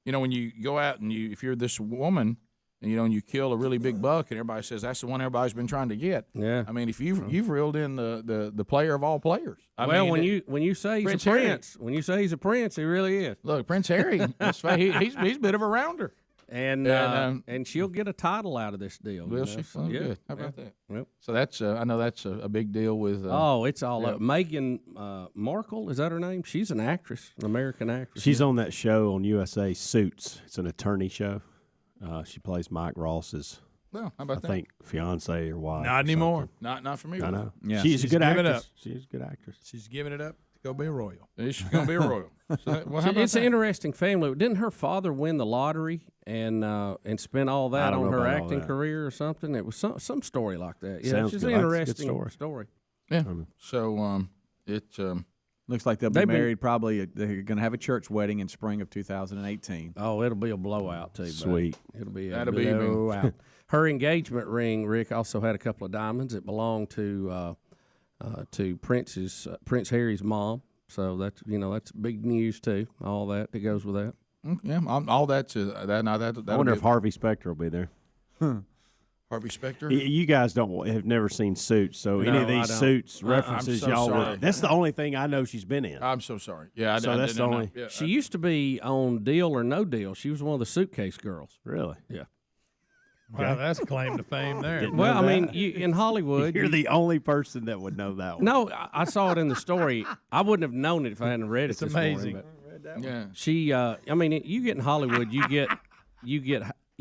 you go out and if you're this woman. And you kill a really big buck, and everybody says that's the one everybody's been trying to get. Yeah. I mean, if you've reeled in the player of all players. When you say he's Prince a prince, when you say he's a prince, he really is. Look, Prince Harry, he's a bit of a rounder. And she'll get a title out of this deal. Will she? So, yeah. Good. How about that? Yep. So that's I know that's a big deal with. It's all up. Meghan Markle, is that her name? She's an actress, an American actress. She's on that show on USA, Suits. It's an attorney show. She plays Mike Ross's, well, how about I think, fiance or wife. Not anymore. Not for me. I know. Yeah, she's a good giving actress. it up. She's a good actress. She's giving it up to go be a royal. She's going to be a royal. So how about it's an interesting family. Didn't her father win the lottery and spend all that on her acting career or something? It was some story like that. Yeah, Sounds it's good. an That's a good interesting story. Yeah. So it. Looks like they'll be married probably. They're going to have a church wedding in spring of 2018. Oh, it'll be a blowout too. Sweet. It'll be a That'll be blowout. Her engagement ring, Rick, also had a couple of diamonds. It belonged to Prince Harry's mom. So that's big news too. All that goes with that. Yeah, all that's that. Now that I wonder if Harvey Specter will be there. Harvey Specter. You guys have never seen Suits, so any of these Suits references y'all would. That's the only thing I know she's been in. I'm so sorry. Yeah, that's the only. Yeah, she used to be on Deal or No Deal. She was one of the suitcase girls. Really? Yeah. Wow, that's a claim to fame there. Well, I mean, in Hollywood, You're the only person that would know that one. No, I saw it in the story. I wouldn't have known it if I hadn't read it. It's this amazing. morning, but Yeah. She, I mean, you get in Hollywood, you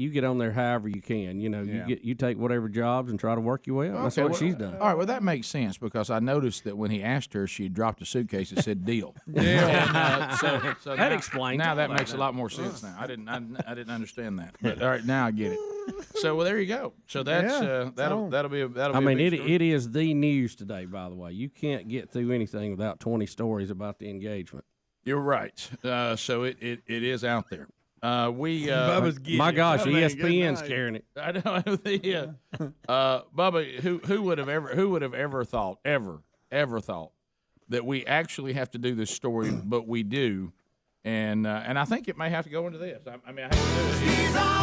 get on there however you can. You know, you take whatever jobs and try to work your way up. That's Okay, what well, she's done. All right, well that makes sense because I noticed that when he asked her, she had dropped a suitcase that said "deal." Yeah. So That now, explains Now all that that makes a lot more sense. Now I didn't understand that. But all right, now I get it. So well, there you go. So that's that'll be I mean, it is the news today. By the way, you can't get through anything without 20 stories about the engagement. You're right. So it is out there. Bubba's getting my gosh, it. I mean, ESPN's good night. carrying it. I know. Bubba, who would have ever thought that we actually have to do this story, but we do, and I think it may have to go into this. I mean, I have to do it.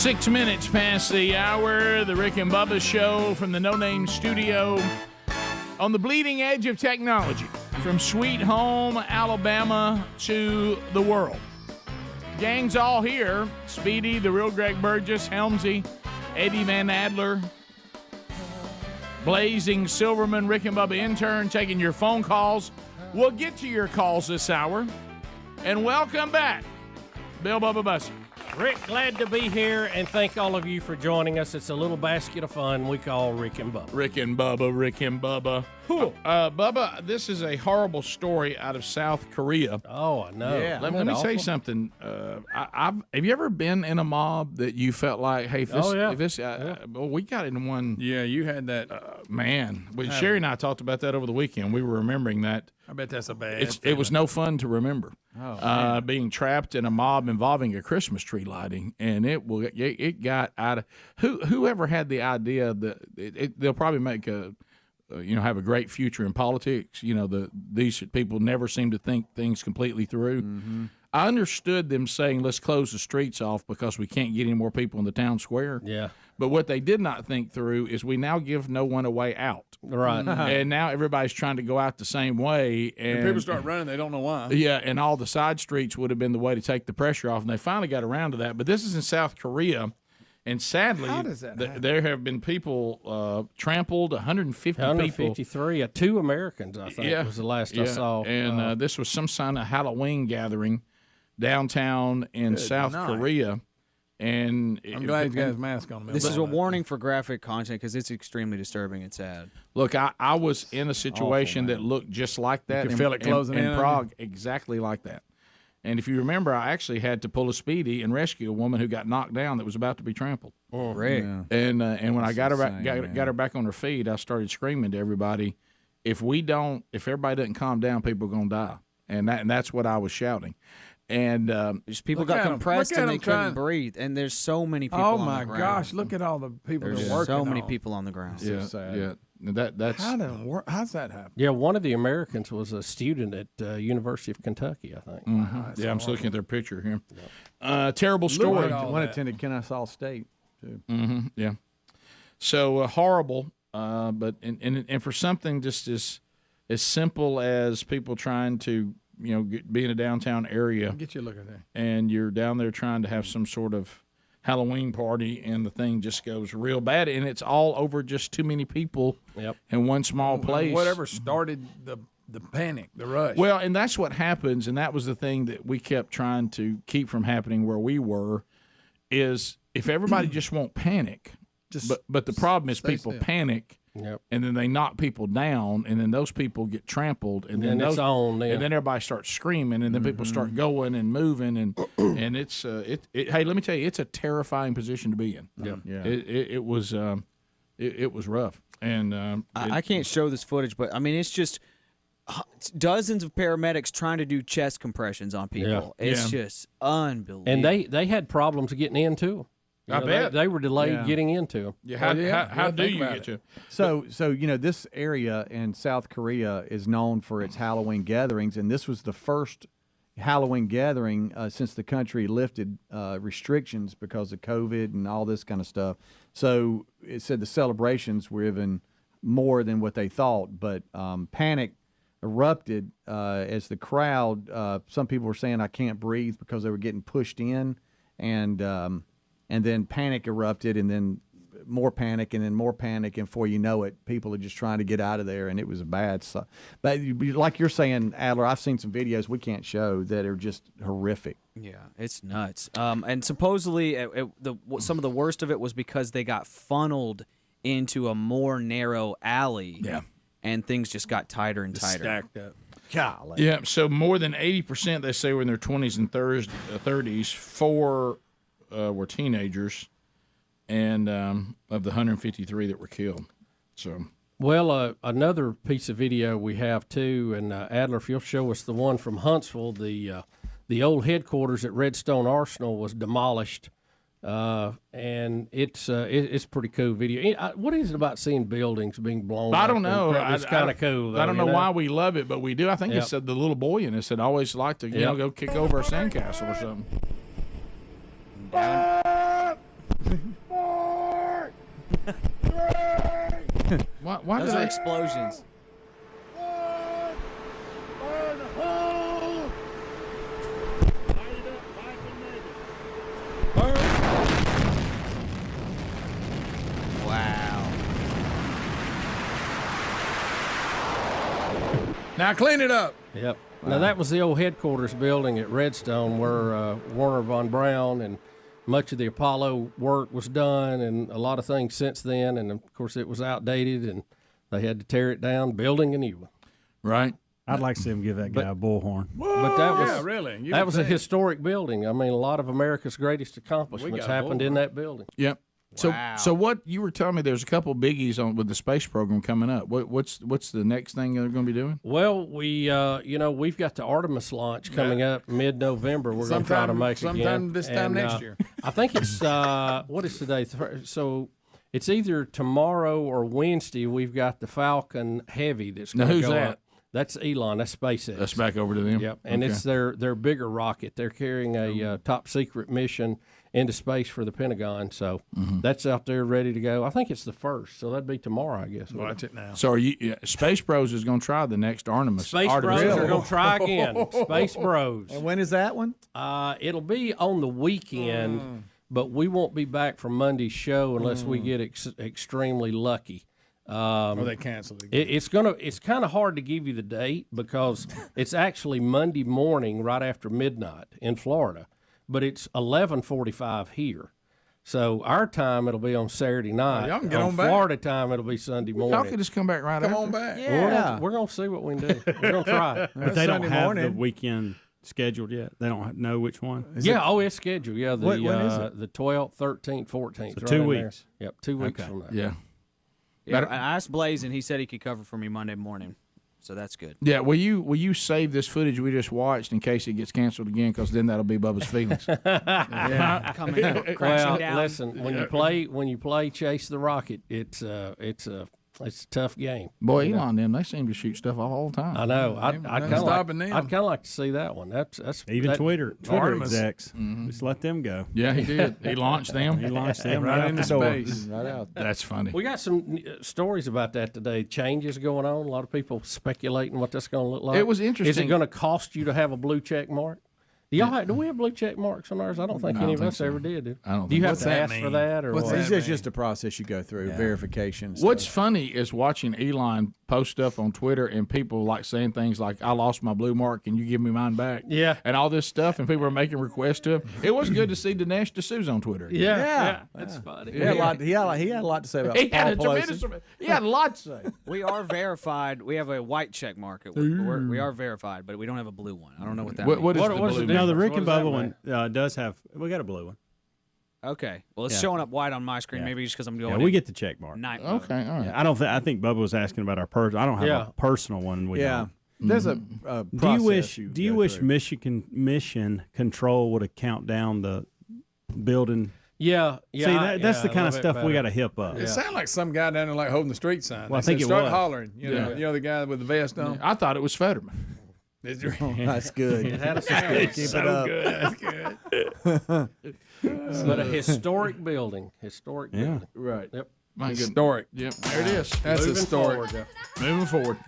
6 minutes past the hour, the Rick and Bubba Show from the No Name Studio on the bleeding edge of technology, from Sweet Home, Alabama to the world. Gang's all here. Speedy, the real Greg Burgess, Helmsy, Eddie Van Adler, Blazing Silverman, Rick and Bubba intern, taking your phone calls. We'll get to your calls this hour. And welcome back, Bill Bubba Bussey. Rick, glad to be here, and thank all of you for joining us. It's a little basket of fun we call Rick and Bubba. Rick and Bubba, Rick and Bubba. Bubba, this is a horrible story out of South Korea. Oh, I know. Yeah. Let me tell you something. Have you ever been in a mob that you felt like, hey, well, we got in one. Yeah, you had that. Man, Sherry and I talked about that over the weekend. We were remembering that. I bet that's a bad. It was no fun to remember. Being trapped in a mob involving a Christmas tree lighting, and it got out of whoever had the idea that they'll probably make have a great future in politics. These people never seem to think things completely through. Mm-hmm. I understood them saying, let's close the streets off because we can't get any more people in the town square. Yeah. But what they did not think through is we now give no one a way out. Right. And now everybody's trying to go out the same way. And people start running, they don't know why. Yeah, and all the side streets would have been the way to take the pressure off, and they finally got around to that. But this is in South Korea, and sadly, there have been people trampled, 153, 2 Americans, I think, was the last I saw. And this was some kind of Halloween gathering downtown in South Korea. And I'm glad he's got his mask on. This is a warning for graphic content because it's extremely disturbing and sad. Look, I was in a situation that looked just like that. You can feel it closing in in Prague, exactly like that. And if you remember, I actually had to pull a speedy and rescue a woman who got knocked down that was about to be trampled. Oh, Rick. Yeah. And when I got her back on her feet, I started screaming to everybody, if everybody doesn't calm down, people are going to die. And that's what I was shouting. And just people got compressed and they couldn't breathe. And there's so many people on the ground. Oh, my gosh. Look at all the people that are working. So many people on the ground. Yeah, so sad. Yeah. That's how's that happen? Yeah, one of the Americans was a student at University of Kentucky, I think. Mm-hmm. Yeah, I'm just looking at their picture here. Terrible story. One attended Kennesaw State, too. Mm-hmm. Yeah. So horrible, but and for something just as simple as people trying to be in a downtown area. Get you a look at that. And you're down there trying to have some sort of Halloween party, and the thing just goes real bad, and it's all over just too many people in one small place. Whatever started the panic, the rush. Well, and that's what happens, and that was the thing that we kept trying to keep from happening where we were, is if everybody just won't panic, but the problem is people panic. Yep. And then they knock people down, and then those people get trampled, and then it's on. And then everybody starts screaming, and then people start going and moving, and it's hey, let me tell you, it's a terrifying position to be in. Yeah. It was rough, and I can't show this footage, but I mean, it's just dozens of paramedics trying to do chest compressions on people. It's just unbelievable. And they had problems getting into. I bet they were delayed getting into. Yeah, how do you get to? So this area in South Korea is known for its Halloween gatherings, and this was the first Halloween gathering since the country lifted restrictions because of COVID and all this kind of stuff. So it said the celebrations were even more than what they thought, but panic erupted as the crowd. Some people were saying, "I can't breathe," because they were getting pushed in, and then panic erupted, and then more panic, and then more panic, and before you know it, people are just trying to get out of there, and it was bad. So, but like you're saying, Adler, I've seen some videos we can't show that are just horrific. Yeah, it's nuts. And supposedly, some of the worst of it was because they got funneled into a more narrow alley. Yeah. And things just got tighter and tighter. Stacked up. Golly. Yeah, so more than 80%, they say, were in their 20s and 30s. 4 were teenagers, and of the 153 that were killed. So, well, another piece of video we have too, and Adler, if you'll show us the one from Huntsville, the old headquarters at Redstone Arsenal was demolished, and it's pretty cool video. What is it about seeing buildings being blown? I don't know. It's kind of cool. Though, I don't know why we love it, but we do. I think it's the little boy in us that always like to go kick over a sandcastle or something. Why Those are explosions. Wow. Now clean it up. Yep. Now that was the old headquarters building at Redstone where Warner von Braun and much of the Apollo work was done, and a lot of things since then. And, of course, it was outdated, and they had to tear it down, building a new one. Right. I'd like to see him give that guy a bullhorn. But that was really. That was a historic building. I mean, a lot of America's greatest accomplishments happened in that building. Yep. So what you were telling me, there's a couple biggies with the space program coming up. What's the next thing they're going to be doing? Well, we've got the Artemis launch coming up mid-November. We're going to try to make sometime this time next year. I think it's what is today? So it's either tomorrow or Wednesday. We've got the Falcon Heavy that's going to go up. That's Elon. That's SpaceX. That's back over to them. Yep, and it's their bigger rocket. They're carrying a top secret mission into space for the Pentagon. So that's out there ready to go. I think it's the first, so that'd be tomorrow, I guess. Watch it now. So Space Bros is going to try the next Artemis. Space Bros are going to try again. Space Bros. And when is that one? It'll be on the weekend, but we won't be back from Monday's show unless we get extremely lucky. Or they cancel it. It's kind of hard to give you the date because it's actually Monday morning right after midnight in Florida, but it's 11:45 here. So our time it'll be on Saturday night. Y'all can get on on back. Florida time it'll be Sunday morning. Y'all can just come back right Come after. on back. Yeah. We're gonna see what we can do. We're gonna try. But they don't Sunday have morning. the weekend scheduled yet. They don't know which one. It's scheduled. Yeah, when is it? The 12th, 13th, 14th. So 2 weeks. Yep, 2 weeks from now. Yeah. Yeah, I asked Blaze, and he said he could cover for me Monday morning, so that's good. Yeah. Will you save this footage we just watched in case it gets canceled again? Because then that'll be Bubba's feelings. Crashing Well, down. listen, when you play Chase the Rocket, it's a tough game. Boy, Elon, they seem to shoot stuff all the time. I know. I'd kind of like to see that one. That's Even Twitter Artemis. execs. Just let them go. Yeah, he did. He launched them. He launched them Right out into the door. space. Right out. That's funny. We got some stories about that today. Changes going on. A lot of people speculating what that's going to look like. It was interesting. Is it going to cost you to have a blue check mark? Do we have blue check marks on ours? I don't think any of us ever did. I don't Do you think have so. to What's that ask for mean? that, or What's what? that It's mean? just a process you go through, verification. and What's stuff. funny is watching Elon post stuff on Twitter, and people like saying things like, "I lost my blue mark, can you give me mine back?" Yeah, and all this stuff, and people are making requests to him. It was good to see Dinesh D'Souza on Twitter. Yeah, that's funny. He had a lot to say about He had Paul a Pelosi. tremendous. He had a lot to say. We are verified. We have a white check mark. We are verified, but we don't have a blue one. I don't know what that means. What is the blue? No, the Rick and Bubba one does have. We got a blue one. Okay. Well, it's showing up white on my screen. Maybe just because I'm going. Yeah, we get the check mark. Night mode. Okay, all right. Yeah, I don't. I think Bubba was asking about our personal. I don't have a personal one. We don't. There's a process. Do you wish Mission Control would have count down the building? Yeah. See, that's the kind of stuff we got to hip up. It sounded like some guy down there like holding the street sign. Well, I think it start was. hollering. You know the guy with the vest on. I thought it was Fetterman. That's good. It had a sound. Keep it up. Good. That's good. But a historic building. Historic building. Right. Yep. Historic. Yep. There it is. That's Moving historic. forward. Moving forward.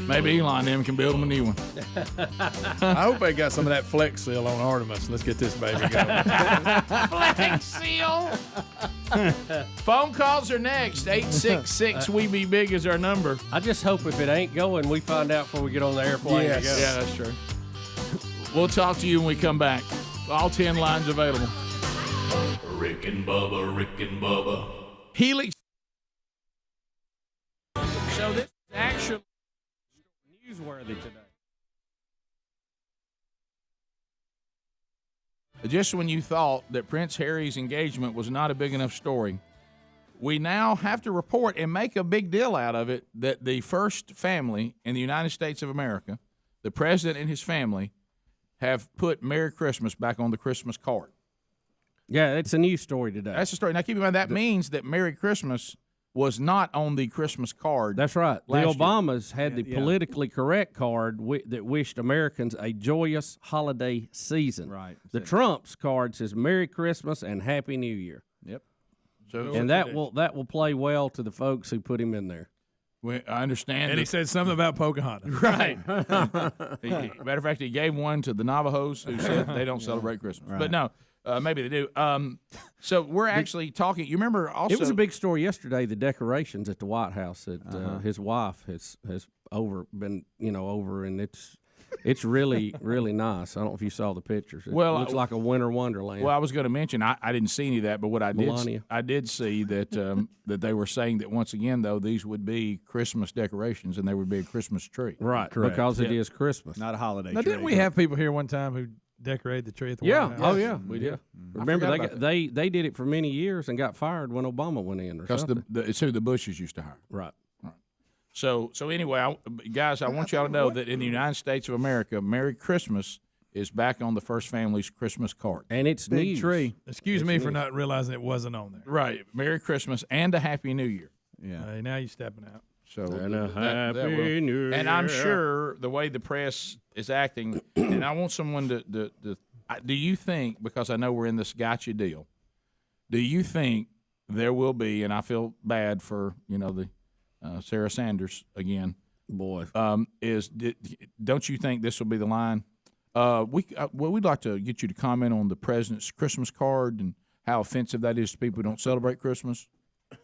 Maybe Elon and them can build them a new one. I hope they got some of that Flex Seal on Artemis. Let's get this baby going. Flex Seal. Phone calls are next. 866-WE-BE-BIG is our number. I just hope if it ain't going, we find out before we get on the airplane. Yes. Yeah, that's true. We'll talk to you when we come back. All 10 lines available. Rick and Bubba, Rick and Bubba. Helix. So this is actually newsworthy today. Just when you thought that Prince Harry's engagement was not a big enough story, we now have to report and make a big deal out of it that the first family in the United States of America, the president and his family, have put Merry Christmas back on the Christmas card. Yeah, it's a news story today. That's the story. Now, keep in mind, that means that Merry Christmas was not on the Christmas card. That's right. The last year. Obamas had the politically correct card that wished Americans a joyous holiday season. Right. The Trump's card says Merry Christmas and Happy New Year. Yep. So, And that will play well to the folks who put him in there. I understand. And he said something about Pocahontas. Right. Matter of fact, he gave one to the Navajos who said they don't celebrate Christmas. Right. But no, maybe they do. So we're actually talking. You remember also. It was a big story yesterday, the decorations at the White House that his wife has over, and it's really, really nice. I don't know if you saw the pictures. It looks like a winter wonderland. Well, I was going to mention, I didn't see any of that, but what I Melania. did see that that they were saying that once again, though, these would be Christmas decorations and there would be a Christmas tree. Right, Correct. because it is Christmas. Not a holiday Now, tree. didn't we have people here one time who decorated the tree at the White House? Oh yeah, we did. Remember they did it for many years and got fired when Obama went in or Because something. it's who the Bushes used to hire. Right. So anyway, guys, I want y'all to know that in the United States of America, Merry Christmas is back on the first family's Christmas card. And it's Big news. tree. Excuse me for not realizing it wasn't on there. Right. Merry Christmas and a Happy New Year. Yeah. Hey, now you're stepping out. So And a that will- Happy New And I'm Year. sure the way the press is acting, and I want someone to do you think, because I know we're in this gotcha deal, do you think there will be, and I feel bad for, the Sarah Sanders again. Boy. Don't you think this will be the line? We'd like to get you to comment on the president's Christmas card and how offensive that is to people who don't celebrate Christmas.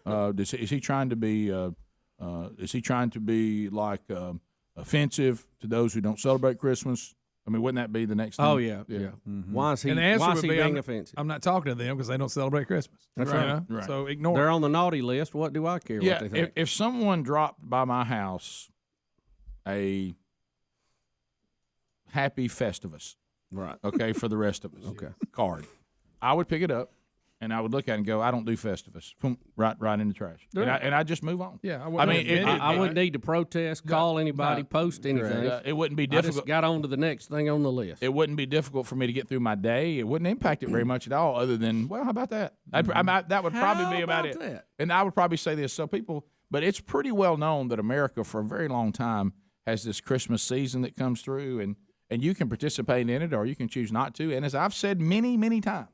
Is he trying to be? Is he trying to be like offensive to those who don't celebrate Christmas? I mean, wouldn't that be the next thing? Oh yeah. Mm-hmm. Why is he? And the answer why would is he be, being offensive? I'm not talking to them because they don't celebrate Christmas. That's You right. know? Right. So ignore They're it. on the naughty list. What do I care what they think? If someone dropped by my house a Happy Festivus, right? Okay, for the rest of us, card, I would pick it up and I would look at it and go, I don't do Festivus. Boom, right in the trash, and I just move on. Yeah, I mean, I wouldn't need to protest, call anybody, post anything. It wouldn't be I difficult. just got on to the next thing on the list. It wouldn't be difficult for me to get through my day. It wouldn't impact it very much at all, other than, well, how about that? That would probably be about it. that? And I would probably say this. So people, but it's pretty well known that America for a very long time has this Christmas season that comes through, and you can participate in it or you can choose not to. And as I've said many, many times,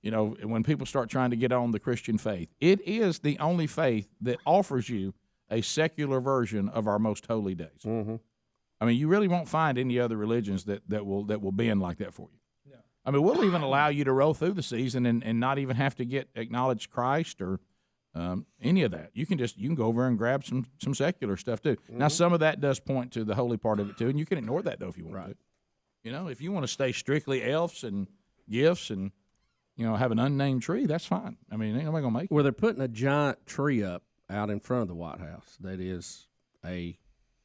when people start trying to get on the Christian faith, it is the only faith that offers you a secular version of our most holy days. Mm-hmm. I mean, you really won't find any other religions that will bend like that for you. Yeah. I mean, we'll even allow you to roll through the season and not even have to acknowledge Christ or any of that. You can go over and grab some secular stuff too. Now, some of that does point to the holy part of it too, and you can ignore that though if you want to. You know, if you want to stay strictly elves and gifts and have an unnamed tree, that's fine. I mean, ain't nobody gonna make it. Well, they're putting a giant tree up out in front of the White House. That is a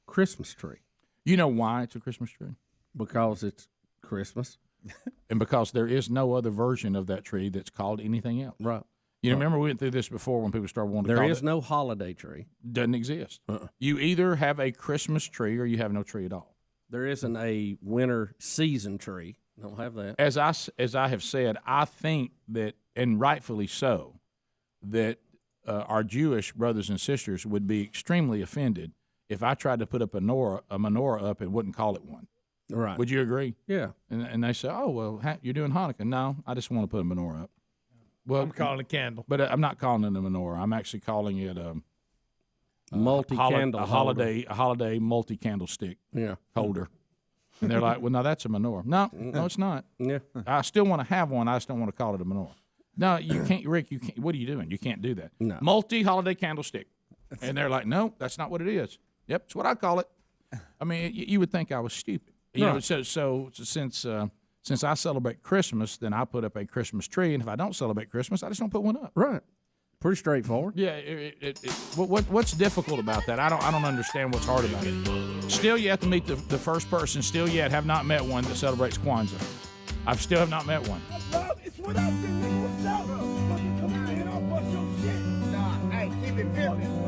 Christmas tree. You know why it's a Christmas tree? Because it's Christmas. And because there is no other version of that tree that's called anything else. Right. You remember we went through this before when people started wanting to call it. There is no holiday tree. Doesn't exist. You either have a Christmas tree or you have no tree at all. There isn't a winter season tree. Don't have that. As I have said, I think that, and rightfully so, that our Jewish brothers and sisters would be extremely offended if I tried to put up a menorah up and wouldn't call it one. Right. Would you agree? Yeah. And they say, oh, well, you're doing Hanukkah. No, I just want to put a menorah up. Well, I'm calling it a candle. But I'm not calling it a menorah. I'm actually calling it a multi-candle holiday multi-candlestick holder. And they're like, well, no, that's a menorah. No, it's not. Yeah. I still want to have one. I just don't want to call it a menorah. No, you can't, Rick. You can't. What are you doing? You can't do that. No. Multi-holiday candlestick. And they're like, no, that's not what it is. Yep, it's what I call it. I mean, you would think I was stupid. You know, so since I celebrate Christmas, then I put up a Christmas tree, and if I don't celebrate Christmas, I just don't put one up. Right. Pretty straightforward. Yeah. What's difficult about that? I don't understand what's hard about it. Still yet to meet the first person. Still yet have not met one that celebrates Kwanzaa. I still have not met one. It's what I've been. What's up? Fucking come out here and I'll bust your shit. Nah, hey, keep it pimping.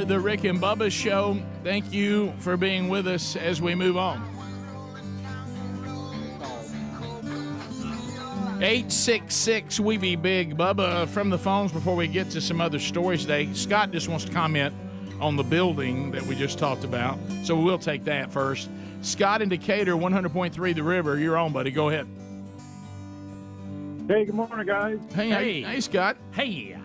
The Rick and Bubba Show. Thank you for being with us as we move on. 866 We Be Big. Bubba, from the phones before we get to some other stories today, Scott just wants to comment on the building that we just talked about, so we'll take that first. Scott in Decatur, 100.3 The River. You're on, buddy. Go ahead. Hey, good morning, guys. Hey, Scott. Hey.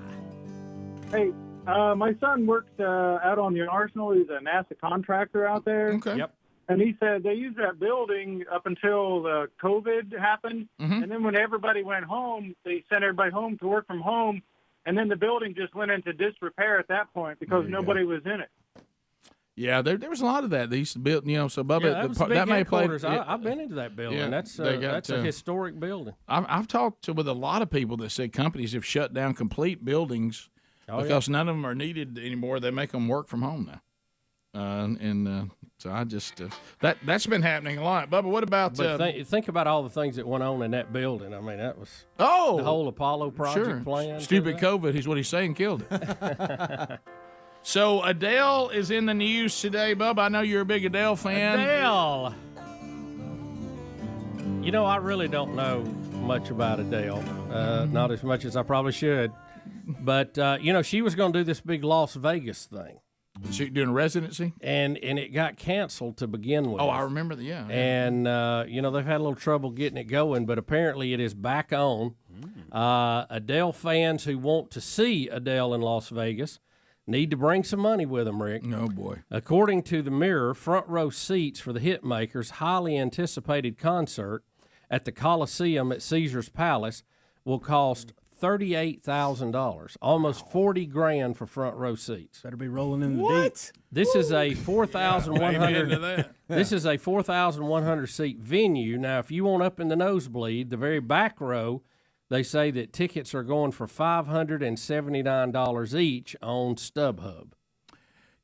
Hey, my son works out on the Arsenal. He's a NASA contractor out there. Okay. Yep. And he said they used that building up until the COVID happened. Mm-hmm. And then when everybody went home, they sent everybody home to work from home. And then the building just went into disrepair at that point because nobody was in it. Yeah, there was a lot of that. They used to build, so Bubba, Yeah, that was the big that may play. headquarters. I've been into that building. Yeah, that's they got, that's a historic building. I've talked with a lot of people that said companies have shut down complete buildings because none of them are needed anymore. They make them work from home now. So I just that's been happening a lot. Bubba, what about? But think about all the things that went on in that building. I mean, that was the whole Apollo project plan. Stupid COVID, is what he's saying, killed it. So Adele is in the news today, Bubba. I know you're a big Adele fan. Adele. I really don't know much about Adele. Not as much as I probably should. But she was going to do this big Las Vegas thing. She doing residency? And it got canceled to begin with. Oh, I remember that, yeah. And, they've had a little trouble getting it going, but apparently it is back on. Adele fans who want to see Adele in Las Vegas need to bring some money with them, Rick. Oh, boy. According to the Mirror, front row seats for the Hitmaker's highly anticipated concert at the Coliseum at Caesar's Palace will cost $38,000, almost $40,000 for front row seats. Better be rolling in the deep. This is a 4,100. Yeah. This is a 4,100 seat venue. Now, if you want up in the nosebleed, the very back row, they say that tickets are going for $579 each on StubHub.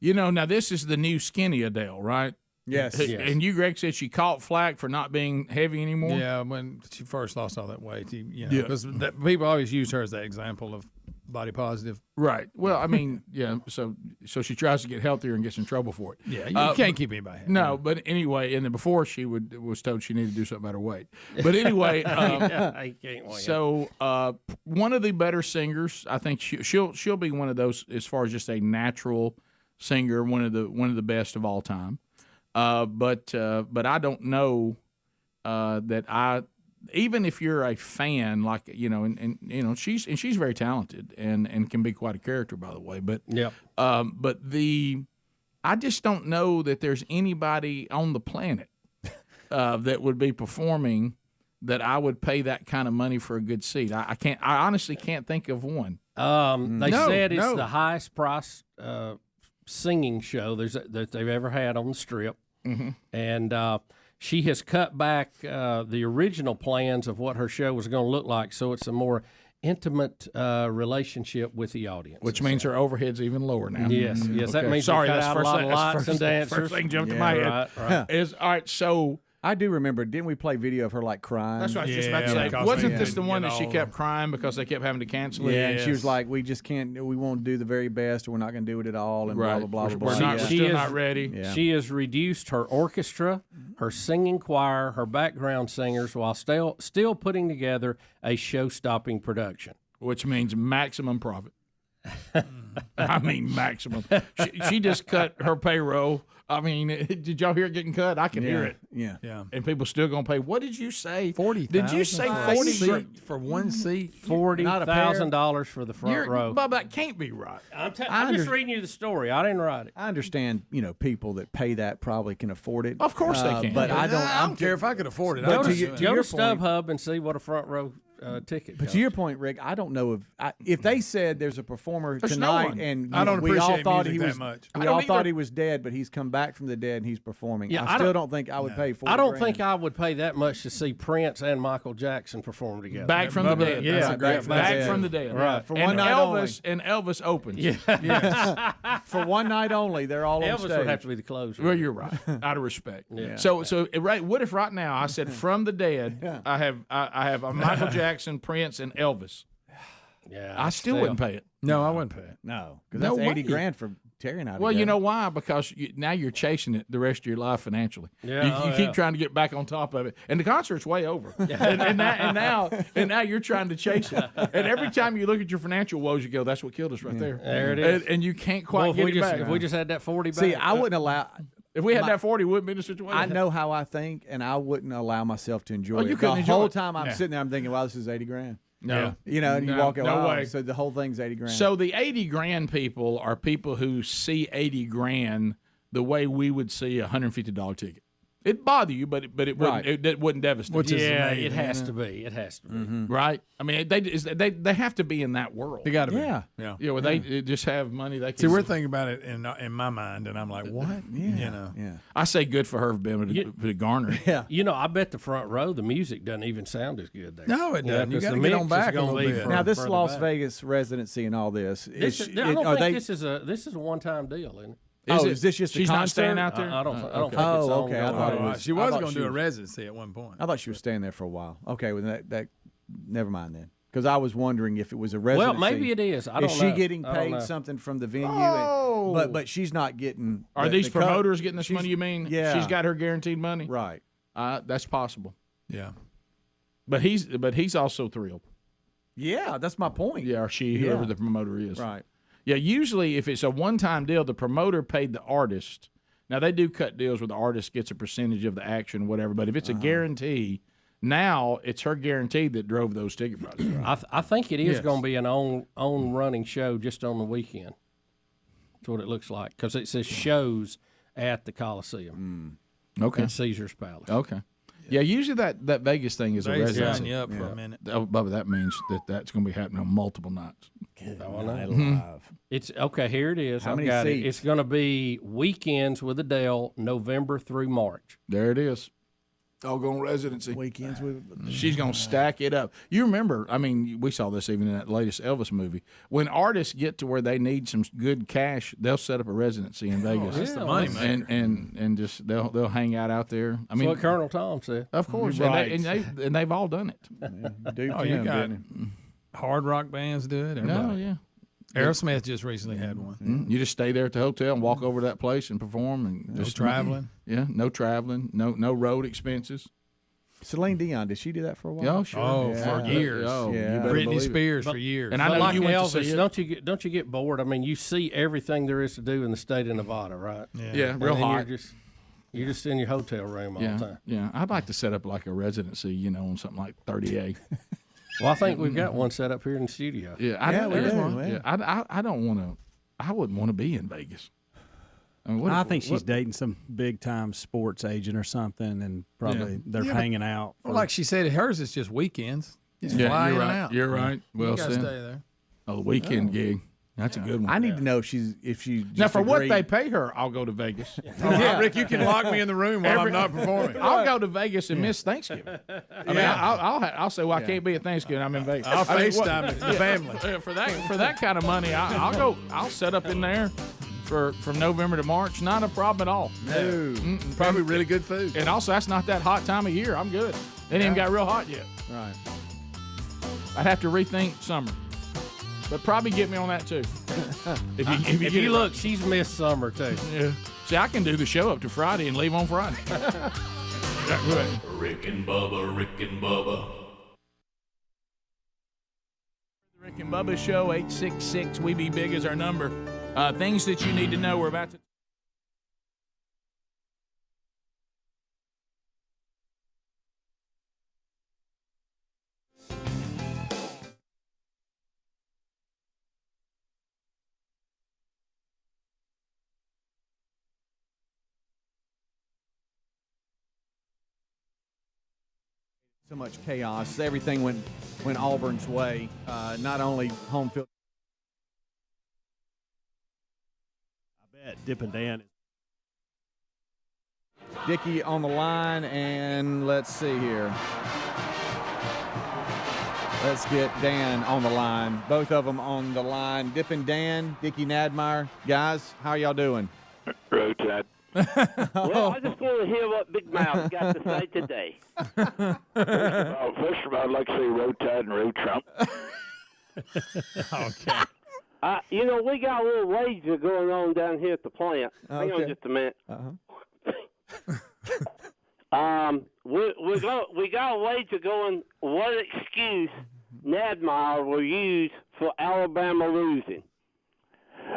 Now this is the new skinny Adele, right? Yes. And you, Greg, said she caught flack for not being heavy anymore? Yeah, when she first lost all that weight, because people always use her as that example of body positive. Right. Well, I mean, yeah, so she tries to get healthier and gets in trouble for it. Yeah, you can't keep anybody happy. No, but anyway, and then before she was told she needed to do something about her weight. But anyway, I can't wait. So one of the better singers, I think she'll be one of those as far as just a natural singer, one of the best of all time. But I don't know that even if you're a fan, like and she's very talented and can be quite a character, by the way. But I just don't know that there's anybody on the planet that would be performing that I would pay that kind of money for a good seat. I honestly can't think of one. They No, said it's no. the highest price singing show that they've ever had on the Strip. Mhm. And she has cut back the original plans of what her show was going to look like, so it's a more intimate relationship with the audience. Which means her overhead's even lower now. Yes, that means sorry. we cut That's out first a lot thing, of that's lights and dancers. First thing jumped to my head. Right. Is all right. So I do remember. Didn't we play video of her like crying? that's what I was just about to say. Wasn't this the one that she kept crying because they kept having to cancel it? Yeah, and she was like, "We just can't. We won't do the very best, or we're not going to do it at all." And Right. blah blah blah blah. We're blah. not- we're still not ready. Yeah. She has reduced her orchestra, her singing choir, her background singers, while still putting together a show-stopping production. Which means maximum profit. I mean, maximum. She just cut her payroll. I mean, did y'all hear it getting cut? I can hear it. Yeah. And people still gonna pay. What did you say? 40. Did you say 40 for one seat? $40,000 for the front row. Bubba, that can't be right. I'm just reading you the story. I didn't write it. I understand, people that pay that probably can afford it. Of course they can. But I don't care if I could afford it. Go But to, to your go to point- StubHub and see what a front row ticket But costs. to your point, Rick, I don't know if they said there's a performer There's no tonight one. and I don't we all appreciate thought music he that was much. we I all don't thought either. he was dead, but he's come back from the dead and he's performing. Yeah, I still don't think I would pay $40,000. I don't think I would pay that much to see Prince and Michael Jackson perform together. Back from the dead. Yeah, back from the dead. Right. For one night only. And Elvis opens. Yeah. For one night only, they're all on Elvis stage. would have to be the closer. Well, you're right. Out of respect. Yeah. So right. What if right now I said from the dead? I have a Michael Jackson, Prince, and Elvis. Yeah, I still wouldn't pay it. No, I wouldn't pay it. No, because No that's $80 way. grand for Terry and I. Well, you together. know why? Because now you're chasing it the rest of your life financially. Yeah, you keep trying to get back on top of it, and the concert's way over. and now you're trying to chase it. And every time you look at your financial woes, you go, "That's what killed us right there." There it is. And you can't quite Well, get it back. if we just had that 40 back. See, I wouldn't allow. If we had that 40, we wouldn't be in a situation. I know how I think, and I wouldn't allow myself to enjoy Oh, you it. couldn't The enjoy whole it. time I'm Yeah. sitting there, I'm thinking, "Wow, this is $80 grand." No. And you walk out. No "Wow," way. So the whole thing's $80 grand. So the 80 grand people are people who see 80 grand the way we would see a $150 ticket. It'd bother you, but it Right. wouldn't it wouldn't devastate. Which you. is yeah, amazing, it has isn't to be. It has to be. Mm-hmm. Right? I mean, they have to be in that world. They got to be. Yeah. Yeah. Yeah, well, they just have money. They can See, we're thinking about it in my mind, and I'm like, what? yeah, yeah. I say good for her for being able to garner. Yeah. You know, I bet the front row, the music doesn't even sound as good there. No, it doesn't. You 'cause gotta the get mix on is back a gonna little be bit. further- Now this further Las back. Vegas residency and all this. I is- don't are think they? this is a one-time deal, isn't it? Is this just She's a not concert? staying out there? I don't think it's Oh, okay. I ongoing. thought it was. She I was thought going to she do a was- residency at one point. I thought she was staying there for a while. Okay, well that never mind then, because I was wondering if it was a Well, residency. maybe it is. I don't Is she know. getting I don't paid know. something from the venue? Oh. But she's not getting. Are these the cut. promoters getting this She's- money? You mean? Yeah. She's got her guaranteed money. Right. That's possible. Yeah. But he's also thrilled. Yeah, that's my point. Yeah, or she, whoever the promoter is. Right. Yeah, usually if it's a one-time deal, the promoter paid the artist. Now, they do cut deals where the artist gets a percentage of the action, whatever. But if it's a guarantee, now it's her guarantee that drove those ticket prices. Right? I think it is Yes. going to be an on running show just on the weekend. That's what it looks like because it says shows at the Coliseum. Okay. At Caesar's Palace. Okay. Yeah, usually that Vegas thing is a They residency. sign you up for a minute. Oh, Bubba, that means that's going to be happening on multiple nights. Oh, I know. It's okay. Here it is. How I've many got it. seats? It's going to be weekends with Adele, November through March. There it is. Doggone residency. Weekends with. She's going to stack it up. You remember, I mean, we saw this even in that latest Elvis movie. When artists get to where they need some good cash, they'll set up a residency in Vegas. That's the money maker. And just they'll hang out there. I That's mean, what Colonel Tom said. of course, Right. and they've all done it. Duke Oh, you Tim, got didn't he? hard rock bands do it. No, Everybody. yeah. Aerosmith just recently had one. You just stay there at the hotel and walk over to that place and perform. And No just traveling. Yeah, no traveling, no road expenses. Celine Dion, did she do that for a while? Oh, sure. Oh, Yeah. for years. Oh, Yeah. you better Britney believe it. Spears for years. And I But know like you went to Elvis, see it. don't you get bored? I mean, you see everything there is to do in the state of Nevada, right? Yeah, And real then hot. You're just in your hotel room all Yeah, the time. yeah. I'd like to set up like a residency, on something like 30A. Well, I think we've got one set up here in the studio. Yeah, I Yeah, we there's do, one. yeah. Yeah, I don't want to. I wouldn't want to be in Vegas. I mean, I think she's dating some big time sports agent or something, and probably they're Yeah, but- hanging out. Well, like she said, hers is just weekends. Just Yeah, fly you're in and right. out. You're right. Well you gotta said. stay there. Oh, the weekend gig. That's a good one. I need to know if she Now, just for what agreed. they pay her, I'll go to Vegas. Rick, you can lock me in the room while I'm not performing. I'll go to Vegas and miss Thanksgiving. I mean, I'll say, well, I can't be at Thanksgiving. I'm in Vegas. I'll I mean, FaceTime the family. For that kind of money, I'll go. I'll set up in there from November to March. Not a problem at all. No, probably really good food. And also, that's not that hot time of year. I'm good. It ain't even got real hot yet. Right. I'd have to rethink summer. But probably get me on that too. If you look, she's missed summer too. Yeah. See, I can do the show up to Friday and leave on Friday. Rick and Bubba, Rick and Bubba. The Rick and Bubba Show, 866 We Be Big is our number. Things that you need to know. We're about to. So much chaos. Everything went Auburn's way. Not only home field. I bet Dip and Dan. Dickie on the line, and let's see here. Let's get Dan on the line. Both of them on the line. Dip and Dan, Dickie Nadmeyer. Guys, how y'all doing? Road Tide. Well, I just want to hear what Big Mouth got to say today. First of all, I'd like to say Road Tide and Road Trump. Okay. You know, we got a little wager going on down here at the plant. Hang on just a minute. We got a wager going. What excuse Nadmeyer will use for Alabama losing?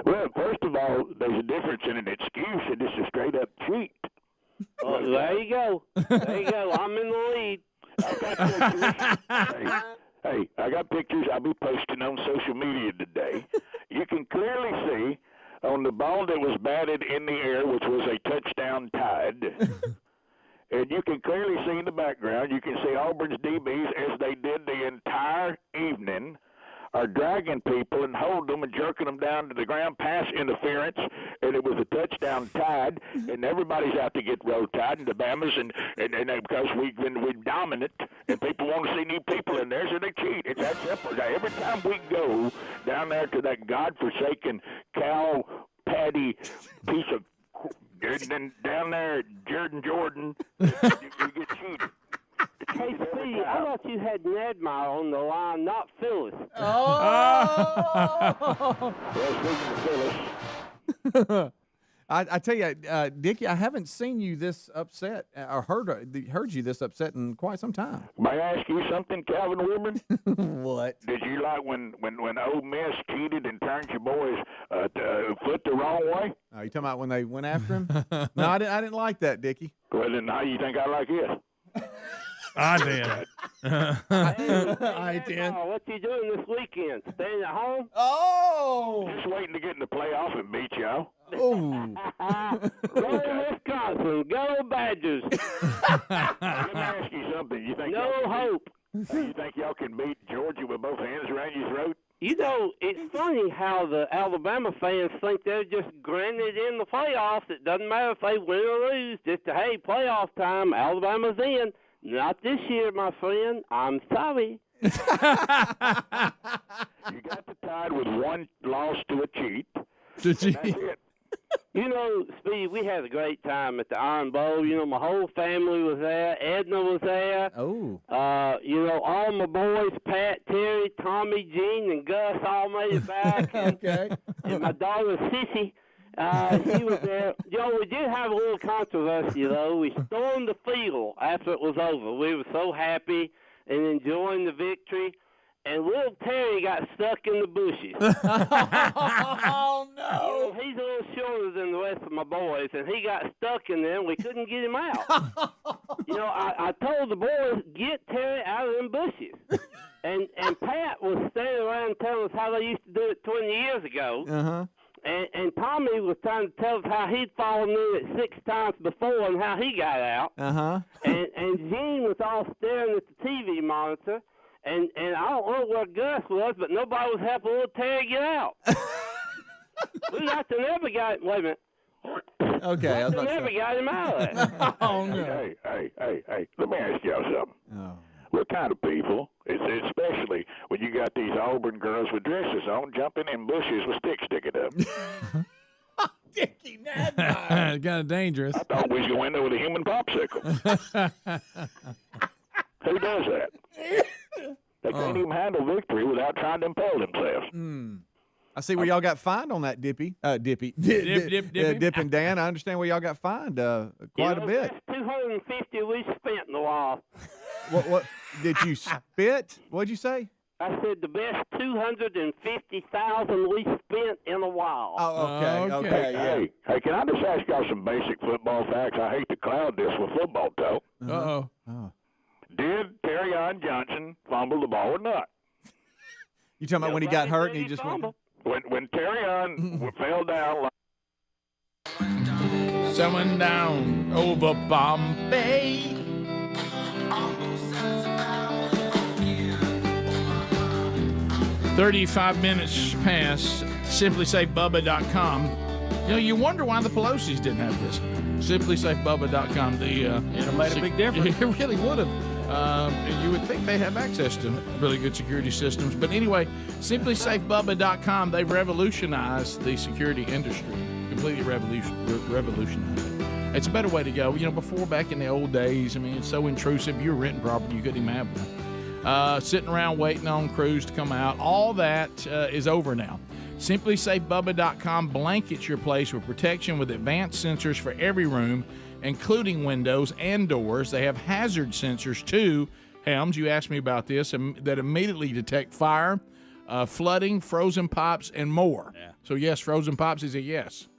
Well, first of all, there's a difference in an excuse and it's a straight-up cheat. Oh, there you go. There you go. I'm in the lead. Hey, I got pictures I'll be posting on social media today. You can clearly see on the ball that was batted in the air, which was a touchdown Tide, and you can clearly see in the background, you can see Auburn's DBs, as they did the entire evening, are dragging people and holding them and jerking them down to the ground, pass interference, and it was a touchdown Tide, and everybody's out to get Road Tide and the Bamas, and because we're dominant, and people want to see new people in there, so they cheat. It's that simple. Now, every time we go down there to that godforsaken cow patty piece of, and then down there at Jordan, you get cheated. Hey, Speedy, I thought you had Nadmeyer on the line, not Phyllis. Oh! Well, I tell you, Dickie, I haven't seen you this upset or heard you this upset in quite some time. May I ask you something, Calvin Woodman? What? Did you like when Ole Miss cheated and turned your boys' foot the wrong way? Are you talking about when they went after him? No, I didn't like that, Dickie. Well, then how you think I like it? I did. I did. What you doing this weekend? Staying at home? Oh! Just waiting to get in the playoff and beat y'all. Oh! Go Wisconsin. Go Badgers. Let me ask you something. You think no hope. You think y'all can beat Georgia with both hands around your throat? You know, it's funny how the Alabama fans think they're just granted in the playoffs. It doesn't matter if they win or lose. Just, hey, playoff time, Alabama's in. Not this year, my friend. I'm sorry. You got the Tide with one loss to a cheat. That's it. You know, Speedy, we had a great time at the Iron Bowl. You know, my whole family was there. Edna was there. Oh. You know, all my boys, Pat, Terry, Tommy, Gene, and Gus all made it back. Okay. And my daughter, Sissy, she was there. You know, we did have a little controversy, though. We stormed the field after it was over. We were so happy and enjoying the victory. And little Terry got stuck in the bushes. Oh, no. You know, he's a little shorter than the rest of my boys, and he got stuck in there, and we couldn't get him out. You know, I told the boys, get Terry out of them bushes. And Pat was standing around telling us how they used to do it 20 years ago. Uh-huh. And Tommy was trying to tell us how he'd fallen in it 6 times before and how he got out. Uh-huh. And Gene was all staring at the TV monitor. and I don't know where Gus was, but nobody was helping little Terry get out. We got to never got wait a minute. Okay, I was about to never say. got him out of there. Oh, no. Hey, let me ask y'all something. Oh. What kind of people, especially when you got these Auburn girls with dresses on, jumping in bushes with sticks sticking up? Kind of dangerous. I thought we was going there with a human popsicle. Who does that? They can't even handle victory without trying to impose themselves. I see where y'all got fined on that Dippy. Dippy. Dip and Dan. I understand where y'all got fined quite a bit. That's 250 we spent in the wild. What did you spit? What'd you say? I said the best 250,000 we spent in a while. Oh, okay, yeah. Hey, can I just ask y'all some basic football facts? I hate to cloud this with football talk. Uh-oh. Did Terrion Johnson fumble the ball or not? You talking about when he got hurt and he just went? When Terrion fell down. Someone down over Bombay. "35 minutes past, simplysafebubba.com. You know, you wonder why the Pelosi's didn't have this. Simplysafebubba.com. It'd have made a big difference. It really would have. You would think they have access to really good security systems. But anyway, simplysafebubba.com, they've revolutionized the security industry. Completely revolutionized it. It's a better way to go. You know, before, back in the old days, I mean, it's so intrusive. You were renting property, you couldn't even have one. Sitting around waiting on crews to come out. All that is over now. SimplySafeBubba.com blankets your place with protection with advanced sensors for every room, including windows and doors. They have hazard sensors too, Helms. You asked me about this, that immediately detect fire, flooding, frozen pipes, and more. Yeah. So yes, frozen pipes is a yes,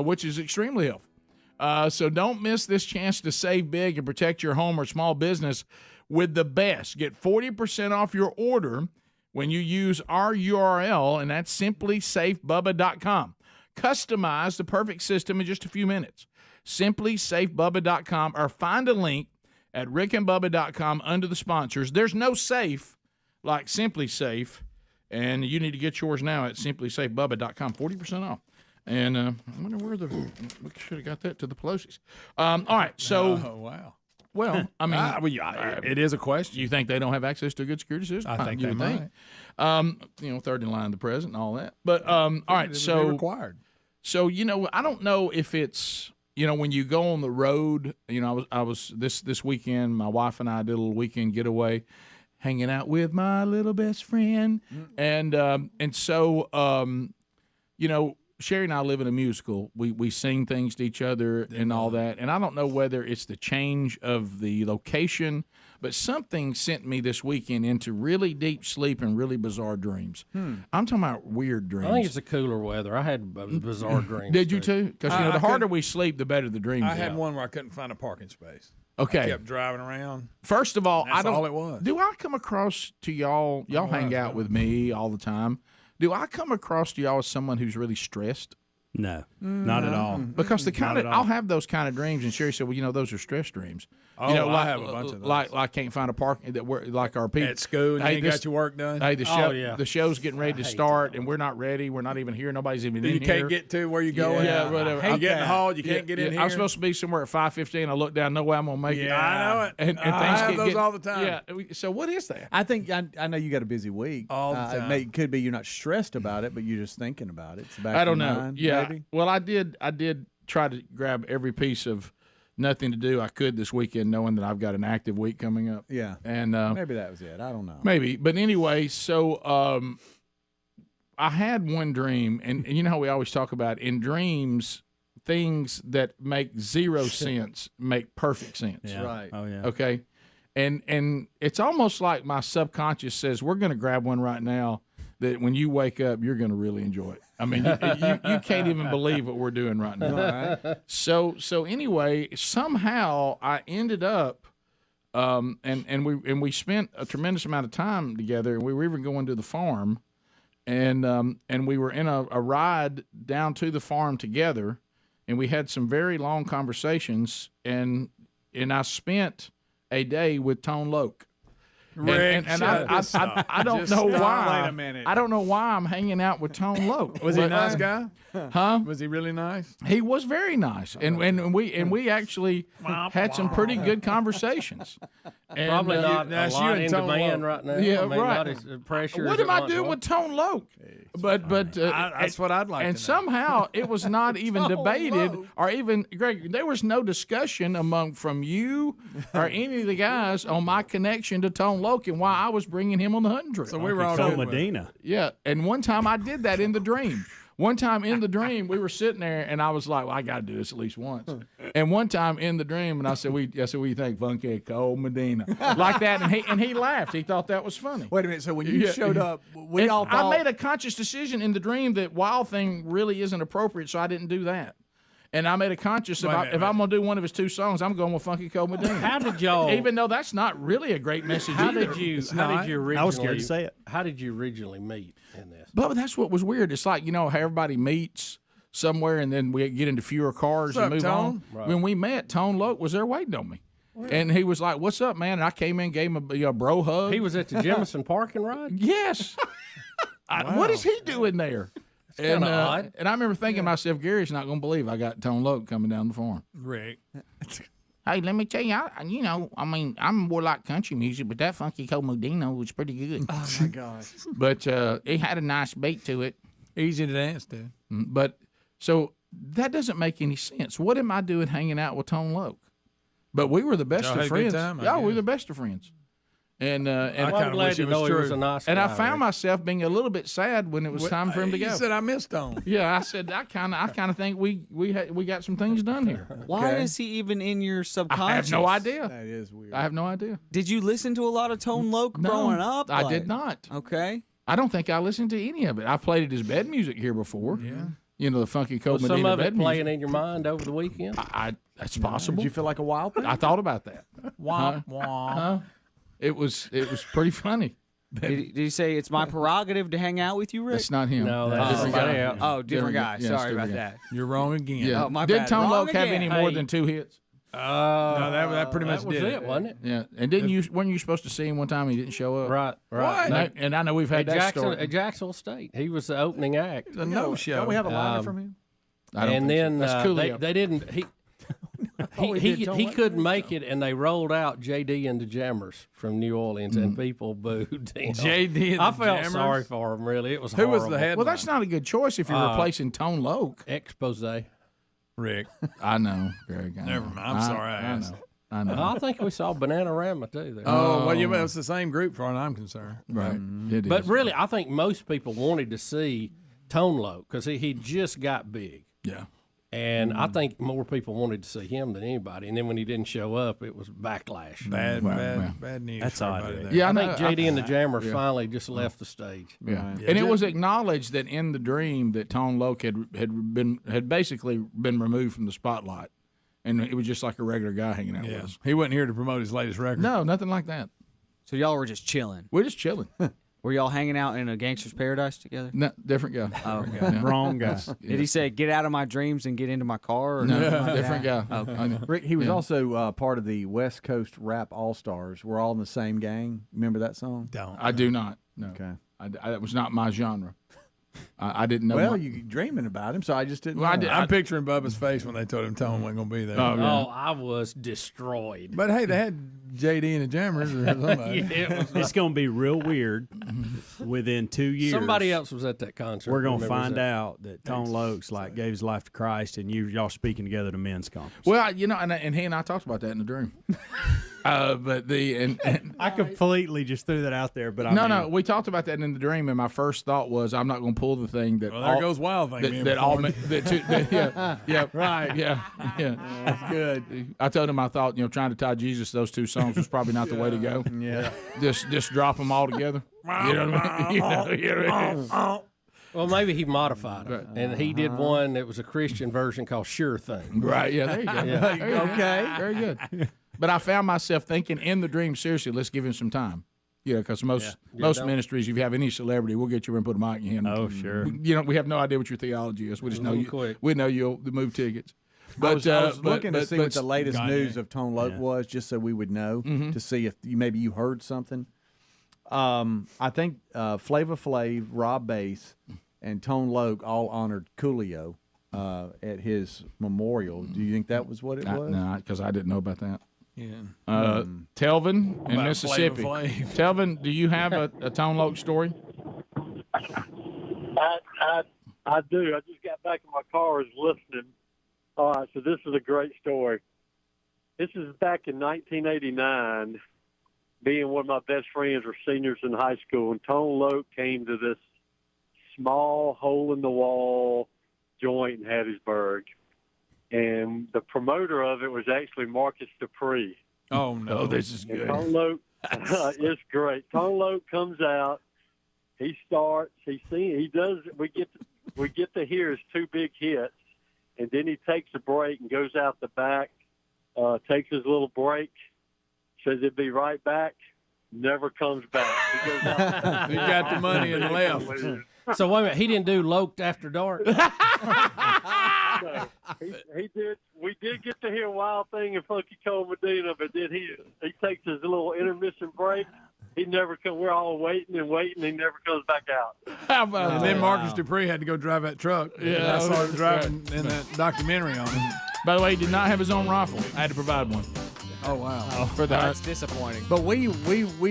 which is extremely helpful. So don't miss this chance to save big and protect your home or small business with the best. Get 40% off your order when you use our URL, and that's simplysafebubba.com. Customize the perfect system in just a few minutes. SimplySafeBubba.com, or find a link at rickandbubba.com under the sponsors. There's no safe like Simply Safe, and you need to get yours now at SimplySafeBubba.com, 40% off. And I wonder where we should have got that to the Pelosi's. All right, so. Oh, wow. Well, I mean, it is a question. You think they don't have access to a good security system? I think they might. You know, third in line, the president, and all that. But all right, so required. So you know, I don't know if it's, you know, when you go on the road. You know, I was this weekend. My wife and I did a little weekend getaway, hanging out with my little best friend, and so you know. Sherry and I live in a musical. We sing things to each other and all that. And I don't know whether it's the change of the location, but something sent me this weekend into really deep sleep and really bizarre dreams. I'm talking about weird dreams. I think it's the cooler weather. I had bizarre dreams. Did you too? Because you know, the harder we sleep, the better the dreams. I had one where I couldn't find a parking space. Okay. I kept driving around. First of all, That's all it was. Do I come across to y'all? Y'all hang out with me all the time. Do I come across to y'all as someone who's really stressed? No, not at all. Because the kind of I'll have those kind of dreams, and Sherry said, "Well, you know, those are stress dreams." Oh, you know, I have a bunch of those. Like I can't find a parking that we're like our people At school, and you ain't got your work done. Hey, the show's getting ready to start, and we're not ready. We're not even here. Nobody's even in you here. can't get to where you're going. Yeah, whatever. You get in the hall, you can't get in here. I'm supposed to be somewhere at 5:15. I look down, no way I'm gonna make it. Yeah, I know it. And I things have those all the time. Yeah. So what is that? I think I know you got a busy week. All the time. It could be you're not stressed about it, but you're just thinking about it. It's back I don't in your know. mind, Yeah. maybe? Well, I did try to grab every piece of nothing to do I could this weekend, knowing that I've got an active week coming up. Yeah. And maybe that was it. I don't know. Maybe. But anyway, so I had one dream, and you know how we always talk about in dreams, things that make zero sense make perfect sense. Yeah. Right. Oh yeah. Okay. And it's almost like my subconscious says, we're going to grab one right now that when you wake up, you're going to really enjoy it. I mean, you can't even believe what we're doing right now. Right. So anyway, somehow I ended up, and we spent a tremendous amount of time together, and we were even going to the farm, and we were in a ride down to the farm together, and we had some very long conversations, and I spent a day with Tone Loke. Rick, and I don't know why. Wait a minute. I don't know why I'm hanging out with Tone Loc. Was he a nice guy? Huh? Was he really nice? He was very nice, and we actually had some pretty good conversations. And, Probably not that's a you lot and in Tone demand Loc. right now. Yeah, I mean, right. Not as pressure What as am it I once doing was. with Tone Loc? But That's what I'd like. and to know. somehow it was not even debated or even Greg. There was no discussion from you or any of the guys on my connection to Tone Loc and why I was bringing him on the hunting trip. So we were all Cole good with it. Medina. Yeah, and one time I did that in the dream. One time in the dream, we were sitting there, and I was like, well, I got to do this at least once. And one time in the dream, and I said, what do you think, Funky Cole Medina? Like that, and he laughed. He thought that was funny. Wait a minute. So when you showed up, we all thought I made a conscious decision in the dream that Wild Thing really isn't appropriate, so I didn't do that. And I made a conscious, if I'm going to do one of his 2 songs, I'm going with Funky Cole Medina. How did y'all? Even though that's not really a great message either. How did you originally? I was scared to say it. How did you originally meet in this? But that's what was weird. It's like, how everybody meets somewhere and then we get into fewer cars and move on. Right. When we met, Tone Loc was there waiting on me. And he was like, what's up, man? And I came in, gave him a bro hug. He was at the Jemison parking ride? Yes. What is he doing there? And, odd. and I remember thinking to myself, Gary's not going to believe I got Tone Loc coming down the farm. Rick. Hey, let me tell you, I'm more like country music, but that Funky Cole Medina was pretty good. Oh my gosh! But it had a nice beat to it. Easy to dance to. But so that doesn't make any sense. What am I doing hanging out with Tone Loc? But we were the best Y'all of had a good friends. time, I Yeah, we were guess. the best of friends. And I I'm kinda glad wish to it know was he was true. a nice and guy. I found Rick. myself being a little bit sad when it was time for him to go. You said I missed Tone. Yeah, I said I kind of think we got some things done here. Why is he even in your subconscious? I have no idea. That is weird. I have no idea. Did you listen to a lot of Tone Loc growing up? I did not. Okay. I don't think I listened to any of it. I've played it as bed music here before. Yeah. The Funky Cole Was Medina some of bed it playing music. in your mind over the weekend? That's possible. Did you feel like a wild thing? I thought about that. Womp womp. Huh? It was pretty funny. Did he say it's my prerogative to hang out with you, Rick? That's not him. No, that's different somebody guy. else. Oh, different guy. Yeah, Sorry different about guy. that. You're wrong again. Yeah. Oh, my Did bad. Tone Wrong Loc have again. any more Hey. than 2 hits? No, that pretty much that was did it, wasn't it? Yeah. And weren't you supposed to see him one time? He didn't show up. Right. And I know we've had that story. At Jacksonville State, he was the opening act. The no show. Don't we have a liner from him? I don't And think so. then That's Coolio. they didn't. He couldn't make it, and they rolled out JD and the Jammers from New Orleans, and people booed him. JD and I the felt Jammers? sorry for him. Really, it was Who was horrible. the head? Well, that's not a good choice if you're replacing Tone Loc. Expose. Rick. I know, Greg. I Never know. mind. I'm sorry I asked. I know. I think we saw Bananarama too. There. Oh, well, yeah, it's the same group, for what I'm concerned. Right. It But is. really, I think most people wanted to see Tone Loc because he just got big. Yeah. And I think more people wanted to see him than anybody. And then when he didn't show up, it was backlash. Bad news. That's for odd, everybody Rick. there. Yeah, I know. think JD and the Jammers finally just left the stage. Yeah. And it was acknowledged that in the dream that Tone Loc had basically been removed from the spotlight, and it was just like a regular guy hanging out with us. He wasn't here to promote his latest record. No, nothing like that. So y'all were just chilling. We're just chilling. Were y'all hanging out in a gangster's paradise together? No, different guy. Oh, okay. Yeah. Wrong guy. Did he say, get out of my dreams and get into my car? Or No, nothing like different that? guy. Okay. Rick, he was Yeah. also part of the West Coast Rap All Stars. We're all in the same gang. Remember that song? I do not. No. Okay. That was not my genre. I didn't know. Well, you dreaming about him, so I just didn't. Well, know. I'm picturing Bubba's face when they told him Tone wasn't going to be there. Oh, yeah. Oh, I was destroyed. But hey, they had JD and the Jammers or somebody. It's going to be real weird within 2 years. Somebody else was at that concert. We're going to Remembers find that. out that Tone Loc's gave his life to Christ, and y'all speaking together at a men's conference. Well, and he and I talked about that in the dream. I completely just threw that out there, but No, we talked about that in the dream, and my first thought was I'm not going to pull the thing that. Well, there goes Wild Thing being Right, yeah. That's good. I told him I thought trying to tie Jesus to those 2 songs was probably not the way to go. Yeah, just drop them all together. You know what I mean? You know. Well, maybe he modified it, and he did one that was a Christian version called Sure Thing. Right, yeah, there you go. Yeah. There you go. Okay, very good. But I found myself thinking in the dream, seriously, let's give him some time. Because most ministries, if you have any celebrity, we'll get you and put a mic in your hand. Oh, sure. We have no idea what your theology is. We just know you. Quick. We know you'll move tickets. But I was looking to see what the latest Kanye. news of Tone Loc was, just so we would know, to see if maybe you heard something. I think Flava Flav, Rob Bass, and Tone Loc all honored Coolio at his memorial. Do you think that was what it was? No, because I didn't know about that. Yeah. Telvin in About Mississippi. Flava Flav. Telvin, do you have a Tone Loc story? I do. I just got back in my car, was listening. All right, so this is a great story. This is back in 1989. Me and one of my best friends were seniors in high school, and Tone Loc came to this small hole-in-the-wall joint in Hattiesburg. And the promoter of it was actually Marcus Dupree. Oh, no. Oh, this is And good. Tone Loc, it's great. Tone Loc comes out. He starts. He does. We get to hear his two big hits, and then he takes a break and goes out the back. Takes his little break. Says he'd be right back. Never comes back. He goes out the back. He got the money and left. So wait a minute, he didn't do Loked After Dark? No, he did. We did get to hear Wild Thing and Funky Cole Medina, but then he takes his little intermission break. He never comes. We're all waiting and waiting. He never comes back out. How about And then Marcus Dupree had to go drive that truck. Yeah, I saw him that's driving in that documentary on him. By the way, he did not have his own rifle. I had to provide one. Oh, wow. For the That's disappointing. But we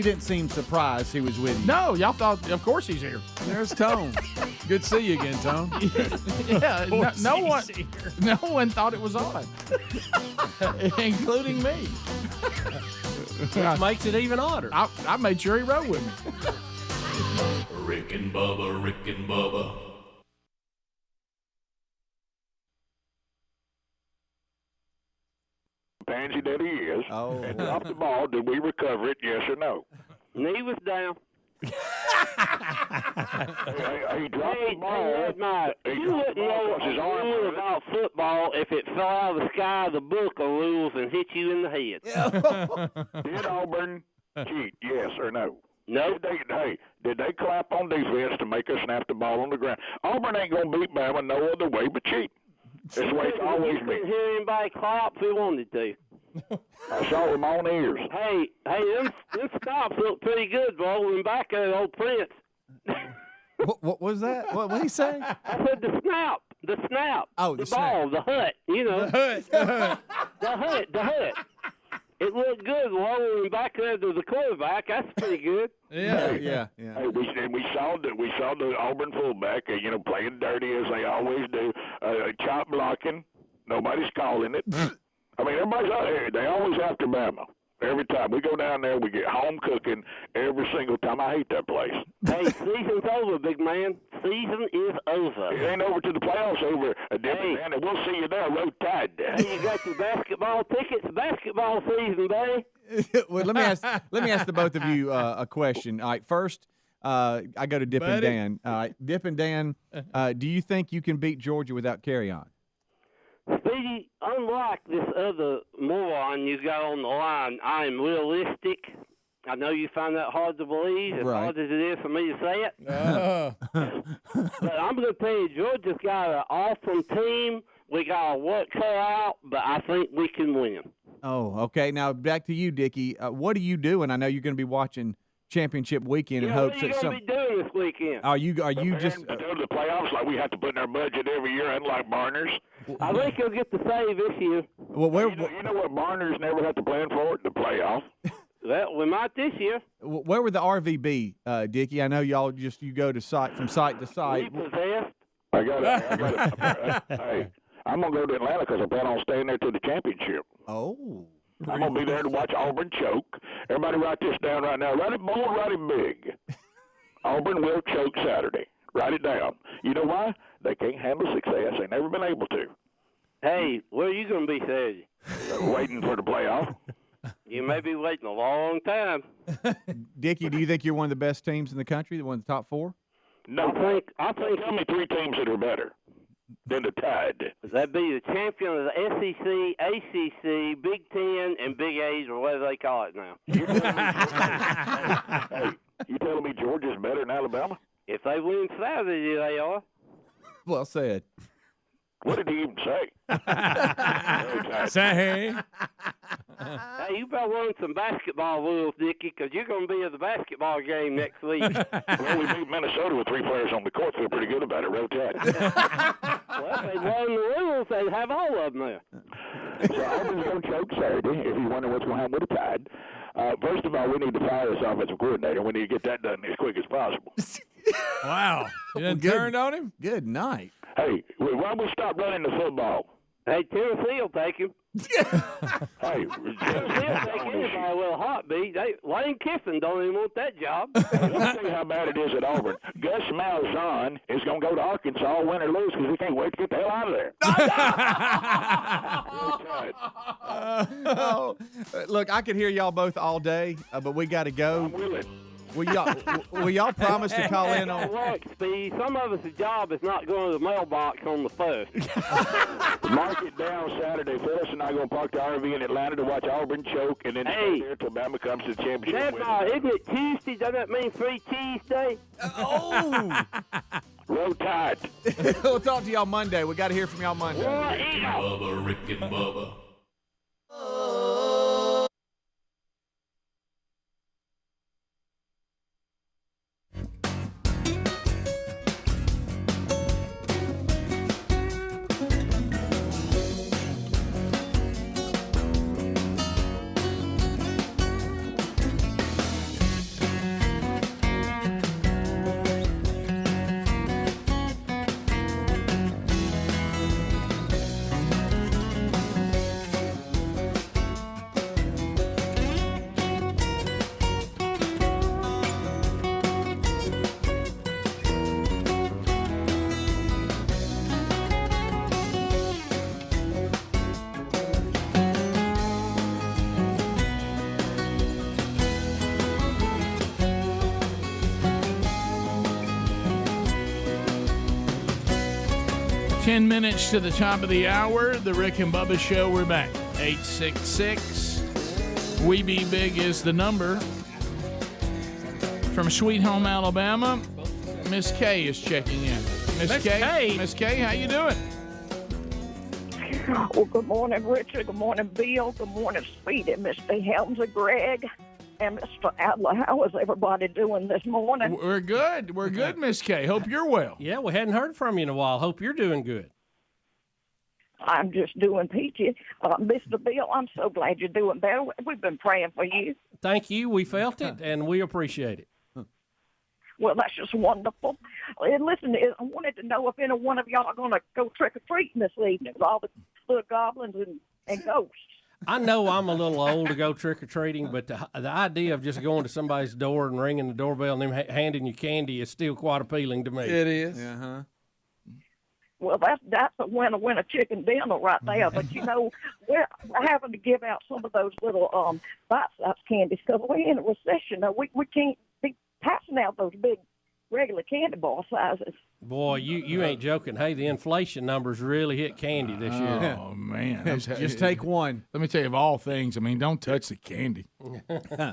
didn't seem surprised he was with you. No, y'all thought, of course he's here. There's Tone. Good to see you again, Tone. Yeah, no one thought it was odd, including me. Which makes it even odder. I made sure he rode with me. Rick and Bubba, Rick and Bubba. Pansy that he is. Oh. And dropped the ball. Did we recover it? Yes or no? Knee was down. He dropped the ball. You wouldn't know a rule about football if it fell out of the sky, the book of rules, and hit you in the head. Did Auburn cheat? Yes or no? No. Did they clap on defense to make us snap the ball on the ground? Auburn ain't gonna beat Bama no other way but cheat. That's the way it's always You couldn't hear anybody clap if we wanted to. I saw it with my own ears. Hey, them stops look pretty good rolling back at old Prince. What was that? What did he say? I said the snap. Oh, the snap. ball, the hut, you know. The hut. It looked good rolling back there to the quarterback. That's pretty good. Yeah. Hey, we saw the Auburn fullback, playing dirty as they always do, chop blocking. Nobody's calling it. I mean, everybody's out there. They always after Bama. Every time we go down there, we get home cooking every single time. I hate that place. Hey, season's over, big man. Season is over. It ain't over to the playoffs over a different man, and we'll see you there, Road Tide. Hey, you got your basketball tickets? Basketball season, baby. Well, let me ask the both of you a question. All right, first, I go to Dip and Dan. All right, Dip and Dan, do you think you can beat Georgia without carry-on? Speedy, unlike this other moron you got on the line, I am realistic. I know you find that hard to believe, as hard as it is for me to say it. But I'm going to tell you, Georgia's got an awesome team. We got our work cut out, but I think we can win. Oh, okay. Now, back to you, Dickie. What are you doing? I know you're going to be watching championship weekend in hopes that what are you going to be doing this weekend? Are you just to go to the playoffs like we have to put in our budget every year, unlike Barners? I think he'll get the save this year. Well, you know what Barners never had to plan for? The playoff. Well, we might this year. Where would the RV be, Dickie? I know y'all you go to from site to site. We possessed. I got it. Hey, I'm going to go to Atlanta because I plan on staying there till the championship. Oh. I'm going to be there to watch Auburn choke. Everybody write this down right now. Write it bold, write it big. Auburn will choke Saturday. Write it down. You know why? They can't handle success. They've never been able to. Hey, where are you going to be Saturday? Waiting for the playoff. You may be waiting a long time. Dickie, do you think you're one of the best teams in the country, one of the top four? No. I think tell me three teams that are better than the Tide. That'd be the champion of the SEC, ACC, Big Ten, and Big 8, or whatever they call it now. Hey, you telling me Georgia's better than Alabama? If they win Saturday, they are. Well said. What did he even say? Say. Hey, you better learn some basketball rules, Dickie, because you're going to be at the basketball game next week. Well, we beat Minnesota with 3 players on the court. Feel pretty good about it. Roll Tide. Well, if they'd learn the rules, they'd have all of them there. So Auburn's going to choke Saturday, if you wonder what's going to happen with the Tide. First of all, we need to fire this offensive coordinator. We need to get that done as quick as possible. Wow. You done turned on him? Good night. Hey, why don't we stop running the football? Hey, Tennessee will take him. Hey, Tennessee will take anybody with a heartbeat. Lane Kiffin don't even want that job. Let me tell you how bad it is at Auburn. Gus Malzahn is going to go to Arkansas, win or lose, because he can't wait to get the hell out of there. Look, I could hear y'all both all day, but we got to go. I'm willing. Will y'all promise to call in on? Look, Speed, some of us' job is not going to the mailbox on the 1st. Mark it down Saturday. Phyllis and I are going to park the RV in Atlanta to watch Auburn choke, and then stay there till Bama comes to the championship. Isn't it Tuesday? Doesn't that mean Free Tuesday? Oh! Roll Tide. We'll talk to y'all Monday. We got to hear from y'all Monday. Bubba, Rick and Bubba. 10 minutes to the top of the hour. The Rick and Bubba Show. We're back. 866 We Be Big is the number. From Sweet Home, Alabama, Miss Kay is checking in. Miss Kay. Miss Kay, how you doing? Well, good morning, Richard. Good morning, Bill. Good morning, Speedy, Mr. Helms, and Greg, and Mr. Adler. How is everybody doing this morning? We're good. We're good, Miss Kay. Hope you're well. Yeah, we hadn't heard from you in a while. Hope you're doing good. I'm just doing peachy. Mr. Bill, I'm so glad you're doing better. We've been praying for you. Thank you. We felt it, and we appreciate it. Well, that's just wonderful. And listen, I wanted to know if any one of y'all are going to go trick-or-treating this evening with all the little goblins and ghosts. I know I'm a little old to go trick-or-treating, but the idea of just going to somebody's door and ringing the doorbell and them handing you candy is still quite appealing to me. It is. Uh-huh. Well, that's a winner chicken dinner right there. But, you know, we're having to give out some of those little bite-size candies because we're in a recession. Now, we can't be passing out those big regular candy bar sizes. Boy, you ain't joking. Hey, the inflation numbers really hit candy this year. Oh, man. Just take one. Let me tell you, of all things, I mean, don't touch the candy.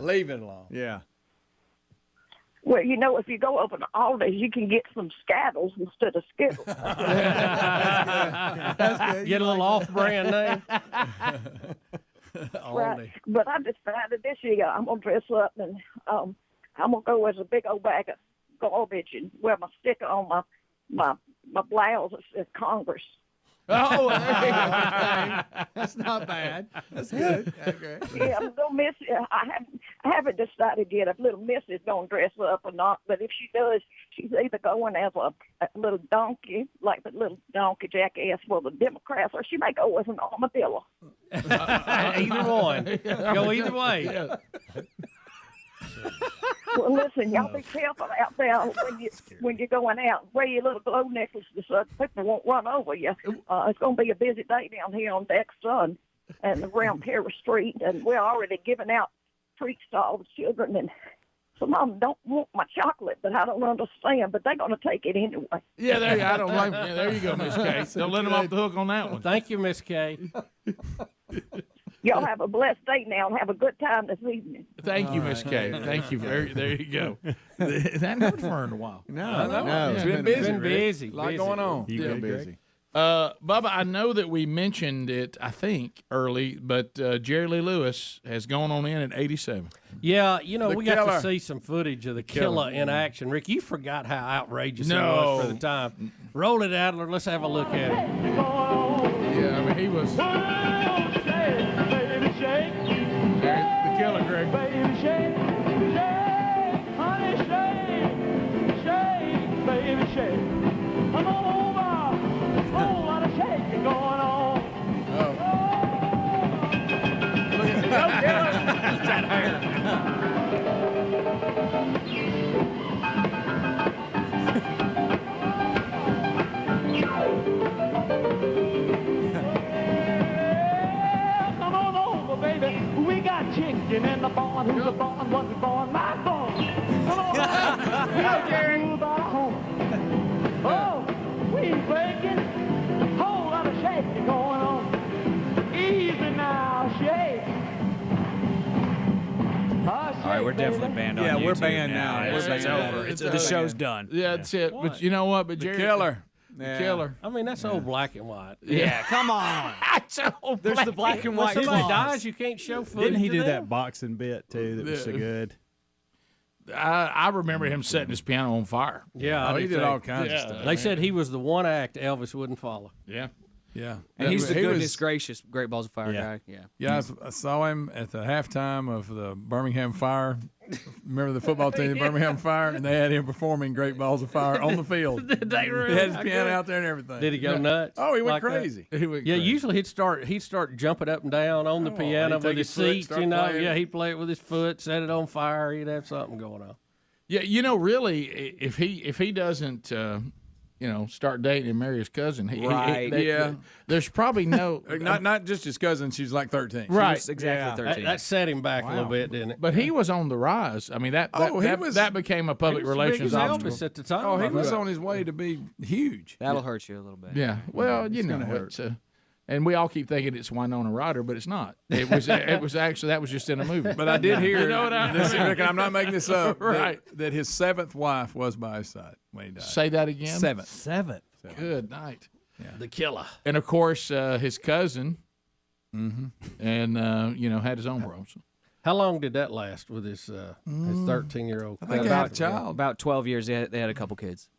Leave it alone. Yeah. Well, you know, if you go over to Aldi's, you can get some Skittles instead of Skittles. That's good. Get a little off-brand name. Right. But I decided this year I'm going to dress up and I'm going to go as a big old bag of garbage and wear my sticker on my blouse that says Congress. Oh, okay. That's not bad. That's good. Okay. Yeah, little Miss, I haven't decided yet if little Miss is going to dress up or not. But if she does, she's either going as a little donkey, like the little donkey jackass for the Democrats, or she may go as an armadillo. Either one. Go either way. Yeah. Well, listen, y'all be careful out there when you're going out. Wear your little glow necklaces so people won't run over you. It's going to be a busy day down here on Deck Sun and around Paris Street, and we're already giving out treats to all the children. And some of them don't want my chocolate, but I don't understand. But they're going to take it anyway. Yeah, I don't blame you. Yeah, there you go, Miss Kay. Don't let them off the hook on that one. Thank you, Miss Kay. Y'all have a blessed day now and have a good time this evening. Thank you, Miss Kay. Thank you. There you go. That happened for her in a while. No. It's been busy. A lot going on. You've been busy. Bubba, I know that we mentioned it, I think, early, but Jerry Lee Lewis has gone on in at 87. Yeah, we got killer. to see some footage of the killer in action. Rick, you forgot how outrageous it No. was for the time. Roll it, Adler. Let's have a look at it. Yeah, I mean, he was. The killer, Greg. Baby, shake, shake, honey, shake, shake, baby, shake. Come on over, whole lot of shaking going on. Look at that hair. Come on over, baby. We got chicken in the barn. Who's the barn? What's the barn? My barn. Come on. Go, Jerry. Move our home. Oh, we breaking. Whole lot of shaking going on. Easy now, shake. All right, we're definitely banned on Yeah, YouTube we're banned now. It's over. The show's done. Yeah, that's it. But you know what? But The Jerry, killer. The killer. I mean, that's old black and white. Yeah, come on. That's old There's the black and When white somebody clause. dies, you can't show footage. Didn't he of do them? that boxing bit too? That was so good. I remember him setting his piano on fire. Yeah, I he do did too. all kinds of stuff. They said he was the one act Elvis wouldn't follow. Yeah. Yeah. And he's the He goodness was- gracious Great Balls of Fire guy. Yeah. Yeah, I saw him at the halftime of the Birmingham Fire. Remember the football team, the Birmingham Fire, and they had him performing Great Balls of Fire on the field. Did they really? He had his I piano could. out there and everything. Did he go nuts? Oh, he went like that? crazy. He went Yeah, crazy. usually he'd start jumping up and down on the Oh, piano he'd take with his his foot, seat. start You know, playing. yeah, he'd play it with his foot, set it on fire. He'd have something going on. Yeah, really, if he doesn't, start dating and marry his cousin, there's probably no not just his cousin. She's like 13. Right. She was exactly 13. That set him back a little bit, didn't it? But he was on the rise. I mean, that became a public He was relations big as obstacle. Elvis at the time. Oh, he was on his way to be huge. That'll hurt you a little bit. Yeah. Well, It's gonna hurt. it's and we all keep thinking it's Winona Ryder, but it's not. It was actually that was just in a movie. But I did hear, You know what I this, mean? Rick, and I'm not making this up, Right. that his seventh wife was by his side when he died. Say that again. Seventh. Good night. Yeah. The killer. And of course, his cousin, and had his own problems. How long did that last with his 13-year-old? I think he had a child. About 12 years. They had a couple kids.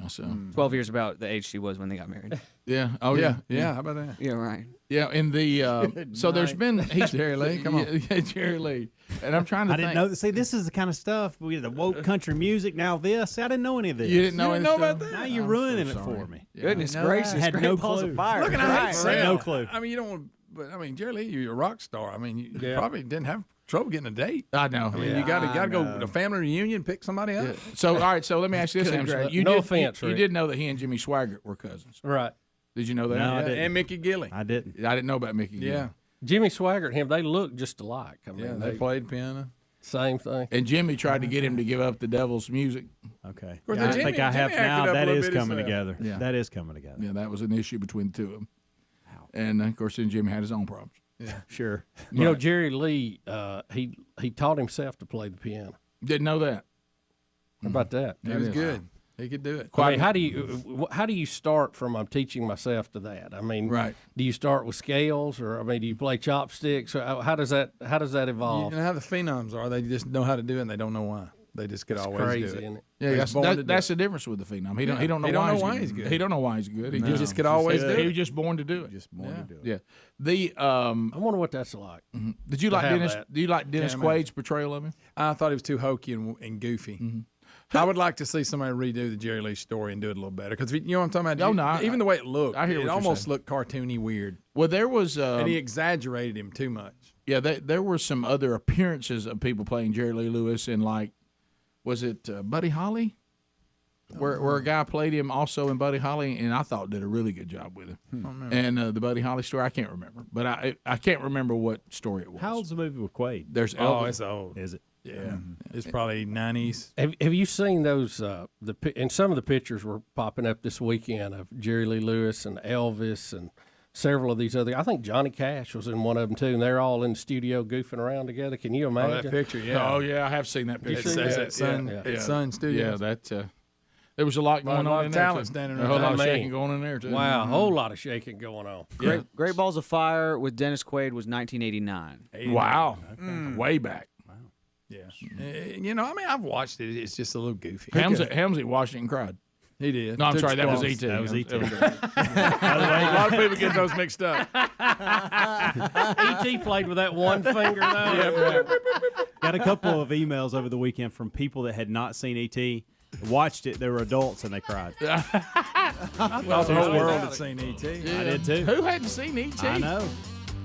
So 12 years about the age she was when they got married. yeah. Oh Yeah. yeah. Yeah. How about that? Yeah, right. Yeah, in the so there's been he's Jerry Lee, come on. Yeah, Jerry Lee, and I'm trying to I think. didn't know. See, this is the kind of stuff we the woke country music. Now this, I didn't know any of this. You didn't know, any about stuff? that? Now you're ruining it for me. Goodness No, gracious. I had Great no Balls clue. of Fire. Look, and I hate to say No it. clue. I mean, you don't want, but I mean, Jerry Lee, you're a rock star. I mean, you probably didn't have trouble getting a date. I know. I mean, you got to go to a family reunion, pick somebody up. So all right. So let me ask you this, Angela. You No did, offense, you Rick. did know that he and Jimmy Swaggart were cousins. Right. Did you know that? No, I Yeah, didn't. and Mickey Gilley. I didn't. I didn't know about Mickey. Yeah, Jimmy Swaggart and him, they look just alike. I mean, yeah, they played piano. same thing. And Jimmy tried to get him to give up the devil's music. Okay. course, Yeah, I Jimmy- think I have Jimmy acted now. up a That little is bit coming himself. together. Yeah. That is coming together. Yeah, that was an issue between the two of them. And of course, then Jimmy had his own problems. Yeah, Sure. You know, Jerry Lee, he taught himself to play the piano. Didn't know that. How about that? he was good. He could do it. I mean, how do you start from I'm teaching myself to that? I mean, Right. do you start with scales, or I mean, do you play chopsticks? Or how does that evolve? You know how the phenoms are. They just know how to do it, and they don't know why. They just could always crazy, do it. isn't it? Yeah, He's that's, born to do that's it. the difference with the phenom. He don't Yeah. know He don't why, know why he's he's good. good. He don't know why he's good. He He just could always do He it. was just born to do it. Just born to do it. Yeah. The I wonder what that's like. did you to like have Dennis? that. Do you like Dennis Can't imagine. Quaid's portrayal of him? I thought he was too hokey and goofy. I would like to see somebody redo the Jerry Lee story and do it a little better. Because you know what I'm talking about? Oh, no, Even the way it looked, I hear what it you're almost saying. looked cartoony weird. Well, there was And he exaggerated him too much. yeah, there were some other appearances of people playing Jerry Lee Lewis in like, was it Buddy Holly? Where a guy played him also in Buddy Holly, and I thought did a really good job with him. And the Buddy Holly story, I can't remember, but I can't remember what story it was. How old's the movie with Quaid? There's Oh, Elvis. it's old. Is it? Yeah, it's probably 90s. Have you seen those? And some of the pictures were popping up this weekend of Jerry Lee Lewis and Elvis and several of these other. I think Johnny Cash was in one of them too, and they're all in the studio goofing around together. Can you Oh, imagine that picture, yeah. Oh yeah, I have seen that You picture. see That's that? at Sun, Yeah. at Sun Studios. Yeah, that. There was a lot going on in there. Talent too. standing A whole lot of Man. shaking going in there too. Wow, a whole lot of shaking going on. Great Balls of Fire with Dennis Quaid was 1989. Wow, way back. Yeah. I've watched it. It's just a little goofy. Helmsley watched it and cried. He did. No, I'm Took sorry, that was close. E.T. That was E.T. By the way, A lot of people get those mixed up. E.T. played with that one finger, though. Got a couple of emails over the weekend from people that had not seen E.T., watched it, they were adults, and they cried. I thought the whole world had seen E.T. I did too. Who hadn't seen E.T.? I know.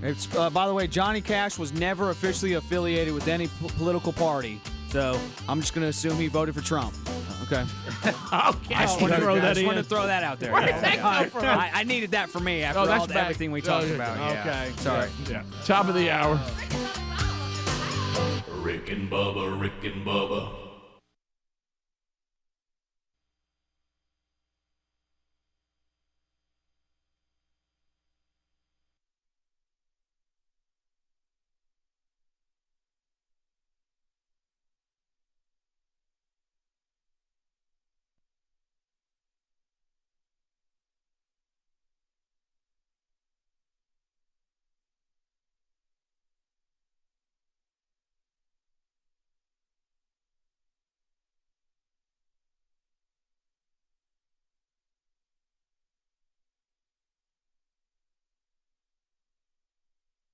It's by the way, Johnny Cash was never officially affiliated with any political party, so I'm just going to assume he voted for Trump. Okay. Okay. I just wanted to in. throw that out there. Where did that come from? I needed that for me after that's back. everything we talked about. Okay. Yeah. Sorry. Yeah. Top of the hour. Rick and Bubba, Rick and Bubba.